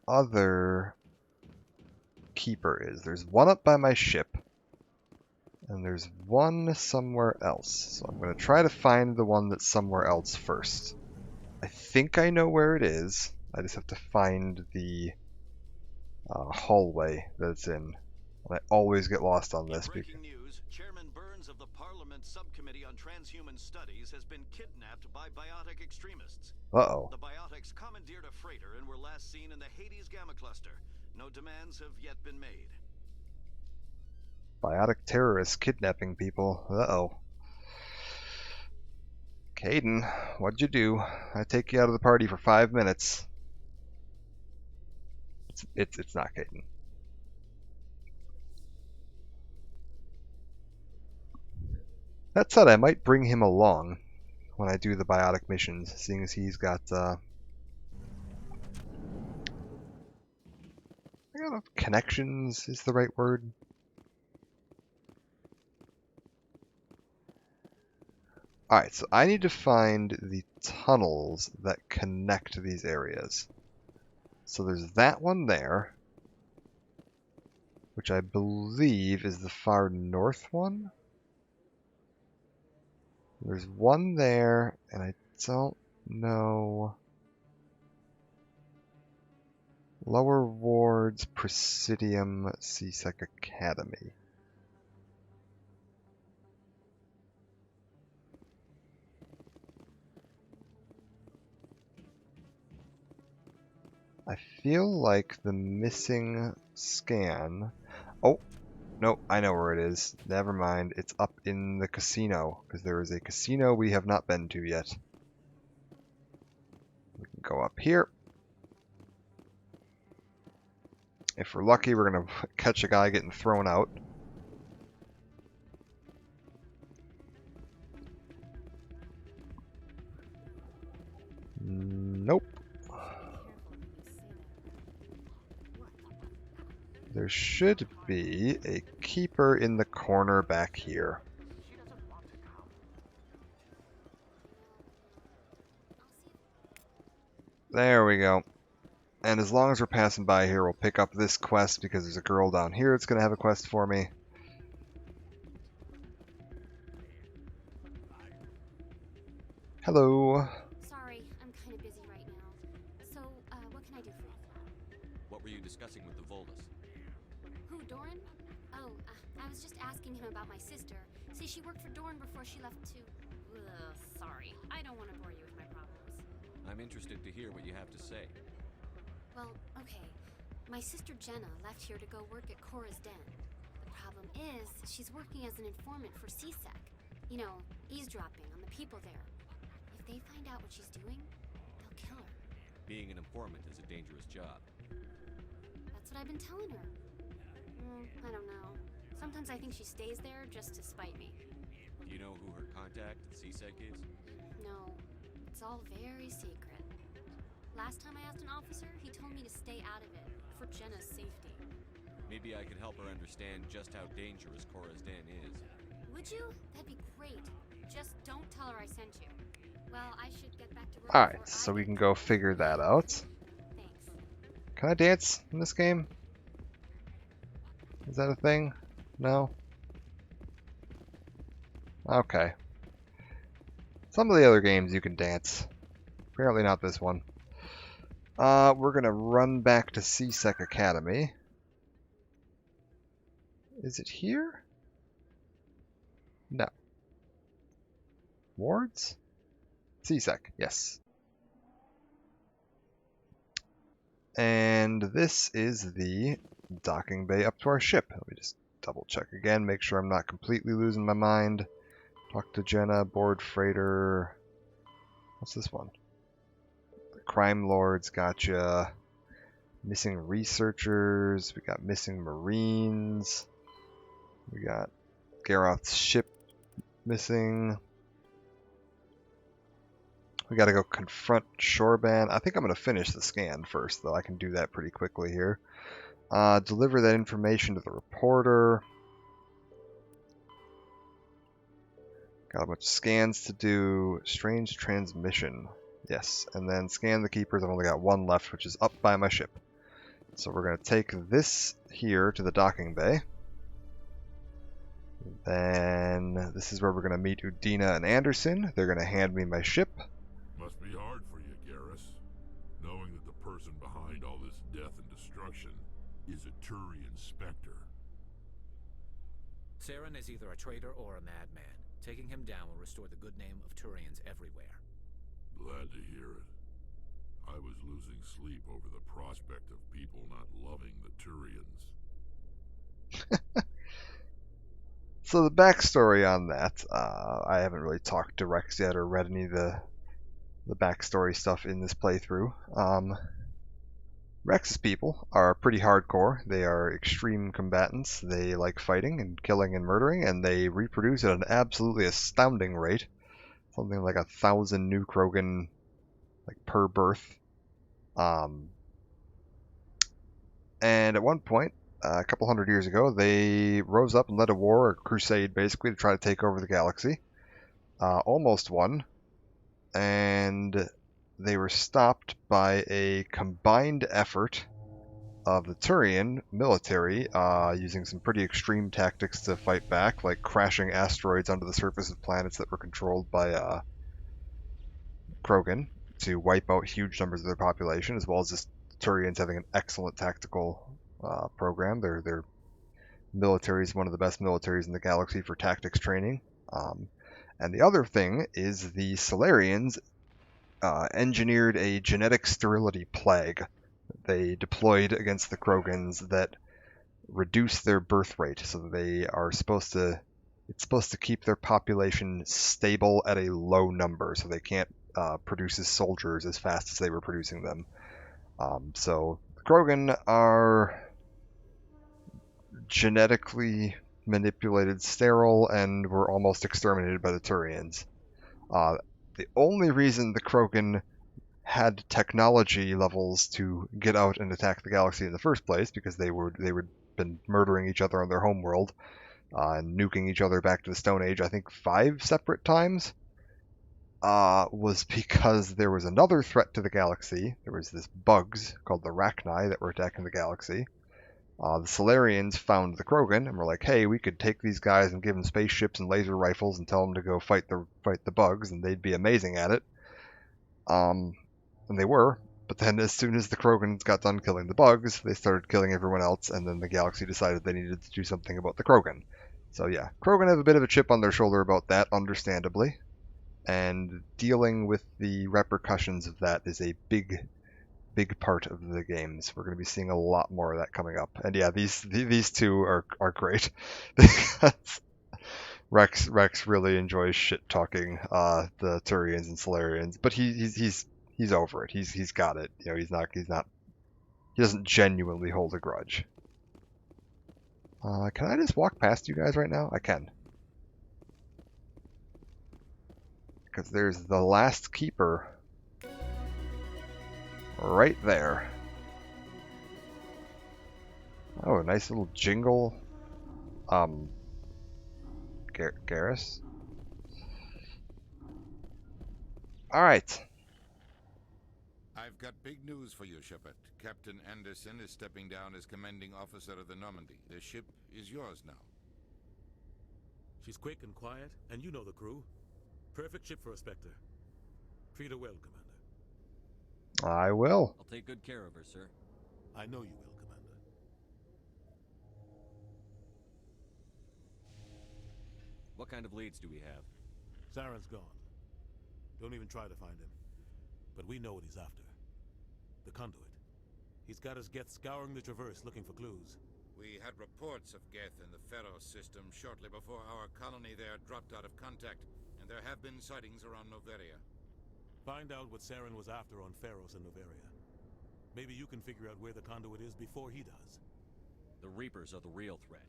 other keeper is. There's one up by my ship, and there's one somewhere else. So I'm going to try to find the one that's somewhere else first. I think I know where it is. I just have to find the hallway that it's in. And I always get lost on this. Breaking news, Chairman Burns of the Parliament Subcommittee on Transhuman Studies has been kidnapped by biotic extremists. Uh-oh. The biotics commandeered a freighter and were last seen in the Hades Gamma Cluster. No demands have yet been made. Biotic terrorists kidnapping people. Uh-oh. Kaidan, what'd you do? I take you out of the party for 5 minutes. It's not Kaidan. That said, I might bring him along when I do the biotic missions, seeing as he's got I don't know if connections is the right word. Alright, so I need to find the tunnels that connect these areas. So there's that one there, which I believe is the far north one. There's one there, and I don't know. Lower Wards, Presidium, C-Sec Academy. I feel like the missing scan... Oh, no, I know where it is. Never mind, it's up in the casino, because there is a casino we have not been to yet. We can go up here. If we're lucky, we're going to catch a guy getting thrown out. Nope. There should be a keeper in the corner back here. There we go. And as long as we're passing by here, we'll pick up this quest because there's a girl down here that's going to have a quest for me. Hello. Sorry, I'm kind of busy right now. So, what can I do for you? What were you discussing with the Volus? Who, Doran? Oh, I was just asking him about my sister. See, she worked for Doran before she left to... sorry, I don't want to bore you with my problems. I'm interested to hear what you have to say. Well, okay. My sister Jenna left here to go work at Cora's Den. The problem is, she's working as an informant for CSEC. You know, eavesdropping on the people there. If they find out what she's doing, they'll kill her. Being an informant is a dangerous job. That's what I've been telling her. I don't know. Sometimes I think she stays there just to spite me. Do you know who her contact at CSEC is? No, it's all very secret. Last time I asked an officer, he told me to stay out of it, for Jenna's safety. Maybe I could help her understand just how dangerous Cora's Den is. Would you? That'd be great. Just don't tell her I sent you. Well, I should get back to work. Alright, so we can go figure that out. Thanks. Can I dance in this game? Is that a thing? No? Okay. Some of the other games you can dance. Apparently not this one. We're gonna run back to CSEC Academy. Is it here? No. Wards? CSEC, yes. And this is the docking bay up to our ship. Let me just double check again, make sure I'm not completely losing my mind. Talk to Jenna, board freighter. What's this one? The crime lords, gotcha. Missing researchers, we got missing marines. We got Garoth's ship missing. We gotta go confront Shorban. I think I'm gonna finish the scan first, though. I can do that pretty quickly here. Deliver that information to the reporter. Got a bunch of scans to do. Strange transmission. Yes, and then scan the keepers. I've only got one left, which is up by my ship. So we're gonna take this here to the docking bay. Then this is where we're gonna meet Udina and Anderson. They're gonna hand me my ship. Must be hard for you, Garrus, knowing that the person behind all this death and destruction is a Turian Spectre. Saren is either a traitor or a madman. Taking him down will restore the good name of Turians everywhere. Glad to hear it. I was losing sleep over the prospect of people not loving the Turians. So the backstory on that, I haven't really talked to Rex yet or read any of the backstory stuff in this playthrough. Rex's people are pretty hardcore. They are extreme combatants. They like fighting and killing and murdering, and they reproduce at an absolutely astounding rate. Something like 1,000 new Krogan, like, per birth. And at one point, a couple hundred years ago, they rose up and led a war, a crusade basically, to try to take over the galaxy. Almost won. And they were stopped by a combined effort of the Turian military, using some pretty extreme tactics to fight back, like crashing asteroids onto the surface of planets that were controlled by Krogan to wipe out huge numbers of their population, as well as just Turians having an excellent tactical program. Their military is one of the best militaries in the galaxy for tactics training. And the other thing is the Salarians engineered a genetic sterility plague they deployed against the Krogans that reduce their birth rate, so that they are supposed to, it's supposed to keep their population stable at a low number, so they can't produce as soldiers as fast as they were producing them. So the Krogan are genetically manipulated, sterile, and were almost exterminated by the Turians. The only reason the Krogan had technology levels to get out and attack the galaxy in the first place, because they would been murdering each other on their homeworld, and nuking each other back to the Stone Age, I think 5 separate times, was because there was another threat to the galaxy. There was this bugs called the Rachni that were attacking the galaxy. The Solarians found the Krogan and were like, hey, we could take these guys and give them spaceships and laser rifles and tell them to go fight the bugs, and they'd be amazing at it. And they were. But then as soon as the Krogans got done killing the bugs, they started killing everyone else, and then the galaxy decided they needed to do something about the Krogan. So yeah, Krogan have a bit of a chip on their shoulder about that, understandably. And dealing with the repercussions of that is a big part of the games. We're going to be seeing a lot more of that coming up. And yeah, these two are great. Because Rex really enjoys shit talking the Turians and Solarians, but he's over it. He's got it. You know, he doesn't genuinely hold a grudge. Can I just walk past you guys right now? I can. Because there's the last keeper right there. Oh, a nice little jingle. Garrus. Alright. I've got big news for you, Shepard. Captain Anderson is stepping down as commanding officer of the Normandy. The ship is yours now. She's quick and quiet, and you know the crew. Perfect ship for a Spectre. Treat her well, Commander. I will. I'll take good care of her, sir. I know you will, Commander. What kind of leads do we have? Saren's gone. Don't even try to find him. But we know what he's after. The conduit. He's got his Geth scouring the Traverse looking for clues. We had reports of Geth in the Pharos system shortly before our colony there dropped out of contact, and there have been sightings around Noveria. Find out what Saren was after on Pharos and Noveria. Maybe you can figure out where the conduit is before he does. The Reapers are the real threat.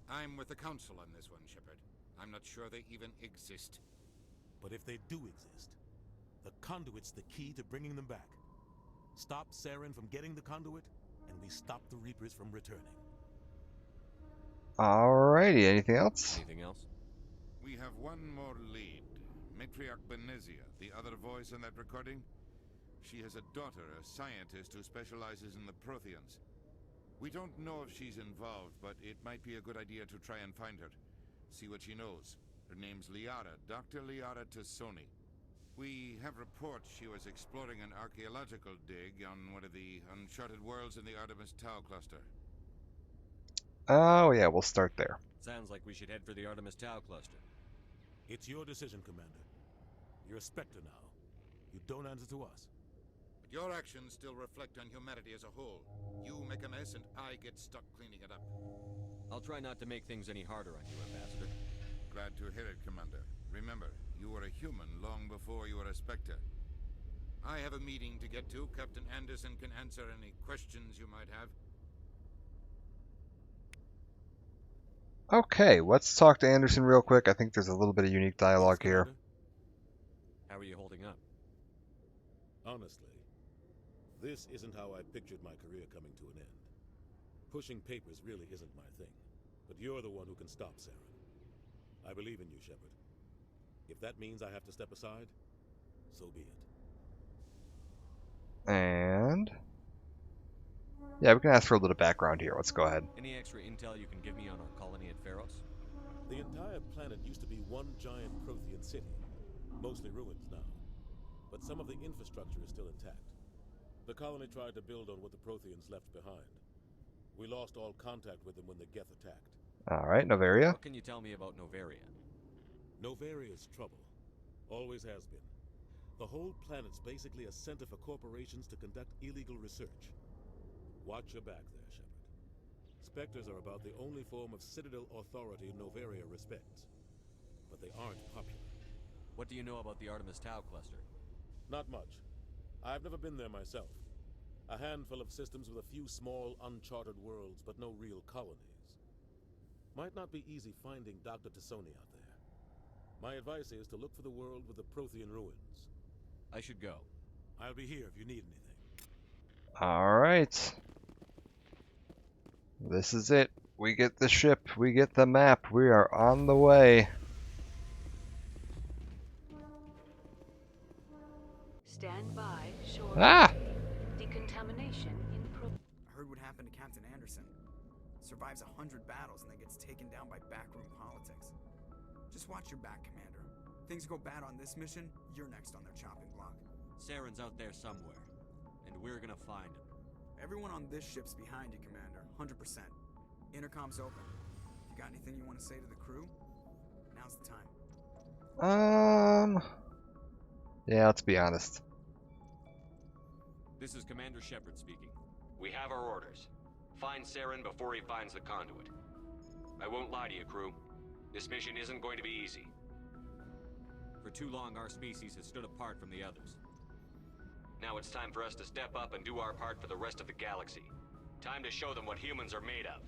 I'm with the Council on this one, Shepard. I'm not sure they even exist. But if they do exist, the conduit's the key to bringing them back. Stop Saren from getting the conduit, and we stop the Reapers from returning. Alrighty, anything else? Anything else? We have one more lead. Matriarch Benezia, the other voice in that recording. She has a daughter, a scientist who specializes in the Protheans. We don't know if she's involved, but it might be a good idea to try and find her. See what she knows. Her name's Liara, Dr. Liara Tassoni. We have reports she was exploring an archaeological dig on one of the uncharted worlds in the Artemis Tau cluster. Oh yeah, we'll start there. Sounds like we should head for the Artemis Tau cluster. It's your decision, Commander. You're a Spectre now. You don't answer to us. But your actions still reflect on humanity as a whole. You make a mess and I get stuck cleaning it up. I'll try not to make things any harder on you, Ambassador. Glad to hear it, Commander. Remember, you were a human long before you were a Spectre. I have a meeting to get to. Captain Anderson can answer any questions you might have. Okay, let's talk to Anderson real quick. I think there's a little bit of unique dialogue here. How are you holding up? Honestly, this isn't how I pictured my career coming to an end. Pushing papers really isn't my thing, but you're the one who can stop Saren. I believe in you, Shepard. If that means I have to step aside, so be it. And yeah, we can ask for a little background here. Let's go ahead. Any extra intel you can give me on our colony at Pharos? The entire planet used to be one giant Prothean city, mostly ruins now. But some of the infrastructure is still intact. The colony tried to build on what the Protheans left behind. We lost all contact with them when the Geth attacked. Alright, Noveria. What can you tell me about Noveria? Noveria's trouble. Always has been. The whole planet's basically a center for corporations to conduct illegal research. Watch your back there, Shepard. Spectres are about the only form of Citadel authority Noveria respects. But they aren't popular. What do you know about the Artemis Tau cluster? Not much. I've never been there myself. A handful of systems with a few small, uncharted worlds, but no real colonies. Might not be easy finding Dr. Tassoni out there. My advice is to look for the world with the Prothean ruins. I should go. I'll be here if you need anything. Alright. This is it. We get the ship. We get the map. We are on the way. Ah! Decontamination in pro. I heard what happened to Captain Anderson. Survives 100 battles and then gets taken down by backroom politics. Just watch your back, Commander. Things go bad on this mission, you're next on their chopping block. Saren's out there somewhere, and we're gonna find him. Everyone on this ship's behind you, Commander. 100%. Intercom's open. If you got anything you want to say to the crew, now's the time. Yeah, let's be honest. This is Commander Shepard speaking. We have our orders. Find Saren before he finds the conduit. I won't lie to you, crew. This mission isn't going to be easy. For too long, our species has stood apart from the others. Now it's time for us to step up and do our part for the rest of the galaxy. Time to show them what humans are made of.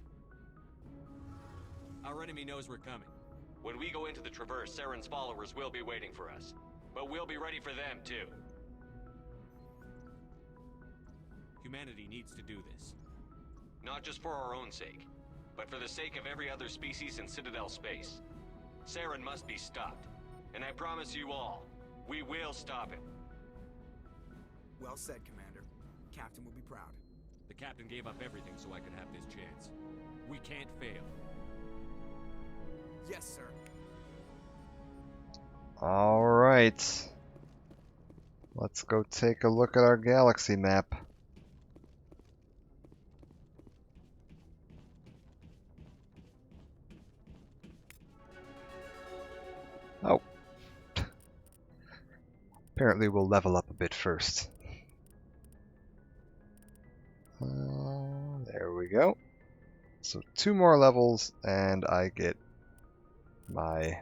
Our enemy knows we're coming. When we go into the Traverse, Saren's followers will be waiting for us. But we'll be ready for them, too. Humanity needs to do this. Not just for our own sake, but for the sake of every other species in Citadel space. Saren must be stopped. And I promise you all, we will stop him. Well said, Commander. Captain will be proud. The captain gave up everything so I could have this chance. We can't fail. Yes, sir. Alright. Let's go take a look at our galaxy map. Oh. Apparently we'll level up a bit first. There we go. So 2 more levels and I get my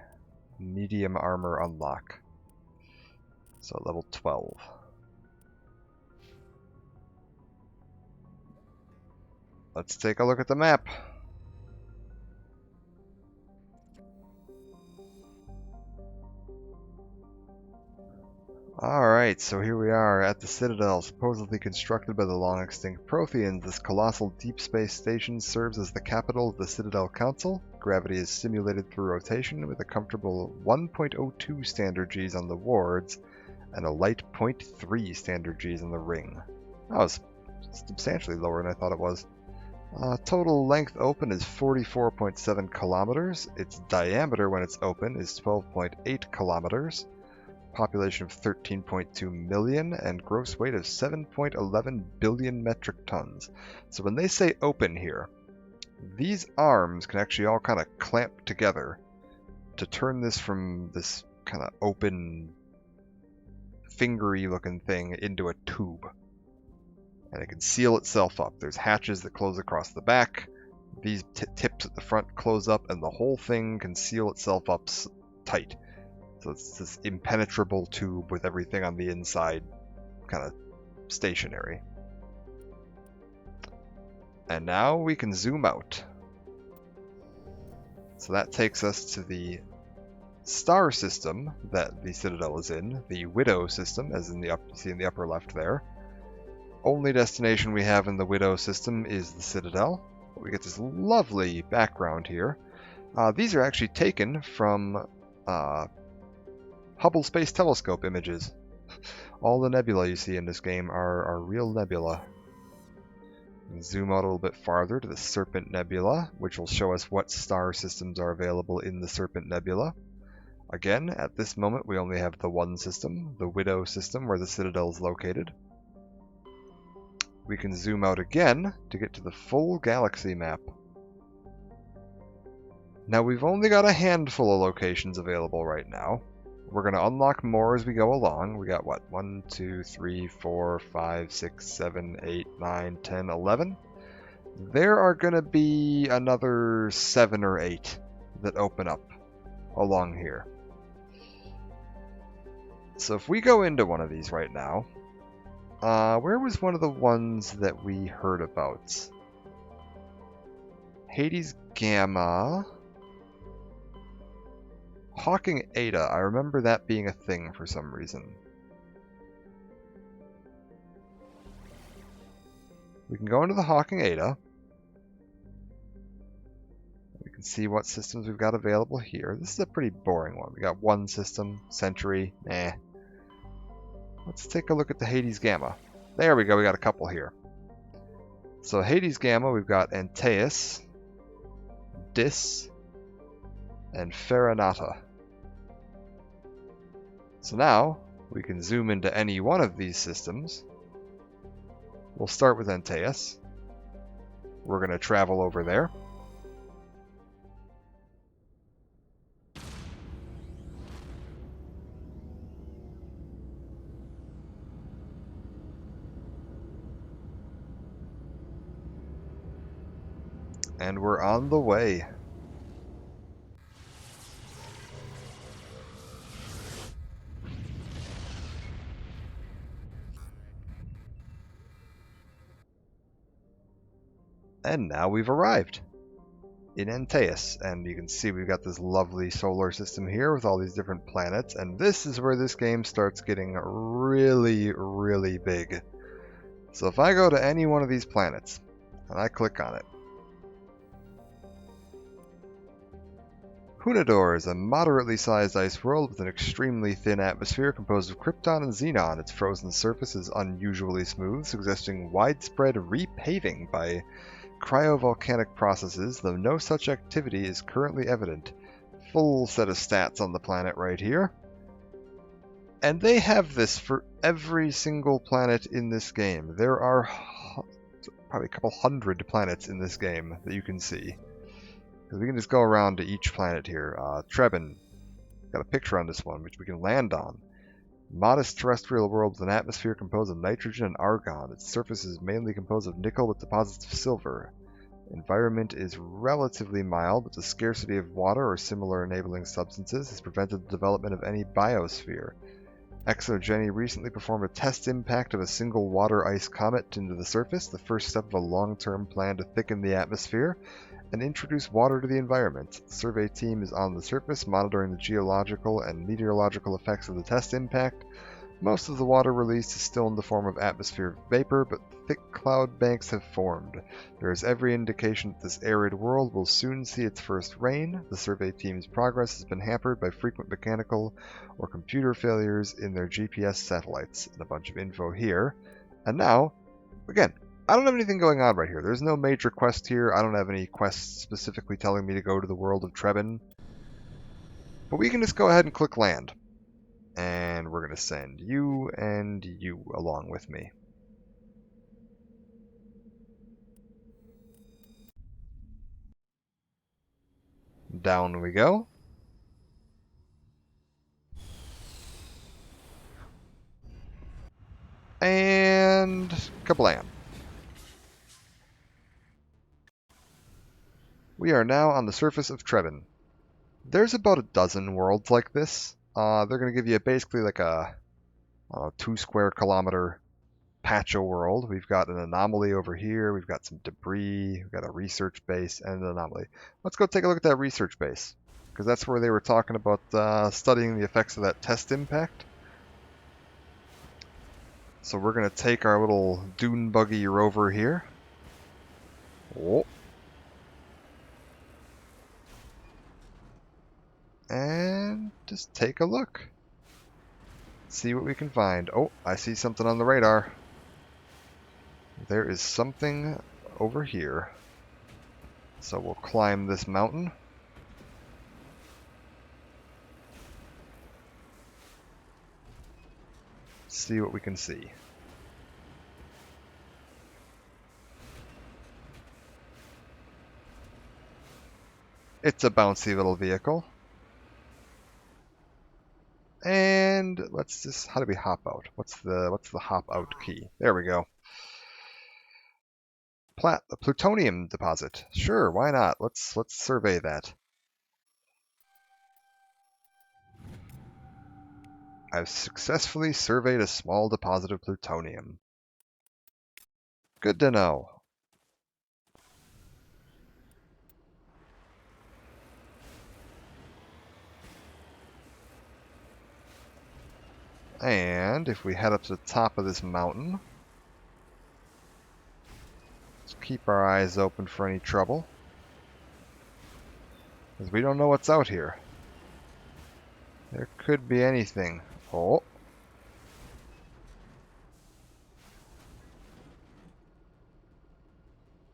medium armor unlock. So level 12. Let's take a look at the map. Alright, so here we are at the Citadel, supposedly constructed by the long-extinct Protheans. This colossal deep space station serves as the capital of the Citadel Council. Gravity is simulated through rotation with a comfortable 1.02 standard Gs on the wards and a light 0.3 standard Gs on the ring. That was substantially lower than I thought it was. Total length open is 44.7 kilometers. Its diameter when it's open is 12.8 kilometers. Population of 13.2 million and gross weight of 7.11 billion metric tons. So when they say open here, these arms can actually all kind of clamp together to turn this from this kind of open, fingery looking thing into a tube. And it can seal itself up. There's hatches that close across the back. These tips at the front close up and the whole thing can seal itself up tight. So it's this impenetrable tube with everything on the inside kind of stationary. And now we can zoom out. So that takes us to the star system that the Citadel is in, the Widow system, as in you see in the upper left there. Only destination we have in the Widow system is the Citadel. We get this lovely background here. These are actually taken from Hubble Space Telescope images. All the nebula you see in this game are real nebula. Zoom out a little bit farther to the Serpent Nebula, which will show us what star systems are available in the Serpent Nebula. Again, at this moment we only have the one system, the Widow system, where the Citadel is located. We can zoom out again to get to the full galaxy map. Now we've only got a handful of locations available right now. We're going to unlock more as we go along. We got what? 1, 2, 3, 4, 5, 6, 7, 8, 9, 10, 11. There are going to be another 7 or 8 that open up along here. So if we go into one of these right now, where was one of the ones that we heard about? Hades Gamma. Hawking Eta, I remember that being a thing for some reason. We can go into the Hawking Eta. We can see what systems we've got available here. This is a pretty boring one. We got one system, Century, Let's take a look at the Hades Gamma. There we go, we got a couple here. So Hades Gamma, we've got Antaeus, Dis, and Farinata. So now, we can zoom into any one of these systems. We'll start with Antaeus. We're going to travel over there. And we're on the way. And now we've arrived in Antaeus, and you can see we've got this lovely solar system here with all these different planets, and this is where this game starts getting really, really big. So if I go to any one of these planets, and I click on it, Hunador is a moderately sized ice world with an extremely thin atmosphere composed of krypton and xenon. Its frozen surface is unusually smooth, suggesting widespread repaving by cryovolcanic processes, though no such activity is currently evident. Full set of stats on the planet right here. And they have this for every single planet in this game. There are probably a couple hundred planets in this game that you can see. Because we can just go around to each planet here. Trebin, got a picture on this one, which we can land on. Modest terrestrial world with an atmosphere composed of nitrogen and argon. Its surface is mainly composed of nickel with deposits of silver. Environment is relatively mild, but the scarcity of water or similar enabling substances has prevented the development of any biosphere. ExoGeni recently performed a test impact of a single water-ice comet into the surface, the first step of a long-term plan to thicken the atmosphere and introduce water to the environment. The survey team is on the surface, monitoring the geological and meteorological effects of the test impact. Most of the water released is still in the form of atmospheric vapor, but thick cloud banks have formed. There is every indication that this arid world will soon see its first rain. The survey team's progress has been hampered by frequent mechanical or computer failures in their GPS satellites. And a bunch of info here. And now, again, I don't have anything going on right here. There's no major quest here. I don't have any quests specifically telling me to go to the world of Trebin. But we can just go ahead and click land. And we're going to send you and you along with me. Down we go. And kablam. We are now on the surface of Trebin. There's about a dozen worlds like this. They're going to give you basically like a 2 square kilometer patch of world. We've got an anomaly over here. We've got some debris. We've got a research base and an anomaly. Let's go take a look at that research base, because that's where they were talking about studying the effects of that test impact. So we're going to take our little dune buggy rover here. Oh. And just take a look. See what we can find. Oh, I see something on the radar. There is something over here. So we'll climb this mountain. See what we can see. It's a bouncy little vehicle. And let's just, how do we hop out? What's the hop out key? There we go. The plutonium deposit. Sure, why not? Let's survey that. I've successfully surveyed a small deposit of plutonium. Good to know. And if we head up to the top of this mountain, let's keep our eyes open for any trouble, because we don't know what's out here. There could be anything. Oh.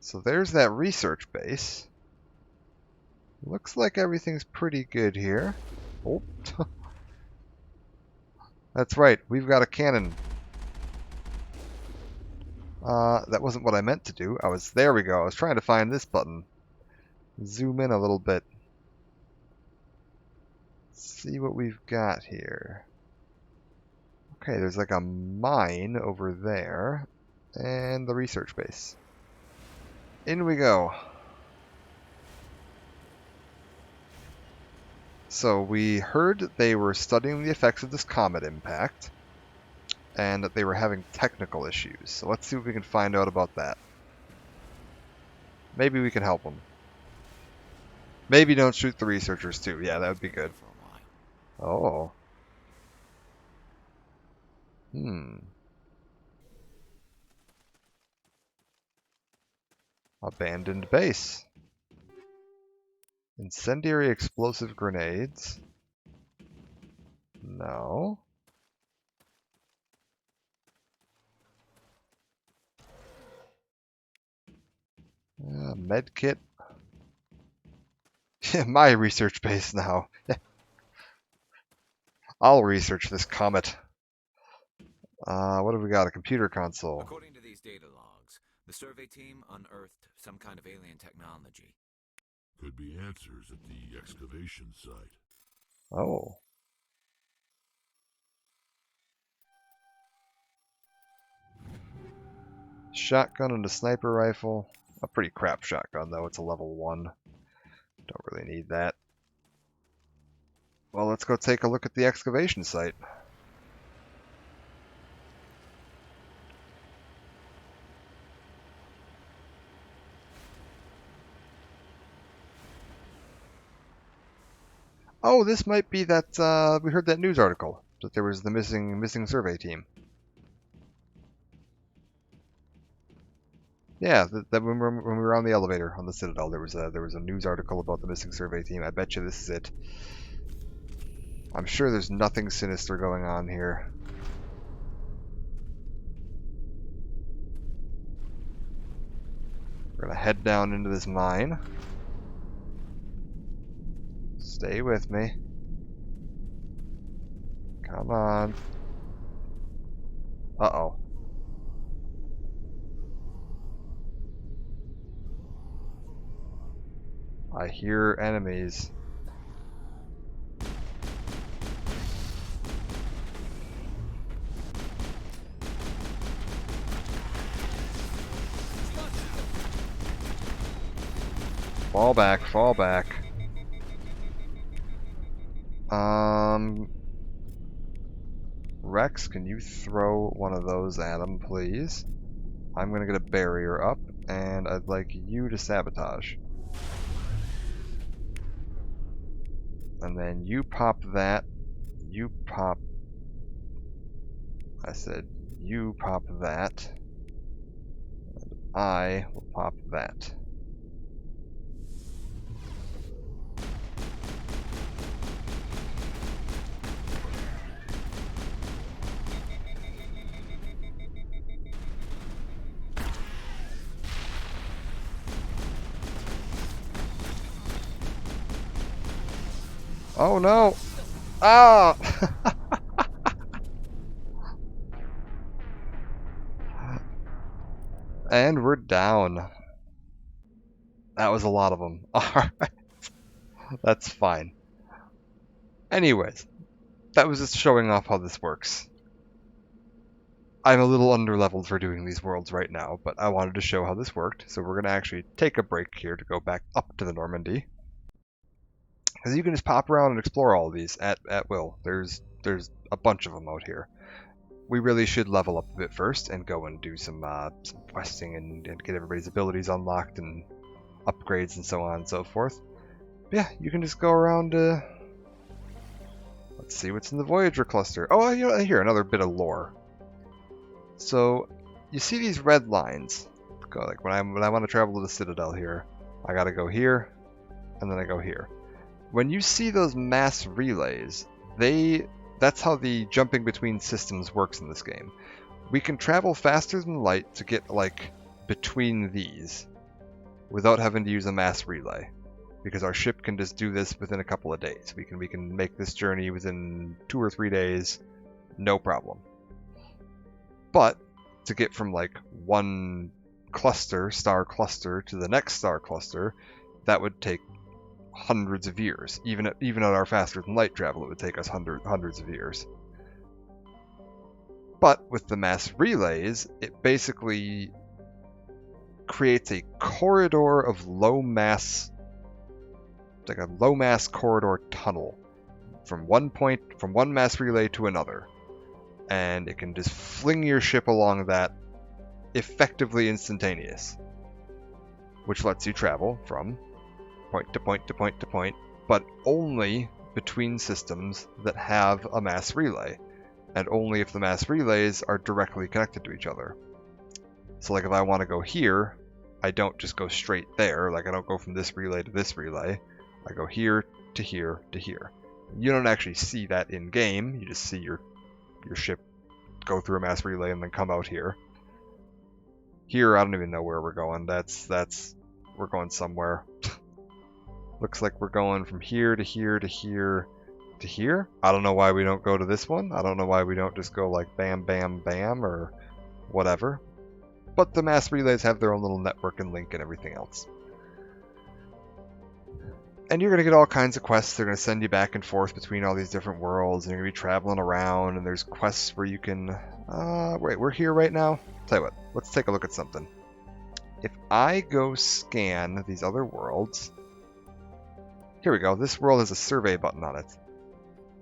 So there's that research base. Looks like everything's pretty good here. Oh. That's right, we've got a cannon. That wasn't what I meant to do. There we go. I was trying to find this button. Zoom in a little bit. See what we've got here. Okay, there's like a mine over there. And the research base. In we go. So we heard that they were studying the effects of this comet impact. And that they were having technical issues. So let's see what we can find out about that. Maybe we can help them. Maybe don't shoot the researchers too. Yeah, that would be good. Oh. Abandoned base. Incendiary explosive grenades. No. Medkit. My research base now. I'll research this comet. What have we got? A computer console. According to these data logs, the survey team unearthed some kind of alien technology. Could be answers at the excavation site. Oh. Shotgun and a sniper rifle. A pretty crap shotgun though, it's a level 1. Don't really need that. Well, let's go take a look at the excavation site. Oh, this might be that, we heard that news article, that there was the missing survey team. Yeah, that when we were on the elevator on the Citadel, there was a news article about the missing survey team. I bet you this is it. I'm sure there's nothing sinister going on here. We're gonna head down into this mine. Stay with me. Come on. Uh-oh. I hear enemies. Fall back, fall back. Rex, can you throw one of those at him, please? I'm gonna get a barrier up, and I'd like you to sabotage. And then you pop that. You pop... I said, you pop that. And I will pop that. Oh no! Ah! And we're down. That was a lot of them. Alright. That's fine. Anyways, that was just showing off how this works. I'm a little underleveled for doing these worlds right now, but I wanted to show how this worked, so we're going to actually take a break here to go back up to the Normandy. Because you can just pop around and explore all of these at will. There's a bunch of them out here. We really should level up a bit first and go and do some questing and get everybody's abilities unlocked and upgrades and so on and so forth. But yeah, you can just go around. Let's see what's in the Voyager cluster. Oh, you know, here, another bit of lore. So you see these red lines. Go like when I want to travel to the Citadel here, I gotta go here, and then I go here. When you see those mass relays, that's how the jumping between systems works in this game. We can travel faster than light to get like between these. without having to use a mass relay, because our ship can just do this within a couple of days. We can make this journey within 2 or 3 days, no problem. But to get from like one star cluster to the next star cluster, that would take hundreds of years. Even at our faster than light travel, it would take us hundreds of years. But with the mass relays, it basically creates a corridor of low mass, like a low mass corridor tunnel from one mass relay to another. And it can just fling your ship along that, effectively instantaneous, which lets you travel from point to point to point to point, but only between systems that have a mass relay, and only if the mass relays are directly connected to each other. So like if I want to go here, I don't just go straight there, like I don't go from this relay to this relay, I go here to here to here. You don't actually see that in game, you just see your ship go through a mass relay and then come out here. Here, I don't even know where we're going. We're going somewhere. Looks like we're going from here to here to here to here. I don't know why we don't go to this one. I don't know why we don't just go like bam, bam, bam, or whatever. But the mass relays have their own little network and link and everything else. And you're going to get all kinds of quests. They're going to send you back and forth between all these different worlds, and you're going to be traveling around, and there's quests where you can... wait, we're here right now? Tell you what, let's take a look at something. If I go scan these other worlds... Here we go, this world has a survey button on it.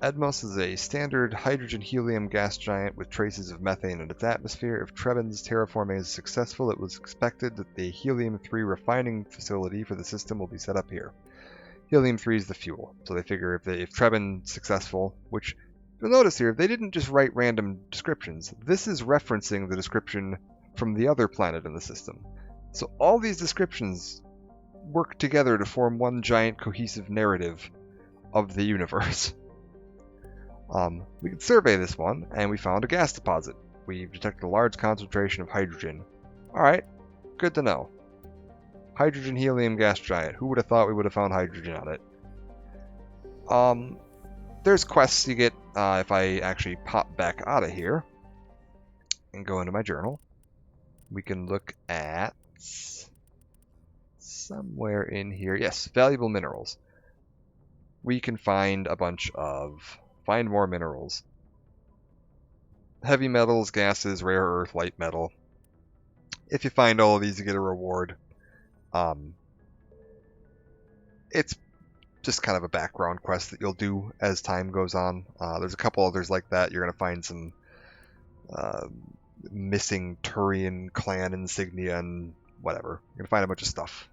Edmos is a standard hydrogen-helium gas giant with traces of methane in its atmosphere. If Trebin's terraforming is successful, it was expected that the helium-3 refining facility for the system will be set up here. Helium-3 is the fuel, so they figure if Trebin's successful, which you'll notice here, they didn't just write random descriptions. This is referencing the description from the other planet in the system. So all these descriptions work together to form one giant cohesive narrative of the universe. We can survey this one, and we found a gas deposit. We've detected a large concentration of hydrogen. Alright, good to know. Hydrogen helium gas giant. Who would have thought we would have found hydrogen on it? There's quests you get if I actually pop back out of here and go into my journal. We can look at somewhere in here. Yes, valuable minerals. We can find a bunch of... Find more minerals. Heavy metals, gases, rare earth, light metal. If you find all of these, you get a reward. It's just kind of a background quest that you'll do as time goes on. There's a couple others like that. You're going to find some missing Turian clan insignia and whatever. You're going to find a bunch of stuff.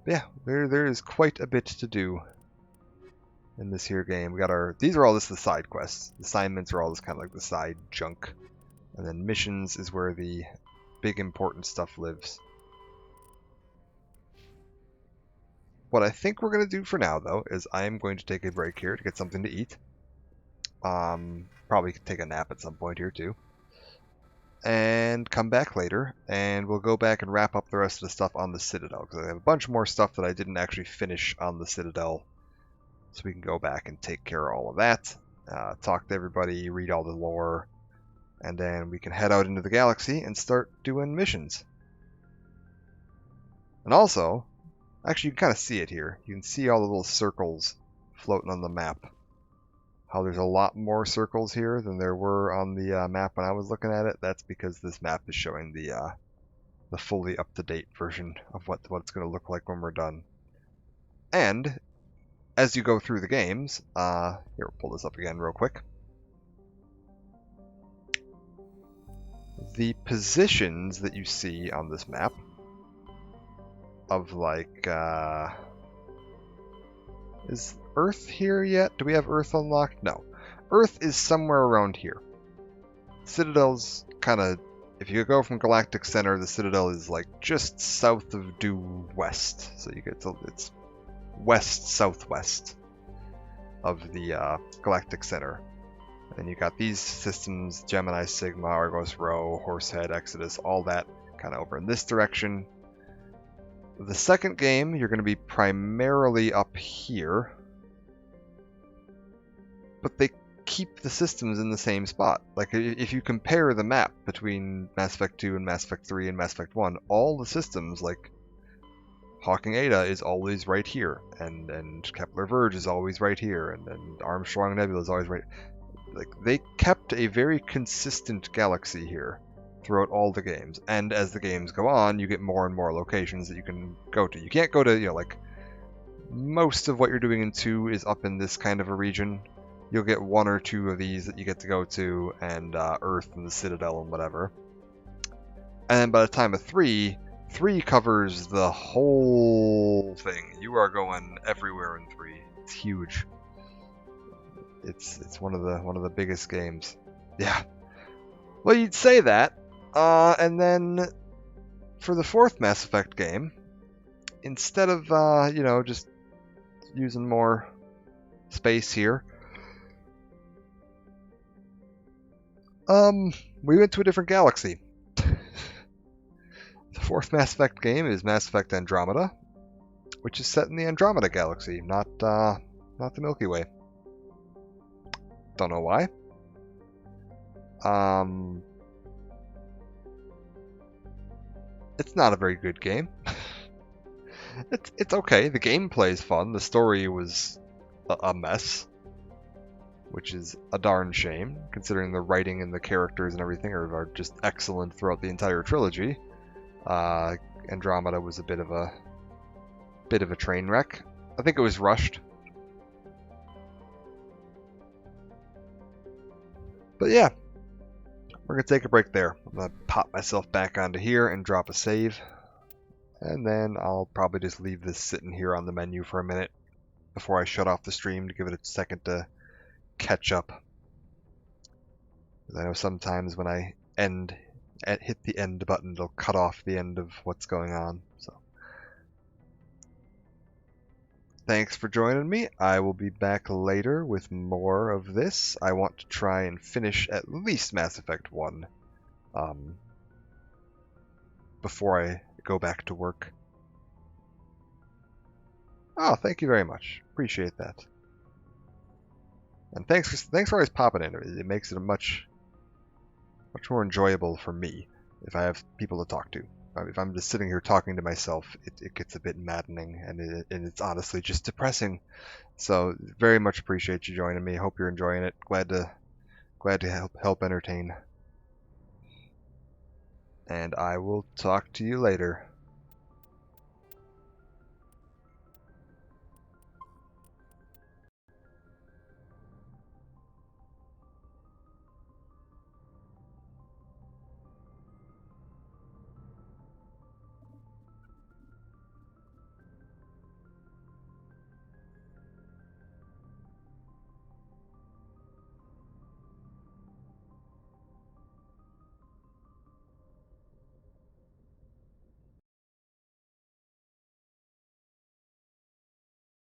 But yeah, there is quite a bit to do in this here game. We got these are all just the side quests. Assignments are all just kind of like the side junk. And then missions is where the big important stuff lives. What I think we're going to do for now, though, is I'm going to take a break here to get something to eat. Probably take a nap at some point here, too. And come back later, and we'll go back and wrap up the rest of the stuff on the Citadel, because I have a bunch more stuff that I didn't actually finish on the Citadel. So we can go back and take care of all of that, talk to everybody, read all the lore, and then we can head out into the galaxy and start doing missions. And also, actually you can kind of see it here. You can see all the little circles floating on the map. How there's a lot more circles here than there were on the map when I was looking at it. That's because this map is showing the fully up-to-date version of what it's going to look like when we're done. And as you go through the games, here, we'll pull this up again real quick. The positions that you see on this map of like, is Earth here yet? Do we have Earth unlocked? No. Earth is somewhere around here. Citadel's kind of, if you go from Galactic Center, the Citadel is like just south of due west. So you get to, it's west-southwest of the Galactic Center. And you got these systems, Gemini, Sigma, Argos, Rho, Horsehead, Exodus, all that kind of over in this direction. The second game, you're going to be primarily up here, but they keep the systems in the same spot. Like, if you compare the map between Mass Effect 2 and Mass Effect 3 and Mass Effect 1, all the systems, like Hawking Ada is always right here, and Kepler Verge is always right here, and Armstrong Nebula is always right. Like, they kept a very consistent galaxy here throughout all the games, and as the games go on, you get more and more locations that you can go to. You can't go to, you know, like, most of what you're doing in 2 is up in this kind of a region. You'll get 1 or 2 of these that you get to go to, and Earth and the Citadel and whatever. And then by the time of 3 covers the whole thing. You are going everywhere in 3. It's huge. It's one of the biggest games. Yeah. Well, you'd say that. And then for the 4th Mass Effect game, instead of you know, just using more space here, we went to a different galaxy. The 4th Mass Effect game is Mass Effect Andromeda, which is set in the Andromeda galaxy, not the Milky Way. Don't know why. It's not a very good game. It's okay. The gameplay is fun. The story was a mess, which is a darn shame, considering the writing and the characters and everything are just excellent throughout the entire trilogy. Andromeda was a bit of a train wreck. I think it was rushed. But yeah, we're gonna take a break there. I'm gonna pop myself back onto here and drop a save, and then I'll probably just leave this sitting here on the menu for a minute before I shut off the stream to give it a second to catch up. Because I know sometimes when I hit the end button, it'll cut off the end of what's going on. So thanks for joining me. I will be back later with more of this. I want to try and finish at least Mass Effect 1 before I go back to work. Oh, thank you very much. Appreciate that. And thanks for always popping in. It makes it much more enjoyable for me if I have people to talk to. If I'm just sitting here talking to myself, it gets a bit maddening, and it's honestly just depressing. So very much appreciate you joining me. Hope you're enjoying it. Glad to help entertain. And I will talk to you later.